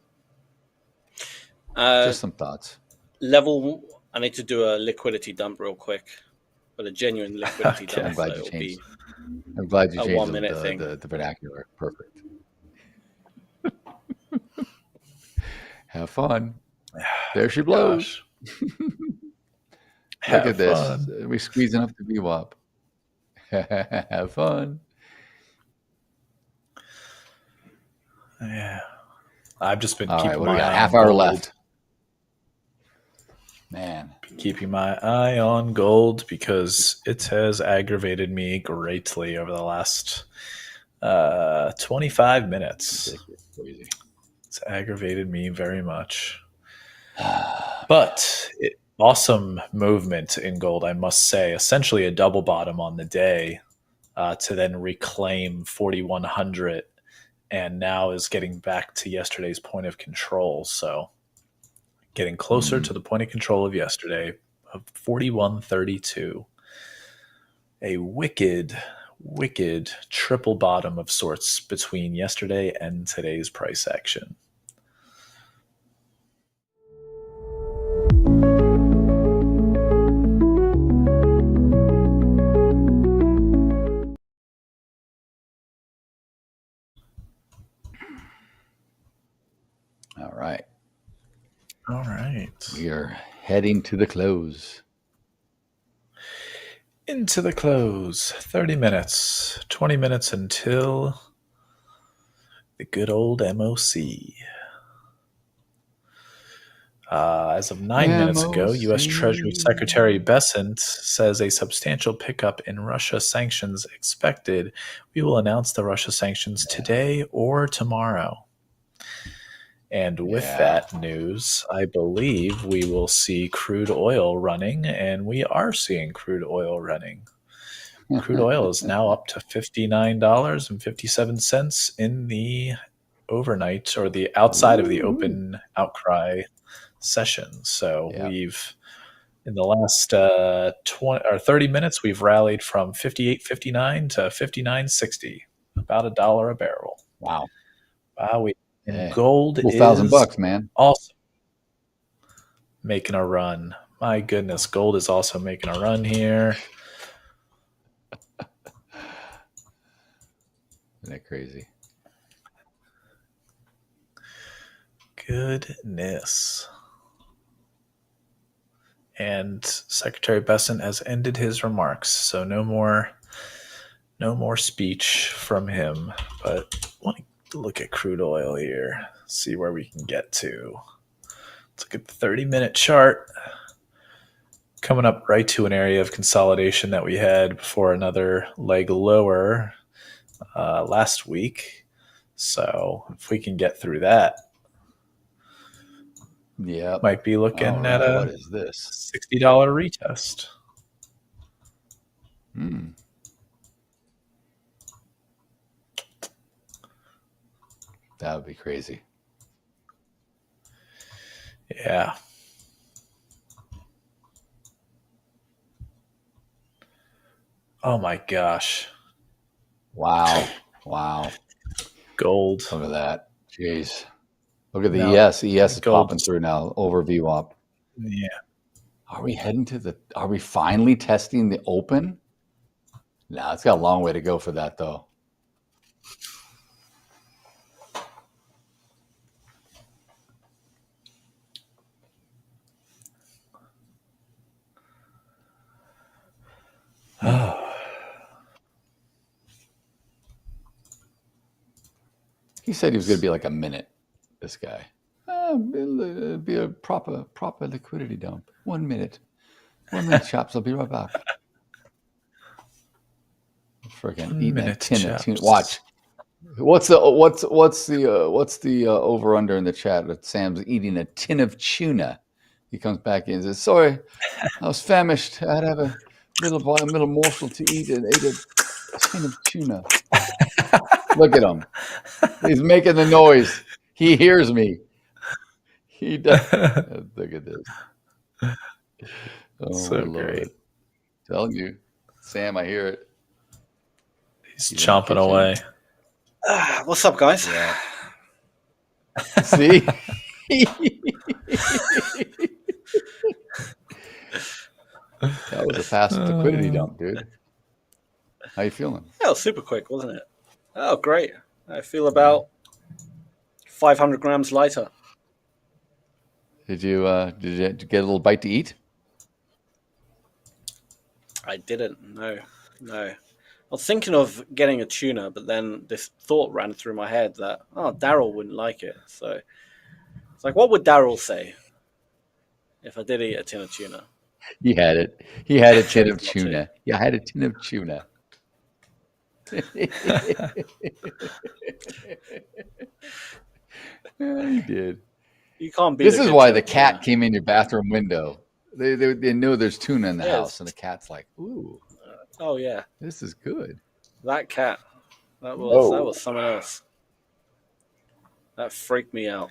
just some thoughts. I need to do a liquidity dump real quick, but a genuine liquidity dump. I'm glad you changed. I'm glad you changed the vernacular. Perfect. Have fun. There she blows. Look at this. Fun. We squeezing up the VWAP. Have fun. Yeah. I've just been keeping my eye on half hour left. Man. Keeping my eye on gold because it has aggravated me greatly over the last 25 minutes. It's aggravated me very much. But awesome movement in gold, I must say. Essentially a double bottom on the day to then reclaim 4,100, and now is getting back to yesterday's point of control. So getting closer to the point of control of yesterday of 41.32. A wicked triple bottom of sorts between yesterday and today's price action. All right. We are heading to the close. Into the close. 30 minutes, 20 minutes until the good old MOC. As of 9 minutes ago, U.S. Treasury Secretary Bessent says a substantial pickup in Russia sanctions expected. We will announce the Russia sanctions today or tomorrow. And with that news, I believe we will see crude oil running, and we are seeing crude oil running. Crude oil is now up to $59.57 in the overnight, or the outside of the open outcry session. So we've, in the last 20 or 30 minutes, we've rallied from 58.59 to 59.60, about $1 a barrel. Wow. Wow. And gold cool is $1,000, man. Also making a run. My goodness, gold is also making a run here. Isn't that crazy? Goodness. And Secretary Bessent has ended his remarks, so no more speech from him. But I want to look at crude oil here, see where we can get to. Let's look at the 30-minute chart. Coming up right to an area of consolidation that we had before another leg lower last week. So if we can get through that, might be looking at a what is this? $60 retest. That would be crazy. Yeah. Oh my gosh. Wow. Wow. Gold. Look at that. Jeez. Look at the No, ES. ES is gold. popping through now. Over VWAP. Yeah. Are we heading to are we finally testing the open? No, it's got a long way to go for that though. He said he was going to be like a minute, this guy. It'll be a proper liquidity dump. 1 minute. 1 minute, chaps. I'll be right back. Freaking eating a tin of tuna. Watch. What's the over under in the chat that Sam's eating a tin of tuna? He comes back in and says, "Sorry, I was famished. I had to have a little morsel to eat and ate a tin of tuna." Look at him. He's making the noise. He hears me. He does. Look at this. Oh, so great. Telling you, Sam, I hear it. He's chomping away. What's up, guys? Yeah. See? That was a fast liquidity dump, dude. How you feeling? Yeah, it was super quick, wasn't it? Oh, great. I feel about 500 grams lighter. Did you get a little bite to eat? I didn't. No. I was thinking of getting a tuna, but then this thought ran through my head that, Daryl wouldn't like it. So it's like, what would Daryl say if I did eat a tin of tuna? He had it. He had a tin of tuna. Yeah, I had a tin of tuna. Yeah, he did. You can't be. This is why the cat came in your bathroom window. They know there's tuna in the house, and the cat's like, "Ooh, oh yeah, this is good." That cat, that was someone else. That freaked me out.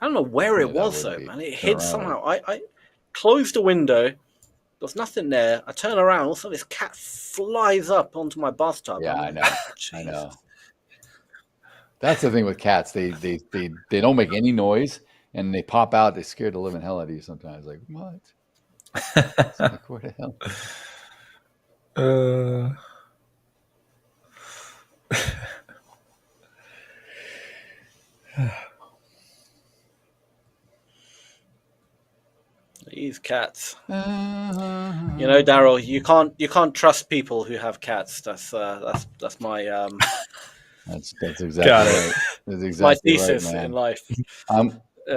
I don't know where it was though, man. It hid somehow. I closed the window. There's nothing there. I turn around. Also, this cat flies up onto my bathtub. Yeah, I know. I know. That's the thing with cats. They don't make any noise, and they pop out. They scare the living hell out of you sometimes. Like, what? It's like, where the hell? These cats. You know, Daryl, you can't trust people who have cats. That's my That's exactly right. That's exactly my thesis right, man. in life.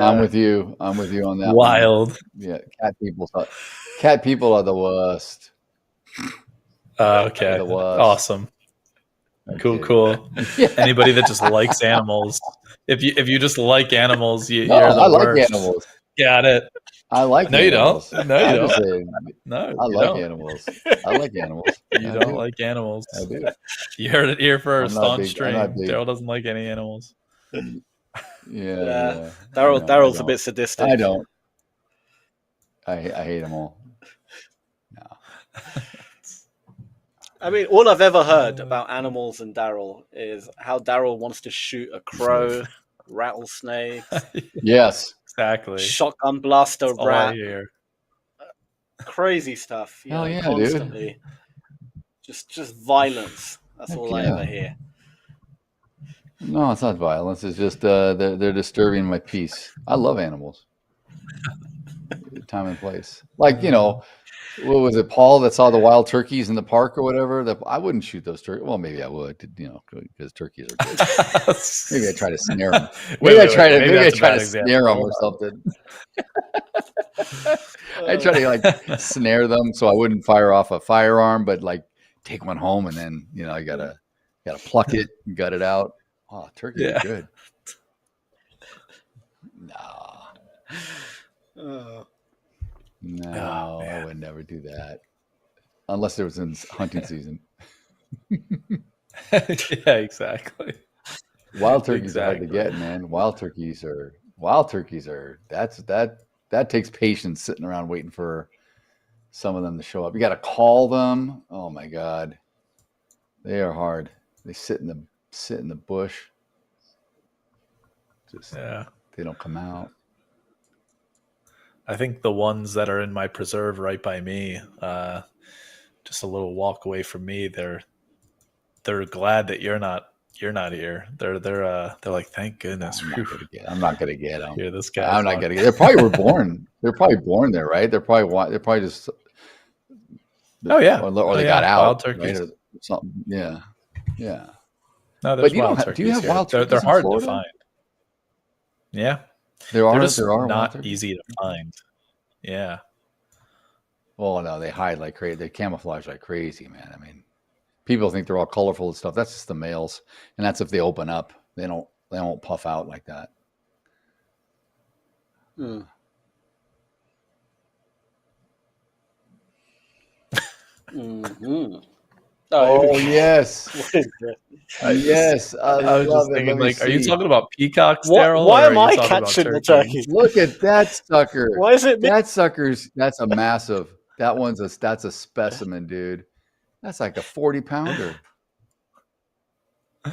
I'm with you. I'm with you on that. Wild. One. Yeah, cat people are the worst. Okay. The worst. Awesome. Cool. Yeah. Anybody that just likes animals. If you just like animals, you're the I like worst. animals. Got it. I like No, animals. you don't. No, you I'm don't. just saying, No, I you like don't. animals. I like animals. You don't like animals. I do. You heard it here first on I'm stream. not big. Daryl doesn't like any animals. Yeah. Daryl's a bit sadistic. I don't. I hate them all. I mean, all I've ever heard about animals and Daryl is how Daryl wants to shoot a crow, rattlesnakes. Yes. Exactly. Shotgun blast a That's all I rat. hear. Crazy stuff. You Hell know, yeah, constantly. dude. Just violence. That's Heck all I yeah. ever hear. No, it's not violence. It's just they're disturbing my peace. I love animals. Time and place. Like, what was it, Paul, that saw the wild turkeys in the park or whatever? I wouldn't shoot those turkeys. Well, maybe I would, because turkeys are good. Maybe I try to snare them. Maybe I try to snare them or something. I try to snare them so I wouldn't fire off a firearm, but take one home and then I gotta pluck it and gut it out. Oh, turkeys are good. No, I would never do that unless it was in hunting season. Yeah, exactly. Wild turkeys are hard to get, man. Wild turkeys are that takes patience sitting around waiting for some of them to show up. You got to call them. Oh my God, they are hard. They sit in the bush. They don't come out. I think the ones that are in my preserve right by me, just a little walk away from me, they're glad that you're not here. They're like, thank goodness. I'm not gonna get them. Here, this guy. I'm not gonna get. They probably were born. They're probably born there, right? They're probably just. Oh yeah. Or they got out. Wild turkeys. Right? Or something. Yeah. Yeah. No, there's wild do turkeys. you have here. wild turkeys? They're hard in to Florida? find. Yeah. There are not wild turkeys? easy to find. Yeah. Well, no, they hide like crazy. They camouflage like crazy, man. I mean, people think they're all colorful and stuff. That's just the males, and that's if they open up. They don't puff out like that. Mm-hmm. Oh yes, yes. I was just thinking, are you talking about peacocks, Daryl? Why am I catching the turkey? Look at that sucker. Why is it? That sucker's. That's a massive. That's a specimen, dude. That's like a 40-pounder.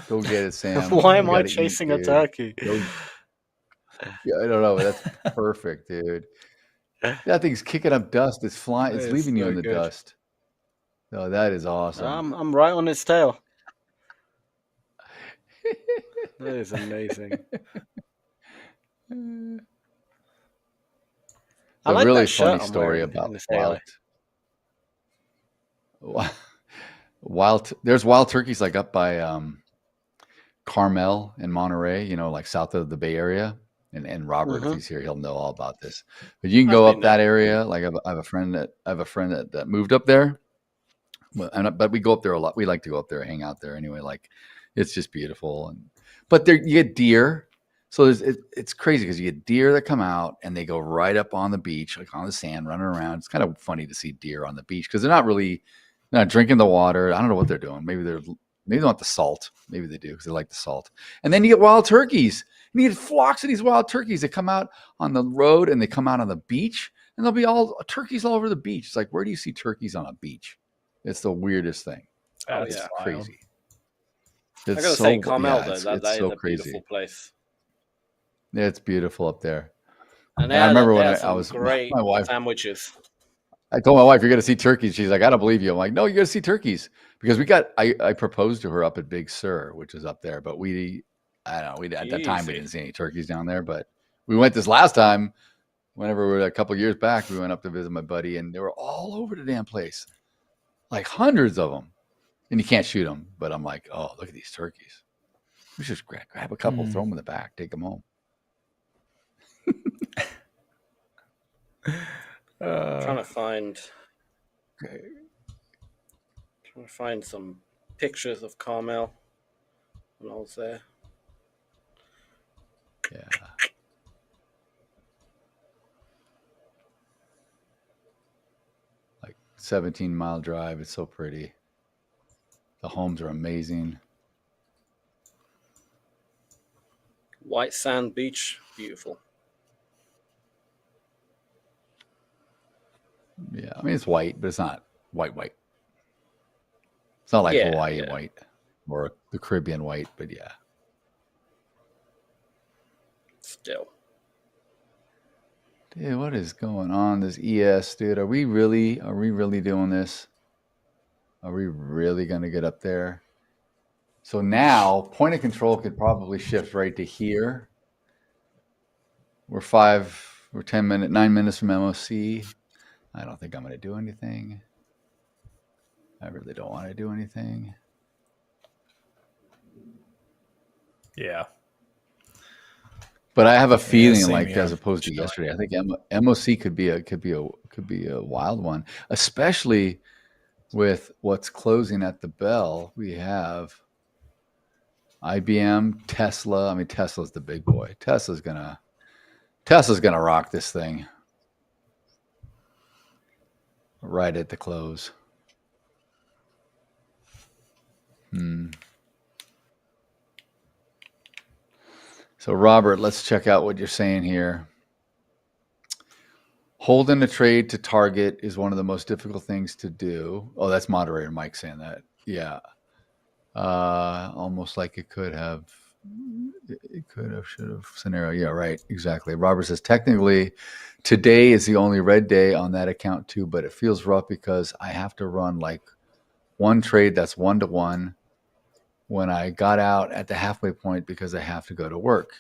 Go get it, Sam. Why am I chasing a turkey? Yeah, I don't know. But that's perfect, dude. That thing's kicking up dust. It's flying. It's leaving you in the dust. Oh, that is awesome. I'm right on its tail. That is amazing. A like really that shirt funny I'm story wearing about in this area. there's wild turkeys like up by Carmel in Monterey, like south of the Bay Area. And Robert, if he's here, he'll know all about this. But you can go up that area. Like I have a friend that moved up there. But we go up there a lot. We like to go up there, hang out there anyway. Like it's just beautiful. But there you get deer. So it's crazy because you get deer that come out and they go right up on the beach, like on the sand, running around. It's kind of funny to see deer on the beach because they're not drinking the water. I don't know what they're doing. Maybe they want the salt. Maybe they do because they like the salt. And then you get wild turkeys. And you get flocks of these wild turkeys that come out on the road and they come out on the beach and there'll be all turkeys all over the beach. It's like, where do you see turkeys on a beach? It's the weirdest thing. It's crazy. I gotta say, Carmel though, that is a beautiful place. Yeah, it's beautiful up there. And I remember when I was great my wife sandwiches. I told my wife, "You're gonna see turkeys." She's like, "I don't believe you." I'm like, "No, you're gonna see turkeys," because I proposed to her up at Big Sur, which is up there, but at that time we didn't see any turkeys down there. But we went this last time, whenever we were a couple years back, we went up to visit my buddy, and they were all over the damn place. Like hundreds of them, and you can't shoot them. But I'm like, oh, look at these turkeys. We should just grab a couple, throw them in the back, take them home. Trying to find some pictures of Carmel when I was there. Yeah. Like 17-mile drive. It's so pretty. The homes are amazing. White sand beach, beautiful. Yeah, I mean it's white, but it's not white. It's not like Hawaii white or the Caribbean white, but yeah. Still. Dude, what is going on? This ES, dude. Are we really doing this? Are we really gonna get up there? So now point of control could probably shift right to here. We're 9 minutes from MOC. I don't think I'm gonna do anything. I really don't want to do anything. Yeah. But I have a feeling same like here. as opposed to yesterday, I think MOC could be a wild one, especially with what's closing at the bell. We have IBM, Tesla. I mean, Tesla's the big boy. Tesla's gonna rock this thing right at the close. So Robert, let's check out what you're saying here. Holding a trade to target is one of the most difficult things to do. Oh, that's moderator Mike saying that. Yeah. Almost like it could have, should have scenario. Yeah, right. Exactly. Robert says, technically, today is the only red day on that account too, but it feels rough because I have to run like one trade that's 1-to-1 when I got out at the halfway point because I have to go to work.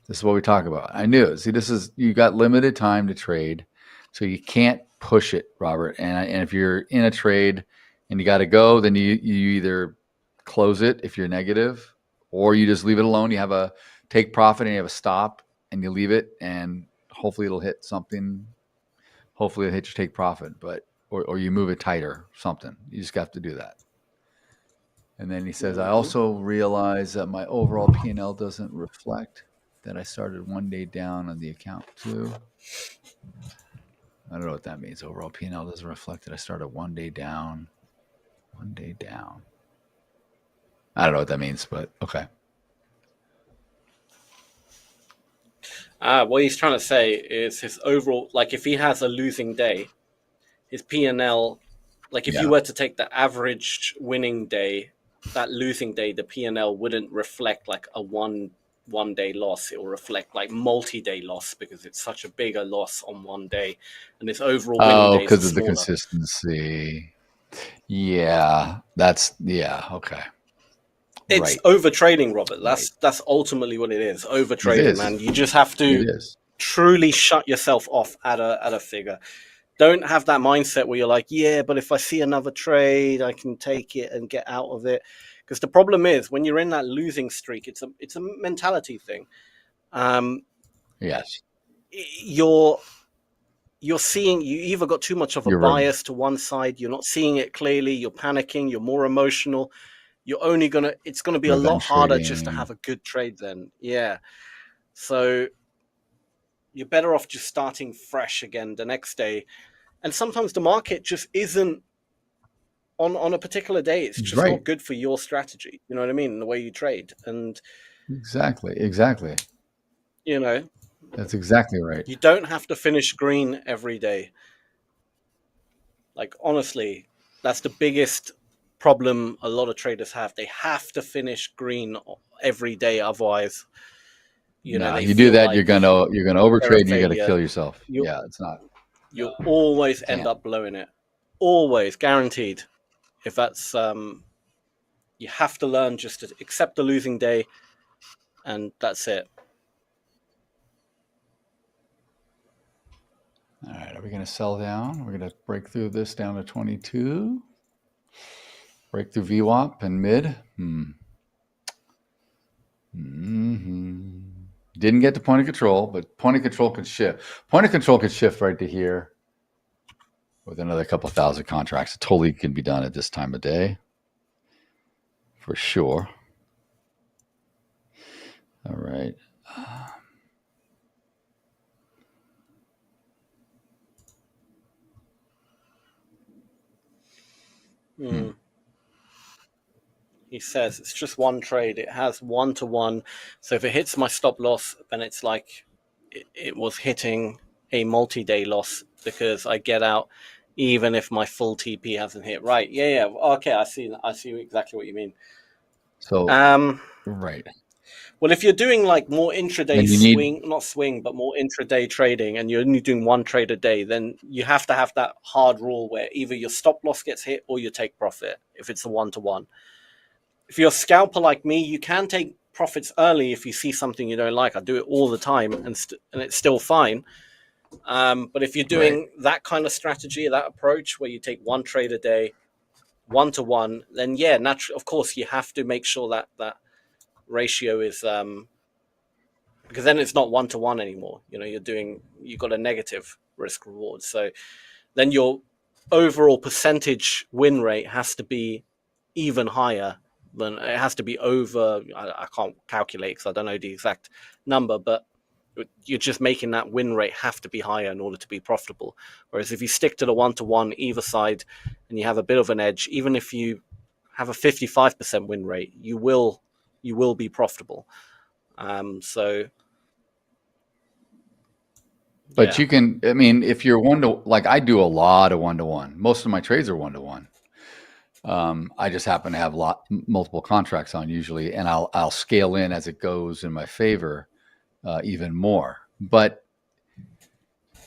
This is what we talk about. I knew it. See, you got limited time to trade, so you can't push it, Robert. And if you're in a trade and you got to go, then you either close it if you're negative, or you just leave it alone. You have a take profit and you have a stop, and you leave it, and hopefully it'll hit something. Hopefully it'll hit your take profit, or you move it tighter, something. You just have to do that. And then he says, I also realize that my overall P&L doesn't reflect that I started one day down on the account too. I don't know what that means. Overall P&L doesn't reflect that I started one day down. One day down. I don't know what that means, but okay. What he's trying to say is his overall, like if he has a losing day, his P&L, like if you were to take the average winning day, that losing day, the P&L wouldn't reflect like a one day loss. It will reflect like multi-day loss because it's such a bigger loss on one day, and this overall winning day because is of the smaller. consistency. Yeah, okay. It's over trading, Robert. That's ultimately what it is. Over trading, man. You just have to truly shut yourself off at a figure. Don't have that mindset where you're like, yeah, but if I see another trade, I can take it and get out of it. Because the problem is when you're in that losing streak, it's a mentality thing. Yes. You're seeing, you either got too much of a bias to one side, you're not seeing it clearly, you're panicking, you're more emotional. It's gonna be a lot harder just to have a good trade then. Yeah. So you're better off just starting fresh again the next day. And sometimes the market just isn't on a particular day. It's just not good for your strategy. You know what I mean? The way you trade. And Exactly. You know, That's exactly right. you don't have to finish green every day. Like, honestly, that's the biggest problem a lot of traders have. They have to finish green every day. Otherwise, you know, you do that, you're gonna overtrade and you're gonna kill yourself. It's not. You'll always end up blowing it. Always, guaranteed. If that's you have to learn just to accept the losing day, and that's it. All right, are we going to sell down? We're going to break through this down to 22. Break through VWAP and mid. Didn't get to point of control, but point of control could shift. Point of control could shift right to here with another couple thousand contracts. It totally can be done at this time of day, for sure. All right. He says it's just one trade. It has 1-to-1. So if it hits my stop loss, then it's like it was hitting a multi-day loss because I get out even if my full TP hasn't hit. Right. Yeah. Okay. I see exactly what you mean. So, right. Well, if you're doing like more intraday but more intraday trading, and you're only doing one trade a day, then you have to have that hard rule where either your stop loss gets hit or you take profit if it's a 1-to-1. If you're a scalper like me, you can take profits early if you see something you don't like. I do it all the time, and it's still fine. But if you're doing that kind of strategy, that approach where you take one trade a day, 1-to-1, then yeah, naturally, of course, you have to make sure that ratio is because then it's not 1-to-1 anymore. You know, you've got a negative risk reward. So then your overall percentage win rate has to be even higher. Then it has to be over. I can't calculate because I don't know the exact number, but you're just making that win rate have to be higher in order to be profitable. Whereas if you stick to the 1-to-1 either side and you have a bit of an edge, even if you have a 55% win rate, you will be profitable. But you can, I mean, if you're like I do a lot of 1-to-1. Most of my trades are 1-to-1. I just happen to have multiple contracts on usually, and I'll scale in as it goes in my favor even more. But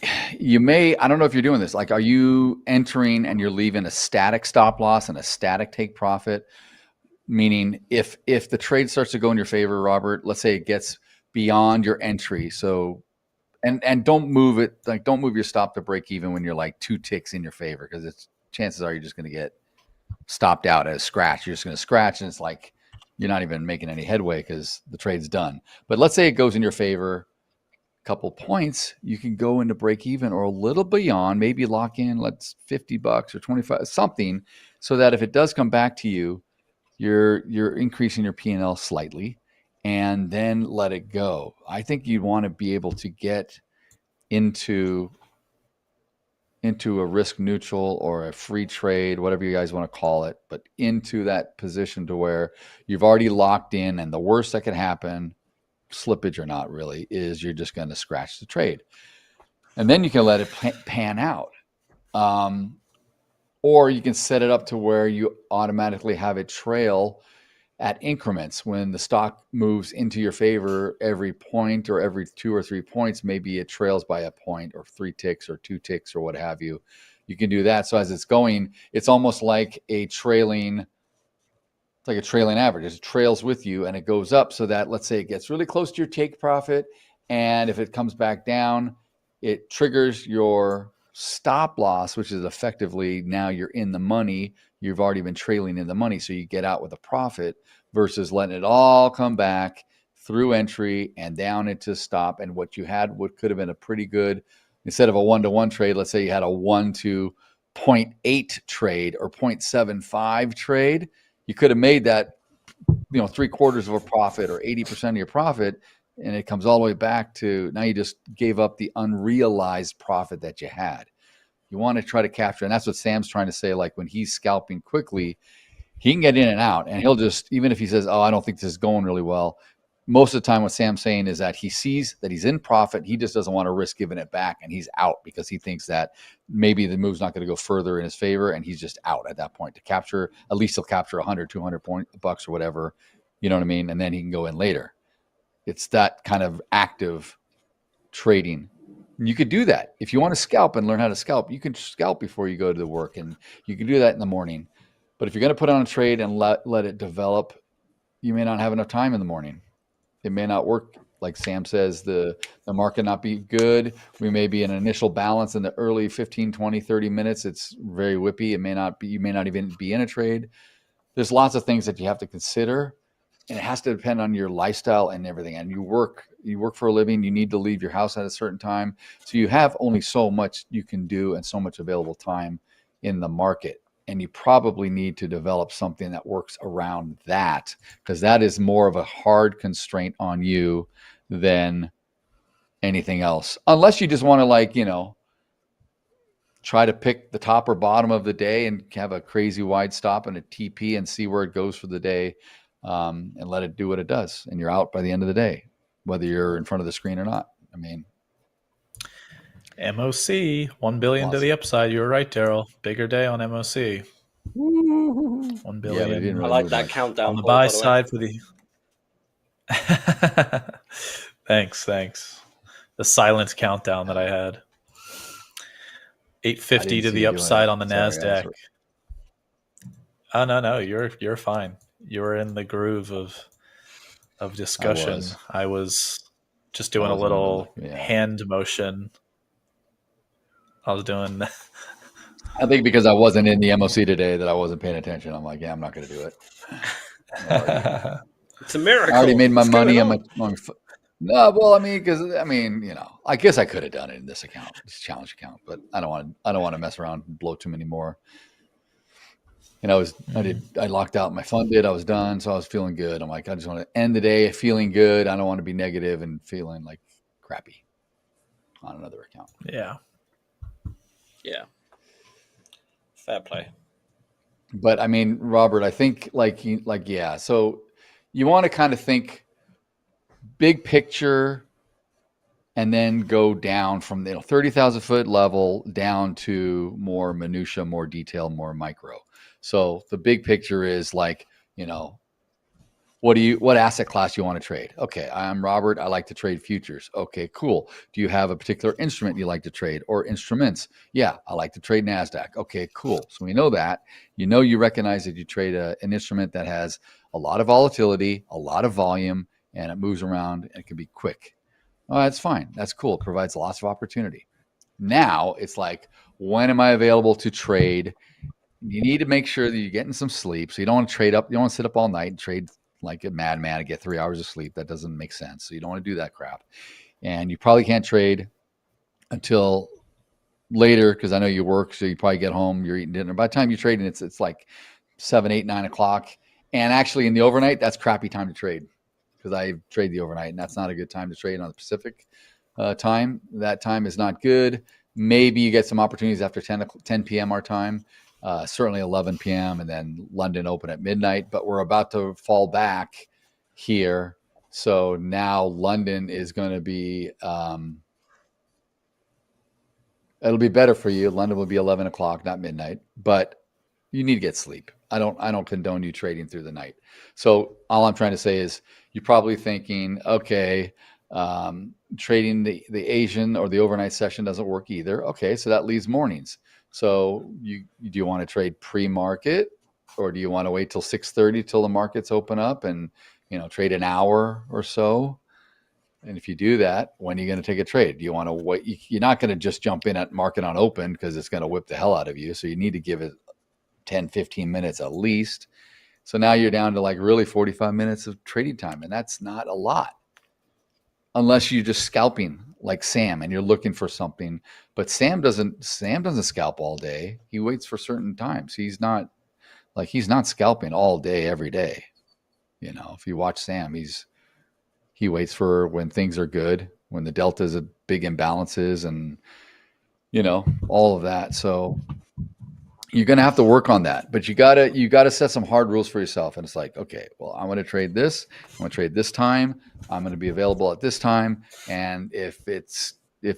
I don't know if you're doing this. Like, are you entering and you're leaving a static stop loss and a static take profit? Meaning, if the trade starts to go in your favor, Robert, let's say it gets beyond your entry, so. And don't move it, like don't move your stop to break even when you're like 2 ticks in your favor, because chances are you're just going to get stopped out as scratch. You're just going to scratch, and it's like you're not even making any headway because the trade's done. But let's say it goes in your favor, a couple points, you can go into break even or a little beyond, maybe lock in, let's $50 or 25, something, so that if it does come back to you, you're increasing your P&L slightly. And then let it go. I think you'd want to be able to get into a risk neutral or a free trade, whatever you guys want to call it, but into that position to where you've already locked in, and the worst that can happen, slippage or not really, is you're just going to scratch the trade. And then you can let it pan out. Or you can set it up to where you automatically have it trail at increments. When the stock moves into your favor every point or every 2 or 3 points, maybe it trails by a point or 3 ticks or 2 ticks or what have you. You can do that. So as it's going, it's almost like a trailing average. It trails with you and it goes up, so that, let's say it gets really close to your take profit, and if it comes back down, it triggers your stop loss, which is effectively now you're in the money. You've already been trailing in the money, so you get out with a profit versus letting it all come back through entry and down into stop. And what you had, what could have been a pretty good, instead of a 1-to-1 trade, let's say you had a 1 to 0.8 trade or 0.75 trade, you could have made that, 3/4 of a profit or 80% of your profit, and it comes all the way back to now you just gave up the unrealized profit that you had. You want to try to capture, and that's what Sam's trying to say. Like when he's scalping quickly, he can get in and out, and he'll just, even if he says, "Oh, I don't think this is going really well," most of the time what Sam's saying is that he sees that he's in profit. He just doesn't want to risk giving it back, and he's out because he thinks that maybe the move's not going to go further in his favor, and he's just out at that point to capture. At least he'll capture 100, 200 bucks or whatever, you know what I mean? And then he can go in later. It's that kind of active trading. You could do that. If you want to scalp and learn how to scalp, you can scalp before you go to the work, and you can do that in the morning. But if you're going to put on a trade and let it develop, you may not have enough time in the morning. It may not work. Like Sam says, the market not be good. We may be in an initial balance in the early 15, 20, 30 minutes. It's very whippy. It may not be, you may not even be in a trade. There's lots of things that you have to consider. and it has to depend on your lifestyle and everything. And you work for a living, you need to leave your house at a certain time. So you have only so much you can do and so much available time in the market. And you probably need to develop something that works around that, because that is more of a hard constraint on you than anything else. Unless you just want to, like, try to pick the top or bottom of the day and have a crazy wide stop and a TP and see where it goes for the day, and let it do what it does. And you're out by the end of the day, whether you're in front of the screen or not. I mean, MOC, 1 billion to the upside. You were right, Daryl. Bigger day on MOC. 1 billion. Yeah, really I like that countdown. On the Paul, buy by the way. side for the. Thanks. The silent countdown that I had. 850 to the upside on the Nasdaq. Oh no, you're fine. You're in the groove of discussion. I was just doing a little hand motion. I was doing. I think because I wasn't in the MOC today that I wasn't paying attention. I'm like, yeah, I'm not going to do it. It's a miracle. I already made my What's money. going on? No, well, I mean, I guess I could have done it in this account, this challenge account, but I don't want to mess around and blow too many more. And I locked out my funded. I was done, so I was feeling good. I'm like, I just want to end the day feeling good. I don't want to be negative and feeling like crappy on another account. Yeah. Fair play. But I mean, Robert, I think yeah. So you want to kind of think big picture, and then go down from 30,000 foot level down to more minutia, more detail, more micro. So the big picture is like, what asset class you want to trade? Okay, I'm Robert. I like to trade futures. Okay, cool. Do you have a particular instrument you like to trade, or instruments? Yeah, I like to trade Nasdaq. Okay, cool. So we know that. You recognize that you trade an instrument that has a lot of volatility, a lot of volume, and it moves around and it can be quick. Oh, that's fine. That's cool. It provides lots of opportunity. Now it's like, when am I available to trade? You need to make sure that you're getting some sleep. So you don't want to trade up. You don't want to sit up all night and trade like a madman and get 3 hours of sleep. That doesn't make sense. So you don't want to do that crap. And you probably can't trade until later, because I know you work. So you probably get home, you're eating dinner. By the time you're trading, it's like 7, 8, 9 o'clock. And actually in the overnight, that's crappy time to trade, because I trade the overnight, and that's not a good time to trade on the Pacific time. That time is not good. Maybe you get some opportunities after 10 p.m. our time, certainly 11 p.m. and then London open at midnight. But we're about to fall back here. So now London is going to be, it'll be better for you. London will be 11 o'clock, not midnight, but you need to get sleep. I don't condone you trading through the night. So all I'm trying to say is, you're probably thinking, okay, trading the Asian or the overnight session doesn't work either. Okay, so that leaves mornings. So do you want to trade pre-market, or do you want to wait till 6:30 till the markets open up and trade an hour or so? And if you do that, when are you going to take a trade? Do you want to wait? You're not going to just jump in at market on open, because it's going to whip the hell out of you. So you need to give it 10, 15 minutes at least. So now you're down to like really 45 minutes of trading time, and that's not a lot, unless you're just scalping like Sam and you're looking for something. But Sam doesn't scalp all day. He waits for certain times. He's not scalping all day every day. If you watch Sam, he waits for when things are good, when the delta is a big imbalances, and all of that. So you're going to have to work on that, but you gotta set some hard rules for yourself. And it's like, okay, well, I'm going to trade this. I'm going to trade this time. I'm going to be available at this time. And if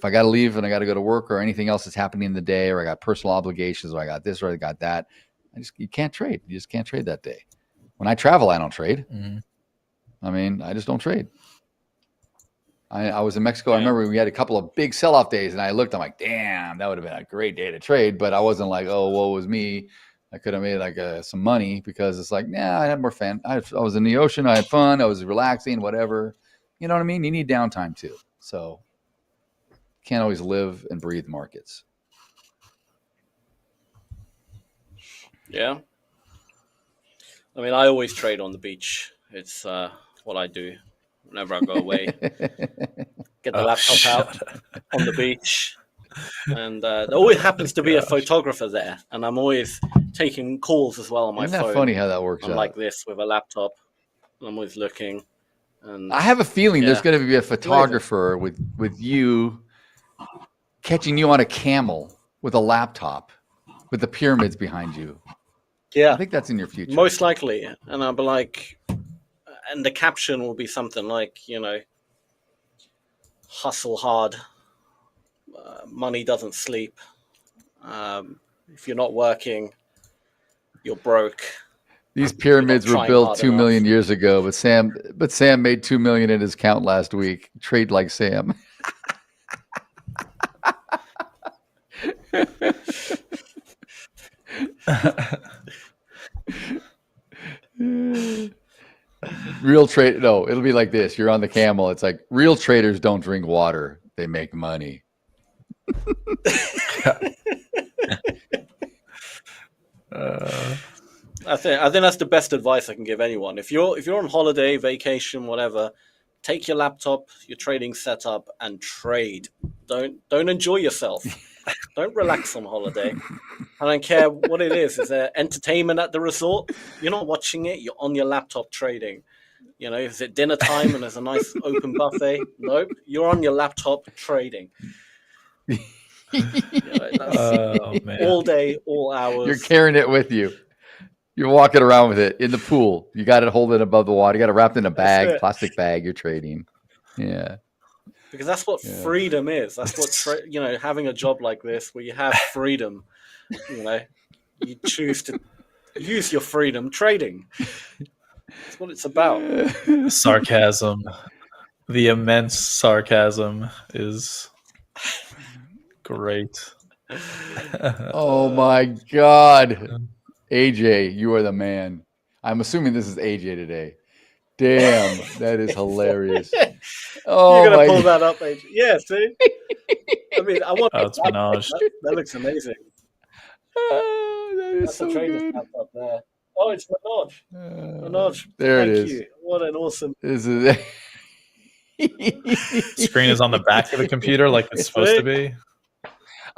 I got to leave and I got to go to work, or anything else that's happening in the day, or I got personal obligations, or I got this, or I got that, you can't trade. You just can't trade that day. When I travel, I don't trade. Mm-hmm. I mean, I just don't trade. I was in Mexico. I remember we had a couple of big sell-off days, and I looked, I'm like, damn, that would have been a great day to trade. But I wasn't like, oh, woe was me. I could have made like some money, because it's like, I had more fun. I was in the ocean. I had fun. I was relaxing, whatever. You know what I mean? You need downtime too. So can't always live and breathe markets. Yeah. I mean, I always trade on the beach. It's what I do whenever I go away. Get the laptop out on the beach. And there always happens to be a photographer there. And I'm always taking calls as well on my Isn't phone. that funny how that works I'm out? like this with a laptop. I'm always looking. And I have a feeling there's going to be a photographer with you catching you on a camel with a laptop with the pyramids behind you. Yeah. I think that's in your future. Most likely. And I'll be like, and the caption will be something like, hustle hard. Money doesn't sleep. If you're not working, you're broke. These pyramids were built 2 million years ago, but Sam made 2 million in his count last week. Trade like Sam. Real trade. No, it'll be like this. You're on the camel. It's like real traders don't drink water. They make money. I think that's the best advice I can give anyone. If you're on holiday, vacation, whatever, take your laptop, your trading setup, and trade. Don't enjoy yourself. Don't relax on holiday. I don't care what it is. Is there entertainment at the resort? You're not watching it. You're on your laptop trading. Is it dinner time and there's a nice open buffet? Nope. You're on your laptop trading. Man. All day, all hours. You're carrying it with you. You're walking around with it in the pool. You got it holding above the water. You got it wrapped in a bag, plastic bag. You're trading. Yeah. Because that's what freedom is. That's what having a job like this where you have freedom. You choose to use your freedom trading. That's what it's about. Sarcasm. The immense sarcasm is great. Oh my God. AJ, you are the man. I'm assuming this is AJ today. Damn, that is hilarious. Oh, you're gonna pull that up, AJ. Yeah, see. I mean, I want. It's Minaj. That looks amazing. That is so good. Up there. Oh, it's Minaj. Minaj. There it Thank is. you. What an awesome. This is Screen is on the back of the computer like it's supposed to be.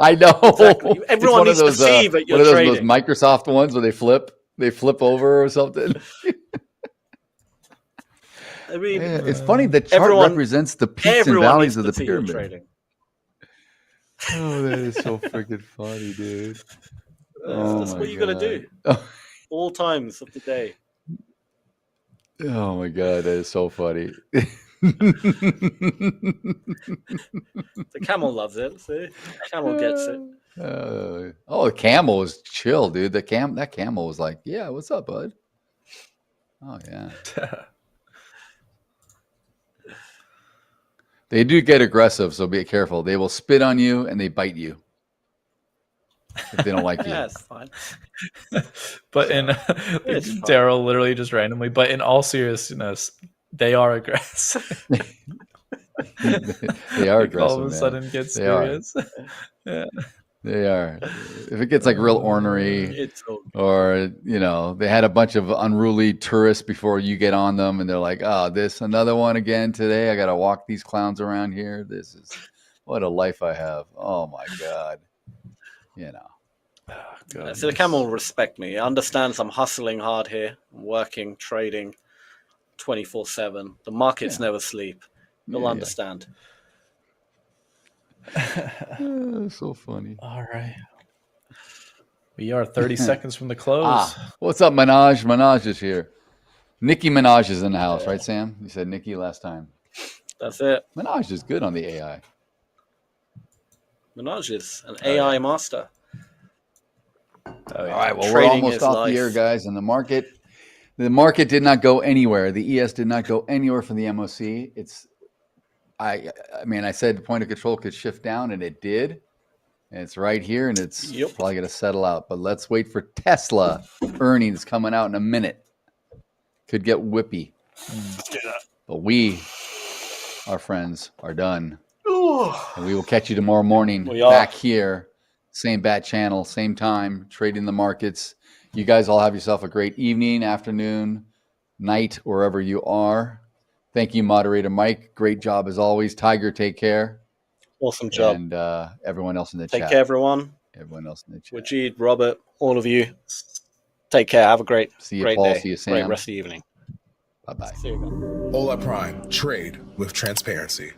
I know. Exactly. Everyone needs to see that you're trading. Those Microsoft ones where they flip over or something. I mean, it's funny. The chart represents the peaks and valleys of the pyramid. Oh, that is so freaking funny, dude. That's what you got to do. All times of the day. Oh my God, that is so funny. The camel loves it. See, the camel gets it. The camel was chill, dude. That camel was like, "Yeah, what's up, bud?" Oh yeah. They do get aggressive, so be careful. They will spit on you and they bite you if they don't like you. Yeah, it's fine. But Daryl literally just randomly. But in all seriousness, they are aggressive. They are aggressive. All of a sudden, get serious. Yeah. They are. If it gets like real ornery, or they had a bunch of unruly tourists before you get on them, and they're like, "Oh, another one again today. I got to walk these clowns around here. This is what a life I have. Oh my God." So the camel will respect me. It understands I'm hustling hard here, I'm working, trading 24/7. The markets never sleep. They'll understand. So funny. All right. We are 30 seconds from the close. What's up, Minaj? Minaj is here. Nicki Minaj is in the house, right, Sam? You said Nicki last time. That's it. Minaj is good on the AI. Minaj is an AI master. All right, well, we're almost off the air, guys. And the market did not go anywhere. The ES did not go anywhere from the MOC. I mean, I said the point of control could shift down, and it did. And it's right here, and it's probably going to settle out. But let's wait for Tesla earnings coming out in a minute. Could get whippy. But we, our friends, are done. And we will catch you tomorrow morning back here. Same bat channel, same time, trading the markets. You guys all have yourself a great evening, afternoon, night wherever you are. Thank you, moderator Mike. Great job as always. Tiger, take care. Awesome job. And everyone else in the Take chat. care, everyone. Everyone else in the chat. Wajid, Robert, all of you. Take care. Have a great, See you, great Paul. day. See you, Sam. Great rest of the evening. Bye-bye. See you again. Hola Prime. Trade with transparency.